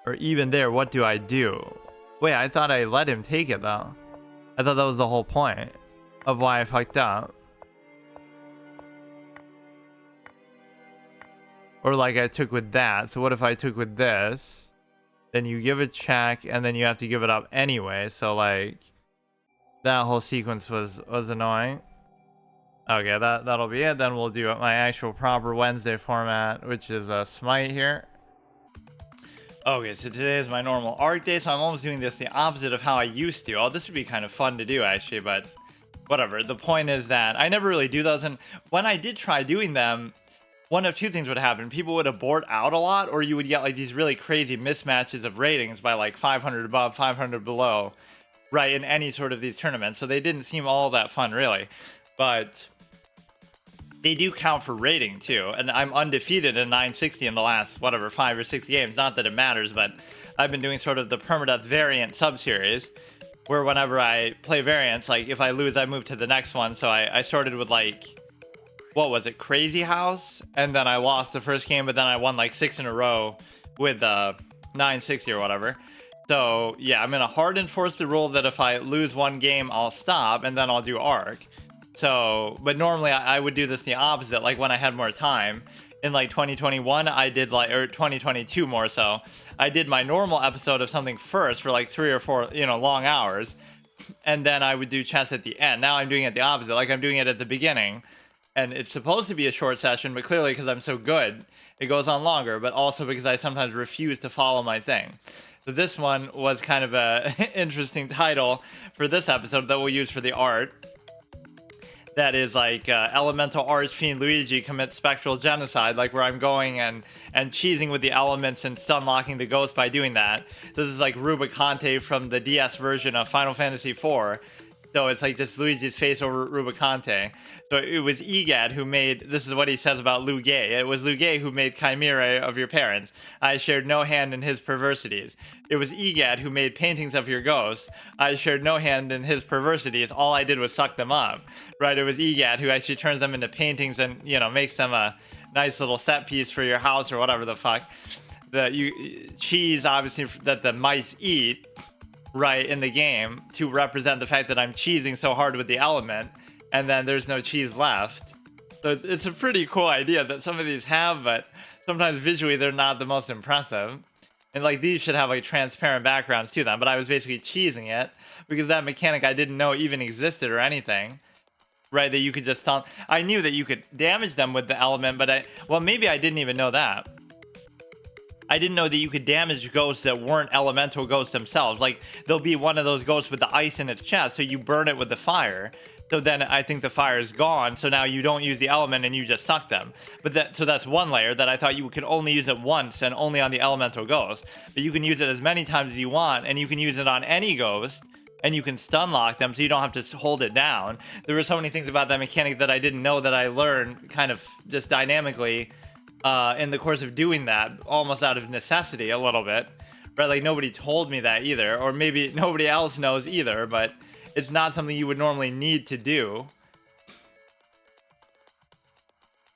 Or even there, what do I do? Wait, I thought I let him take it, though. I thought that was the whole point of why I fucked up. Or like I took with that. So what if I took with this? Then you give a check, and then you have to give it up anyway. So like, that whole sequence was annoying. Okay, that'll be it. Then we'll do my actual proper Wednesday format, which is a smite here. Okay, so today is my normal arc day, so I'm almost doing this the opposite of how I used to. Oh, this would be kind of fun to do, actually, but whatever. The point is that I never really do those, and when I did try doing them, one of two things would happen. People would abort out a lot, or you would get like these really crazy mismatches of ratings by like 500 above, 500 below, right, in any sort of these tournaments. So they didn't seem all that fun, really. But they do count for rating, too. And I'm undefeated in 960 in the last, whatever, 5 or 6 games. Not that it matters, but I've been doing sort of the permadeath variant sub-series, where whenever I play variants, like if I lose, I move to the next one. So I started with like... What was it, Crazy House? And then I lost the first game, but then I won like 6 in a row with 960 or whatever. So yeah, I'm gonna hard enforce the rule that if I lose one game, I'll stop, and then I'll do arc. So, but normally I would do this the opposite, like when I had more time. In like 2021, I did like, or 2022 more so, I did my normal episode of something first for like 3 or 4, you know, long hours. And then I would do chess at the end. Now I'm doing it the opposite, like I'm doing it at the beginning. And it's supposed to be a short session, but clearly because I'm so good, it goes on longer, but also because I sometimes refuse to follow my thing. So this one was kind of a interesting title for this episode that we'll use for the art. That is like Elemental Archfiend Luigi commits spectral genocide, like where I'm going and cheesing with the elements and stun locking the ghost by doing that. This is like Rubicante from the DS version of Final Fantasy IV. So it's like just Luigi's face over Rubicante. So it was Egad who made, this is what he says about Lu Gay. It was Lu Gay who made Chimera of your parents. I shared no hand in his perversities. It was Egad who made paintings of your ghosts. I shared no hand in his perversities. All I did was suck them up. Right? It was Egad who actually turns them into paintings and, you know, makes them a nice little set piece for your house or whatever the fuck. Cheese, obviously, that the mice eat. Right, in the game to represent the fact that I'm cheesing so hard with the element, and then there's no cheese left. So it's a pretty cool idea that some of these have, but sometimes visually they're not the most impressive. And like these should have like transparent backgrounds to them, but I was basically cheesing it because that mechanic I didn't know even existed or anything. Right, that you could just stun. I knew that you could damage them with the element, but well, maybe I didn't even know that. I didn't know that you could damage ghosts that weren't elemental ghosts themselves. Like, there'll be one of those ghosts with the ice in its chest, so you burn it with the fire. So then I think the fire is gone, so now you don't use the element and you just suck them. But so that's one layer that I thought you could only use it once and only on the elemental ghost. But you can use it as many times as you want, and you can use it on any ghost, and you can stun lock them so you don't have to hold it down. There were so many things about that mechanic that I didn't know that I learned kind of just dynamically in the course of doing that, almost out of necessity a little bit, right? Like nobody told me that either, or maybe nobody else knows either, but it's not something you would normally need to do.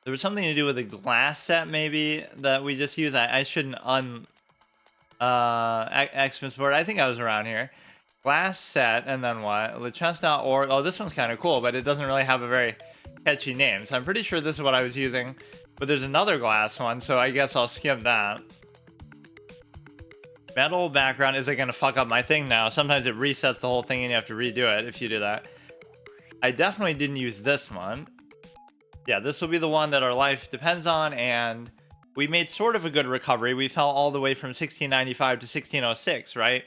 There was something to do with the glass set maybe that we just used. I shouldn't Xmas board. I think I was around here. Glass set, and then what? The chest.org. Oh, this one's kind of cool, but it doesn't really have a very catchy name. So I'm pretty sure this is what I was using. But there's another glass one, so I guess I'll skip that. Metal background, is it gonna fuck up my thing now? Sometimes it resets the whole thing and you have to redo it if you do that. I definitely didn't use this one. Yeah, this will be the one that our life depends on, and we made sort of a good recovery. We fell all the way from 1695 to 1606, right?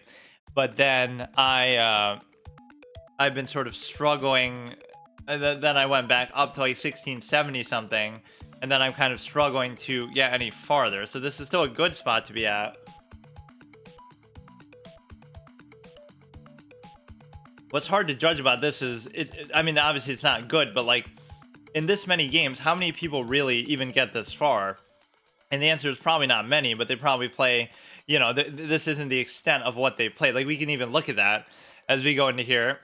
But then I've been sort of struggling. Then I went back up to like 1670 something, and then I'm kind of struggling to get any farther. So this is still a good spot to be at. What's hard to judge about this is, I mean, obviously it's not good, but like in this many games, how many people really even get this far? And the answer is probably not many, but they probably play, you know, this isn't the extent of what they play. Like we can even look at that as we go into here.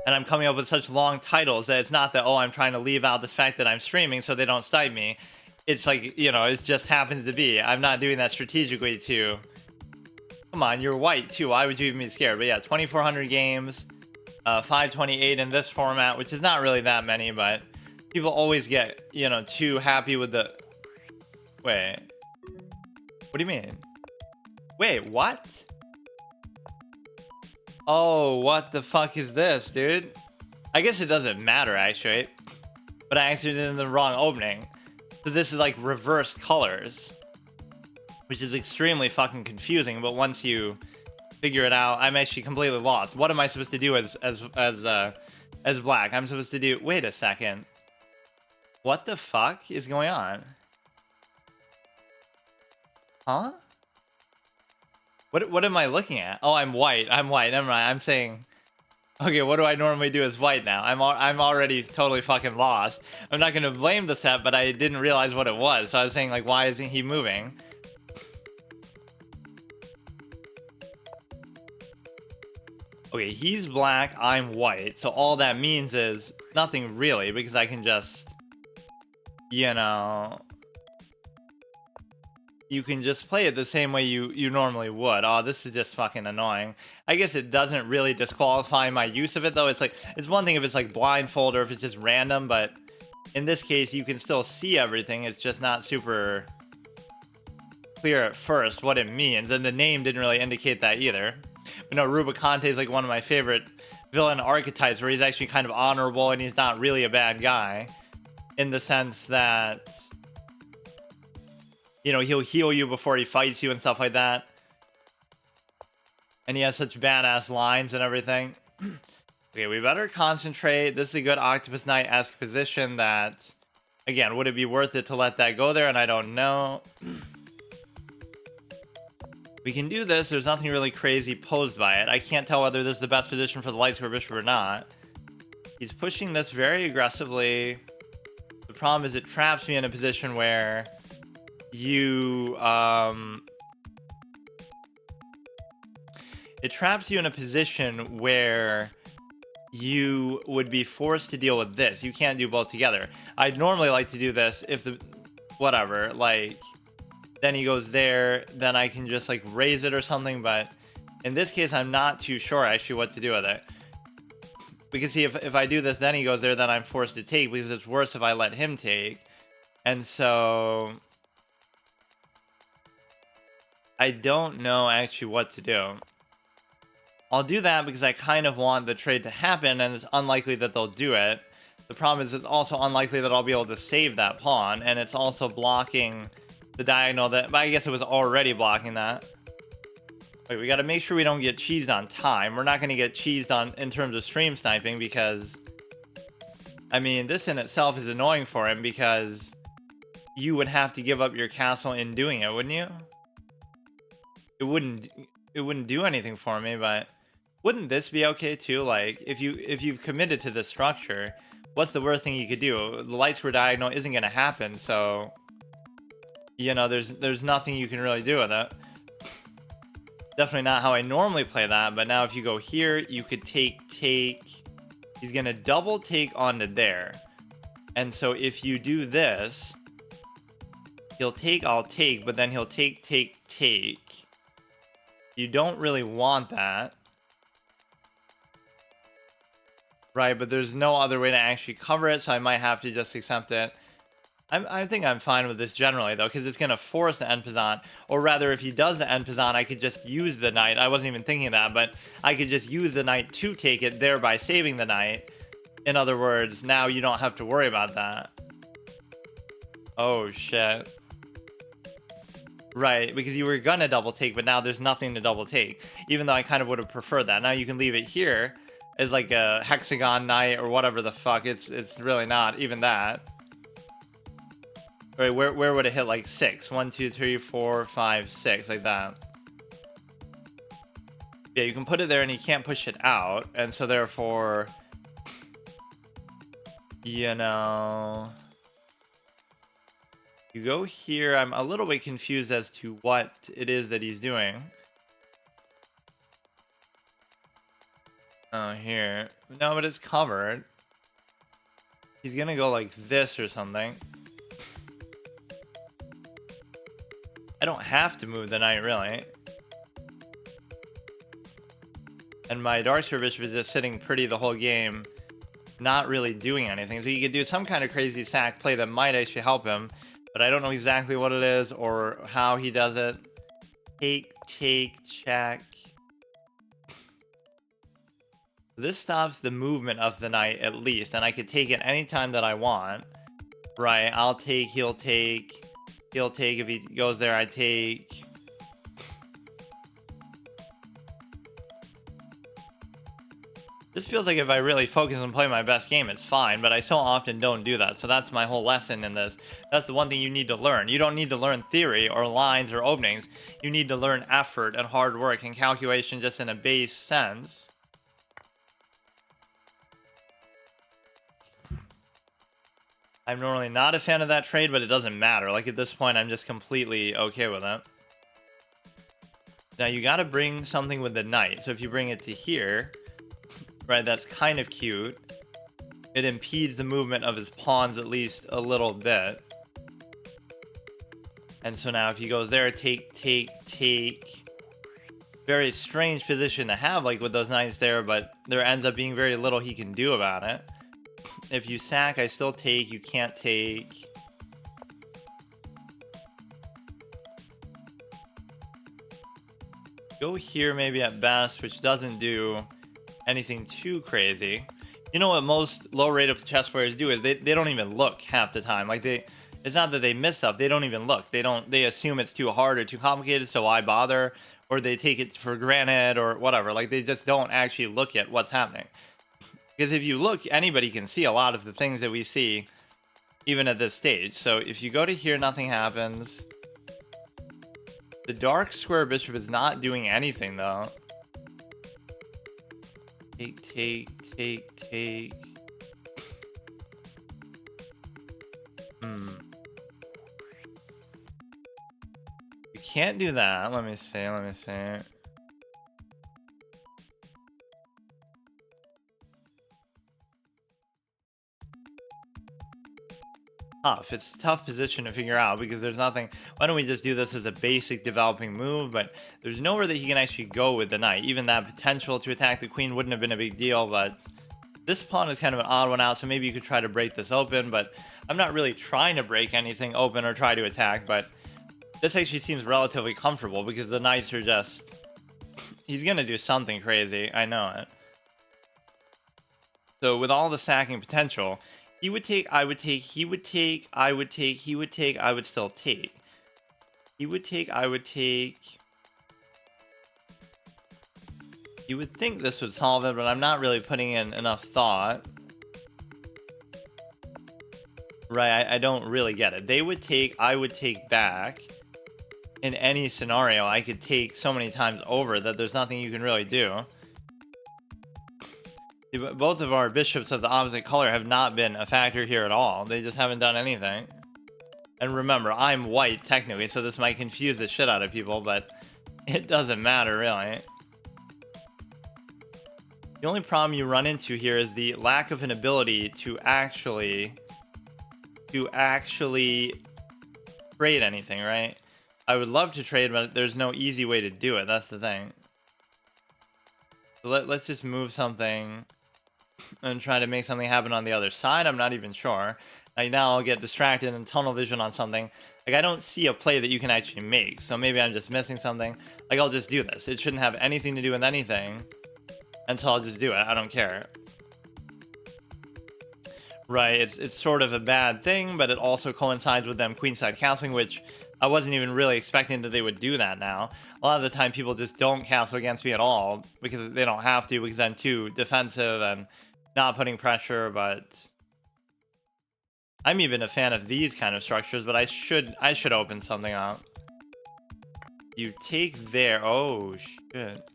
And I'm coming up with such long titles that it's not that, oh, I'm trying to leave out this fact that I'm streaming so they don't snipe me. It's like, you know, it just happens to be. I'm not doing that strategically too. Come on, you're white too. Why would you even be scared? But yeah, 2,400 games, 528 in this format, which is not really that many, but people always get, you know, too happy with the... Wait. What do you mean? Wait, what? Oh, what the fuck is this, dude? I guess it doesn't matter, actually. But I actually did it in the wrong opening. So this is like reverse colors, which is extremely fucking confusing. But once you figure it out, I'm actually completely lost. What am I supposed to do as black? I'm supposed to do... Wait a second. What the fuck is going on? Huh? What am I looking at? Oh, I'm white. I'm white. Never mind. I'm saying... Okay, what do I normally do as white now? I'm already totally fucking lost. I'm not gonna blame the set, but I didn't realize what it was. So I was saying, like, why isn't he moving? Okay, he's black, I'm white. So all that means is nothing really, because I can just, you know... You can just play it the same way you normally would. Oh, this is just fucking annoying. I guess it doesn't really disqualify my use of it, though. It's like, it's one thing if it's like blindfold or if it's just random, but in this case, you can still see everything. It's just not super clear at first what it means, and the name didn't really indicate that either. But no, Rubicante is like one of my favorite villain archetypes, where he's actually kind of honorable and he's not really a bad guy, in the sense that, you know, he'll heal you before he fights you and stuff like that. And he has such badass lines and everything. Okay, we better concentrate. This is a good Octopus Knight-esque position that, again, would it be worth it to let that go there? And I don't know. We can do this. There's nothing really crazy posed by it. I can't tell whether this is the best position for the Light Square Bishop or not. He's pushing this very aggressively. The problem is it traps me in a position where you it traps you in a position where you would be forced to deal with this. You can't do both together. I'd normally like to do this if the whatever, like, then he goes there, then I can just like raise it or something, but in this case I'm not too sure actually what to do with it. Because see, if I do this then he goes there, then I'm forced to take, because it's worse if I let him take. And so I don't know actually what to do. I'll do that because I kind of want the trade to happen, and it's unlikely that they'll do it. The problem is it's also unlikely that I'll be able to save that pawn, and it's also blocking the diagonal that... I guess it was already blocking that. Wait, we got to make sure we don't get cheesed on time. We're not going to get cheesed on in terms of stream sniping, because... I mean, this in itself is annoying for him, because you would have to give up your castle in doing it, wouldn't you? It wouldn't do anything for me, but wouldn't this be okay too? Like, if you've committed to this structure, what's the worst thing you could do? The light square diagonal isn't going to happen, so you know, there's nothing you can really do with it. Definitely not how I normally play that, but now if you go here, you could take. He's going to double take onto there. And so if you do this, he'll take, I'll take, but then he'll take. You don't really want that. Right, but there's no other way to actually cover it, so I might have to just accept it. I think I'm fine with this generally though, because it's gonna force the end Pizant, or rather, if he does the end Pizant, I could just use the knight. I wasn't even thinking of that, but I could just use the knight to take it, thereby saving the knight. In other words, now you don't have to worry about that. Oh shit. Right, because you were gonna double take, but now there's nothing to double take. Even though I kind of would have preferred that. Now you can leave it here as like a hexagon knight or whatever the fuck. It's really not even that. Right, where would it hit? Like 6? 1, 2, 3, 4, 5, 6, like that. Yeah, you can put it there and you can't push it out, and so therefore, you know, you go here. I'm a little bit confused as to what it is that he's doing. Oh, here. No, but it's covered. He's gonna go like this or something. I don't have to move the knight, really. And my Darksphere Bishop is just sitting pretty the whole game, not really doing anything. So you could do some kind of crazy sack play that might actually help him, but I don't know exactly what it is or how he does it. Take, check. This stops the movement of the knight at least, and I could take it anytime that I want. Right, I'll take, he'll take. He'll take if he goes there, I take. This feels like if I really focus and play my best game, it's fine, but I so often don't do that. So that's my whole lesson in this. That's the one thing you need to learn. You don't need to learn theory or lines or openings. You need to learn effort and hard work and calculation just in a base sense. I'm normally not a fan of that trade, but it doesn't matter. Like at this point, I'm just completely okay with it. Now you got to bring something with the knight. So if you bring it to here, right, that's kind of cute. It impedes the movement of his pawns at least a little bit. And so now if he goes there, take. Very strange position to have, like with those knights there, but there ends up being very little he can do about it. If you sack, I still take. You can't take. Go here maybe at best, which doesn't do anything too crazy. You know what most low-rated chess players do is they don't even look half the time. Like it's not that they miss stuff. They don't even look. They assume it's too hard or too complicated, so why bother? Or they take it for granted or whatever. Like they just don't actually look at what's happening. Because if you look, anybody can see a lot of the things that we see, even at this stage. So if you go to here, nothing happens. The dark square bishop is not doing anything, though. Take. You can't do that. Let me see. Tough. It's a tough position to figure out because there's nothing. Why don't we just do this as a basic developing move? But there's nowhere that he can actually go with the knight. Even that potential to attack the queen wouldn't have been a big deal, but this pawn is kind of an odd one out, so maybe you could try to break this open, but I'm not really trying to break anything open or try to attack, but this actually seems relatively comfortable because the knights are just... He's going to do something crazy. I know it. So with all the sacking potential... He would take, I would take, he would take, I would take, he would take, I would still take. He would take, I would take. You would think this would solve it, but I'm not really putting in enough thought. Right, I don't really get it. They would take, I would take back. In any scenario, I could take so many times over that there's nothing you can really do. Both of our bishops of the opposite color have not been a factor here at all. They just haven't done anything. And remember, I'm white technically, so this might confuse the shit out of people, but it doesn't matter really. The only problem you run into here is the lack of an ability to actually trade anything, right? I would love to trade, but there's no easy way to do it. That's the thing. So let's just move something and try to make something happen on the other side. I'm not even sure. Like now I'll get distracted and tunnel vision on something. Like I don't see a play that you can actually make. So maybe I'm just missing something. Like I'll just do this. It shouldn't have anything to do with anything. And so I'll just do it. I don't care. Right, it's sort of a bad thing, but it also coincides with them queenside castling, which I wasn't even really expecting that they would do that now. A lot of the time people just don't castle against me at all because they don't have to, because I'm too defensive and not putting pressure, but I'm even a fan of these kind of structures, but I should open something up. You take there. Oh shit.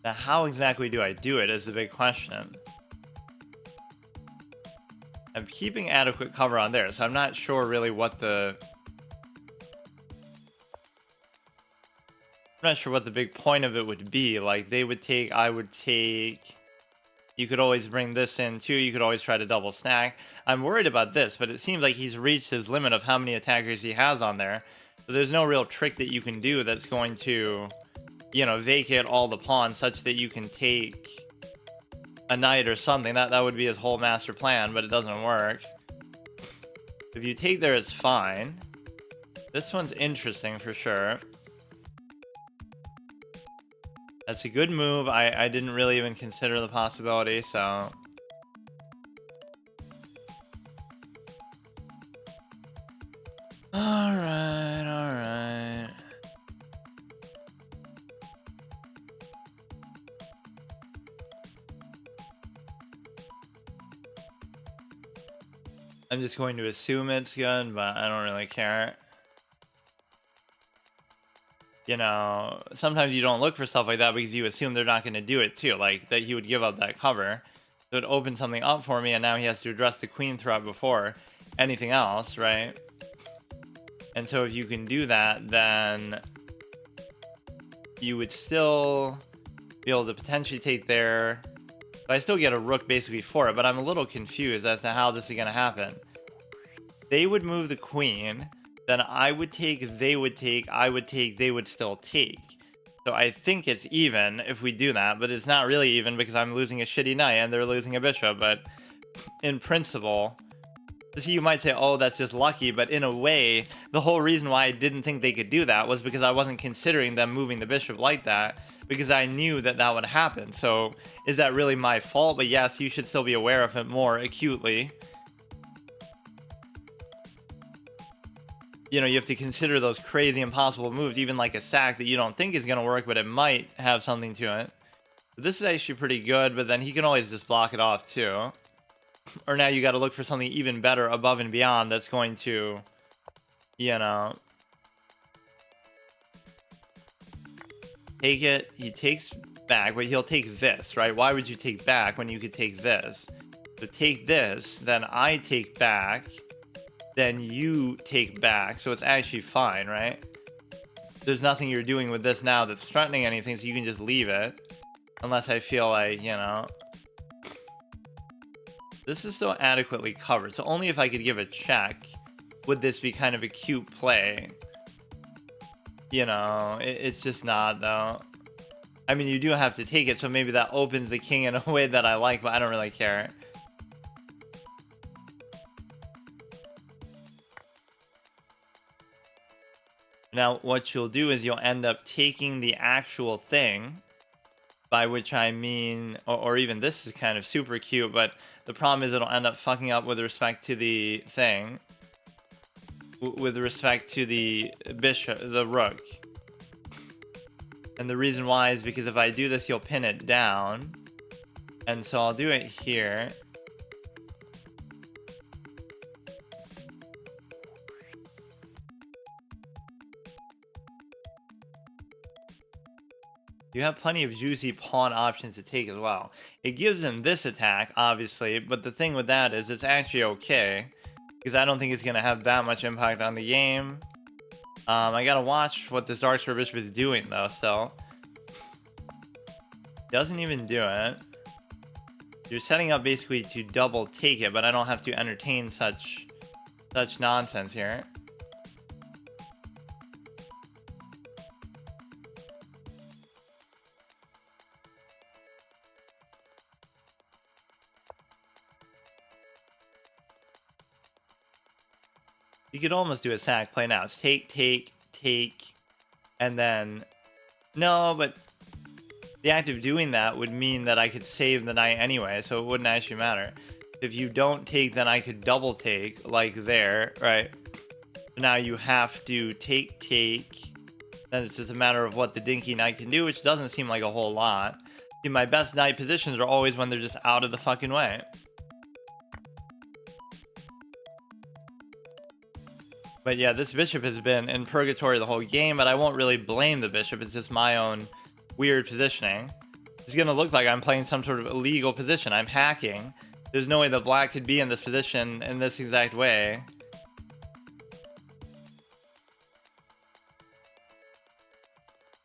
Now, how exactly do I do it is the big question. I'm keeping adequate cover on there, so I'm not sure really what the... I'm not sure what the big point of it would be. Like, they would take, I would take... You could always bring this in too. You could always try to double stack. I'm worried about this, but it seems like he's reached his limit of how many attackers he has on there. So there's no real trick that you can do that's going to, you know, vacate all the pawns such that you can take a knight or something. That would be his whole master plan, but it doesn't work. If you take there, it's fine. This one's interesting for sure. That's a good move. I didn't really even consider the possibility, so... Alright, alright. I'm just going to assume it's good, but I don't really care. You know, sometimes you don't look for stuff like that because you assume they're not going to do it too. Like, that he would give up that cover. So it opened something up for me, and now he has to address the queen threat before anything else, right? And so if you can do that, then you would still be able to potentially take there. But I still get a rook basically for it, but I'm a little confused as to how this is going to happen. They would move the queen. Then I would take, they would take, I would take, they would still take. So I think it's even if we do that, but it's not really even because I'm losing a shitty knight and they're losing a bishop. But in principle, see, you might say, oh, that's just lucky. But in a way, the whole reason why I didn't think they could do that was because I wasn't considering them moving the bishop like that, because I knew that that would happen. So is that really my fault? But yes, you should still be aware of it more acutely. You know, you have to consider those crazy impossible moves, even like a sack that you don't think is going to work, but it might have something to it. But this is actually pretty good, but then he can always just block it off too. Or now you got to look for something even better above and beyond that's going to, you know, take it. He takes back, but he'll take this, right? Why would you take back when you could take this? So take this, then I take back. Then you take back, so it's actually fine, right? There's nothing you're doing with this now that's threatening anything, so you can just leave it. Unless I feel like, you know... This is still adequately covered, so only if I could give a check would this be kind of a cute play. You know, it's just not, though. I mean, you do have to take it, so maybe that opens the king in a way that I like, but I don't really care. Now, what you'll do is you'll end up taking the actual thing, by which I mean, or even this is kind of super cute, but the problem is it'll end up fucking up with respect to the thing, with respect to the bishop, the rook. And the reason why is because if I do this, you'll pin it down. And so I'll do it here. You have plenty of juicy pawn options to take as well. It gives him this attack, obviously, but the thing with that is it's actually okay, because I don't think it's going to have that much impact on the game. I got to watch what this Dark Square Bishop is doing, though, so. Doesn't even do it. You're setting up basically to double take it, but I don't have to entertain such nonsense here. You could almost do a sack play now. It's take, take, take, and then... No, but the act of doing that would mean that I could save the knight anyway, so it wouldn't actually matter. If you don't take, then I could double take, like there, right? Now you have to take, take. Then it's just a matter of what the dinky knight can do, which doesn't seem like a whole lot. See, my best knight positions are always when they're just out of the fucking way. But yeah, this bishop has been in purgatory the whole game, but I won't really blame the bishop. It's just my own weird positioning. It's gonna look like I'm playing some sort of illegal position. I'm hacking. There's no way that black could be in this position in this exact way.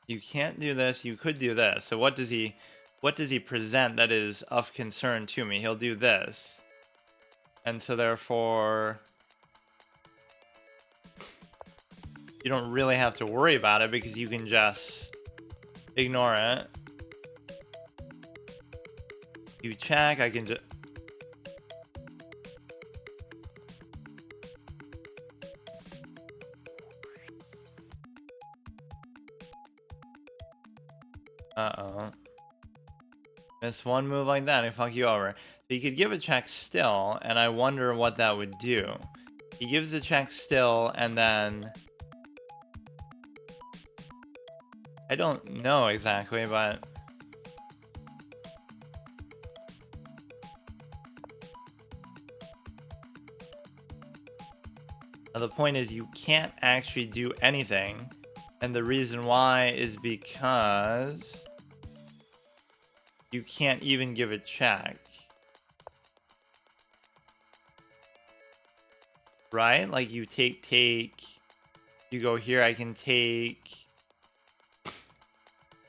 You can't do this. You could do this. So what does he present that is of concern to me? He'll do this. And so therefore, you don't really have to worry about it because you can just ignore it. You check, I can just... Uh-oh. Miss one move like that and fuck you over. So you could give a check still, and I wonder what that would do. He gives a check still, and then... I don't know exactly, but... Now the point is you can't actually do anything, and the reason why is because you can't even give a check. Right? Like you take, you go here, I can take...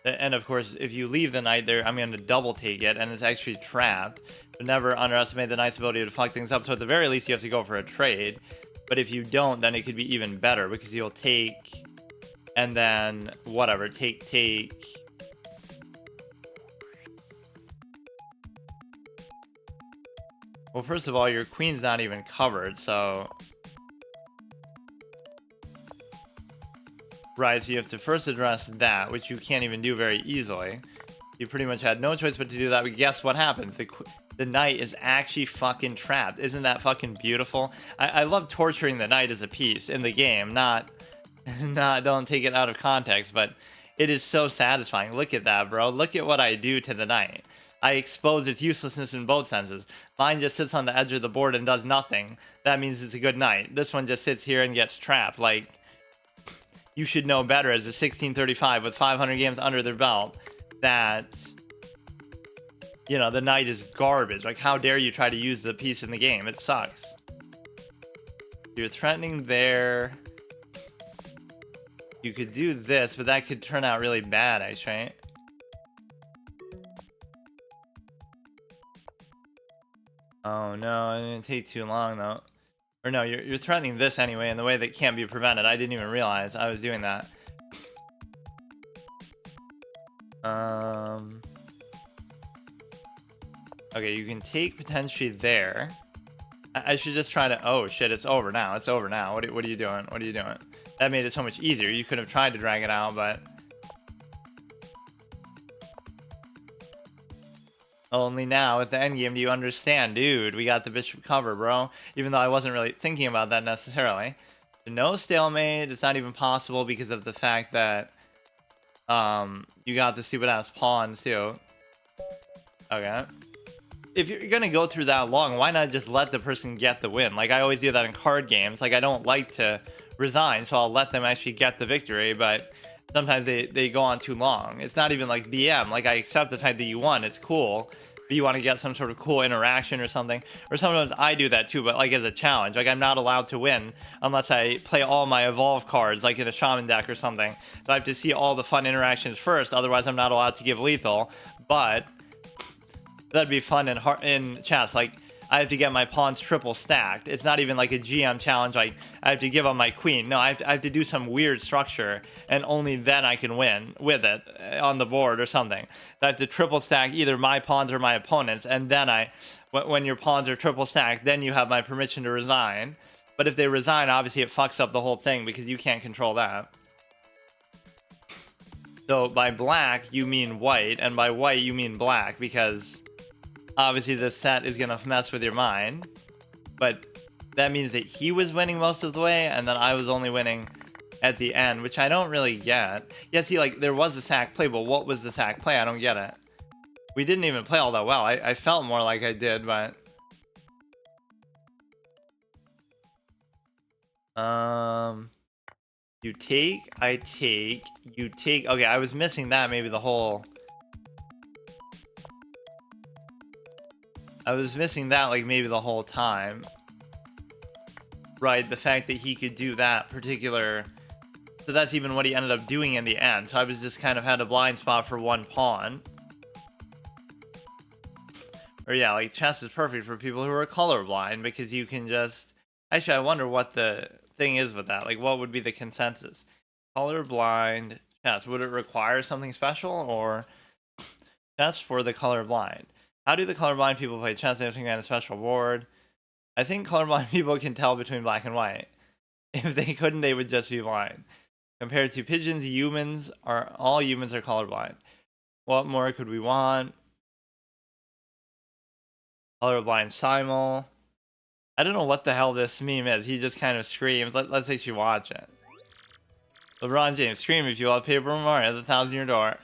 And of course, if you leave the knight there, I'm going to double take it, and it's actually trapped. But never underestimate the knight's ability to fuck things up, so at the very least you have to go for a trade. But if you don't, then it could be even better, because you'll take, and then, whatever, take. Well, first of all, your queen's not even covered, so... Right, so you have to first address that, which you can't even do very easily. You pretty much had no choice but to do that, but guess what happens? The knight is actually fucking trapped. Isn't that fucking beautiful? I love torturing the knight as a piece in the game, not don't take it out of context, but it is so satisfying. Look at that, bro. Look at what I do to the knight. I expose its uselessness in both senses. Mine just sits on the edge of the board and does nothing. That means it's a good knight. This one just sits here and gets trapped. Like, you should know better as a 1635 with 500 games under their belt that, you know, the knight is garbage. Like, how dare you try to use the piece in the game? It sucks. You're threatening there. You could do this, but that could turn out really bad, actually, right? Oh no, it didn't take too long though. Or no, you're threatening this anyway in the way that can't be prevented. I didn't even realize I was doing that. Okay, you can take potentially there. I should just try to... Oh shit, it's over now. It's over now. What are you doing? What are you doing? That made it so much easier. You could have tried to drag it out, but... Only now at the endgame do you understand, dude. We got the bishop cover, bro. Even though I wasn't really thinking about that necessarily. No stalemate. It's not even possible because of the fact that you got the stupid ass pawns too. Okay. If you're gonna go through that long, why not just let the person get the win? Like I always do that in card games. Like I don't like to resign, so I'll let them actually get the victory, but sometimes they go on too long. It's not even like BM. Like, I accept the fact that you won. It's cool. But you want to get some sort of cool interaction or something. Or sometimes I do that too, but like as a challenge. Like, I'm not allowed to win unless I play all my evolve cards, like in a shaman deck or something. So I have to see all the fun interactions first. Otherwise, I'm not allowed to give lethal. But that'd be fun in chess. Like, I have to get my pawns triple stacked. It's not even like a GM challenge, like I have to give up my queen. No, I have to do some weird structure, and only then I can win with it on the board or something. I have to triple stack either my pawns or my opponents, and then when your pawns are triple stacked, then you have my permission to resign. But if they resign, obviously it fucks up the whole thing because you can't control that. So by black, you mean white, and by white, you mean black, because obviously this set is going to mess with your mind. But that means that he was winning most of the way, and then I was only winning at the end, which I don't really get. Yeah, see, like, there was a sack play, but what was the sack play? I don't get it. We didn't even play all that well. I felt more like I did, but... You take, I take, you take... Okay, I was missing that maybe the whole... I was missing that, like, maybe the whole time. Right, the fact that he could do that particular... So that's even what he ended up doing in the end. So I was just kind of had a blind spot for one pawn. Or yeah, like, chess is perfect for people who are colorblind, because you can just... Actually, I wonder what the thing is with that. Like, what would be the consensus? Colorblind chess. Would it require something special, or chess for the colorblind? How do the colorblind people play chess? They have some kind of special board. I think colorblind people can tell between black and white. If they couldn't, they would just be blind. Compared to pigeons, all humans are colorblind. What more could we want? Colorblind simul. I don't know what the hell this meme is. He just kind of screams. Let's actually watch it. LeBron James, scream if you want Paper Mario, the 1,000-year door.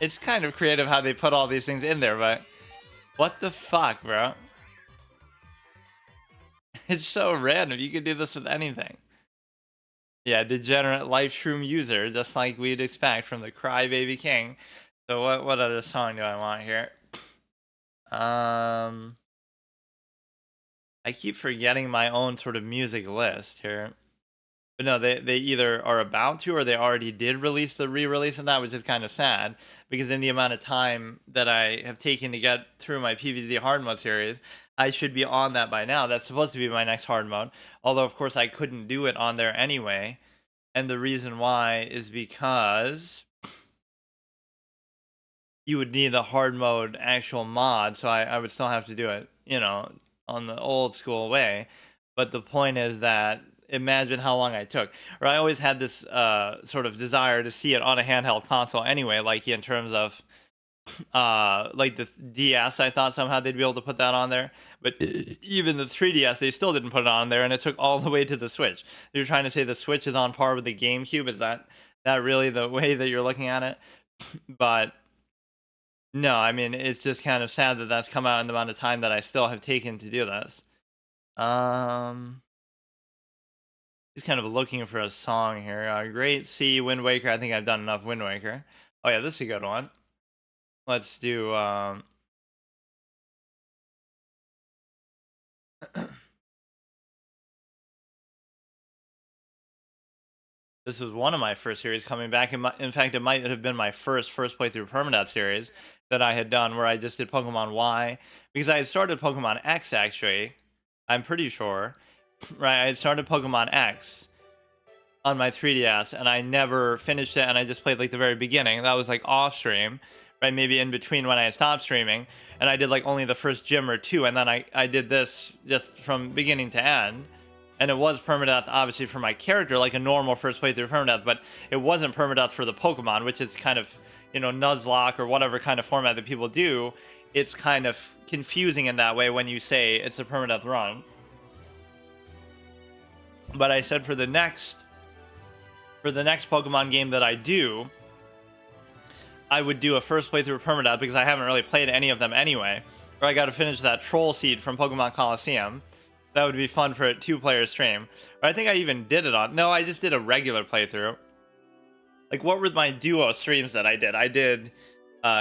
It's kind of creative how they put all these things in there, but what the fuck, bro? It's so random. You could do this with anything. Yeah, degenerate live shroom user, just like we'd expect from the Crybaby King. So what other song do I want here? I keep forgetting my own sort of music list here. But no, they either are about to, or they already did release the re-release of that, which is kind of sad, because in the amount of time that I have taken to get through my PvZ hard mode series, I should be on that by now. That's supposed to be my next hard mode. Although, of course, I couldn't do it on there anyway. And the reason why is because you would need the hard mode actual mod, so I would still have to do it, you know, on the old school way. But the point is that imagine how long I took. Or I always had this sort of desire to see it on a handheld console anyway, like in terms of like the DS, I thought somehow they'd be able to put that on there. But even the 3DS, they still didn't put it on there, and it took all the way to the Switch. You're trying to say the Switch is on par with the GameCube? Is that really the way that you're looking at it? But no, I mean, it's just kind of sad that that's come out in the amount of time that I still have taken to do this. Just kind of looking for a song here. Great C, Wind Waker. I think I've done enough Wind Waker. Oh yeah, this is a good one. Let's do this was one of my first series coming back. In fact, it might have been my first playthrough Permadeath series that I had done, where I just did Pokemon Y, because I had started Pokemon X, actually. I'm pretty sure. Right, I had started Pokemon X on my 3DS, and I never finished it, and I just played like the very beginning. That was like off stream, right? Maybe in between when I had stopped streaming, and I did like only the first gym or two, and then I did this just from beginning to end. And it was permadeath, obviously, for my character, like a normal first playthrough permadeath, but it wasn't permadeath for the Pokemon, which is kind of, you know, Nuzlocke or whatever kind of format that people do. It's kind of confusing in that way when you say it's a permadeath run. But I said for the next Pokemon game that I do, I would do a first playthrough permadeath, because I haven't really played any of them anyway. Or I got to finish that Troll Seed from Pokemon Coliseum. That would be fun for a 2-player stream. Or I think I even did it on... No, I just did a regular playthrough. Like, what were my duo streams that I did? I did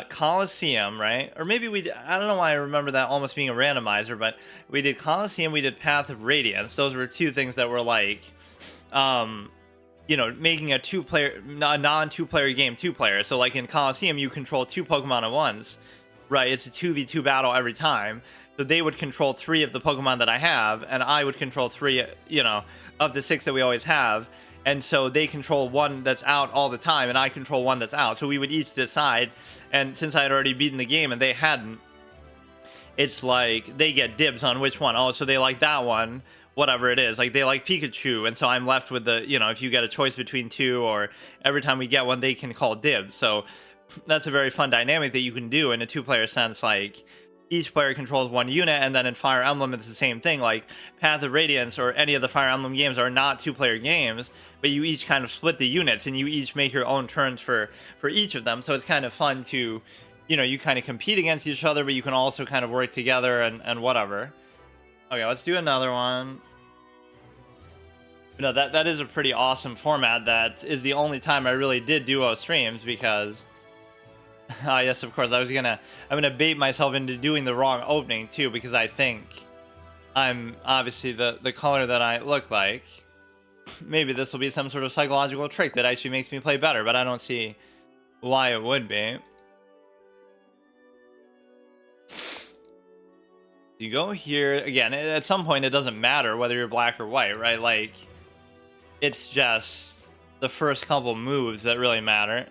Coliseum, right? Or maybe we did... I don't know why I remember that almost being a randomizer, but we did Coliseum, we did Path of Radiance. Those were two things that were like... you know, making a non-2-player game 2-player. So, like, in Coliseum, you control 2 Pokemon at once. Right, it's a 2v2 battle every time. So they would control 3 of the Pokemon that I have, and I would control 3, you know, of the 6 that we always have. And so they control 1 that's out all the time, and I control 1 that's out. So we would each decide, and since I had already beaten the game and they hadn't, it's like they get dibs on which one. Oh, so they like that one, whatever it is. Like they like Pikachu, and so I'm left with the, if you get a choice between two, or every time we get one, they can call dibs. So that's a very fun dynamic that you can do in a two-player sense. Like each player controls one unit, and then in Fire Emblem it's the same thing. Like Path of Radiance or any of the Fire Emblem games are not two-player games, but you each kind of split the units, and you each make your own turns for each of them. So it's kind of fun to, you kind of compete against each other, but you can also kind of work together and whatever. Okay, let's do another one. That is a pretty awesome format. That is the only time I really did duo streams, because yes, of course, I'm gonna bait myself into doing the wrong opening too, because I think I'm obviously the color that I look like. Maybe this will be some sort of psychological trick that actually makes me play better, but I don't see why it would be. You go here again. At some point, it doesn't matter whether you're black or white, right? Like, it's just the first couple moves that really matter.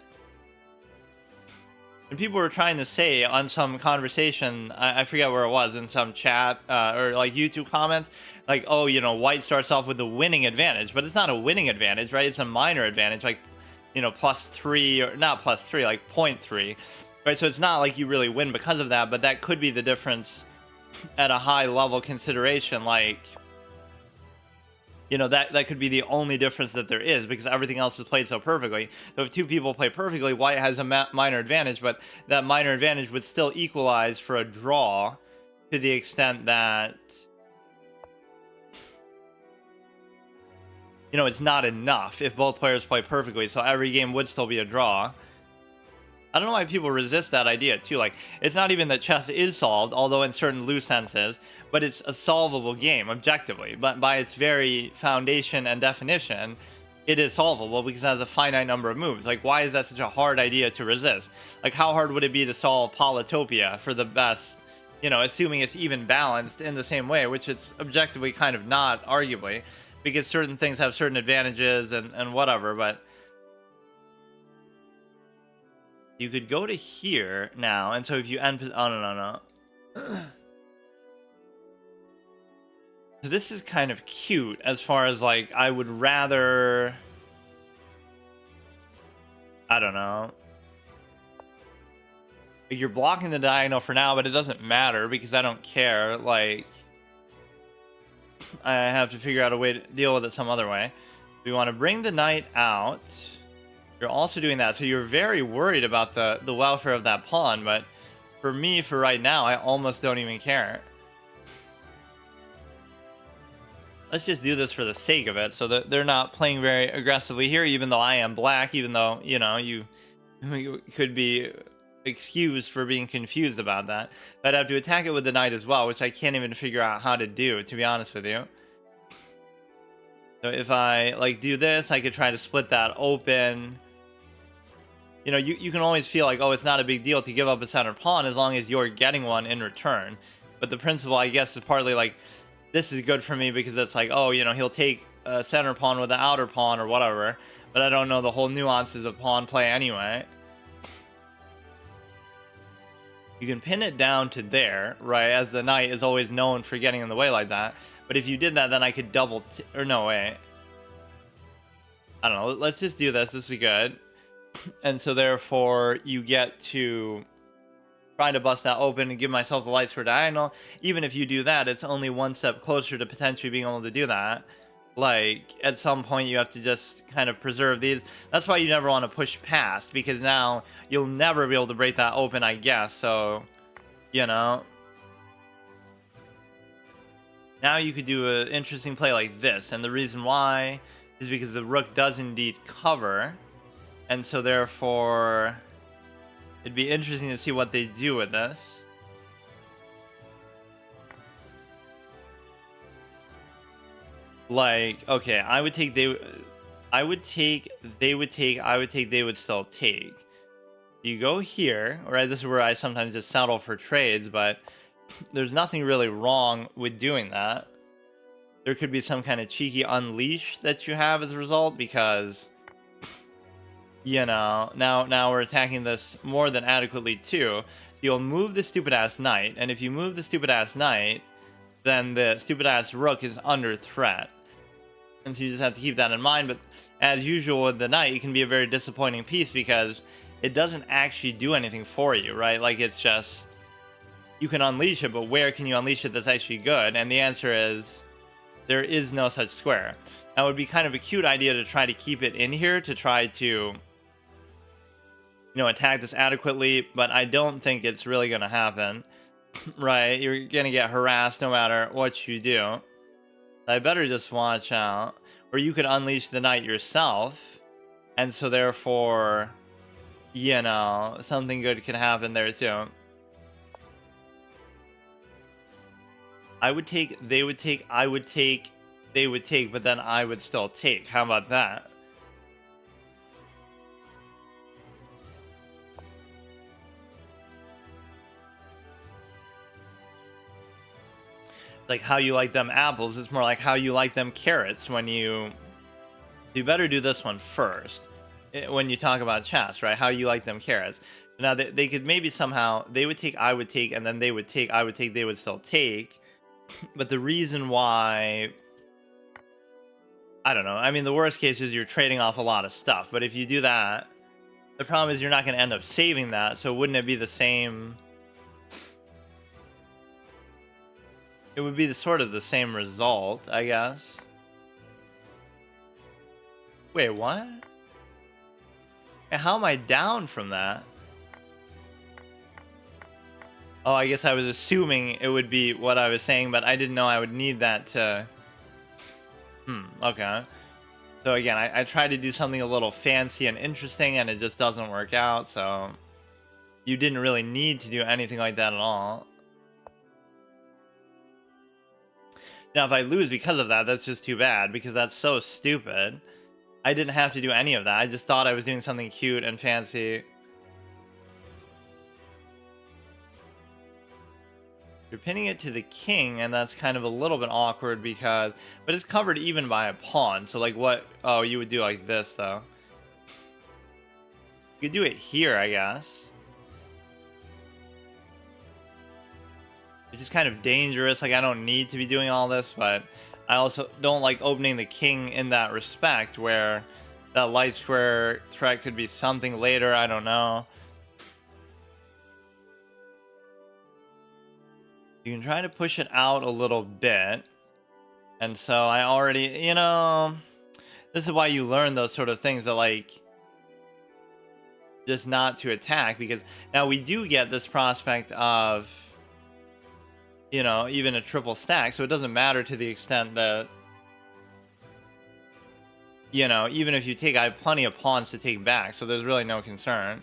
And people were trying to say on some conversation, I forget where it was, in some chat or like YouTube comments, like, oh, white starts off with the winning advantage, but it's not a winning advantage, right? It's a minor advantage, like, +3, or not +3, like 0.3, right? So it's not like you really win because of that, but that could be the difference at a high level consideration. Like, that could be the only difference that there is, because everything else is played so perfectly. So if two people play perfectly, white has a minor advantage, but that minor advantage would still equalize for a draw, to the extent that, it's not enough if both players play perfectly, so every game would still be a draw. I don't know why people resist that idea too. Like, it's not even that chess is solved, although in certain loose senses, but it's a solvable game objectively. But by its very foundation and definition, it is solvable because it has a finite number of moves. Like, why is that such a hard idea to resist? Like, how hard would it be to solve Polytopia for the best, assuming it's even balanced in the same way, which it's objectively kind of not, arguably, because certain things have certain advantages and whatever, but you could go to here now, and so if you end... Oh, no. So this is kind of cute, as far as, like, I would rather... I don't know. You're blocking the diagonal for now, but it doesn't matter, because I don't care. Like, I have to figure out a way to deal with it some other way. We want to bring the knight out. You're also doing that, so you're very worried about the welfare of that pawn, but for me, for right now, I almost don't even care. Let's just do this for the sake of it, so that they're not playing very aggressively here, even though I am black, even though, you could be excused for being confused about that. But I'd have to attack it with the knight as well, which I can't even figure out how to do, to be honest with you. So if I, like, do this, I could try to split that open. You can always feel like, oh, it's not a big deal to give up a center pawn as long as you're getting one in return. But the principle, I guess, is partly like, this is good for me because it's like, oh, he'll take a center pawn with the outer pawn or whatever. But I don't know the whole nuances of pawn play anyway. You can pin it down to there, right? As the knight is always known for getting in the way like that. But if you did that, then I could double... or no, wait. I don't know. Let's just do this. This is good. And so therefore, you get to try to bust that open and give myself the light square diagonal. Even if you do that, it's only one step closer to potentially being able to do that. Like, at some point, you have to just kind of preserve these. That's why you never want to push past, because now you'll never be able to break that open, I guess. So, Now you could do an interesting play like this. And the reason why is because the rook does indeed cover. And so therefore, it'd be interesting to see what they do with this. Like, okay, I would take, they would still take. You go here, right? This is where I sometimes just settle for trades, but there's nothing really wrong with doing that. There could be some kind of cheeky unleash that you have as a result, because now we're attacking this more than adequately too. You'll move the stupid ass knight, and if you move the stupid ass knight, then the stupid ass rook is under threat. And so you just have to keep that in mind. But as usual with the knight, it can be a very disappointing piece because it doesn't actually do anything for you, right? Like, it's just, you can unleash it, but where can you unleash it that's actually good? And the answer is, there is no such square. That would be kind of a cute idea to try to keep it in here to try to, attack this adequately, but I don't think it's really going to happen, right? You're going to get harassed no matter what you do. I better just watch out. Or you could unleash the knight yourself, and so therefore, something good can happen there too. I would take, they would take, I would take, they would take, but then I would still take. How about that? Like how you like them apples, it's more like how you like them carrots when you better do this one first when you talk about chess, right? How you like them carrots. Now they could maybe somehow, they would take, I would take, and then they would take, I would take, they would still take. But the reason why, I don't know, I mean, the worst case is you're trading off a lot of stuff, but if you do that, the problem is you're not going to end up saving that, so wouldn't it be the same? It would be sort of the same result, I guess. Wait, what? How am I down from that? Oh, I guess I was assuming it would be what I was saying, but I didn't know I would need that to... okay. So again, I tried to do something a little fancy and interesting, and it just doesn't work out, so... You didn't really need to do anything like that at all. Now, if I lose because of that, that's just too bad, because that's so stupid. I didn't have to do any of that. I just thought I was doing something cute and fancy. You're pinning it to the king, and that's kind of a little bit awkward because... But it's covered even by a pawn, so like what... Oh, you would do like this, though. You could do it here, I guess. Which is kind of dangerous. Like, I don't need to be doing all this, but I also don't like opening the king in that respect, where that light square threat could be something later. I don't know. You can try to push it out a little bit. And so I already, this is why you learn those sort of things that, like, just not to attack, because now we do get this prospect of, even a triple stack, so it doesn't matter to the extent that, even if you take, I have plenty of pawns to take back, so there's really no concern.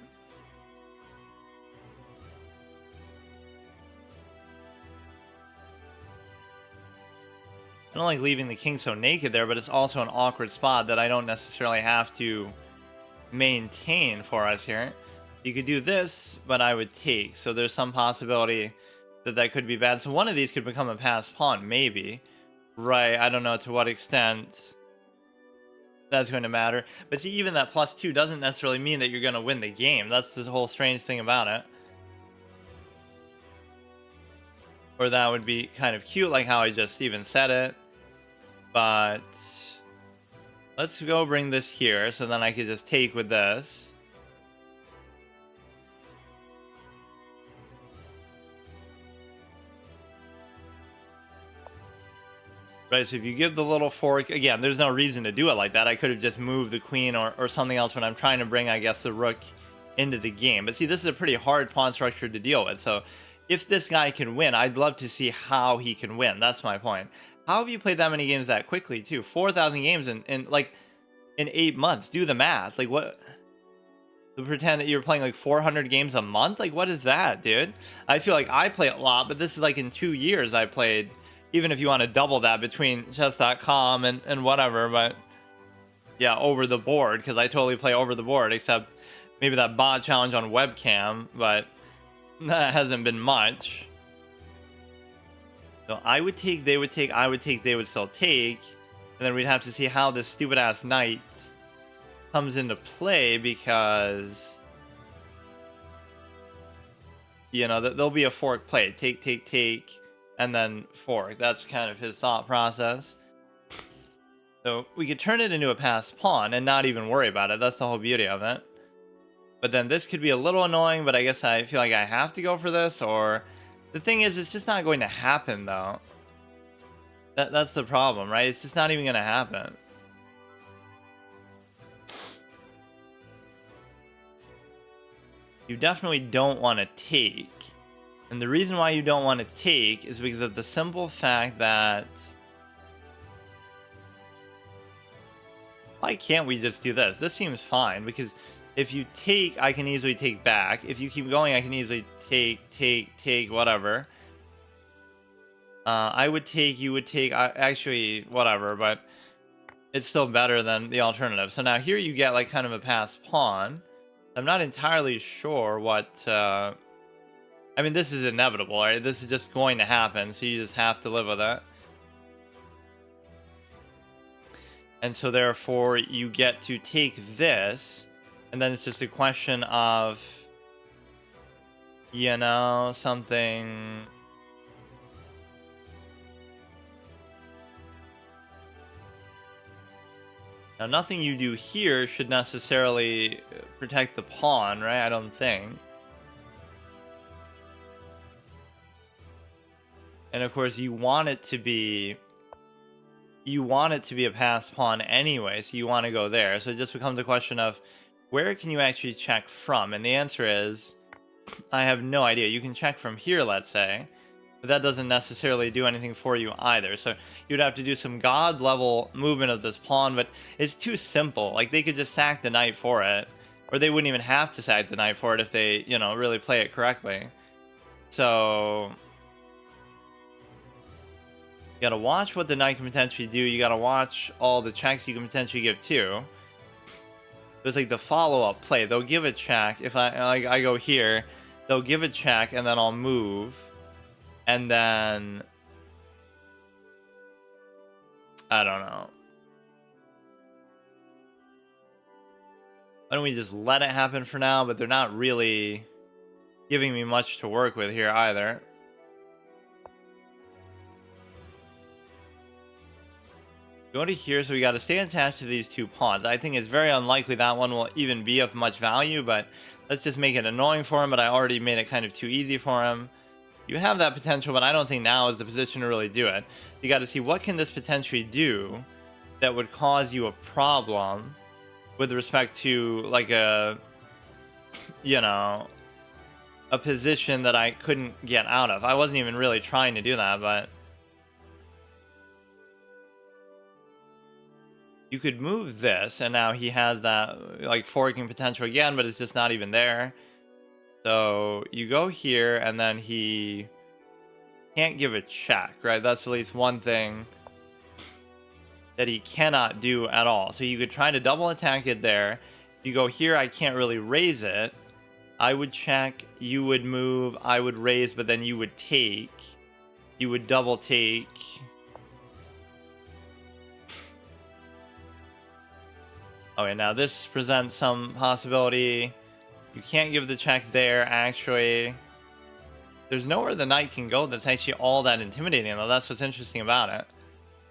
I don't like leaving the king so naked there, but it's also an awkward spot that I don't necessarily have to maintain for us here. You could do this, but I would take, so there's some possibility that could be bad. So one of these could become a passed pawn, maybe. Right, I don't know to what extent that's going to matter. But see, even that +2 doesn't necessarily mean that you're going to win the game. That's the whole strange thing about it. Or that would be kind of cute, like how I just even said it. But let's go bring this here, so then I could just take with this. Right, so if you give the little fork, again, there's no reason to do it like that. I could have just moved the queen or something else when I'm trying to bring, I guess, the rook into the game. But see, this is a pretty hard pawn structure to deal with. So if this guy can win, I'd love to see how he can win. That's my point. How have you played that many games that quickly, too? 4,000 games in 8 months. Do the math. Like, what? To pretend that you're playing like 400 games a month? Like, what is that, dude? I feel like I play a lot, but this is like in 2 years I played... Even if you want to double that between chess.com and whatever, but yeah, over the board, because I totally play over the board, except maybe that bot challenge on webcam, but that hasn't been much. So I would take, they would take, I would take, they would still take, and then we'd have to see how this stupid ass knight comes into play, because you know, there'll be a fork play. Take, and then fork. That's kind of his thought process. So we could turn it into a passed pawn and not even worry about it. That's the whole beauty of it. But then this could be a little annoying, but I guess I feel like I have to go for this, or... The thing is, it's just not going to happen, though. That's the problem, right? It's just not even going to happen. You definitely don't want to take. And the reason why you don't want to take is because of the simple fact that... Why can't we just do this? This seems fine, because if you take, I can easily take back. If you keep going, I can easily take, whatever. I would take, you would take, actually, whatever, but it's still better than the alternative. So now here you get like kind of a passed pawn. I'm not entirely sure what, I mean, this is inevitable, right? This is just going to happen, so you just have to live with it. And so therefore you get to take this, and then it's just a question of, you know, something... Now, nothing you do here should necessarily protect the pawn, right? I don't think. And of course, you want it to be... You want it to be a passed pawn anyway, so you want to go there. So it just becomes a question of, where can you actually check from? And the answer is, I have no idea. You can check from here, let's say. But that doesn't necessarily do anything for you either. So you'd have to do some god level movement of this pawn, but it's too simple. Like, they could just sack the knight for it, or they wouldn't even have to sack the knight for it if they, you know, really play it correctly. So you gotta watch what the knight can potentially do. You gotta watch all the checks you can potentially give too. It's like the follow-up play. They'll give a check. If I go here, they'll give a check, and then I'll move. And then... I don't know. Why don't we just let it happen for now? But they're not really giving me much to work with here either. Go to here, so we got to stay attached to these two pawns. I think it's very unlikely that one will even be of much value, but let's just make it annoying for him. But I already made it kind of too easy for him. You have that potential, but I don't think now is the position to really do it. You got to see, what can this potentially do that would cause you a problem with respect to, like, a, you know, a position that I couldn't get out of. I wasn't even really trying to do that, but you could move this, and now he has that, like, forking potential again, but it's just not even there. So you go here, and then he can't give a check, right? That's at least one thing that he cannot do at all. So you could try to double attack it there. If you go here, I can't really raise it. I would check, you would move, I would raise, but then you would take. You would double take. Okay, now this presents some possibility. You can't give the check there, actually. There's nowhere the knight can go that's actually all that intimidating, though. That's what's interesting about it.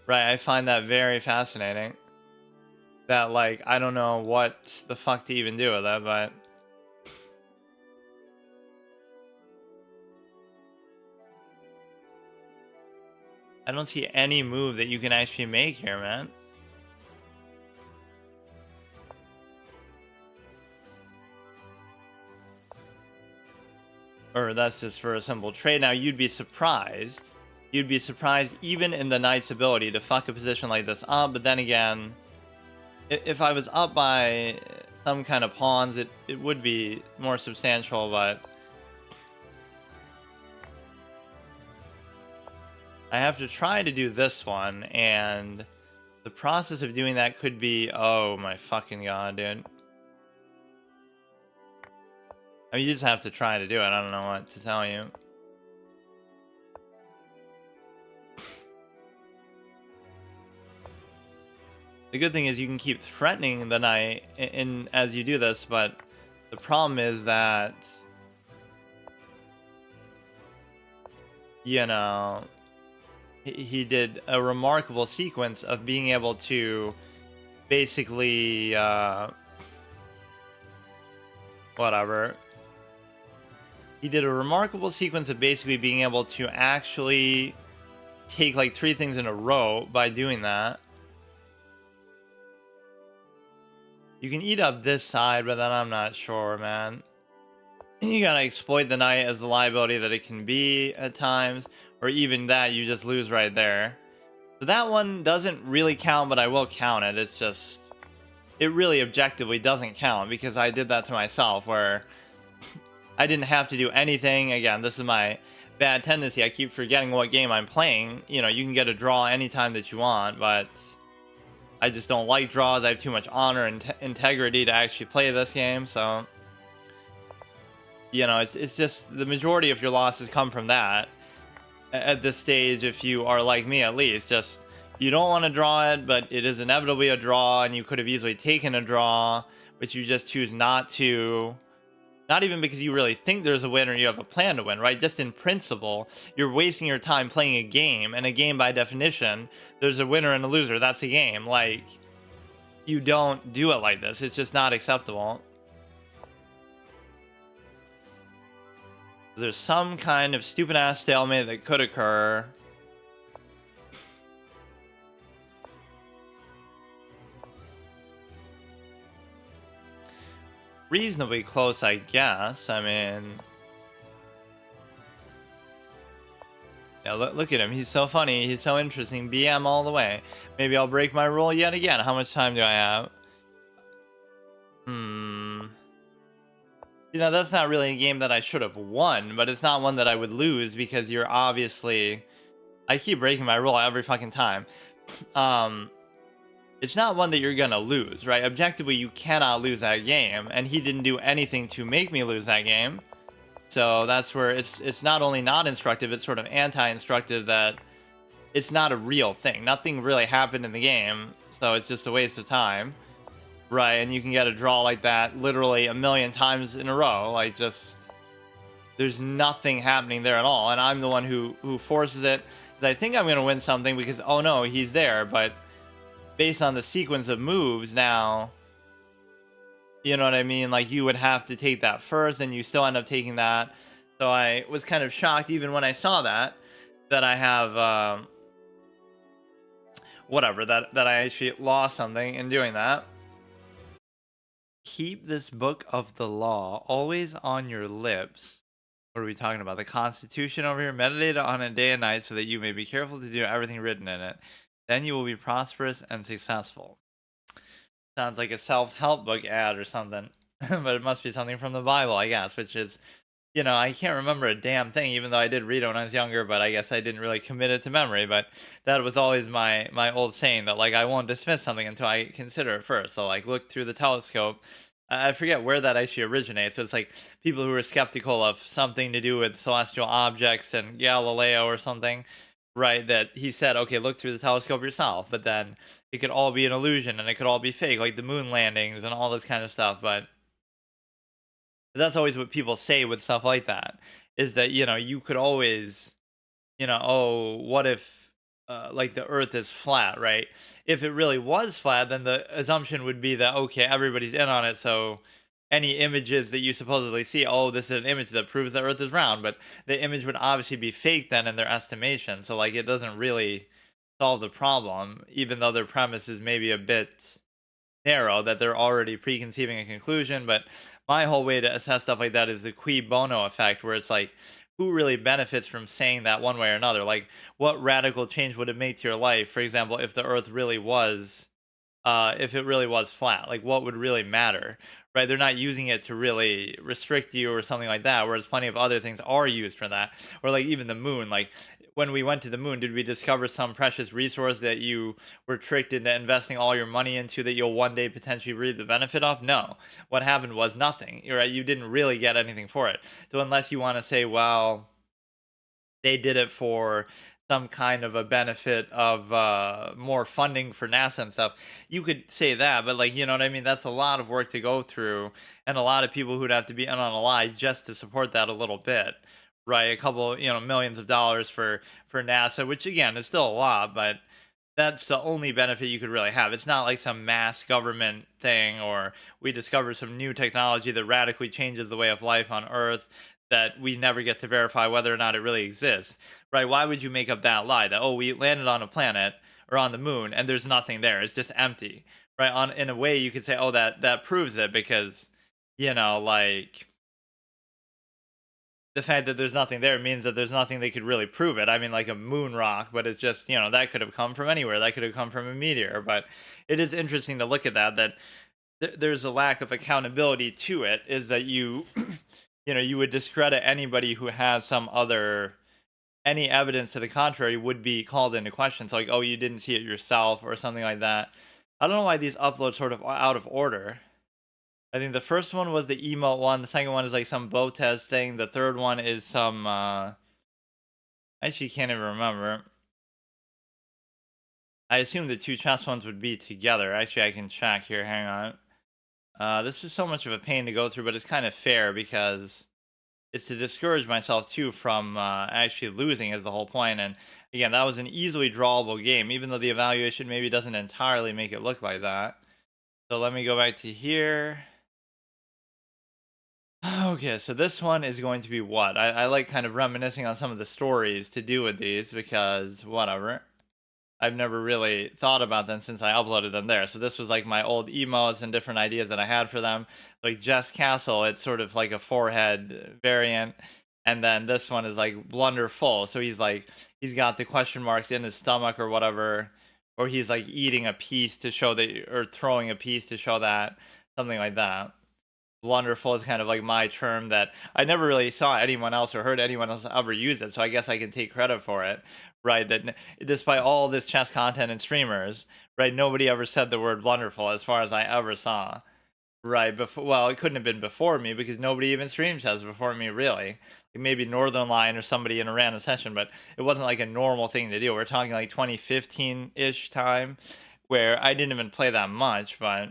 Right, I find that very fascinating. That, like, I don't know what the fuck to even do with it, but... I don't see any move that you can actually make here, man. Or that's just for a simple trade. Now, you'd be surprised. You'd be surprised even in the knight's ability to fuck a position like this up. But then again, if I was up by some kind of pawns, it would be more substantial, but... I have to try to do this one, and the process of doing that could be... Oh my fucking god, dude. I mean, you just have to try to do it. I don't know what to tell you. The good thing is you can keep threatening the knight as you do this, but the problem is that you know, he did a remarkable sequence of being able to basically, whatever. He did a remarkable sequence of basically being able to actually take like 3 things in a row by doing that. You can eat up this side, but then I'm not sure, man. You gotta exploit the knight as the liability that it can be at times, or even that you just lose right there. So that one doesn't really count, but I will count it. It's just, it really objectively doesn't count because I did that to myself where I didn't have to do anything. Again, this is my bad tendency. I keep forgetting what game I'm playing. You know, you can get a draw anytime that you want, but I just don't like draws. I have too much honor and integrity to actually play this game, so you know, it's just the majority of your losses come from that. At this stage, if you are like me, at least, just you don't want to draw it, but it is inevitably a draw, and you could have easily taken a draw, but you just choose not to. Not even because you really think there's a win or you have a plan to win, right? Just in principle, you're wasting your time playing a game, and a game by definition, there's a winner and a loser. That's a game. Like, you don't do it like this. It's just not acceptable. There's some kind of stupid ass stalemate that could occur. Reasonably close, I guess. I mean, yeah, look at him. He's so funny. He's so interesting. BM all the way. Maybe I'll break my rule yet again. How much time do I have? You know, that's not really a game that I should have won, but it's not one that I would lose because you're obviously... I keep breaking my rule every fucking time. It's not one that you're gonna lose, right? Objectively, you cannot lose that game, and he didn't do anything to make me lose that game. So that's where it's not only not instructive, it's sort of anti-instructive that it's not a real thing. Nothing really happened in the game, so it's just a waste of time. Right, and you can get a draw like that literally a million times in a row. Like, just there's nothing happening there at all, and I'm the one who forces it. I think I'm gonna win something because oh no, he's there. But based on the sequence of moves now, you know what I mean? Like, you would have to take that first, and you still end up taking that. So I was kind of shocked even when I saw that I have whatever that I actually lost something in doing that. Keep this book of the law always on your lips. What are we talking about? The Constitution over here. Meditate on it day and night so that you may be careful to do everything written in it. Then you will be prosperous and successful. Sounds like a self-help book ad or something. But it must be something from the Bible, I guess, which is, you know, I can't remember a damn thing, even though I did read it when I was younger, but I guess I didn't really commit it to memory. But that was always my old saying, that, like, I won't dismiss something until I consider it first. So, like, look through the telescope. I forget where that actually originates. So it's like people who were skeptical of something to do with celestial objects and Galileo or something, right? That he said, okay, look through the telescope yourself. But then it could all be an illusion and it could all be fake, like the moon landings and all this kind of stuff. But that's always what people say with stuff like that, is that, you know, you could always, you know, oh, what if like the earth is flat, right? If it really was flat, then the assumption would be that, okay, everybody's in on it, so any images that you supposedly see, oh, this is an image that proves the earth is round, but the image would obviously be fake then in their estimation. So, like, it doesn't really solve the problem, even though their premise is maybe a bit narrow, that they're already preconceiving a conclusion. But my whole way to assess stuff like that is the cui bono effect, where it's like, who really benefits from saying that one way or another? Like, what radical change would it make to your life? For example, if the earth really was, if it really was flat, like, what would really matter? Right? They're not using it to really restrict you or something like that, whereas plenty of other things are used for that. Or, like, even the moon, like, when we went to the moon, did we discover some precious resource that you were tricked into investing all your money into that you'll one day potentially reap the benefit of? No. What happened was nothing. You're right. You didn't really get anything for it. So unless you want to say, well, they did it for some kind of a benefit of more funding for NASA and stuff, you could say that. But, like, you know what I mean? That's a lot of work to go through, and a lot of people who'd have to be in on a lie just to support that a little bit. right? A couple, millions of dollars for NASA, which again is still a lot, but that's the only benefit you could really have. It's not like some mass government thing, or we discover some new technology that radically changes the way of life on Earth that we never get to verify whether or not it really exists, right? Why would you make up that lie that, oh, we landed on a planet or on the moon and there's nothing there? It's just empty, right? On In a way, you could say, oh, that proves it because, like the fact that there's nothing there means that there's nothing they could really prove it. I mean, like a moon rock, but it's just, that could have come from anywhere. That could have come from a meteor. But it is interesting to look at that there's a lack of accountability to it, is that you, you would discredit anybody who has any evidence to the contrary would be called into question. So like, oh, you didn't see it yourself or something like that. I don't know why these uploads sort of are out of order. I think the first one was the emote one. The second one is like some Botez thing. The third one is some. I actually can't even remember. I assume the two chess ones would be together. Actually, I can check here. Hang on. This is so much of a pain to go through, but it's kind of fair because it's to discourage myself too from actually losing is the whole point. And again, that was an easily drawable game, even though the evaluation maybe doesn't entirely make it look like that. So let me go back to here. Okay, so this one is going to be what? I like kind of reminiscing on some of the stories to do with these because whatever. I've never really thought about them since I uploaded them there. So this was like my old emotes and different ideas that I had for them. Like Jess Castle, it's sort of like a forehead variant. And then this one is like blunderful. So he's got the question marks in his stomach or whatever. Or he's like eating a piece to show that, or throwing a piece to show that, something like that. Wonderful is kind of like my term that I never really saw anyone else or heard anyone else ever use it, so I guess I can take credit for it, right? Despite all this chess content and streamers, right, nobody ever said the word wonderful as far as I ever saw, right? Before, well, it couldn't have been before me because nobody even streamed chess before me, really. Like maybe Northern Line or somebody in a random session, but it wasn't like a normal thing to do. We're talking like 2015 ish time, where I didn't even play that much, but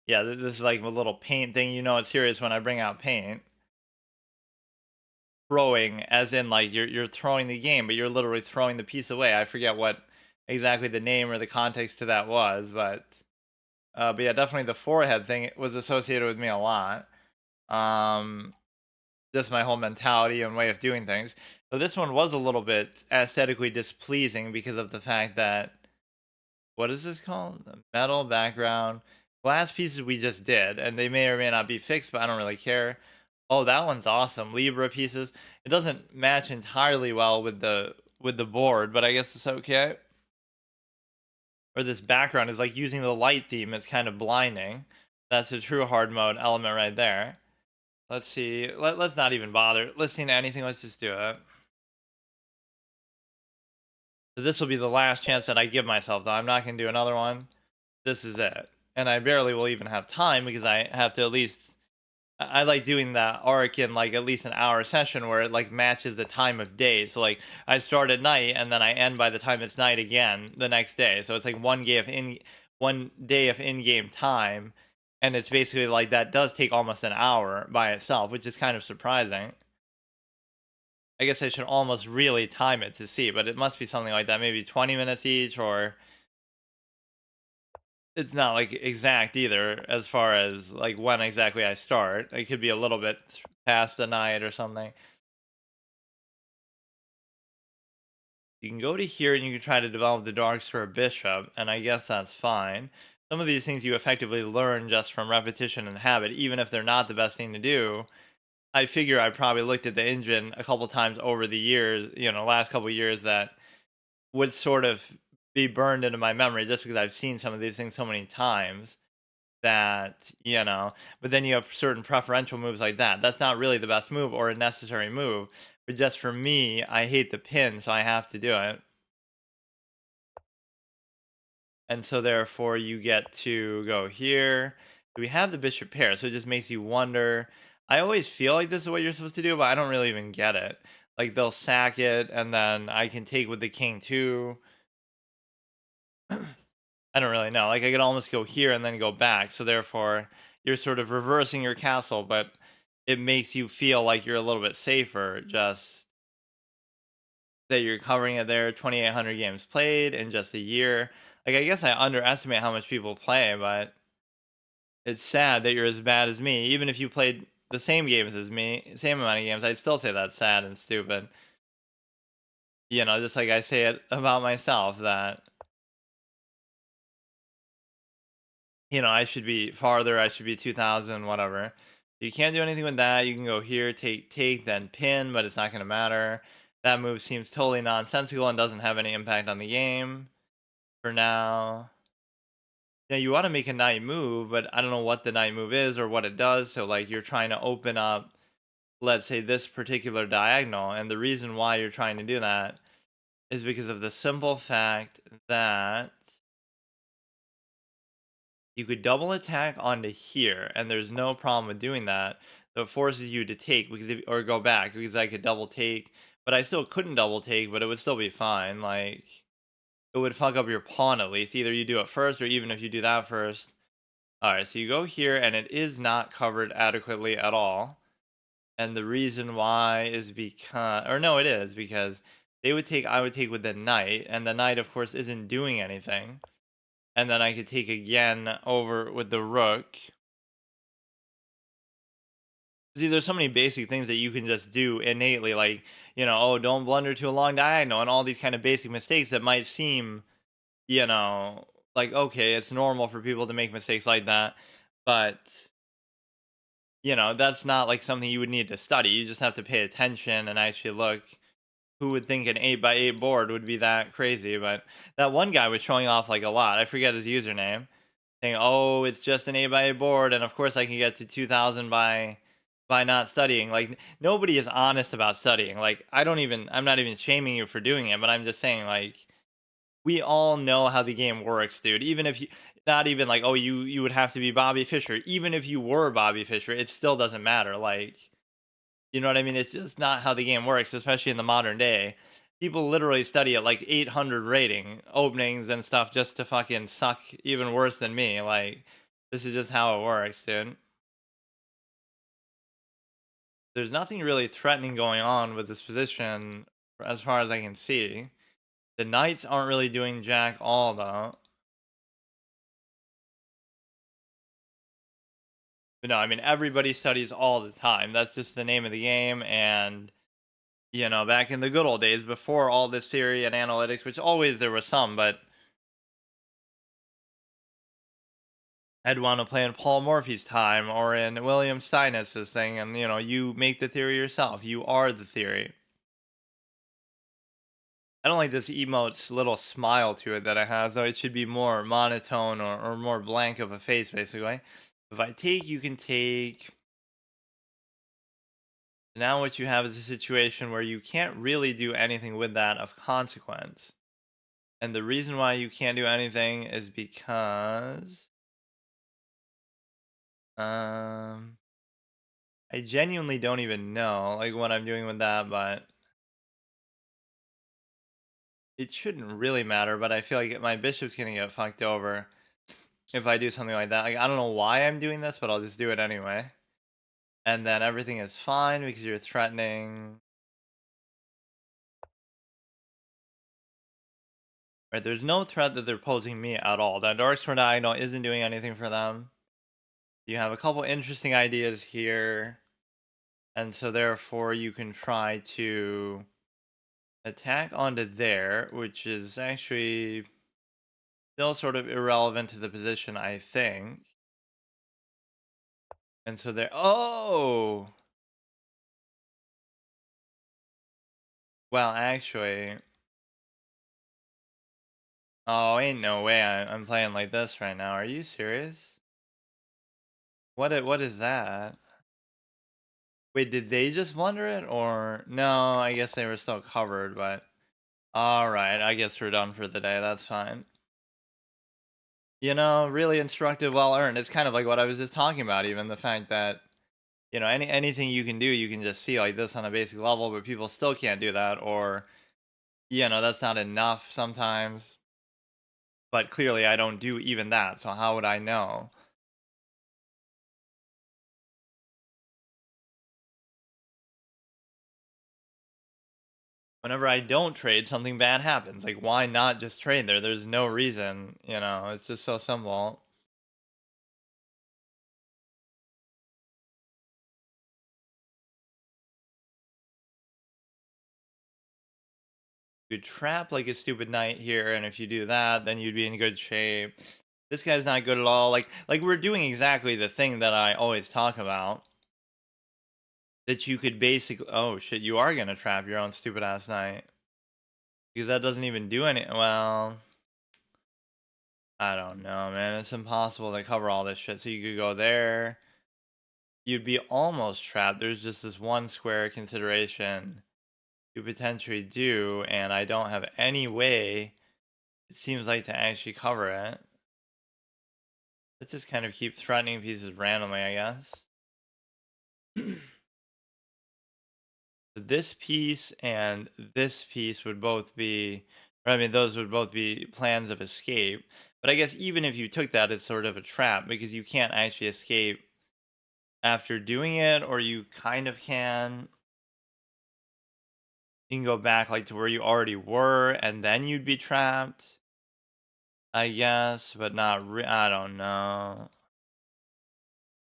yeah, this is like a little paint thing. You know it's serious when I bring out paint. Throwing, as in like you're throwing the game, but you're literally throwing the piece away. I forget what exactly the name or the context to that was, but yeah, definitely the forehead thing was associated with me a lot. Um, just my whole mentality and way of doing things. So this one was a little bit aesthetically displeasing because of the fact that, what is this called? The metal background. Glass pieces we just did, and they may or may not be fixed, but I don't really care. Oh, that one's awesome. Libra pieces. It doesn't match entirely well with the board, but I guess it's okay. Or this background is like using the light theme is kind of blinding. That's a true hard mode element right there. Let's see. Let's not even bother listening to anything. Let's just do it. So this will be the last chance that I give myself, though. I'm not going to do another one. This is it. And I barely will even have time because I have to at least. I like doing that arc in like at least an hour session where it like matches the time of day. So like I start at night and then I end by the time it's night again the next day. So it's like 1 day of in-game time, and it's basically like that does take almost an hour by itself, which is kind of surprising. I guess I should almost really time it to see, but it must be something like that, maybe 20 minutes each, or it's not like exact either as far as like when exactly I start. It could be a little bit past the night or something. You can go to here and you can try to develop the darks for a bishop, and I guess that's fine. Some of these things you effectively learn just from repetition and habit, even if they're not the best thing to do. I figure I probably looked at the engine a couple times over the years, last couple years, that would sort of be burned into my memory just because I've seen some of these things so many times that, but then you have certain preferential moves like that. That's not really the best move or a necessary move, but just for me, I hate the pin, so I have to do it. And so therefore you get to go here. We have the bishop pair, so it just makes you wonder. I always feel like this is what you're supposed to do, but I don't really even get it. Like they'll sack it, and then I can take with the king too. I don't really know. Like I could almost go here and then go back. So therefore, you're sort of reversing your castle, but it makes you feel like you're a little bit safer just that you're covering it there. 2,800 games played in just a year. Like, I guess I underestimate how much people play, but it's sad that you're as bad as me. Even if you played the same games as me, same amount of games, I'd still say that's sad and stupid. Just like I say it about myself that, I should be farther, I should be 2,000, whatever. You can't do anything with that. You can go here, take, then pin, but it's not going to matter. That move seems totally nonsensical and doesn't have any impact on the game for now. Yeah, you want to make a knight move, but I don't know what the knight move is or what it does. So, like, you're trying to open up, let's say, this particular diagonal. And the reason why you're trying to do that is because of the simple fact that you could double attack onto here, and there's no problem with doing that. So it forces you to take or go back because I could double take, but I still couldn't double take, but it would still be fine. Like, it would fuck up your pawn at least. Either you do it first, or even if you do that first. All right, so you go here, and it is not covered adequately at all. And the reason why is because, or no, it is because I would take with the knight, and the knight, of course, isn't doing anything. And then I could take again over with the rook. See, there's so many basic things that you can just do innately, like, oh, don't blunder to a long diagonal, and all these kind of basic mistakes that might seem, you know, like, okay, it's normal for people to make mistakes like that. But, that's not like something you would need to study. You just have to pay attention and actually look. Who would think an 8x8 board would be that crazy? But that one guy was showing off like a lot. I forget his username, saying, "Oh, it's just an 8x8 board, and of course I can get to 2,000 by not studying." Like, nobody is honest about studying. Like, I'm not even shaming you for doing it, but I'm just saying, like, we all know how the game works, dude. Even if you, not even like, oh, you would have to be Bobby Fischer. Even if you were Bobby Fischer, it still doesn't matter. Like, you know what I mean? It's just not how the game works, especially in the modern day. People literally study at like 800 rating openings and stuff just to fucking suck even worse than me. Like, this is just how it works, dude. There's nothing really threatening going on with this position as far as I can see. The knights aren't really doing jack all though. But no, I mean, everybody studies all the time. That's just the name of the game. And, back in the good old days before all this theory and analytics, which always there was some, but I'd want to play in Paul Morphy's time or in William Steinitz' thing, and you make the theory yourself. You are the theory. I don't like this emote's little smile to it that it has, though. It should be more monotone or more blank of a face, basically. If I take, you can take. Now what you have is a situation where you can't really do anything with that of consequence. And the reason why you can't do anything is because I genuinely don't even know like what I'm doing with that, but it shouldn't really matter. But I feel like my bishop's gonna get fucked over if I do something like that. Like, I don't know why I'm doing this, but I'll just do it anyway. And then everything is fine because you're threatening. Right, there's no threat that they're posing me at all. That dark square diagonal isn't doing anything for them. You have a couple interesting ideas here. And so therefore you can try to attack onto there, which is actually still sort of irrelevant to the position, I think. And so there. Oh! Well, actually. Oh, ain't no way I'm playing like this right now. Are you serious? What is that? Wait, did they just blunder it? Or. No, I guess they were still covered, but. Alright, I guess we're done for the day. That's fine. Really instructive, well earned. It's kind of like what I was just talking about, even the fact that anything you can do, you can just see like this on a basic level, but people still can't do that, or that's not enough sometimes. But clearly, I don't do even that, so how would I know? whenever I don't trade, something bad happens. Like, why not just trade there? There's no reason, it's just so simple. You trap like a stupid knight here, and if you do that, then you'd be in good shape. This guy's not good at all. Like we're doing exactly the thing that I always talk about. That you could basically, oh shit, you are gonna trap your own stupid ass knight. Because that doesn't even do any, well, I don't know, man. It's impossible to cover all this shit. So you could go there. You'd be almost trapped. There's just this one square consideration you potentially do, and I don't have any way, it seems like, to actually cover it. Let's just kind of keep threatening pieces randomly, I guess. This piece and this piece would both be, or I mean, those would both be plans of escape. But I guess even if you took that, it's sort of a trap because you can't actually escape after doing it, or you kind of can. You can go back like to where you already were, and then you'd be trapped, I guess, but not. I don't know.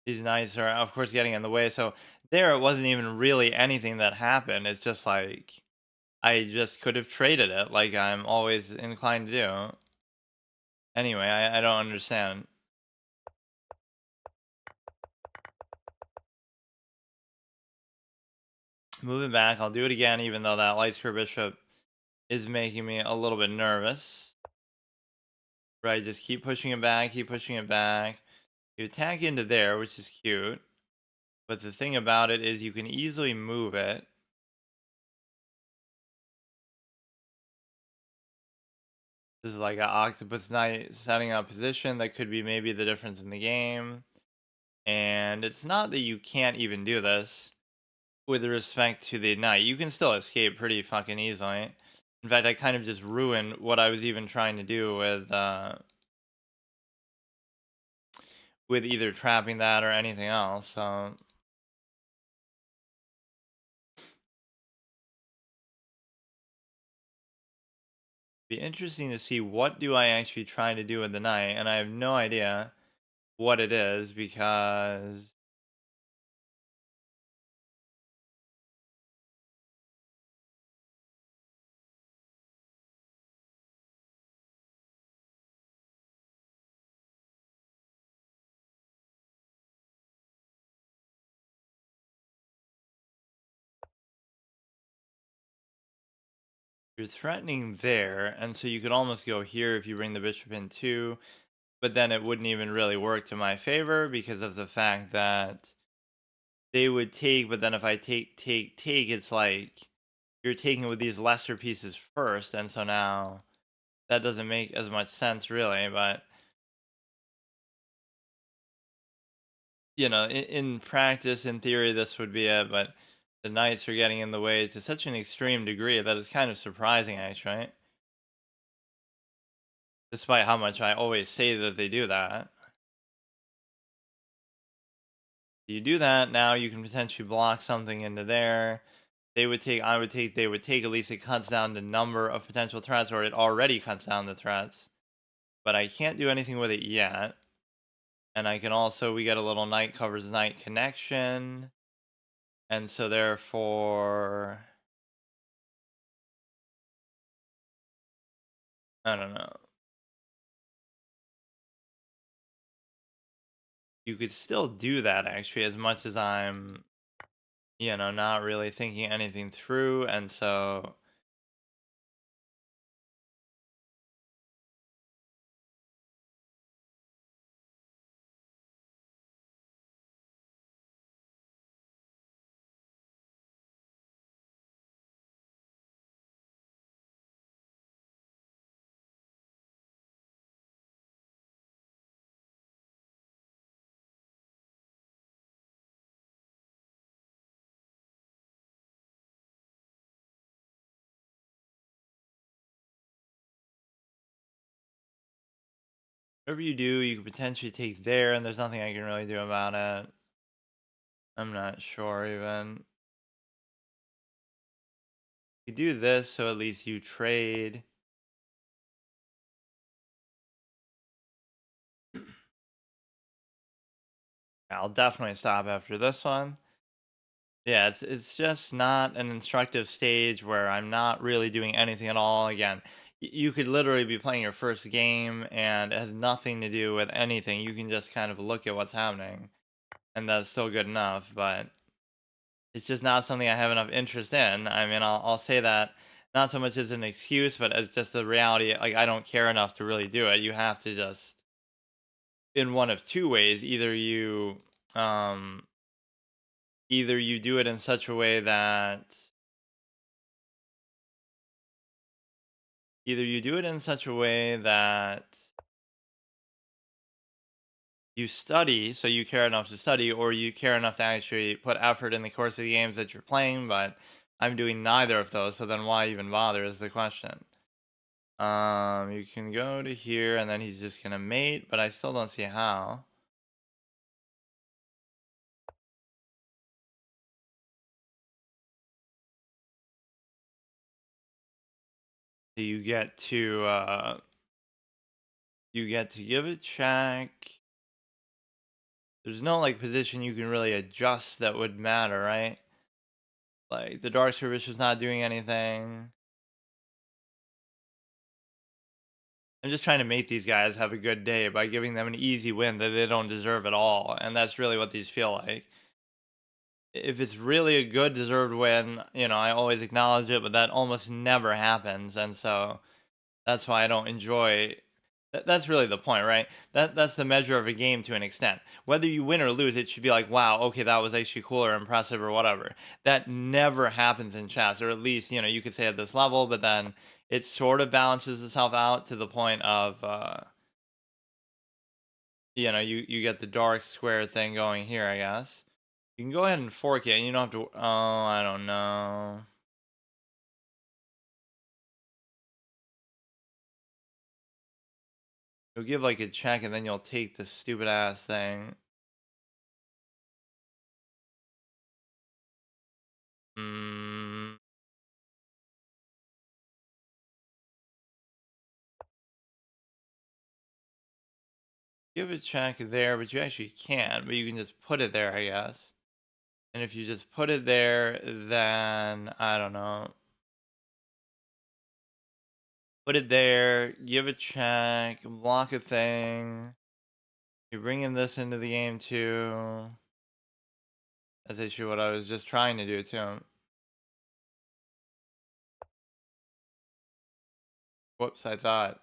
These knights are, of course, getting in the way. So there, it wasn't even really anything that happened. It's just like I just could have traded it, like I'm always inclined to do. Anyway, I don't understand. Moving back, I'll do it again, even though that light square bishop is making me a little bit nervous. Right, just keep pushing it back, keep pushing it back. You attack into there, which is cute. But the thing about it is you can easily move it. This is like an octopus knight setting up position. That could be maybe the difference in the game. And it's not that you can't even do this with respect to the knight. You can still escape pretty fucking easily. In fact, I kind of just ruined what I was even trying to do with either trapping that or anything else. So be interesting to see what do I actually try to do with the knight, and I have no idea what it is because you're threatening there, and so you could almost go here if you bring the bishop in too, but then it wouldn't even really work to my favor because of the fact that they would take, but then if I take, it's like you're taking with these lesser pieces first, and so now that doesn't make as much sense really, but in practice, in theory, this would be it, but the knights are getting in the way to such an extreme degree that it's kind of surprising, actually, right? Despite how much I always say that they do that. You do that, now you can potentially block something into there. They would take, I would take, they would take, at least it cuts down the number of potential threats, or it already cuts down the threats. But I can't do anything with it yet. And I can also, we get a little knight covers knight connection. And so therefore, I don't know. You could still do that actually, as much as I'm, not really thinking anything through. And so whatever you do, you could potentially take there, and there's nothing I can really do about it. I'm not sure even. You do this, so at least you trade. I'll definitely stop after this one. Yeah, it's just not an instructive stage where I'm not really doing anything at all. Again, you could literally be playing your first game and it has nothing to do with anything. You can just kind of look at what's happening, and that's still good enough. But it's just not something I have enough interest in. I mean, I'll say that not so much as an excuse, but as just a reality. Like I don't care enough to really do it. You have to just in one of two ways. Um either you do it in such a way that either you do it in such a way that you study, so you care enough to study, or you care enough to actually put effort in the course of the games that you're playing. But I'm doing neither of those, so then why even bother is the question. You can go to here, and then he's just gonna mate, but I still don't see how. So you get to give it check. There's no like position you can really adjust that would matter, right? Like the dark service is not doing anything. I'm just trying to make these guys have a good day by giving them an easy win that they don't deserve at all, and that's really what these feel like. If it's really a good deserved win, I always acknowledge it, but that almost never happens, and so that's why I don't enjoy. That's really the point, right? That's the measure of a game to an extent. Whether you win or lose, it should be like, wow, okay, that was actually cool or impressive or whatever. That never happens in chess, or at least you could say at this level, but then it sort of balances itself out to the point of you get the dark square thing going here, I guess. You can go ahead and fork it, and you don't have to. Oh, I don't know. You'll give like a check, and then you'll take the stupid ass thing. Mm, give a check there, but you actually can't. But you can just put it there, I guess. And if you just put it there, then I don't know. Put it there. Give a check. Block a thing. You're bringing this into the game too. That's actually what I was just trying to do too. Whoops! I thought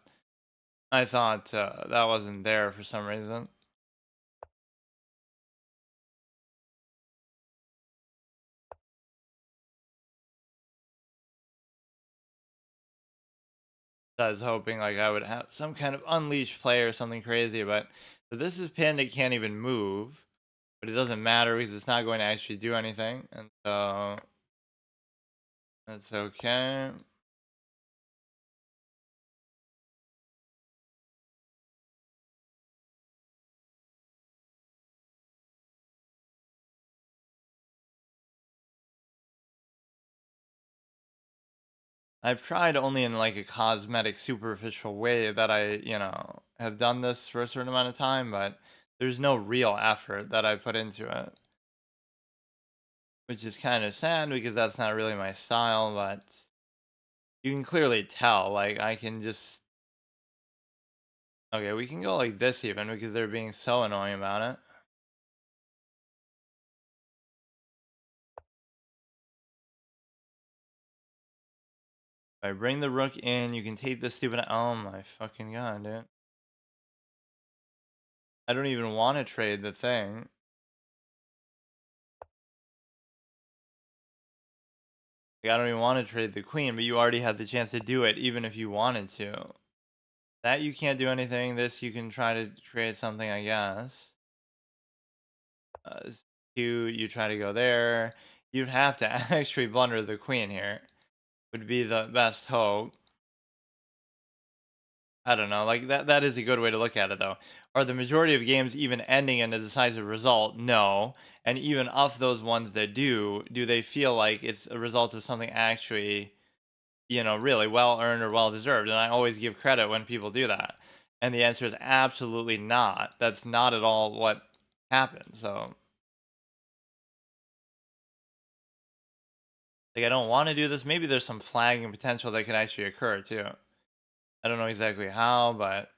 that wasn't there for some reason. I was hoping like I would have some kind of unleashed play or something crazy, but so this is pinned. It can't even move, but it doesn't matter because it's not going to actually do anything, and so that's okay. I've tried only in like a cosmetic, superficial way that I have done this for a certain amount of time, but there's no real effort that I put into it, which is kind of sad because that's not really my style, but you can clearly tell. Like, I can just. Okay, we can go like this even because they're being so annoying about it. If I bring the rook in, you can take this stupid. Oh my fucking god, dude. I don't even want to trade the thing. Like, I don't even want to trade the queen, but you already had the chance to do it, even if you wanted to. That you can't do anything. This you can try to create something, I guess. You try to go there. You'd have to actually blunder the queen here. Would be the best hope. I don't know. Like that is a good way to look at it though. Are the majority of games even ending in a decisive result? No. And even of those ones that do they feel like it's a result of something actually really well earned or well deserved? And I always give credit when people do that. And the answer is absolutely not. That's not at all what happened. So, like, I don't want to do this. Maybe there's some flagging potential that could actually occur too. I don't know exactly how, but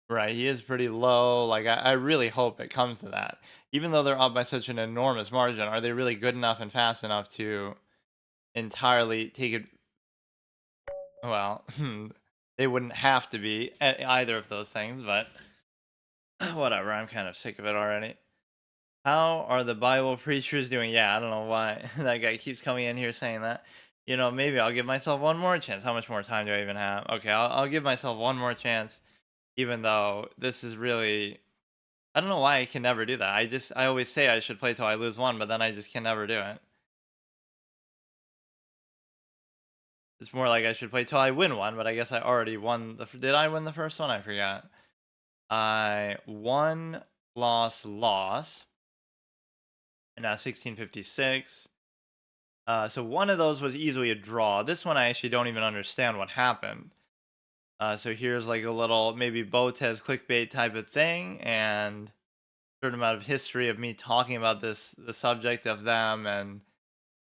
right, he is pretty low. Like, I really hope it comes to that. Even though they're up by such an enormous margin, are they really good enough and fast enough to entirely take it? Well, they wouldn't have to be either of those things, but whatever. I'm kind of sick of it already. How are the Bible preachers doing? Yeah, I don't know why that guy keeps coming in here saying that. Maybe I'll give myself one more chance. How much more time do I even have? Okay, I'll give myself one more chance, even though this is really. I don't know why I can never do that. I always say I should play till I lose one, but then I just can never do it. It's more like I should play till I win one, but I guess I already won did I win the first one? I forgot. I won, loss, and now 1656. So one of those was easily a draw. This one I actually don't even understand what happened. So here's like a little maybe Botez clickbait type of thing, and certain amount of history of me talking about the subject of them, and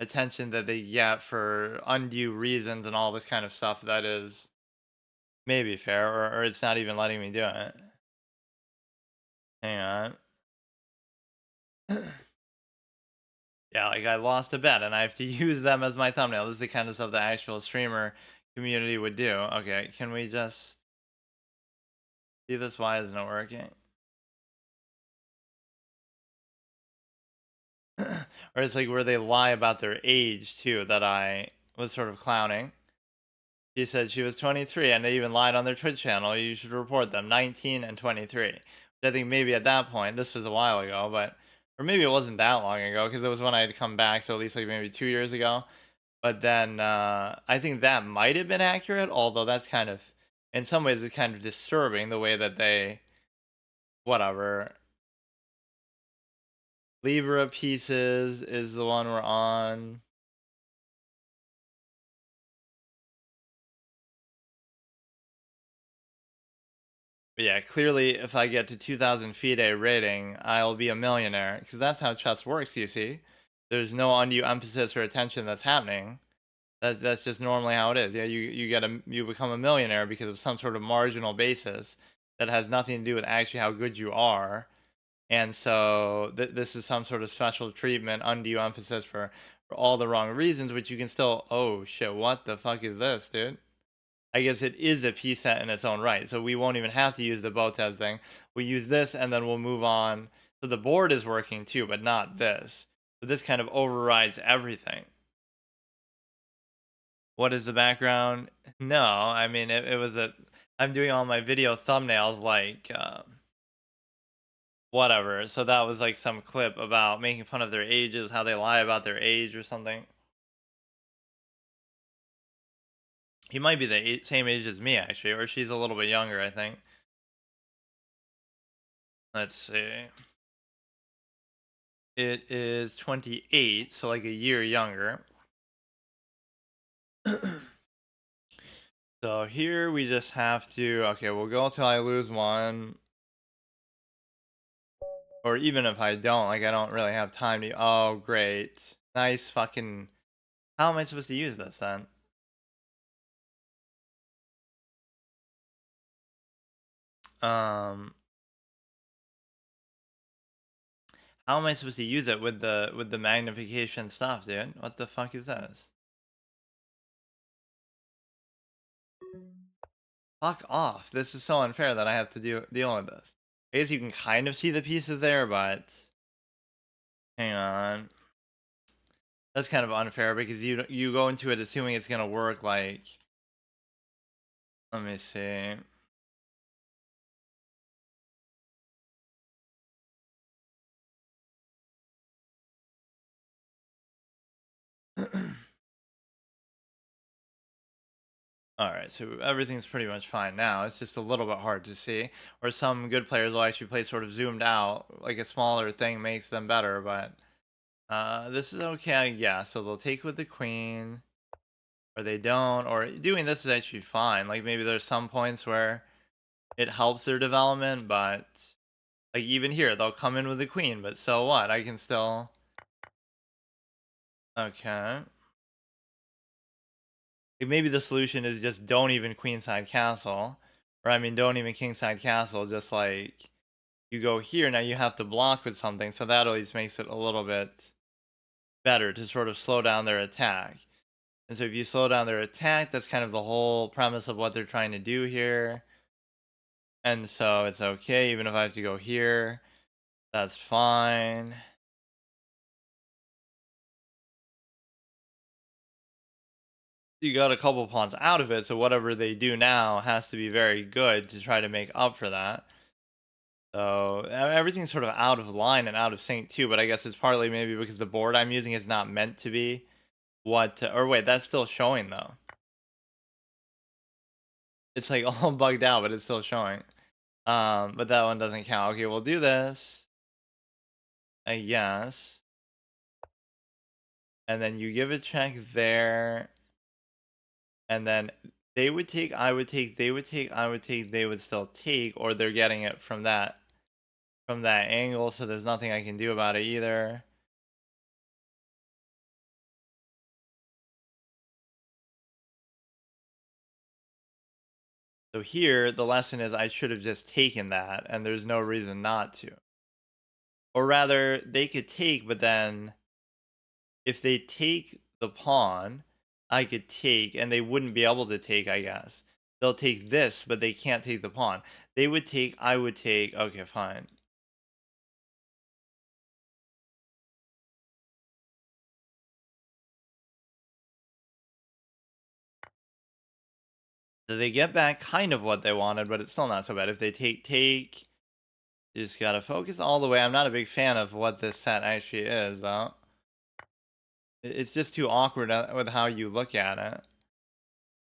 attention that they get for undue reasons and all this kind of stuff that is maybe fair, or it's not even letting me do it. Hang on. Yeah, like I lost a bet and I have to use them as my thumbnail. This is the kind of stuff the actual streamer community would do. Okay, can we just see this? Why isn't it working? Or it's like where they lie about their age too, that I was sort of clowning. She said she was 23 and they even lied on their Twitch channel. You should report them, 19 and 23. Which I think maybe at that point, this was a while ago, but or maybe it wasn't that long ago because it was when I had come back, so at least like maybe 2 years ago. But then I think that might have been accurate, although that's kind of, in some ways, it's kind of disturbing the way that they, whatever. Libra Pieces is the one we're on. But yeah, clearly, if I get to 2,000 FIDE rating, I'll be a millionaire. Because that's how chess works, you see. There's no undue emphasis or attention that's happening. That's just normally how it is. Yeah, you become a millionaire because of some sort of marginal basis that has nothing to do with actually how good you are. And so this is some sort of special treatment, undue emphasis for all the wrong reasons, which you can still. Oh shit! What the fuck is this, dude? I guess it is a P set in its own right, so we won't even have to use the Botez thing. We use this, and then we'll move on. So the board is working too, but not this. So this kind of overrides everything. What is the background? No, I mean it was a. I'm doing all my video thumbnails like whatever. So that was like some clip about making fun of their ages, how they lie about their age or something. He might be the same age as me actually, or she's a little bit younger, I think. Let's see. It is 28, so like a year younger. So here we just have to, okay, we'll go till I lose one. Or even if I don't, like I don't really have time to, oh great. Nice fucking, how am I supposed to use this then? Um, how am I supposed to use it with the magnification stuff, dude? What the fuck is this? Fuck off. This is so unfair that I have to deal with this. I guess you can kind of see the pieces there, but hang on. That's kind of unfair because you go into it assuming it's gonna work. Like, let me see. All right, so everything's pretty much fine now. It's just a little bit hard to see. Or some good players will actually play sort of zoomed out, like a smaller thing makes them better. But this is okay, yeah. So they'll take with the queen, or they don't. Or doing this is actually fine. Like maybe there's some points where it helps their development, but like even here, they'll come in with the queen. But so what? I can still. Okay. Like, maybe the solution is just don't even queenside castle, or I mean, don't even kingside castle. Just like you go here, now you have to block with something, so that always makes it a little bit better to sort of slow down their attack. And so if you slow down their attack, that's kind of the whole premise of what they're trying to do here. And so it's okay, even if I have to go here, that's fine. You got a couple pawns out of it, so whatever they do now has to be very good to try to make up for that. So everything's sort of out of line and out of sync too, but I guess it's partly maybe because the board I'm using is not meant to be what or wait, that's still showing though. It's like all bugged out, but it's still showing. But that one doesn't count. Okay, we'll do this. I guess. And then you give a check there. And then they would take, I would take, they would take, I would take, they would still take, or they're getting it from that angle, so there's nothing I can do about it either. So here, the lesson is I should have just taken that, and there's no reason not to. Or rather, they could take, but then if they take the pawn, I could take, and they wouldn't be able to take, I guess. They'll take this, but they can't take the pawn. They would take, I would take. Okay, fine. So they get back kind of what they wanted, but it's still not so bad. If they take, you just gotta focus all the way. I'm not a big fan of what this set actually is, though. It's just too awkward with how you look at it.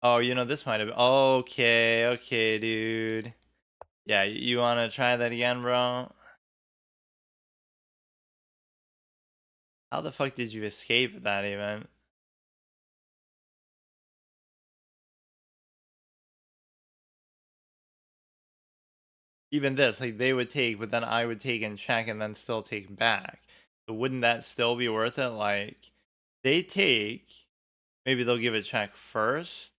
Oh, this might have been... Okay, dude. Yeah, you want to try that again, bro? How the fuck did you escape that even? Even this, like, they would take, but then I would take and check and then still take back. So wouldn't that still be worth it? Like, they take, maybe they'll give a check first,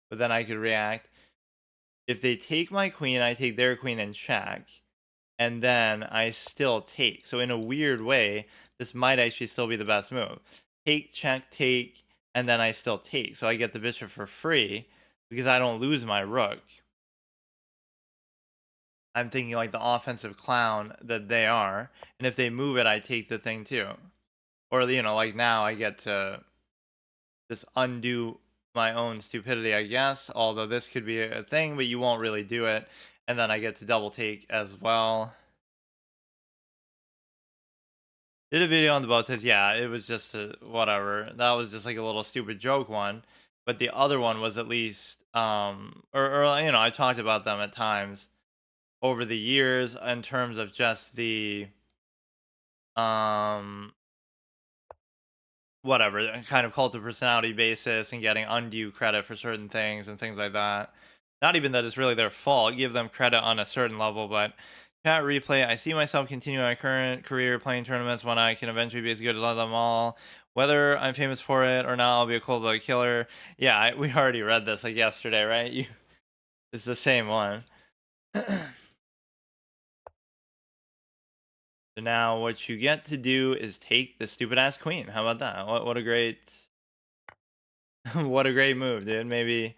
but then I could react. If they take my queen, I take their queen and check, and then I still take. So in a weird way, this might actually still be the best move. Take, check, take, and then I still take. So I get the bishop for free because I don't lose my rook. I'm thinking like the offensive clown that they are. And if they move it, I take the thing too. Or, like now I get to just undo my own stupidity, I guess. Although this could be a thing, but you won't really do it. And then I get to double take as well. Did a video on the bow test. Yeah, it was just a whatever. That was just like a little stupid joke one. But the other one was at least or I talked about them at times over the years in terms of just the um whatever kind of cult of personality basis and getting undue credit for certain things and things like that. Not even that it's really their fault. Give them credit on a certain level, but chat replay. I see myself continuing my current career playing tournaments when I can eventually be as good as them all. Whether I'm famous for it or not, I'll be a cold-blooded killer. Yeah, we already read this like yesterday, right? It's the same one. So now what you get to do is take the stupid ass queen. How about that? What a great what a great move, dude. Maybe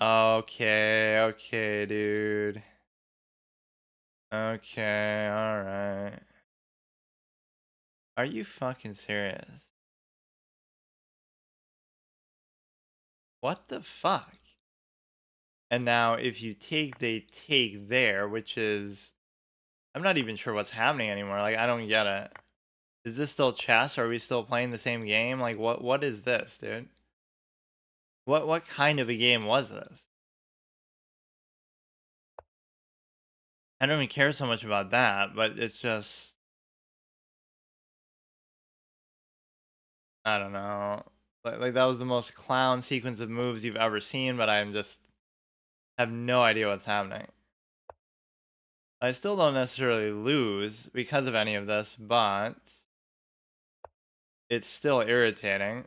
okay, dude. Okay, alright. Are you fucking serious? What the fuck? And now if you take, they take there, which is... I'm not even sure what's happening anymore. Like, I don't get it. Is this still chess? Are we still playing the same game? Like, what is this, dude? What kind of a game was this? I don't even care so much about that, but it's just I don't know. Like that was the most clown sequence of moves you've ever seen, but I'm just have no idea what's happening. I still don't necessarily lose because of any of this, but it's still irritating.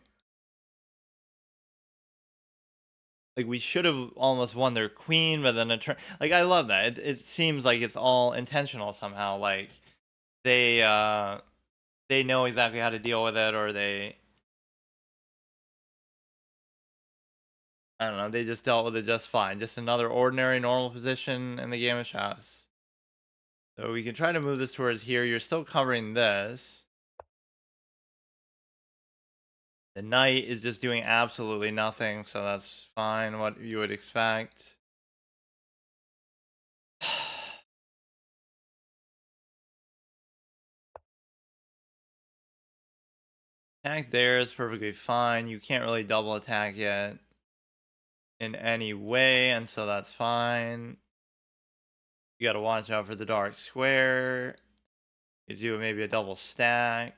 Like we should have almost won their queen, but then a turn. Like I love that. It seems like it's all intentional somehow. Like they uh they know exactly how to deal with it, or I don't know, they just dealt with it just fine. Just another ordinary normal position in the game of chess. So we can try to move this towards here. You're still covering this. The knight is just doing absolutely nothing, so that's fine, what you would expect. Attack there is perfectly fine. You can't really double attack yet in any way, and so that's fine. You gotta watch out for the dark square. You do maybe a double stack.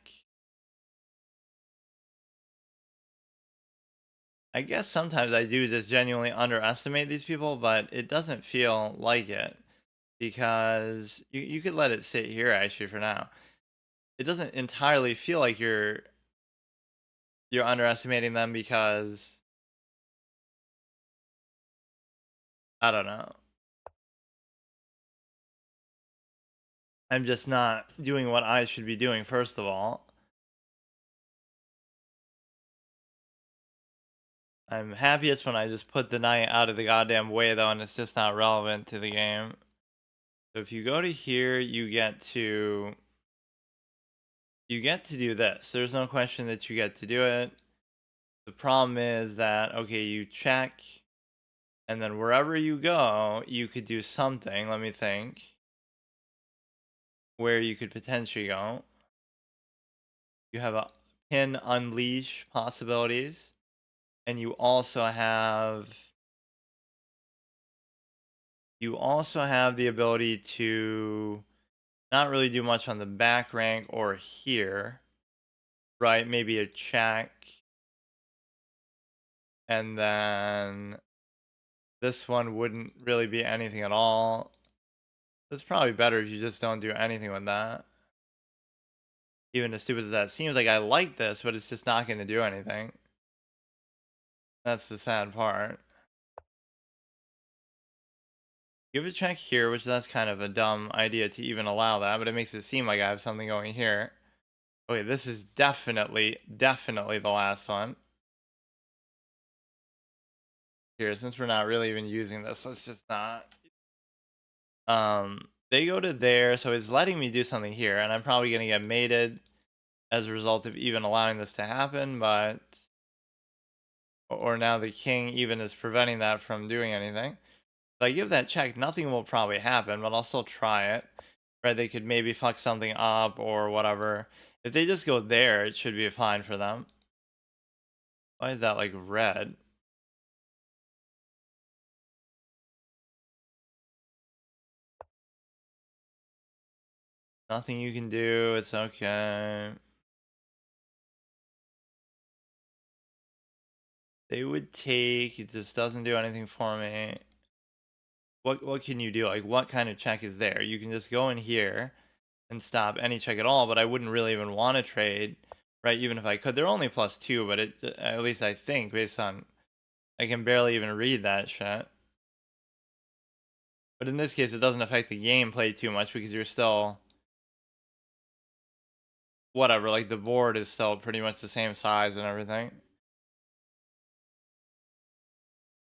I guess sometimes I do just genuinely underestimate these people, but it doesn't feel like it because you could let it sit here actually for now. It doesn't entirely feel like you're underestimating them because I don't know. I'm just not doing what I should be doing first of all. I'm happiest when I just put the knight out of the goddamn way though, and it's just not relevant to the game. So if you go to here, you get to do this. There's no question that you get to do it. The problem is that okay, you check, and then wherever you go, you could do something. Let me think. Where you could potentially go. You have a pin unleash possibilities, and you also have the ability to not really do much on the back rank or here, right? Maybe a check, and then this one wouldn't really be anything at all. It's probably better if you just don't do anything with that. Even as stupid as that seems, like I like this, but it's just not going to do anything. That's the sad part. Give a check here, which that's kind of a dumb idea to even allow that, but it makes it seem like I have something going here. Okay, this is definitely the last one. Here, since we're not really even using this, let's just not. They go to there, so it's letting me do something here, and I'm probably gonna get mated as a result of even allowing this to happen, but or now the king even is preventing that from doing anything. If I give that check, nothing will probably happen, but I'll still try it. Right? They could maybe fuck something up or whatever. If they just go there, it should be fine for them. Why is that like red? Nothing you can do. It's okay. They would take. It just doesn't do anything for me. What can you do? Like what kind of check is there? You can just go in here and stop any check at all. But I wouldn't really even want to trade, right? Even if I could. They're only +2, but it at least I think based on I can barely even read that shit. But in this case, it doesn't affect the gameplay too much because you're still whatever. Like the board is still pretty much the same size and everything.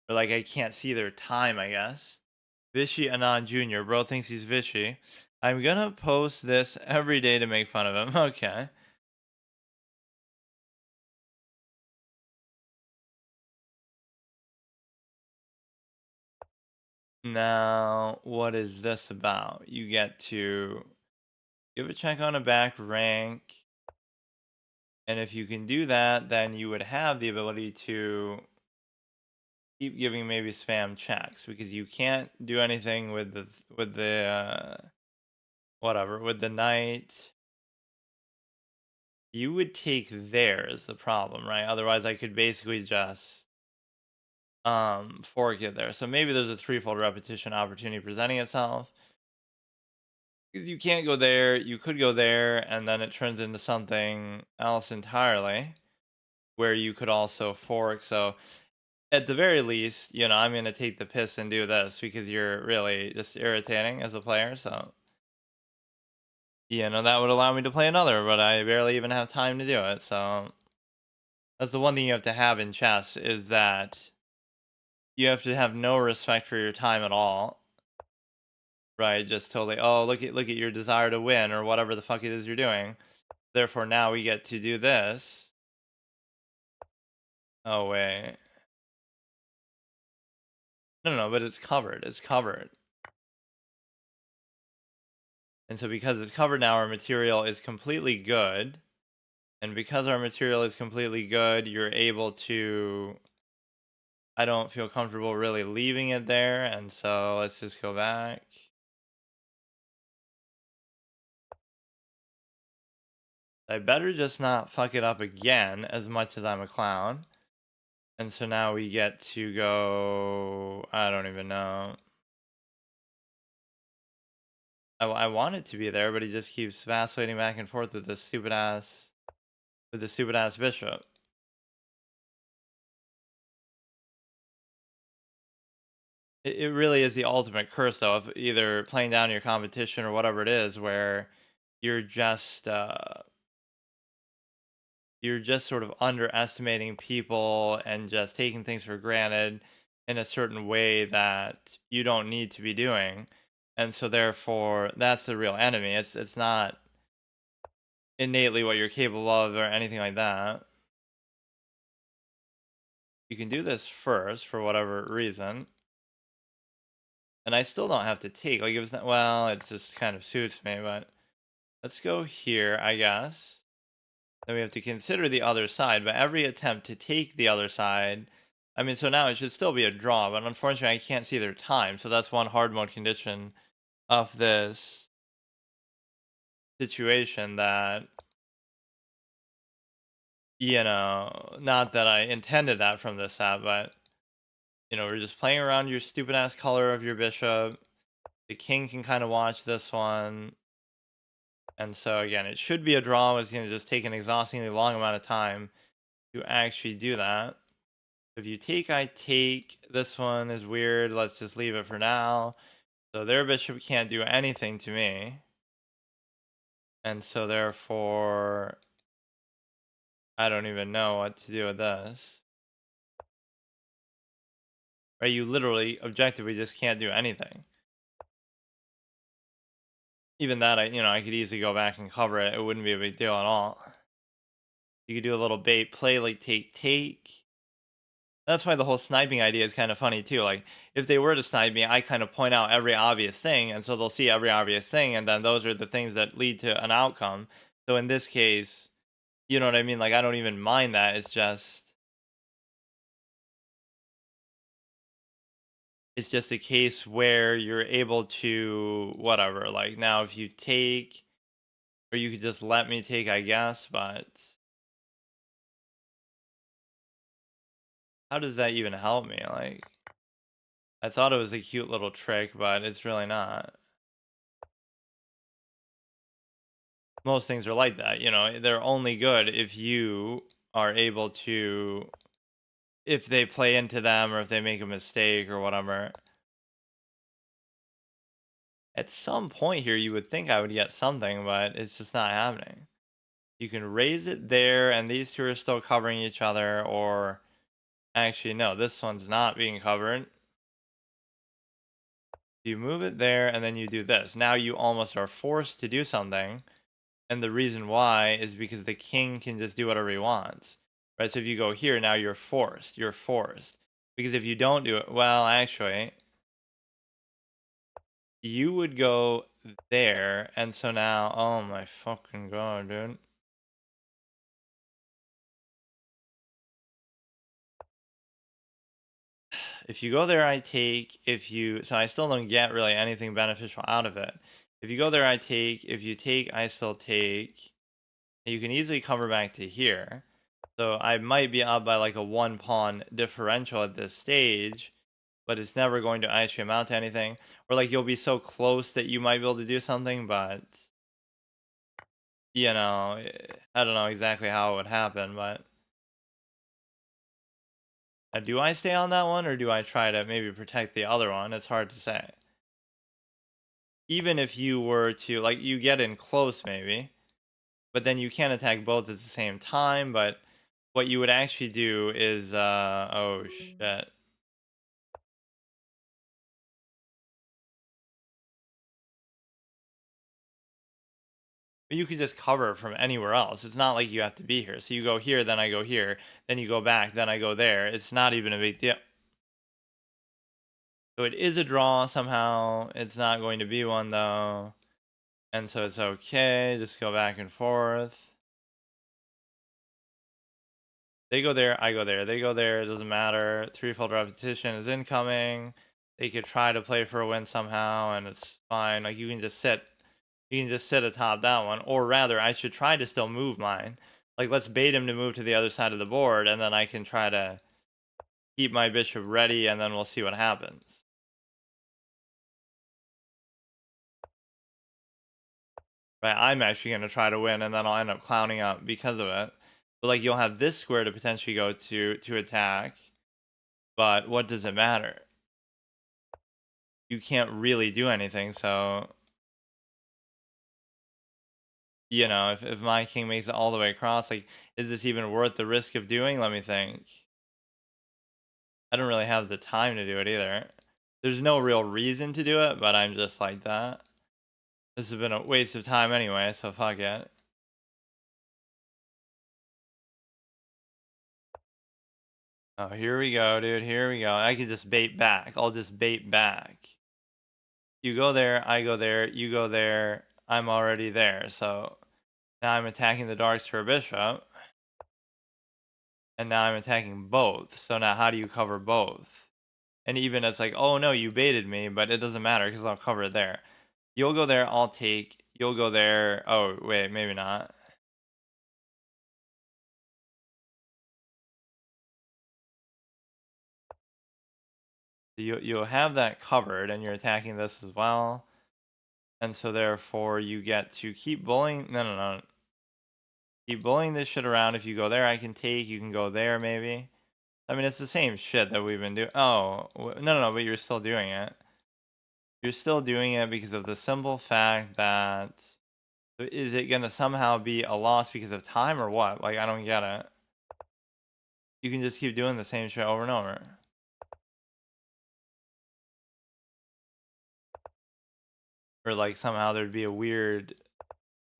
But like I can't see their time, I guess. Vishy Anand Jr. Bro thinks he's Vishy. I'm gonna post this every day to make fun of him. Okay. Now, what is this about? You get to give a check on a back rank. And if you can do that, then you would have the ability to keep giving maybe spam checks because you can't do anything with the whatever with the knight. You would take there is the problem, right? Otherwise, I could basically just fork it there. So maybe there's a threefold repetition opportunity presenting itself. Because you can't go there, you could go there, and then it turns into something else entirely, where you could also fork. So at the very least, I'm gonna take the piss and do this because you're really just irritating as a player. So that would allow me to play another, but I barely even have time to do it. So that's the one thing you have to have in chess is that you have to have no respect for your time at all. Right, just totally. Oh, look at your desire to win or whatever the fuck it is you're doing. Therefore, now we get to do this. Oh wait, no, but it's covered. It's covered, and so because it's covered now, our material is completely good. And because our material is completely good, you're able to. I don't feel comfortable really leaving it there, and so let's just go back. I better just not fuck it up again as much as I'm a clown. And so now we get to go. I don't even know. I want it to be there, but he just keeps vacillating back and forth with this stupid ass bishop. It really is the ultimate curse, though, of either playing down your competition or whatever it is, where you're just sort of underestimating people and just taking things for granted in a certain way that you don't need to be doing. And so therefore that's the real enemy. It's not innately what you're capable of or anything like that. You can do this first for whatever reason. And I still don't have to take, like, it was not, well, it just kind of suits me, but let's go here, I guess. Then we have to consider the other side, but every attempt to take the other side, I mean, so now it should still be a draw, but unfortunately I can't see their time, so that's one hard mode condition of this situation that, not that I intended that from this set, but, we're just playing around your stupid ass color of your bishop. The king can kind of watch this one. And so again, it should be a draw. It's going to just take an exhaustingly long amount of time to actually do that. If you take, I take. This one is weird. Let's just leave it for now. So their bishop can't do anything to me. And so therefore, I don't even know what to do with this. Right? You literally, objectively, just can't do anything. Even that, I could easily go back and cover it. It wouldn't be a big deal at all. You could do a little bait play, like take. That's why the whole sniping idea is kind of funny too. Like, if they were to snipe me, I kind of point out every obvious thing, and so they'll see every obvious thing, and then those are the things that lead to an outcome. So in this case, you know what I mean? Like, I don't even mind that. It's just a case where you're able to whatever. Like, now if you take, or you could just let me take, I guess, but how does that even help me? Like, I thought it was a cute little trick, but it's really not. Most things are like that, they're only good if you are able to, if they play into them or if they make a mistake or whatever. At some point here, you would think I would get something, but it's just not happening. You can raise it there, and these two are still covering each other, or actually, no, this one's not being covered. You move it there, and then you do this. Now you almost are forced to do something. And the reason why is because the king can just do whatever he wants. Right? So if you go here, now you're forced. You're forced. Because if you don't do it, well, actually, you would go there. And so now, oh my fucking god, dude. if you go there, I take. So I still don't get really anything beneficial out of it. If you go there, I take. If you take, I still take. You can easily cover back to here. So I might be up by like a 1 pawn differential at this stage, but it's never going to actually amount to anything. Or like you'll be so close that you might be able to do something, but I don't know exactly how it would happen, but do I stay on that one or do I try to maybe protect the other one? It's hard to say. Even if you were to, like, you get in close maybe, but then you can't attack both at the same time, but what you would actually do is, oh shit. But you could just cover from anywhere else. It's not like you have to be here. So you go here, then I go here, then you go back, then I go there. It's not even a big deal. So it is a draw somehow. It's not going to be one though. And so it's okay. Just go back and forth. They go there, I go there. They go there, it doesn't matter. Threefold repetition is incoming. They could try to play for a win somehow, and it's fine. Like you can just sit. You can just sit atop that one. Or rather, I should try to still move mine. Like let's bait him to move to the other side of the board, and then I can try to keep my bishop ready, and then we'll see what happens. Right, I'm actually gonna try to win, and then I'll end up clowning up because of it. But like you'll have this square to potentially go to attack. But what does it matter? You can't really do anything, so if my king makes it all the way across, like, is this even worth the risk of doing? Let me think. I don't really have the time to do it either. There's no real reason to do it, but I'm just like that. This has been a waste of time anyway, so fuck it. Oh, here we go, dude. Here we go. I can just bait back. I'll just bait back. You go there, I go there, you go there. I'm already there, so now I'm attacking the darks for a bishop. And now I'm attacking both. So now how do you cover both? And even it's like, oh no, you baited me, but it doesn't matter because I'll cover it there. You'll go there, I'll take. You'll go there. Oh, wait, maybe not. You'll have that covered and you're attacking this as well. And so therefore you get to keep bullying. No. Keep bullying this shit around. If you go there, I can take. You can go there maybe. I mean, it's the same shit that we've been doing. Oh, no, but you're still doing it. You're still doing it because of the simple fact that is it gonna somehow be a loss because of time or what? Like, I don't get it. You can just keep doing the same shit over and over. Or like somehow there'd be a weird,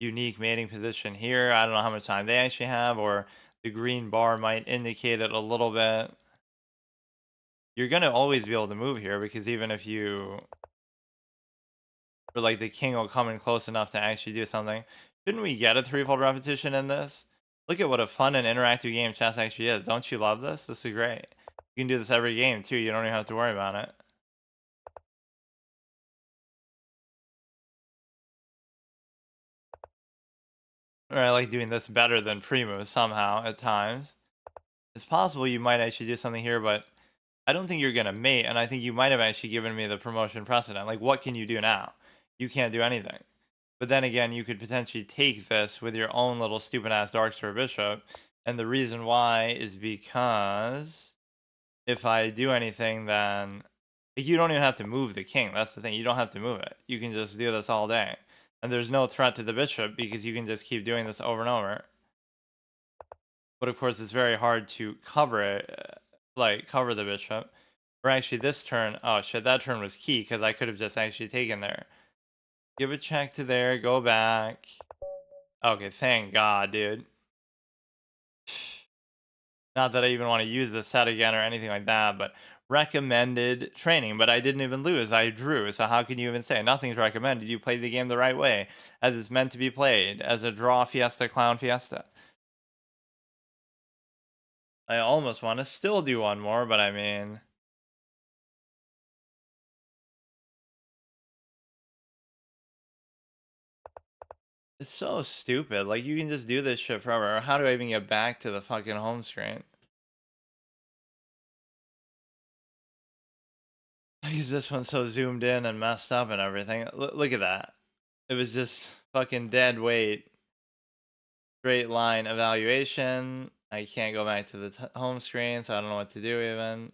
unique mating position here. I don't know how much time they actually have, or the green bar might indicate it a little bit. You're gonna always be able to move here because even if you, or like the king will come in close enough to actually do something. Shouldn't we get a threefold repetition in this? Look at what a fun and interactive game chess actually is. Don't you love this? This is great. You can do this every game too. You don't even have to worry about it. Or I like doing this better than Primo somehow at times. It's possible you might actually do something here, but I don't think you're gonna mate, and I think you might have actually given me the promotion precedent. Like, what can you do now? You can't do anything. But then again, you could potentially take this with your own little stupid ass Darkstar Bishop, and the reason why is because if I do anything, then like, you don't even have to move the king. That's the thing. You don't have to move it. You can just do this all day. And there's no threat to the bishop because you can just keep doing this over and over. But of course, it's very hard to cover it, like cover the bishop. Or actually, this turn, oh shit, that turn was key because I could have just actually taken there. Give a check to there, go back. Okay, thank God, dude. Not that I even want to use this set again or anything like that, but recommended training. But I didn't even lose. I drew. So how can you even say nothing's recommended? You played the game the right way, as it's meant to be played, as a draw fiesta, clown fiesta. I almost want to still do one more, but I mean, It's so stupid. Like, you can just do this shit forever. How do I even get back to the fucking home screen? Because this one's so zoomed in and messed up and everything. Look at that. It was just fucking dead weight. Straight line evaluation. I can't go back to the home screen, so I don't know what to do even.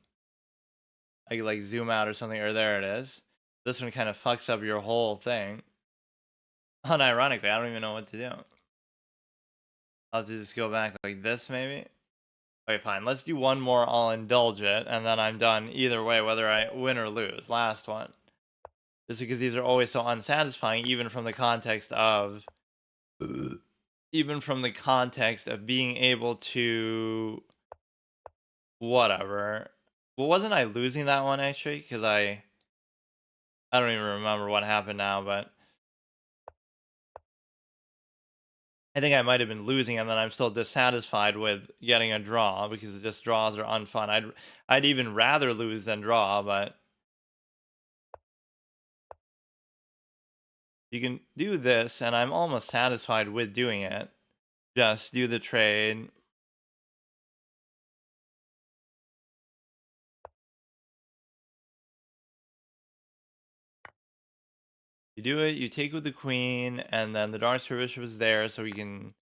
I could like zoom out or something, or there it is. This one kind of fucks up your whole thing. Unironically, I don't even know what to do. I'll have to just go back like this, maybe. Okay, fine. Let's do one more. I'll indulge it, and then I'm done either way, whether I win or lose. Last one. Just because these are always so unsatisfying, even from the context of, being able to, whatever. Well, wasn't I losing that one actually? Because I don't even remember what happened now, but I think I might have been losing, and then I'm still dissatisfied with getting a draw because just draws are unfun. I'd even rather lose than draw, but you can do this, and I'm almost satisfied with doing it. Just do the trade. You do it, you take with the queen, and then the dark square bishop is there, so we can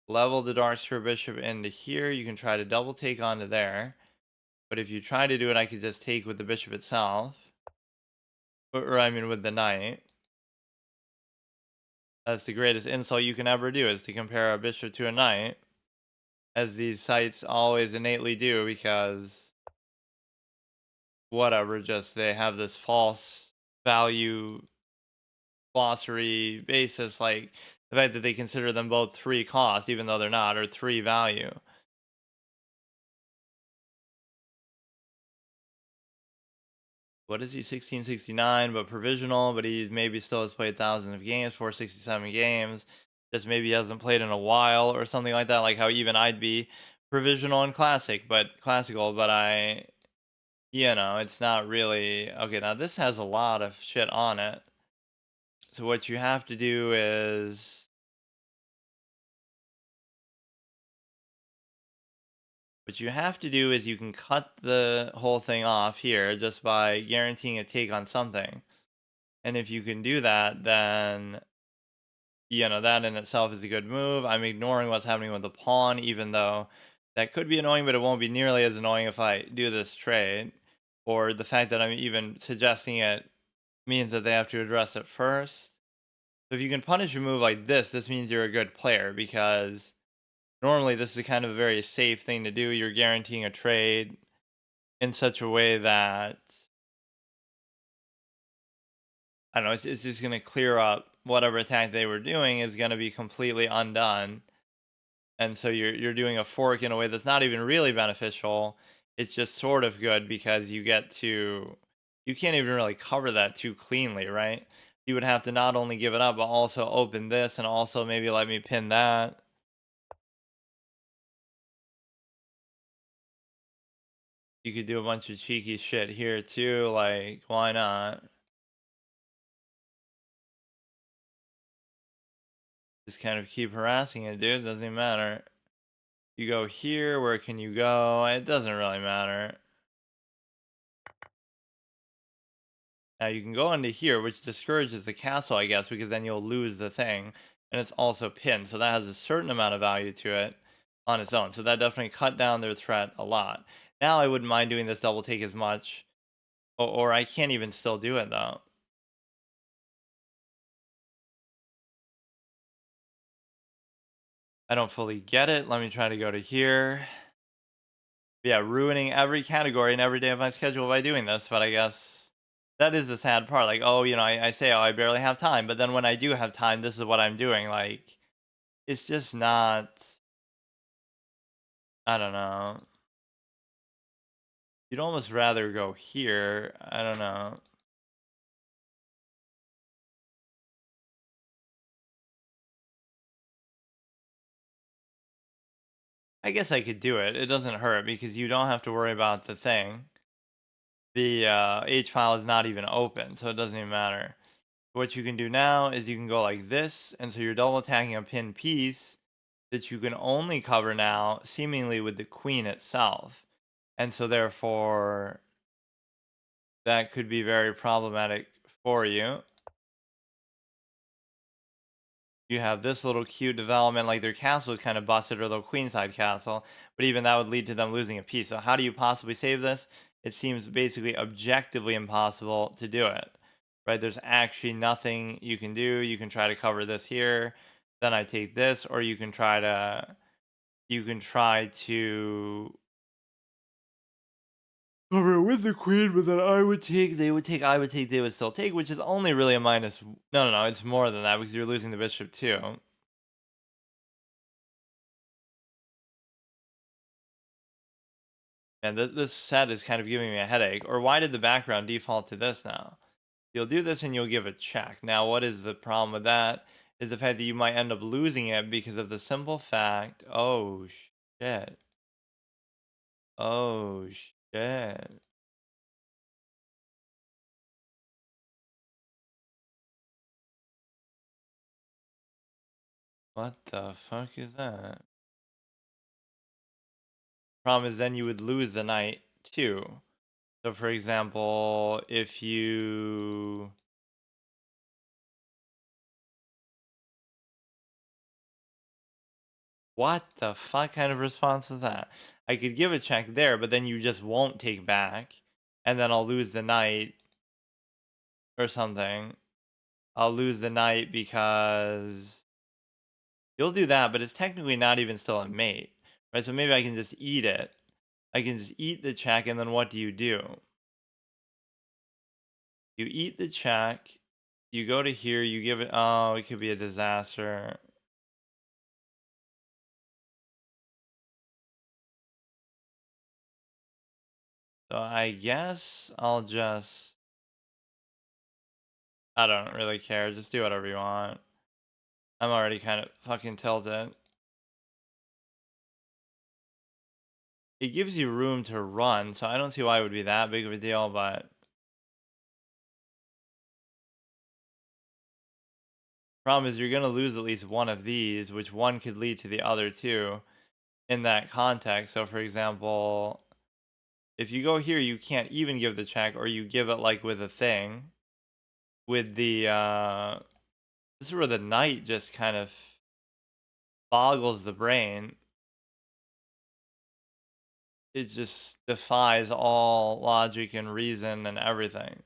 level the dark square bishop into here. You can try to double take onto there. But if you try to do it, I could just take with the bishop itself. Or I mean with the knight. That's the greatest insult you can ever do, is to compare a bishop to a knight. As these sites always innately do, because whatever, just they have this false value glossary basis, like the fact that they consider them both 3 cost, even though they're not, or 3 value. What is he? 1669, but provisional. But he maybe still has played thousands of games, 467 games. Just maybe he hasn't played in a while or something like that. Like how even I'd be provisional and classical, but it's not really okay. Now this has a lot of shit on it. So what you have to do is you can cut the whole thing off here just by guaranteeing a take on something. And if you can do that, then that in itself is a good move. I'm ignoring what's happening with the pawn, even though that could be annoying, but it won't be nearly as annoying if I do this trade. Or the fact that I'm even suggesting it means that they have to address it first. So if you can punish a move like this means you're a good player, because normally this is kind of a very safe thing to do. You're guaranteeing a trade in such a way that, I don't know, it's just going to clear up whatever attack they were doing is going to be completely undone. And so you're doing a fork in a way that's not even really beneficial. It's just sort of good because you can't even really cover that too cleanly, right? You would have to not only give it up, but also open this and also maybe let me pin that. You could do a bunch of cheeky shit here too, like, why not? Just kind of keep harassing it, dude. Doesn't even matter. You go here, where can you go? It doesn't really matter. Now you can go into here, which discourages the castle, I guess, because then you'll lose the thing. And it's also pinned, so that has a certain amount of value to it on its own. So that definitely cut down their threat a lot. Now I wouldn't mind doing this double take as much. Or I can't even still do it, though. I don't fully get it. Let me try to go to here. Yeah, ruining every category and every day of my schedule by doing this, but I guess that is the sad part. Like, oh, I say, oh, I barely have time, but then when I do have time, this is what I'm doing. Like, it's just not, I don't know. You'd almost rather go here. I don't know. I guess I could do it. It doesn't hurt because you don't have to worry about the thing. The H file is not even open, so it doesn't even matter. What you can do now is you can go like this, and so you're double attacking a pinned piece that you can only cover now, seemingly with the queen itself. And so therefore, that could be very problematic for you. You have this little cute development, like their castle is kind of busted, or their queenside castle, but even that would lead to them losing a piece. So how do you possibly save this? It seems basically objectively impossible to do it, right? There's actually nothing you can do. You can try to cover this here, then I take this, or you can try to cover it with the queen, but then I would take, they would take, I would take, they would still take, which is only really a minus. No, no, no, it's more than that because you're losing the bishop too. And this set is kind of giving me a headache. Or why did the background default to this now? You'll do this and you'll give a check. Now, what is the problem with that? Is the fact that you might end up losing it because of the simple fact. Oh, shit. Oh, shit. What the fuck is that? Problem is, then you would lose the knight too. So, for example, if you. What the fuck kind of response is that? I could give a check there, but then you just won't take back, and then I'll lose the knight or something. I'll lose the knight because you'll do that, but it's technically not even still a mate, right? So maybe I can just eat it. I can just eat the check, and then what do? You eat the check, you go to here, you give it. Oh, it could be a disaster. So I guess I'll just. I don't really care. Just do whatever you want. I'm already kind of fucking tilted. It gives you room to run, so I don't see why it would be that big of a deal, but problem is you're going to lose at least one of these, which one could lead to the other two in that context. So for example, if you go here, you can't even give the check, or you give it like with a thing. With the this is where the knight just kind of boggles the brain. It just defies all logic and reason and everything.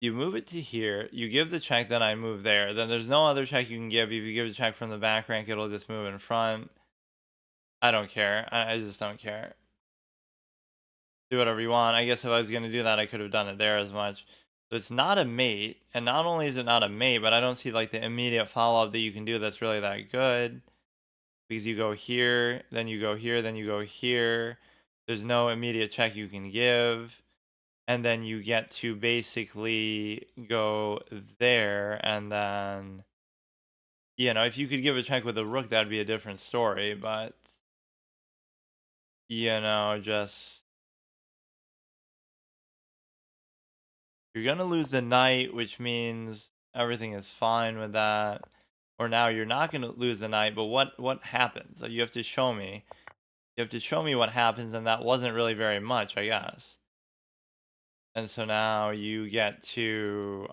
You move it to here, you give the check, then I move there. Then there's no other check you can give. If you give a check from the back rank, it'll just move in front. I don't care. I just don't care. Do whatever you want. I guess if I was going to do that, I could have done it there as much. So it's not a mate. And not only is it not a mate, but I don't see like the immediate follow-up that you can do that's really that good. Because you go here, then you go here, then you go here. There's no immediate check you can give. And then you get to basically go there, and then, if you could give a check with a rook, that'd be a different story, but, just, you're gonna lose the knight, which means everything is fine with that. Or now you're not gonna lose the knight, but what happens? So you have to show me. You have to show me what happens, and that wasn't really very much, I guess. And so now you get to,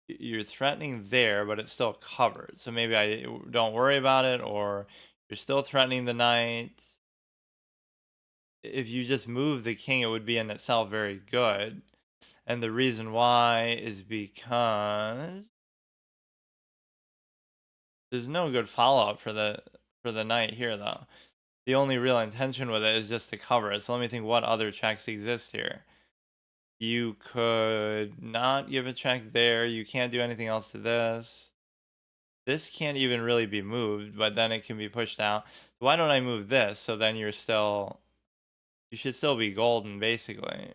you're threatening there, but it's still covered. So maybe I don't worry about it, or you're still threatening the knight. If you just move the king, it would be in itself very good. And the reason why is because there's no good follow-up for the knight here, though. The only real intention with it is just to cover it. So let me think what other checks exist here. You could not give a check there. You can't do anything else to this. This can't even really be moved, but then it can be pushed out. Why don't I move this? So then you should still be golden, basically.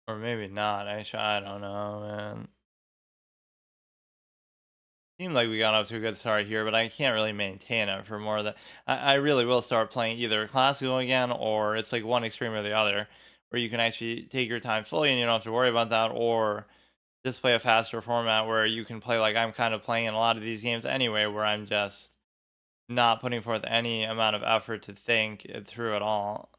Or maybe not. Actually, I don't know, man. Seemed like we got off to a good start here, but I can't really maintain it for more than I really will start playing either classical again or it's like one extreme or the other, where you can actually take your time fully and you don't have to worry about that, or just play a faster format where you can play like I'm kind of playing in a lot of these games anyway, where I'm just not putting forth any amount of effort to think it through at all.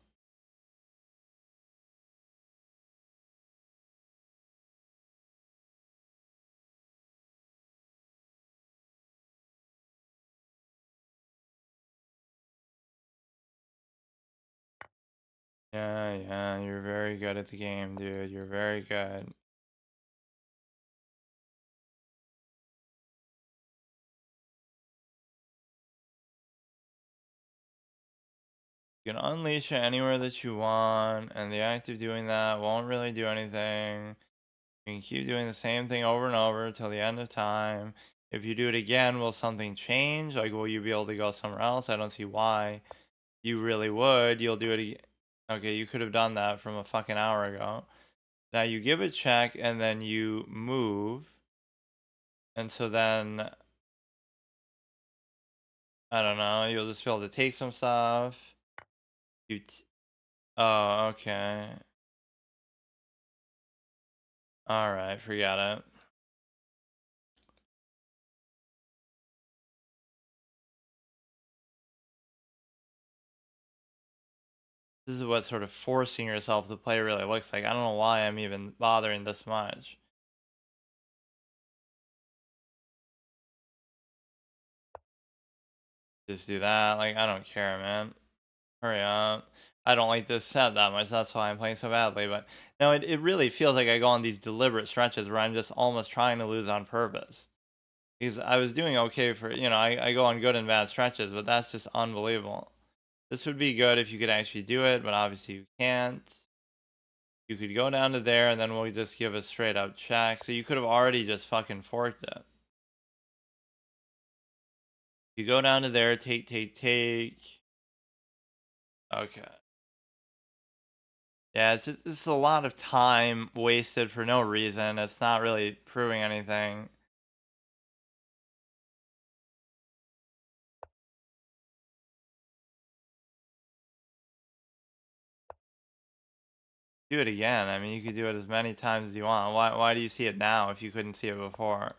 Yeah, yeah, you're very good at the game, dude. You're very good. You can unleash it anywhere that you want, and the act of doing that won't really do anything. You can keep doing the same thing over and over till the end of time. If you do it again, will something change? Like, will you be able to go somewhere else? I don't see why you really would. You'll do it again. Okay, you could have done that from a fucking hour ago. Now you give a check and then you move. And so then, I don't know, you'll just be able to take some stuff. Oh, okay. Alright, forget it. This is what sort of forcing yourself to play really looks like. I don't know why I'm even bothering this much. Just do that. Like, I don't care, man. Hurry up. I don't like this set that much. That's why I'm playing so badly. But no, it really feels like I go on these deliberate stretches where I'm just almost trying to lose on purpose. Because I was doing okay for, I go on good and bad stretches, but that's just unbelievable. This would be good if you could actually do it, but obviously you can't. You could go down to there and then we'll just give a straight up check. So you could have already just fucking forked it. You go down to there, take, take, take. Okay. Yeah, it's a lot of time wasted for no reason. It's not really proving anything. Do it again. I mean, you could do it as many times as you want. Why do you see it now if you couldn't see it before?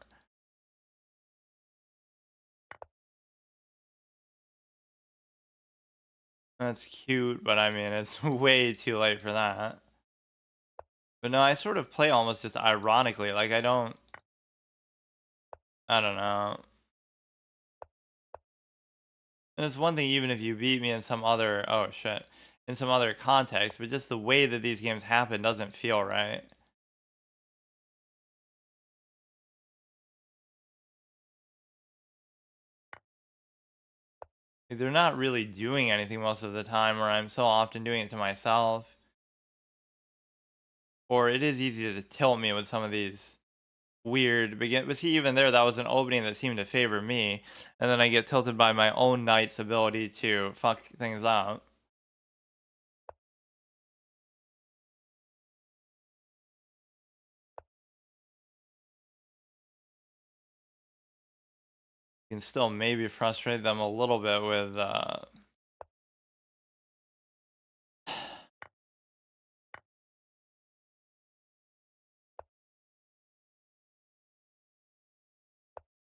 That's cute, but I mean, it's way too late for that. But no, I sort of play almost just ironically. Like I don't know. And it's one thing even if you beat me in some other, oh shit, in some other context, but just the way that these games happen doesn't feel right. Like, they're not really doing anything most of the time, or I'm so often doing it to myself. Or it is easy to tilt me with some of these weird begin. But see, even there, that was an opening that seemed to favor me, and then I get tilted by my own knight's ability to fuck things up. You can still maybe frustrate them a little bit with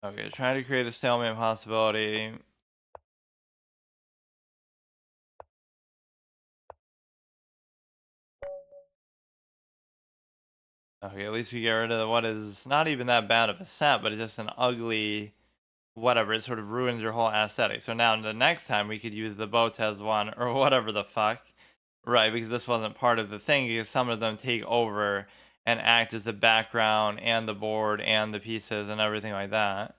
okay, try to create a stalemate possibility. Okay, at least we get rid of what is not even that bad of a set, but it's just an ugly whatever. It sort of ruins your whole aesthetic. So now the next time we could use the Botez one or whatever the fuck. Right, because this wasn't part of the thing, because some of them take over and act as the background and the board and the pieces and everything like that.